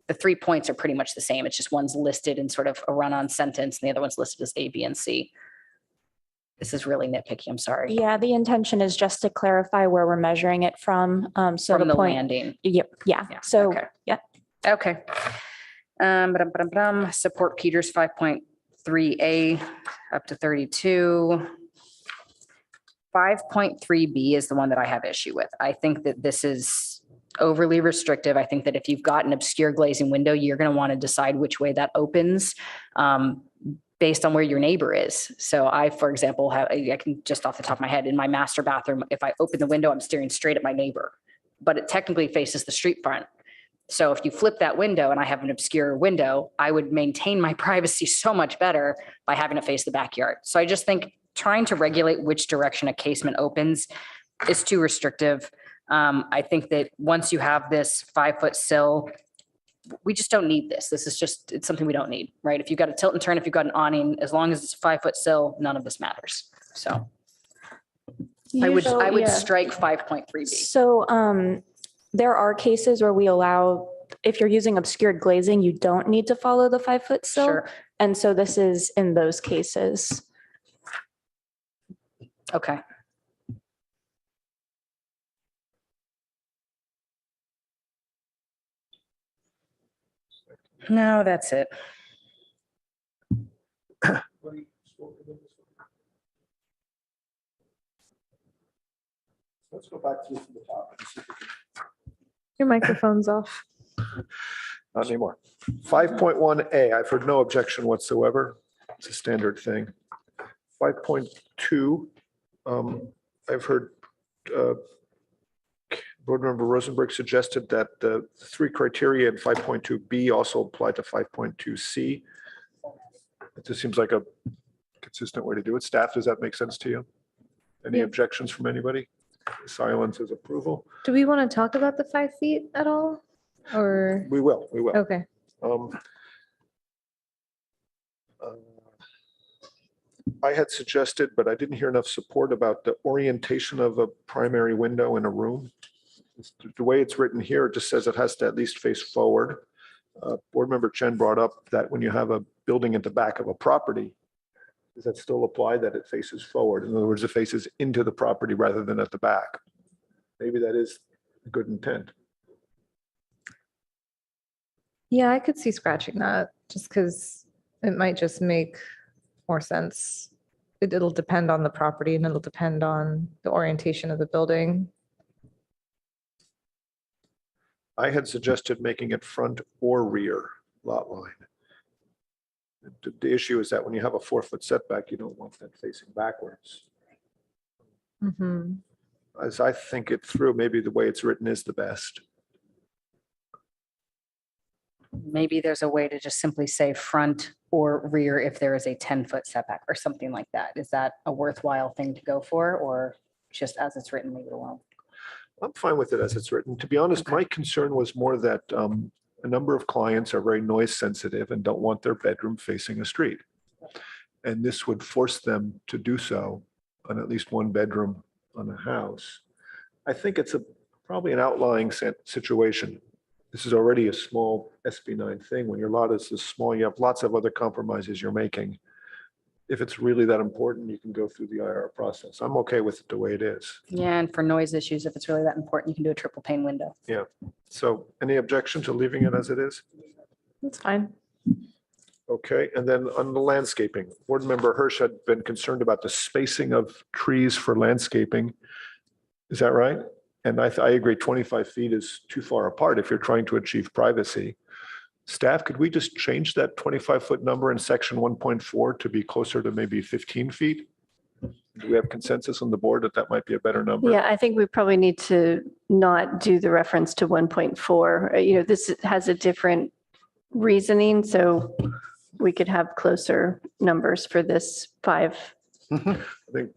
The 3 points are pretty much the same. It's just one's listed in sort of a run-on sentence and the other one's listed as A, B, and C. This is really nitpicky, I'm sorry. Yeah, the intention is just to clarify where we're measuring it from. So From the point, landing. Yep, yeah. So, okay. yeah. Okay. Support Peters 5.3A up to 32. 5.3B is the one that I have issue with. I think that this is overly restrictive. I think that if you've got an obscure glazing window, you're going to want to decide which way that opens based on where your neighbor is. So I, for example, I can just off the top of my head, in my master bathroom, if I open the window, I'm staring straight at my neighbor, but it technically faces the street front. So if you flip that window and I have an obscure window, I would maintain my privacy so much better by having it face the backyard. So I just think trying to regulate which direction a casement opens is too restrictive. I think that once you have this 5-foot sill, we just don't need this. This is just, it's something we don't need, right? If you've got a tilt and turn, if you've got an awning, as long as it's a 5-foot sill, none of this matters. So I would strike 5.3B. So there are cases where we allow, if you're using obscured glazing, you don't need to follow the 5-foot sill. Sure. And so this is in those cases. Okay. No, that's it. Let's go back to the top. Your microphone's off. Not anymore. 5.1A, I've heard no objection whatsoever. It's a standard thing. 5.2, I've heard Board Member Rosenberg suggested that the 3 criteria in 5.2B also apply to 5.2C. It just seems like a consistent way to do it. Staff, does that make sense to you? Any objections from anybody? Silence is approval. Do we want to talk about the 5 feet at all? Or? We will. Okay. I had suggested, but I didn't hear enough support about the orientation of a primary window in a room. The way it's written here, it just says it has to at least face forward. Board Member Chen brought up that when you have a building at the back of a property, does that still apply that it faces forward? In other words, it faces into the property rather than at the back. Maybe that is a good intent. Yeah, I could see scratching that just because it might just make more sense. It'll depend on the property and it'll depend on the orientation of the building. I had suggested making it front or rear lot line. The issue is that when you have a 4-foot setback, you don't want that facing backwards. Mm-hmm. As I think it through, maybe the way it's written is the best. Maybe there's a way to just simply say front or rear if there is a 10-foot setback or something like that. Is that a worthwhile thing to go for, or just as it's written, leave it alone? I'm fine with it as it's written. To be honest, my concern was more that a number of clients are very noise sensitive and don't want their bedroom facing a street. And this would force them to do so on at least one bedroom on a house. I think it's probably an outlying situation. This is already a small SB9 thing. When your lot is this small, you have lots of other compromises you're making. if it's really that important, you can go through the IR process. I'm okay with it the way it is. Yeah, and for noise issues, if it's really that important, you can do a triple pane window. Yeah. So any objection to leaving it as it is? That's fine. Okay, and then on the landscaping, Board Member Hirsch had been concerned about the spacing of trees for landscaping. Is that right? And I agree, 25 feet is too far apart if you're trying to achieve privacy. Staff, could we just change that 25-foot number in section 1.4 to be closer to maybe 15 feet? Do we have consensus on the board that that might be a better number? Yeah, I think we probably need to not do the reference to 1.4. You know, this has a different reasoning, so we could have closer numbers for this 5. I think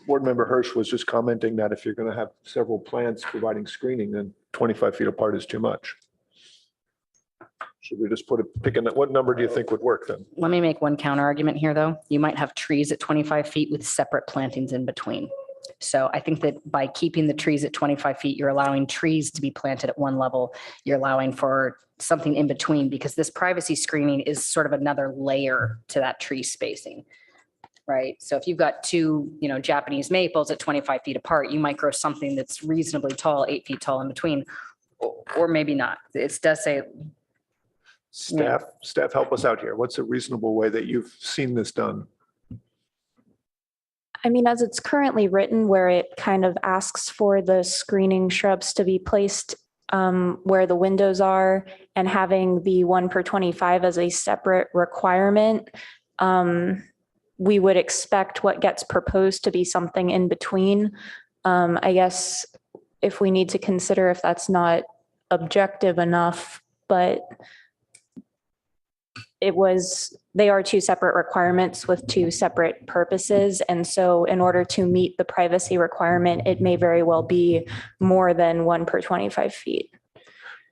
Board Member Hirsch was just commenting that if you're going to have several plants providing screening, then 25 feet apart is too much. Should we just pick in that? What number do you think would work then? Let me make one counter argument here, though. You might have trees at 25 feet with separate plantings in between. So I think that by keeping the trees at 25 feet, you're allowing trees to be planted at one level. You're allowing for something in between, because this privacy screening is sort of another layer to that tree spacing, right? So if you've got two, Japanese maples at 25 feet apart, you might grow something that's reasonably tall, 8 feet tall in between, or maybe not. It does say. Staff, help us out here. What's a reasonable way that you've seen this done? I mean, as it's currently written, where it kind of asks for the screening shrubs to be placed where the windows are, and having the 1 per 25 as a separate requirement, we would expect what gets proposed to be something in between. I guess if we need to consider if that's not objective enough, but they are 2 separate requirements with 2 separate purposes. And so in order to meet the privacy requirement, it may very well be more than 1 per 25 feet.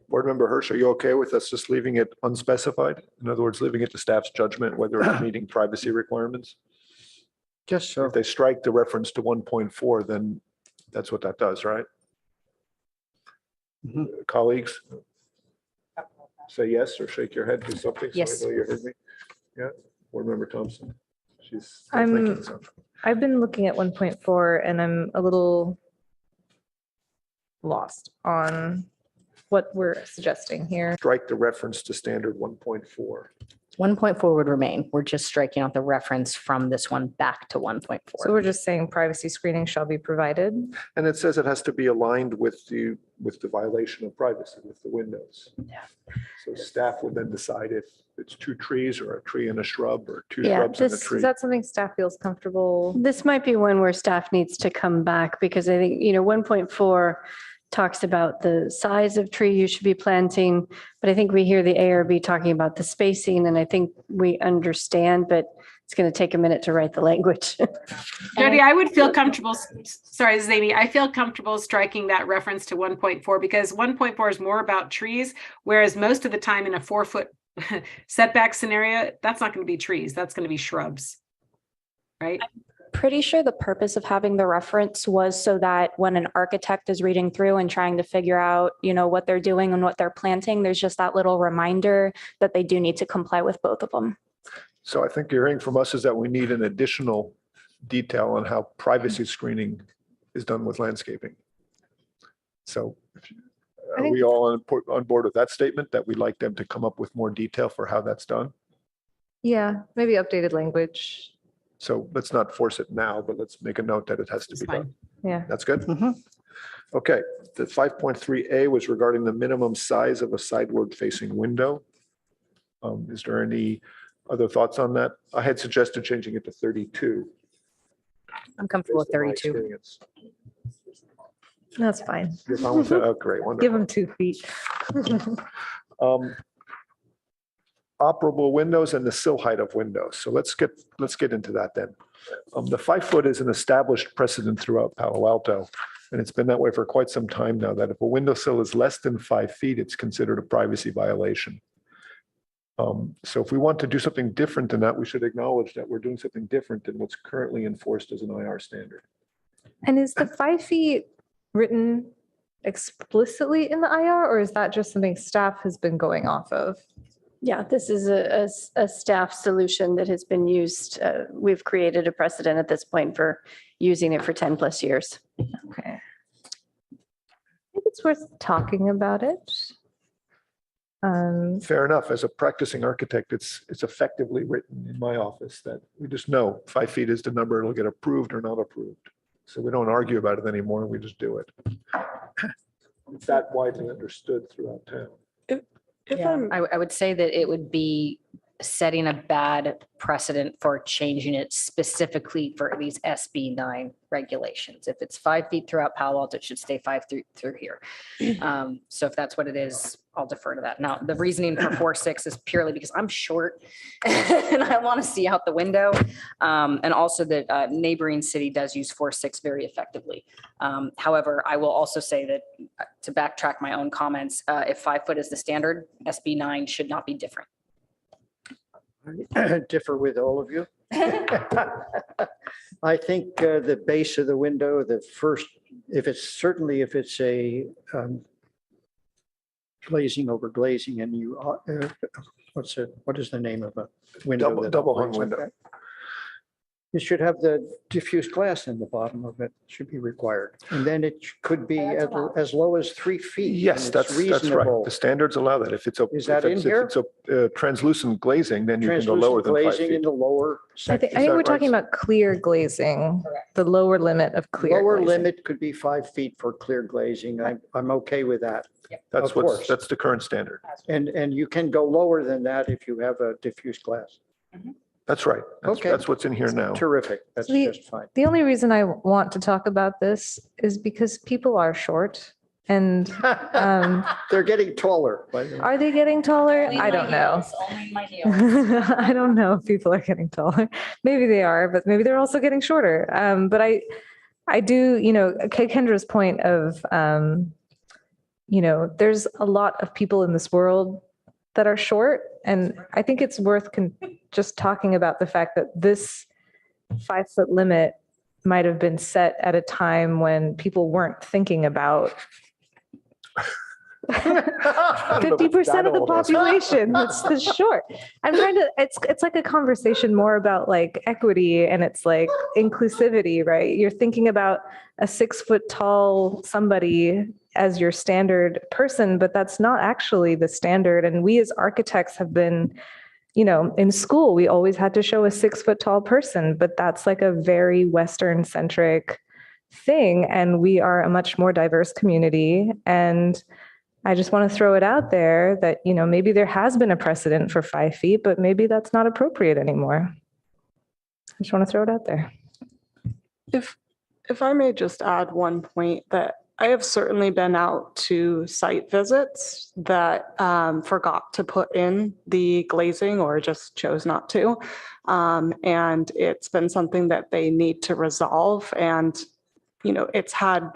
Board Member Hirsch, are you okay with us just leaving it unspecified? In other words, leaving it to staff's judgment whether it's meeting privacy requirements? Just so. If they strike the reference to 1.4, then that's what that does, right? Colleagues? Say yes or shake your head, do something. Yes. So I know you heard me. Yeah. Board Member Thompson. She's I'm- thinking something. I've been looking at 1.4 and I'm a little lost on what we're suggesting here. Strike the reference to standard 1.4. 1.4 would remain. We're just striking out the reference from this one back to 1.4. So we're just saying privacy screening shall be provided. And it says it has to be aligned with the violation of privacy, with the windows. Yeah. So staff would then decide if it's 2 trees or a tree and a shrub or 2 Yeah, shrubs and a this- tree. Is that something staff feels comfortable? This might be one where staff needs to come back, because I think, 1.4 talks about the size of tree you should be planting, but I think we hear the ARB talking about the spacing, and I think we understand, but it's going to take a minute to write the language. Jody, I would feel comfortable, sorry, this is Amy. I feel comfortable striking that reference to 1.4 because 1.4 is more about trees, whereas most of the time in a 4-foot setback scenario, that's not going to be trees. That's going to be shrubs, right? Pretty sure the purpose of having the reference was so that when an architect is reading through and trying to figure out, what they're doing and what they're planting, there's just that little reminder that they do need to comply with both of them. So I think you're hearing from us is that we need an additional detail on how privacy screening is done with landscaping. So are we all on board with that statement, that we'd like them to come up with more detail for how that's done? Yeah, maybe updated language. So let's not force it now, but let's make a note that it has to be done. Yeah. That's good? Okay, the 5.3A was regarding the minimum size of a sideward facing window. Is there any other thoughts on that? I had suggested changing it to 32. I'm comfortable with based on my 32. experience. That's fine. You're fine with that? Oh, great, wonderful. Give them 2 feet. Operable windows and the sill height of windows. So let's get into that then. The 5 foot is an established precedent throughout Palo Alto, and it's been that way for quite some time now, that if a windowsill is less than 5 feet, it's considered a privacy violation. So if we want to do something different than that, we should acknowledge that we're doing something different than what's currently enforced as an IR standard. And is the 5 feet written explicitly in the IR, or is that just something staff has been going off of? Yeah, this is a staff solution that has been used. We've created a precedent at this point for using it for 10 plus years. Okay. I think it's worth talking about it. Fair enough. As a practicing architect, it's effectively written in my office that we just know 5 feet is the number, it'll get approved or not approved. So we don't argue about it anymore, we just do it. It's that widely understood throughout town. I would say that it would be setting a bad precedent for changing it specifically for these SB 9 regulations. If it's 5 feet throughout Palo Alto, it should stay 5 through here. So if that's what it is, I'll defer to that. Now, the reasoning for 4.6 is purely because I'm short and I want to see out the window. And also that neighboring city does use 4.6 very effectively. However, I will also say that to backtrack my own comments, if 5 foot is the standard, SB 9 should not be different. I differ with all of you. I think the base of the window, the first, if it's a glazing over glazing and you, what is the name of a window? Double hung window. It should have the diffused glass in the bottom of it, should be required. And then it could be as low as 3 feet. Yes, that's right. The standards allow that. If it's a, Is that in here? If it's a translucent glazing, then you can go lower than 5 glazing in feet. the lower I section. think we're talking about clear glazing, the lower limit of clear. Lower glazing. limit could be 5 feet for clear glazing. I'm okay with that. That's Of course. that's the current standard. And you can go lower than that if you have a diffused glass. That's right. Okay. That's what's in here now. Terrific. That's The- just fine. The only reason I want to talk about this is because people are short and They're getting taller. By the way. are they getting taller? I don't know. I don't know if people are getting taller. Maybe they are, but maybe they're also getting shorter. But I do, Kay Kendra's point of, there's a lot of people in this world that are short. And I think it's worth just talking about the fact that this 5 foot limit might have been set at a time when people weren't thinking about 50% of the population that's short. I'm trying to, it's like a conversation more about like equity and it's like inclusivity, right? You're thinking about a 6 foot tall somebody as your standard person, but that's not actually the standard. And we as architects have been, in school, we always had to show a 6 foot tall person, but that's like a very Western centric thing. And we are a much more diverse community. And I just want to throw it out there that, maybe there has been a precedent for 5 feet, but maybe that's not appropriate anymore. I just want to throw it out there. If I may just add one point, that I have certainly been out to site visits that forgot to put in the glazing or just chose not to. And it's been something that they need to resolve. And, it's had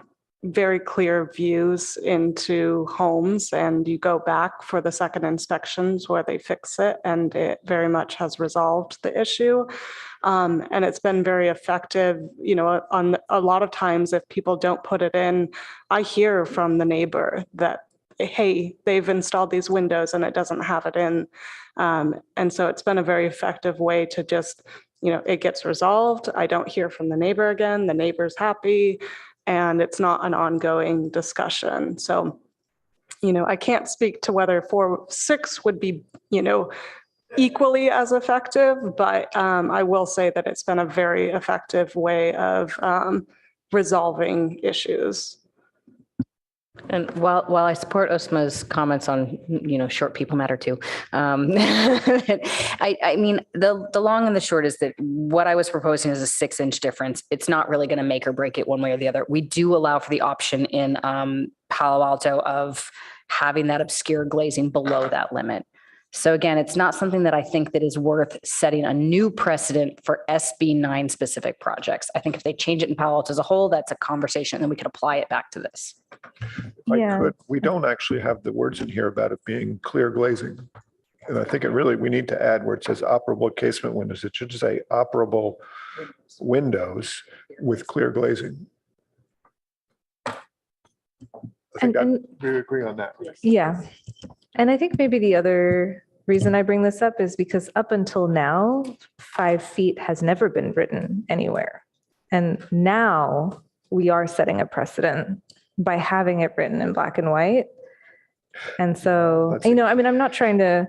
very clear views into homes, and you go back for the second inspections where they fix it, and it very much has resolved the issue. And it's been very effective, on a lot of times if people don't put it in, I hear from the neighbor that, hey, they've installed these windows and it doesn't have it in. And so it's been a very effective way to just, it gets resolved. I don't hear from the neighbor again, the neighbor's happy, and it's not an ongoing discussion. So, I can't speak to whether 4.6 would be, equally as effective, but I will say that it's been a very effective way of resolving issues. And while I support Osma's comments on, short people matter too. I mean, the long and the short is that what I was proposing is a 6-inch difference. It's not really going to make or break it one way or the other. We do allow for the option in Palo Alto of having that obscure glazing below that limit. So again, it's not something that I think that is worth setting a new precedent for SB 9 specific projects. I think if they change it in Palo Alto as a whole, that's a conversation, and then we could apply it back to this. If I could, we don't actually have the words in here about it being clear glazing. And I think we need to add where it says operable casement windows. It should say operable windows with clear glazing. I think we agree on that. Yeah. And I think maybe the other reason I bring this up is because up until now, 5 feet has never been written anywhere. And now we are setting a precedent by having it written in black and white. And so, I mean, I'm not trying to,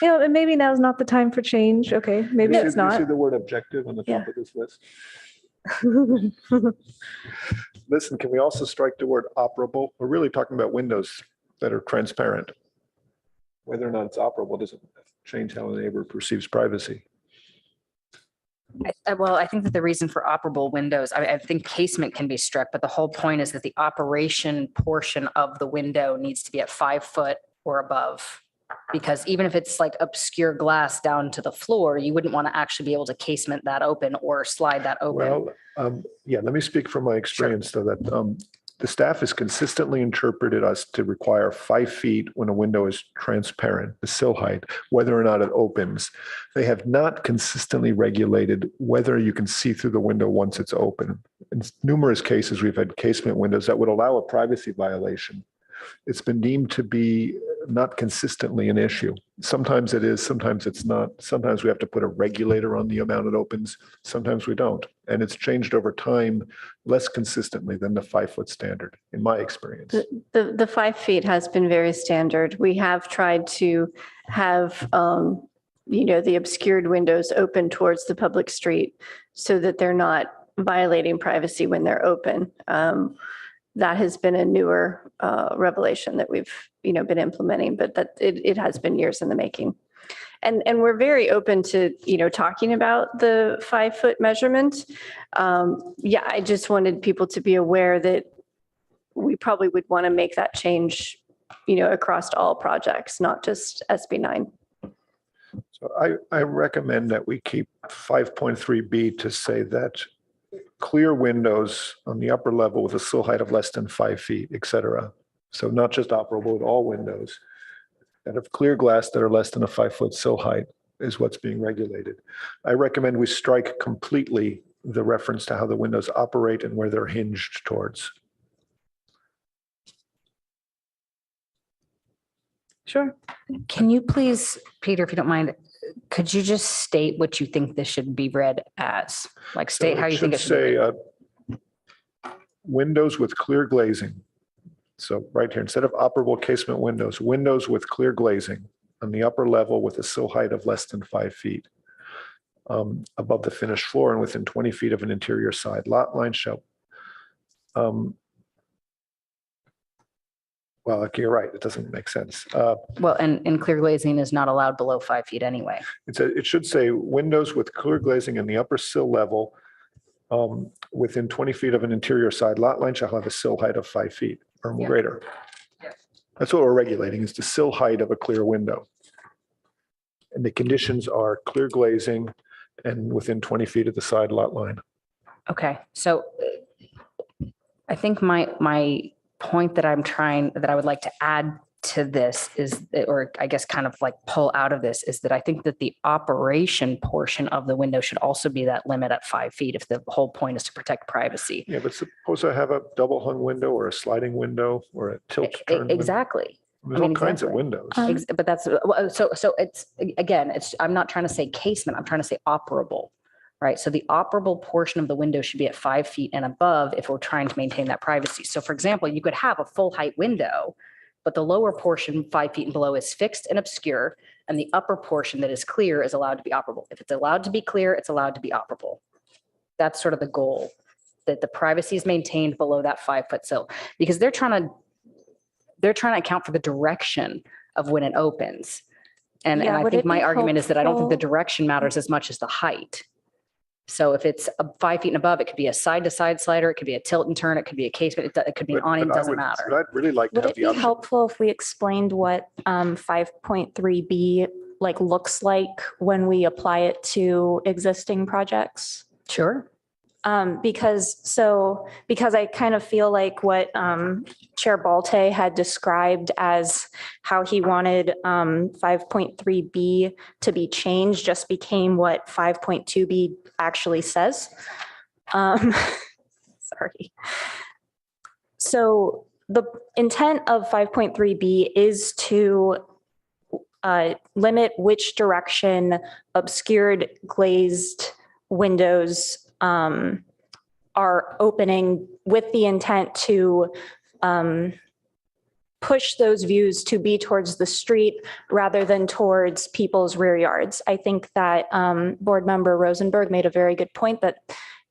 and maybe now's not the time for change. Okay, maybe it's Do you not. see the word objective on the top of this list? Listen, can we also strike the word operable? We're really talking about windows that are transparent. Whether or not it's operable doesn't change how a neighbor perceives privacy. Well, I think that the reason for operable windows, I think casement can be struck, but the whole point is that the operation portion of the window needs to be at 5 foot or above. Because even if it's like obscure glass down to the floor, you wouldn't want to actually be able to casement that open or slide that open. Well, yeah, let me speak from my experience though, that the staff has consistently interpreted us to require 5 feet when a window is transparent, the sill height, whether or not it opens. They have not consistently regulated whether you can see through the window once it's open. In numerous cases, we've had casement windows that would allow a privacy violation. It's been deemed to be not consistently an issue. Sometimes it is, sometimes it's not. Sometimes we have to put a regulator on the amount it opens. Sometimes we don't. And it's changed over time less consistently than the 5 foot standard, in my experience. The 5 feet has been very standard. We have tried to have, the obscured windows open towards the public street so that they're not violating privacy when they're open. That has been a newer revelation that we've, been implementing, but that it has been years in the making. And we're very open to, talking about the 5 foot measurement. I just wanted people to be aware that we probably would want to make that change, across all projects, not just SB 9. So I recommend that we keep 5.3B to say that clear windows on the upper level with a sill height of less than 5 feet, et cetera. So not just operable, but all windows that have clear glass that are less than a 5 foot sill height is what's being regulated. I recommend we strike completely the reference to how the windows operate and where they're hinged towards. Sure. Can you please, Peter, if you don't mind, could you just state what you think this should be read as? Like state how you think it should be read. Windows with clear glazing. So right here, instead of operable casement windows, windows with clear glazing on the upper level with a sill height of less than 5 feet above the finished floor and within 20 feet of an interior side lot line shall. Well, you're right. It doesn't make sense. Well, and clear glazing is not allowed below 5 feet anyway. It should say windows with clear glazing in the upper sill level within 20 feet of an interior side lot line shall have a sill height of 5 feet or greater. That's what we're regulating, is the sill height of a clear window. And the conditions are clear glazing and within 20 feet of the side lot line. Okay, so I think my point that I would like to add to this is, or I guess kind of like pull out of this, is that I think that the operation portion of the window should also be that limit at 5 feet if the whole point is to protect privacy. Yeah, but suppose I have a double hung window or a sliding window or a tilt turn. Exactly. There's all kinds of windows. But that's, so it's, again, I'm not trying to say casement, I'm trying to say operable. Right. So the operable portion of the window should be at 5 feet and above if we're trying to maintain that privacy. So for example, you could have a full height window, but the lower portion 5 feet and below is fixed and obscure, and the upper portion that is clear is allowed to be operable. If it's allowed to be clear, it's allowed to be operable. That's sort of the goal, that the privacy is maintained below that 5 foot sill, because they're trying to account for the direction of when it opens. And I think my argument is that I don't think the direction matters as much as the height. So if it's 5 feet and above, it could be a side to side slider, it could be a tilt and turn, it could be a casement, it could be an awning, doesn't matter. But I'd really like to Would have it the be option. helpful if we explained what 5.3B looks like when we apply it to existing projects? Sure. Because I kind of feel like what Chair Balte had described as how he wanted 5.3B to be changed just became what 5.2B actually says. Sorry. So the intent of 5.3B is to limit which direction obscured glazed windows are opening with the intent to push those views to be towards the street rather than towards people's rear yards. I think that Board Member Rosenberg made a very good point that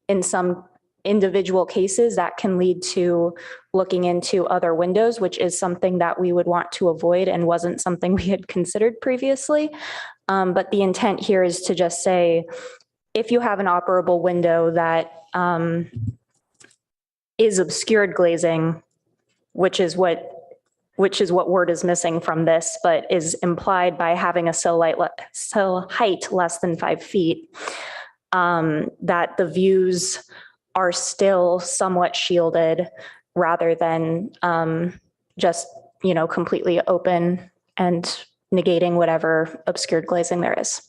in some individual cases that can lead to looking into other windows, which is something that we would want to avoid and wasn't something we had considered previously. But the intent here is to just say, if you have an operable window that is obscured glazing, which is what word is missing from this, but is implied by having a sill height less than 5 feet, that the views are still somewhat shielded rather than just, completely open and negating whatever obscured glazing there is.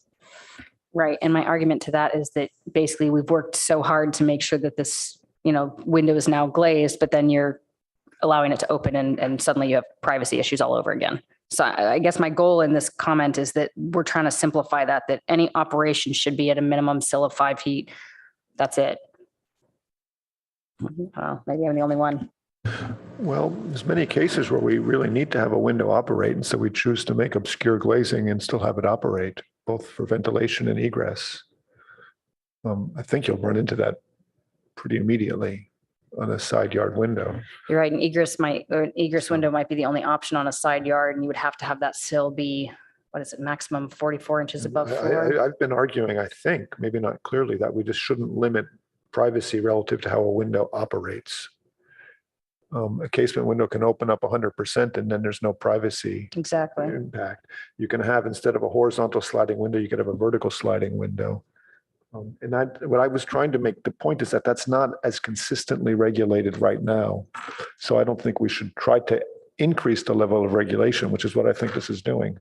Right. And my argument to that is that basically we've worked so hard to make sure that this, window is now glazed, but then you're allowing it to open and suddenly you have privacy issues all over again. So I guess my goal in this comment is that we're trying to simplify that any operation should be at a minimum sill of 5 feet. That's it. Maybe I'm the only one. Well, there's many cases where we really need to have a window operate, and so we choose to make obscure glazing and still have it operate, both for ventilation and egress. I think you'll run into that pretty immediately on a side yard window. You're right. An egress window might be the only option on a side yard, and you would have to have that sill be, what is it, maximum 44 inches above floor? I've been arguing, I think, maybe not clearly, that we just shouldn't limit privacy relative to how a window operates. A casement window can open up 100% and then there's no privacy impact. You can have, instead of a horizontal sliding window, you could have a vertical sliding window. What I was trying to make the point is that that's not as consistently regulated right now. So I don't think we should try to increase the level of regulation, which is what I think this is doing.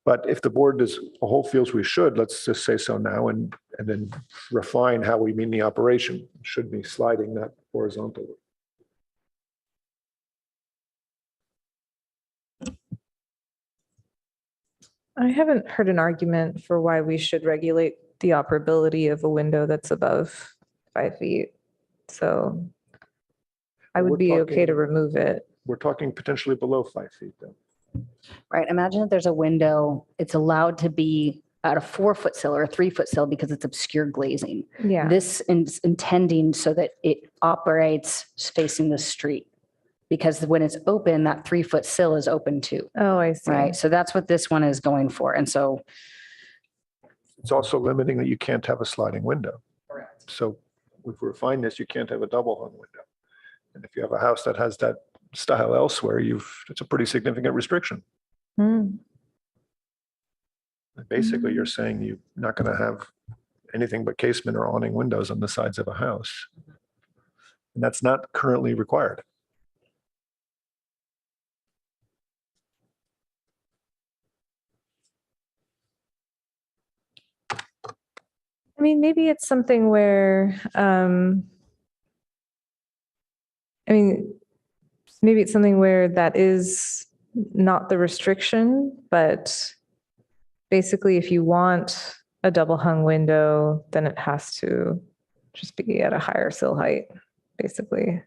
But if the board as a whole feels we should, let's just say so now and then refine how we mean the operation. It should be sliding, not horizontally. I haven't heard an argument for why we should regulate the operability of a window that's above 5 feet. So I would be okay to remove it. We're talking potentially below 5 feet though. Right. Imagine that there's a window, it's allowed to be at a 4-foot sill or a 3-foot sill because it's obscured glazing. Yeah. This is intending so that it operates facing the street, because when it's open, that 3-foot sill is open too. Oh, I see. Right. So that's what this one is going for. And so it's also limiting that you can't have a sliding window. Correct. So if we refine this, you can't have a double hung window. And if you have a house that has that style elsewhere, it's a pretty significant restriction. Basically, you're saying you're not going to have anything but casement or awning windows on the sides of a house. And that's not currently required. I mean, maybe it's something where, maybe it's something where that is not the restriction, but basically if you want a double hung window, then it has to just be at a higher sill height, basically.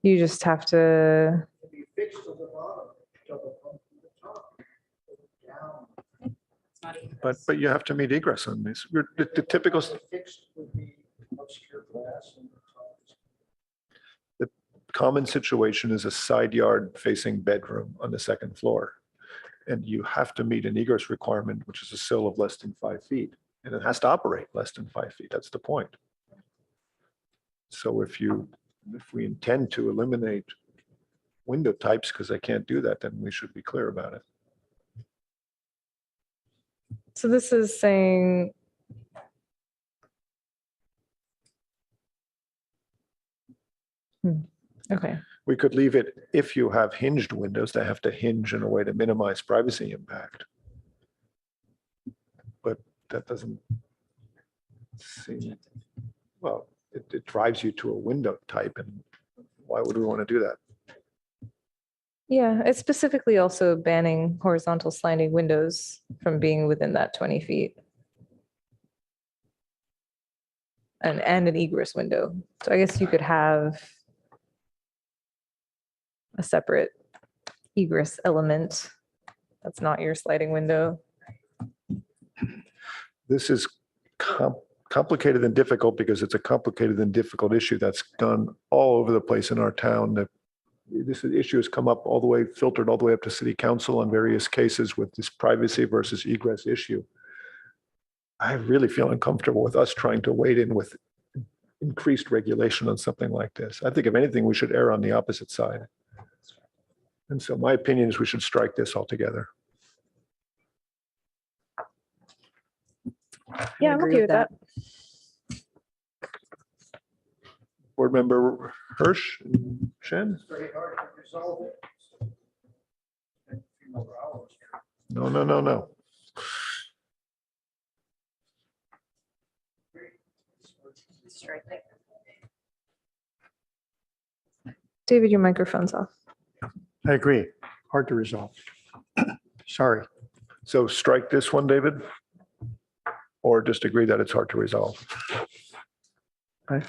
You just have to. But you have to meet egress on these. The typical. The common situation is a side yard facing bedroom on the second floor. And you have to meet an egress requirement, which is a sill of less than 5 feet. And it has to operate less than 5 feet. That's the point. So if we intend to eliminate window types because they can't do that, then we should be clear about it. So this is saying okay. We could leave it, if you have hinged windows, they have to hinge in a way to minimize privacy impact. But that doesn't seem, well, it drives you to a window type, and why would we want to do that? Yeah, it's specifically also banning horizontal sliding windows from being within that 20 feet. And an egress window. So I guess you could have a separate egress element that's not your sliding window. This is complicated and difficult because it's a complicated and difficult issue that's gone all over the place in our town. This issue has come up all the way, filtered all the way up to city council on various cases with this privacy versus egress issue. I really feel uncomfortable with us trying to wade in with increased regulation on something like this. I think if anything, we should err on the opposite side. And so my opinion is we should strike this altogether. Yeah, I'm okay with that. Board Member Hirsch, Shen? No. David, your microphone's off. I agree. Hard to resolve. Sorry. So strike this one, David? Or just agree that it's hard to resolve? I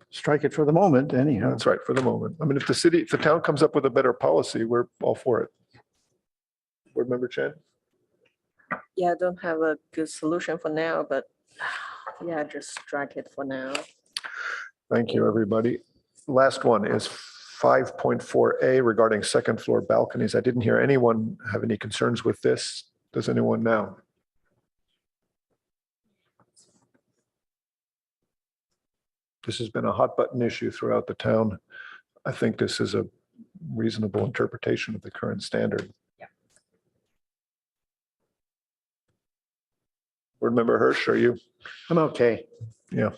strike it for the moment anyhow. That's right, for the moment. I mean, if the town comes up with a better policy, we're all for it. Board Member Chen? Yeah, I don't have a good solution for now, but yeah, just strike it for now. Thank you, everybody. Last one is 5.4A regarding second floor balconies. I didn't hear anyone have any concerns with this. Does anyone now? This has been a hot button issue throughout the town. I think this is a reasonable interpretation of the current standard. Yeah. Board Member Hirsch, are you? I'm okay. Yeah.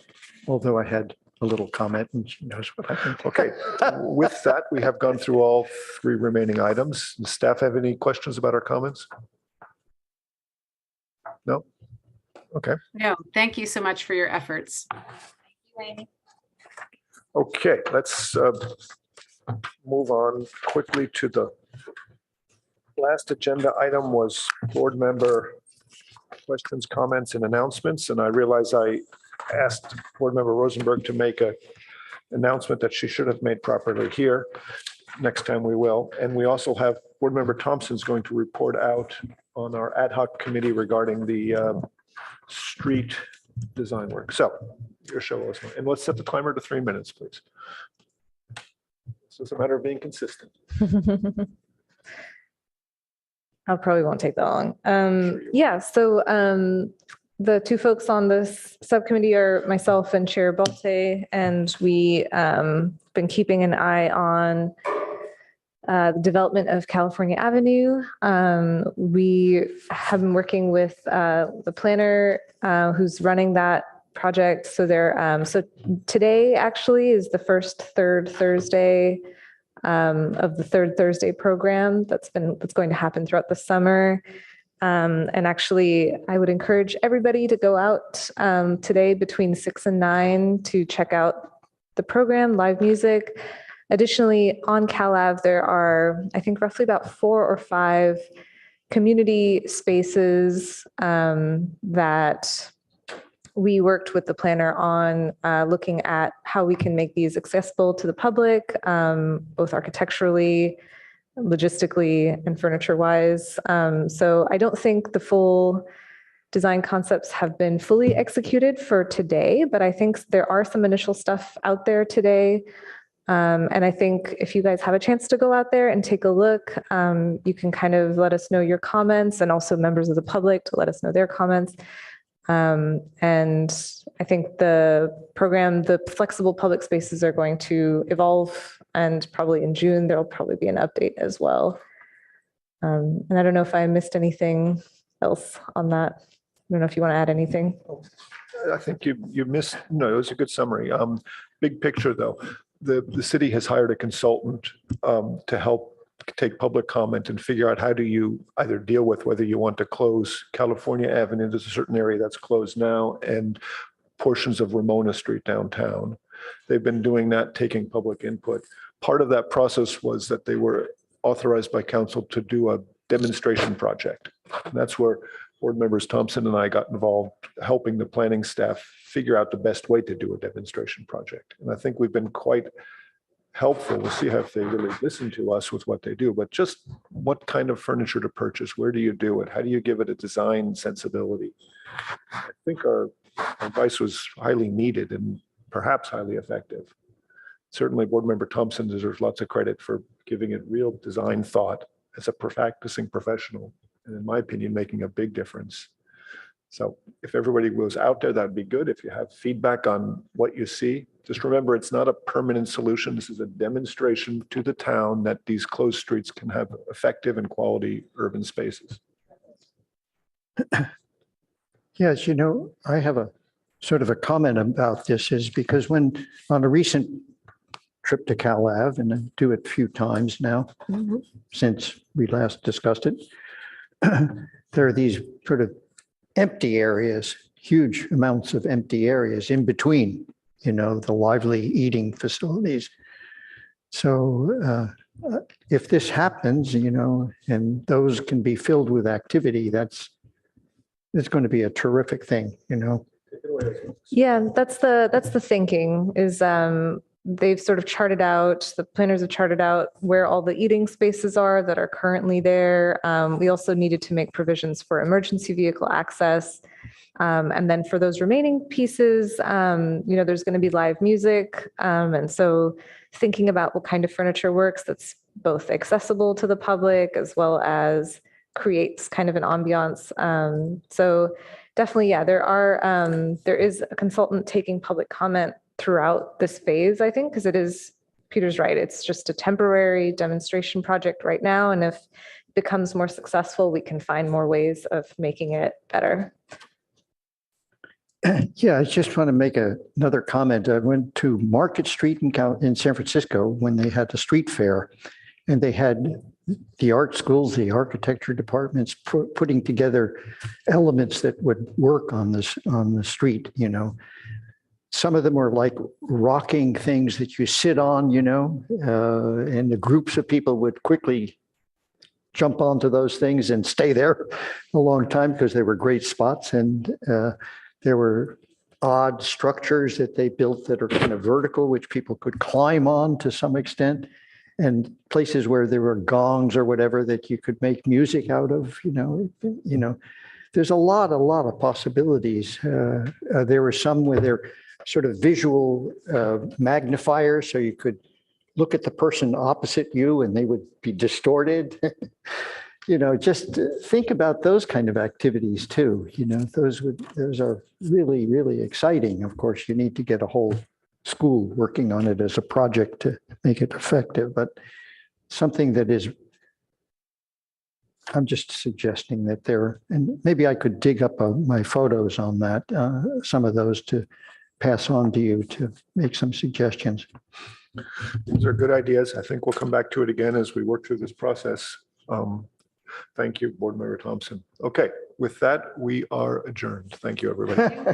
Although I had a little comment and she knows what I think. Okay. With that, we have gone through all three remaining items. Does staff have any questions about our comments? No? Okay. No, thank you so much for your efforts. Okay, let's move on quickly to the last agenda item was board member questions, comments, and announcements. And I realize I asked board member Rosenberg to make an announcement that she should have made properly here. Next time we will. And we also have board member Thompson's going to report out on our ad hoc committee regarding the street design work. So your show was, and let's set the timer to 3 minutes, please. So it's a matter of being consistent. I probably won't take that long. Yeah, so the two folks on this subcommittee are myself and Chair Bolte, and we been keeping an eye on the development of California Avenue. We have been working with the planner who's running that project. So so today actually is the first third Thursday of the third Thursday program that's going to happen throughout the summer. And actually, I would encourage everybody to go out today between 6 and 9 to check out the program, live music. Additionally, on Cal Ave, there are, I think, roughly about 4 or 5 community spaces that we worked with the planner on looking at how we can make these accessible to the public, both architecturally, logistically, and furniture-wise. So I don't think the full design concepts have been fully executed for today, but I think there are some initial stuff out there today. And I think if you guys have a chance to go out there and take a look, you can kind of let us know your comments, and also members of the public to let us know their comments. And I think the program, the flexible public spaces are going to evolve, and probably in June, there'll probably be an update as well. And I don't know if I missed anything else on that. I don't know if you want to add anything. I think you missed, no, it was a good summary. Big picture though, the city has hired a consultant to help take public comment and figure out how do you either deal with whether you want to close California Avenue, there's a certain area that's closed now, and portions of Ramona Street downtown. They've been doing that, taking public input. Part of that process was that they were authorized by council to do a demonstration project. And that's where board members Thompson and I got involved, helping the planning staff figure out the best way to do a demonstration project. And I think we've been quite helpful. We'll see if they really listen to us with what they do, but just what kind of furniture to purchase, where do you do it? How do you give it a design sensibility? I think our advice was highly needed and perhaps highly effective. Certainly board member Thompson deserves lots of credit for giving it real design thought as a practicing professional, and in my opinion, making a big difference. So if everybody was out there, that'd be good. If you have feedback on what you see, just remember it's not a permanent solution. This is a demonstration to the town that these closed streets can have effective and quality urban spaces. Yes, I have a sort of a comment about this is because when on a recent trip to Cal Ave, and I do it a few times now since we last discussed it, there are these sort of empty areas, huge amounts of empty areas in between, the lively eating facilities. So if this happens, and those can be filled with activity, it's going to be a terrific thing, Yeah, that's the thinking is they've sort of charted out, the planners have charted out where all the eating spaces are that are currently there. We also needed to make provisions for emergency vehicle access. And then for those remaining pieces, there's going to be live music. And so thinking about what kind of furniture works that's both accessible to the public as well as creates kind of an ambiance. So definitely, yeah, there is a consultant taking public comment throughout this phase, I think, because Peter's right. It's just a temporary demonstration project right now. And if it becomes more successful, we can find more ways of making it better. Yeah, I just want to make another comment. I went to Market Street in San Francisco when they had the street fair, and they had the art schools, the architecture departments putting together elements that would work on the street. Some of them were like rocking things that you sit on, and the groups of people would quickly jump onto those things and stay there a long time because they were great spots. And there were odd structures that they built that are kind of vertical, which people could climb on to some extent, and places where there were gongs or whatever that you could make music out of, there's a lot of possibilities. There were some where they're sort of visual magnifiers, so you could look at the person opposite you and they would be distorted. Just think about those kind of activities too. Those are really, really exciting. Of course, you need to get a whole school working on it as a project to make it effective, but something that is, I'm just suggesting that and maybe I could dig up my photos on that, some of those to pass on to you to make some suggestions. These are good ideas. I think we'll come back to it again as we work through this process. Thank you, Board Member Thompson. Okay, with that, we are adjourned. Thank you, everybody.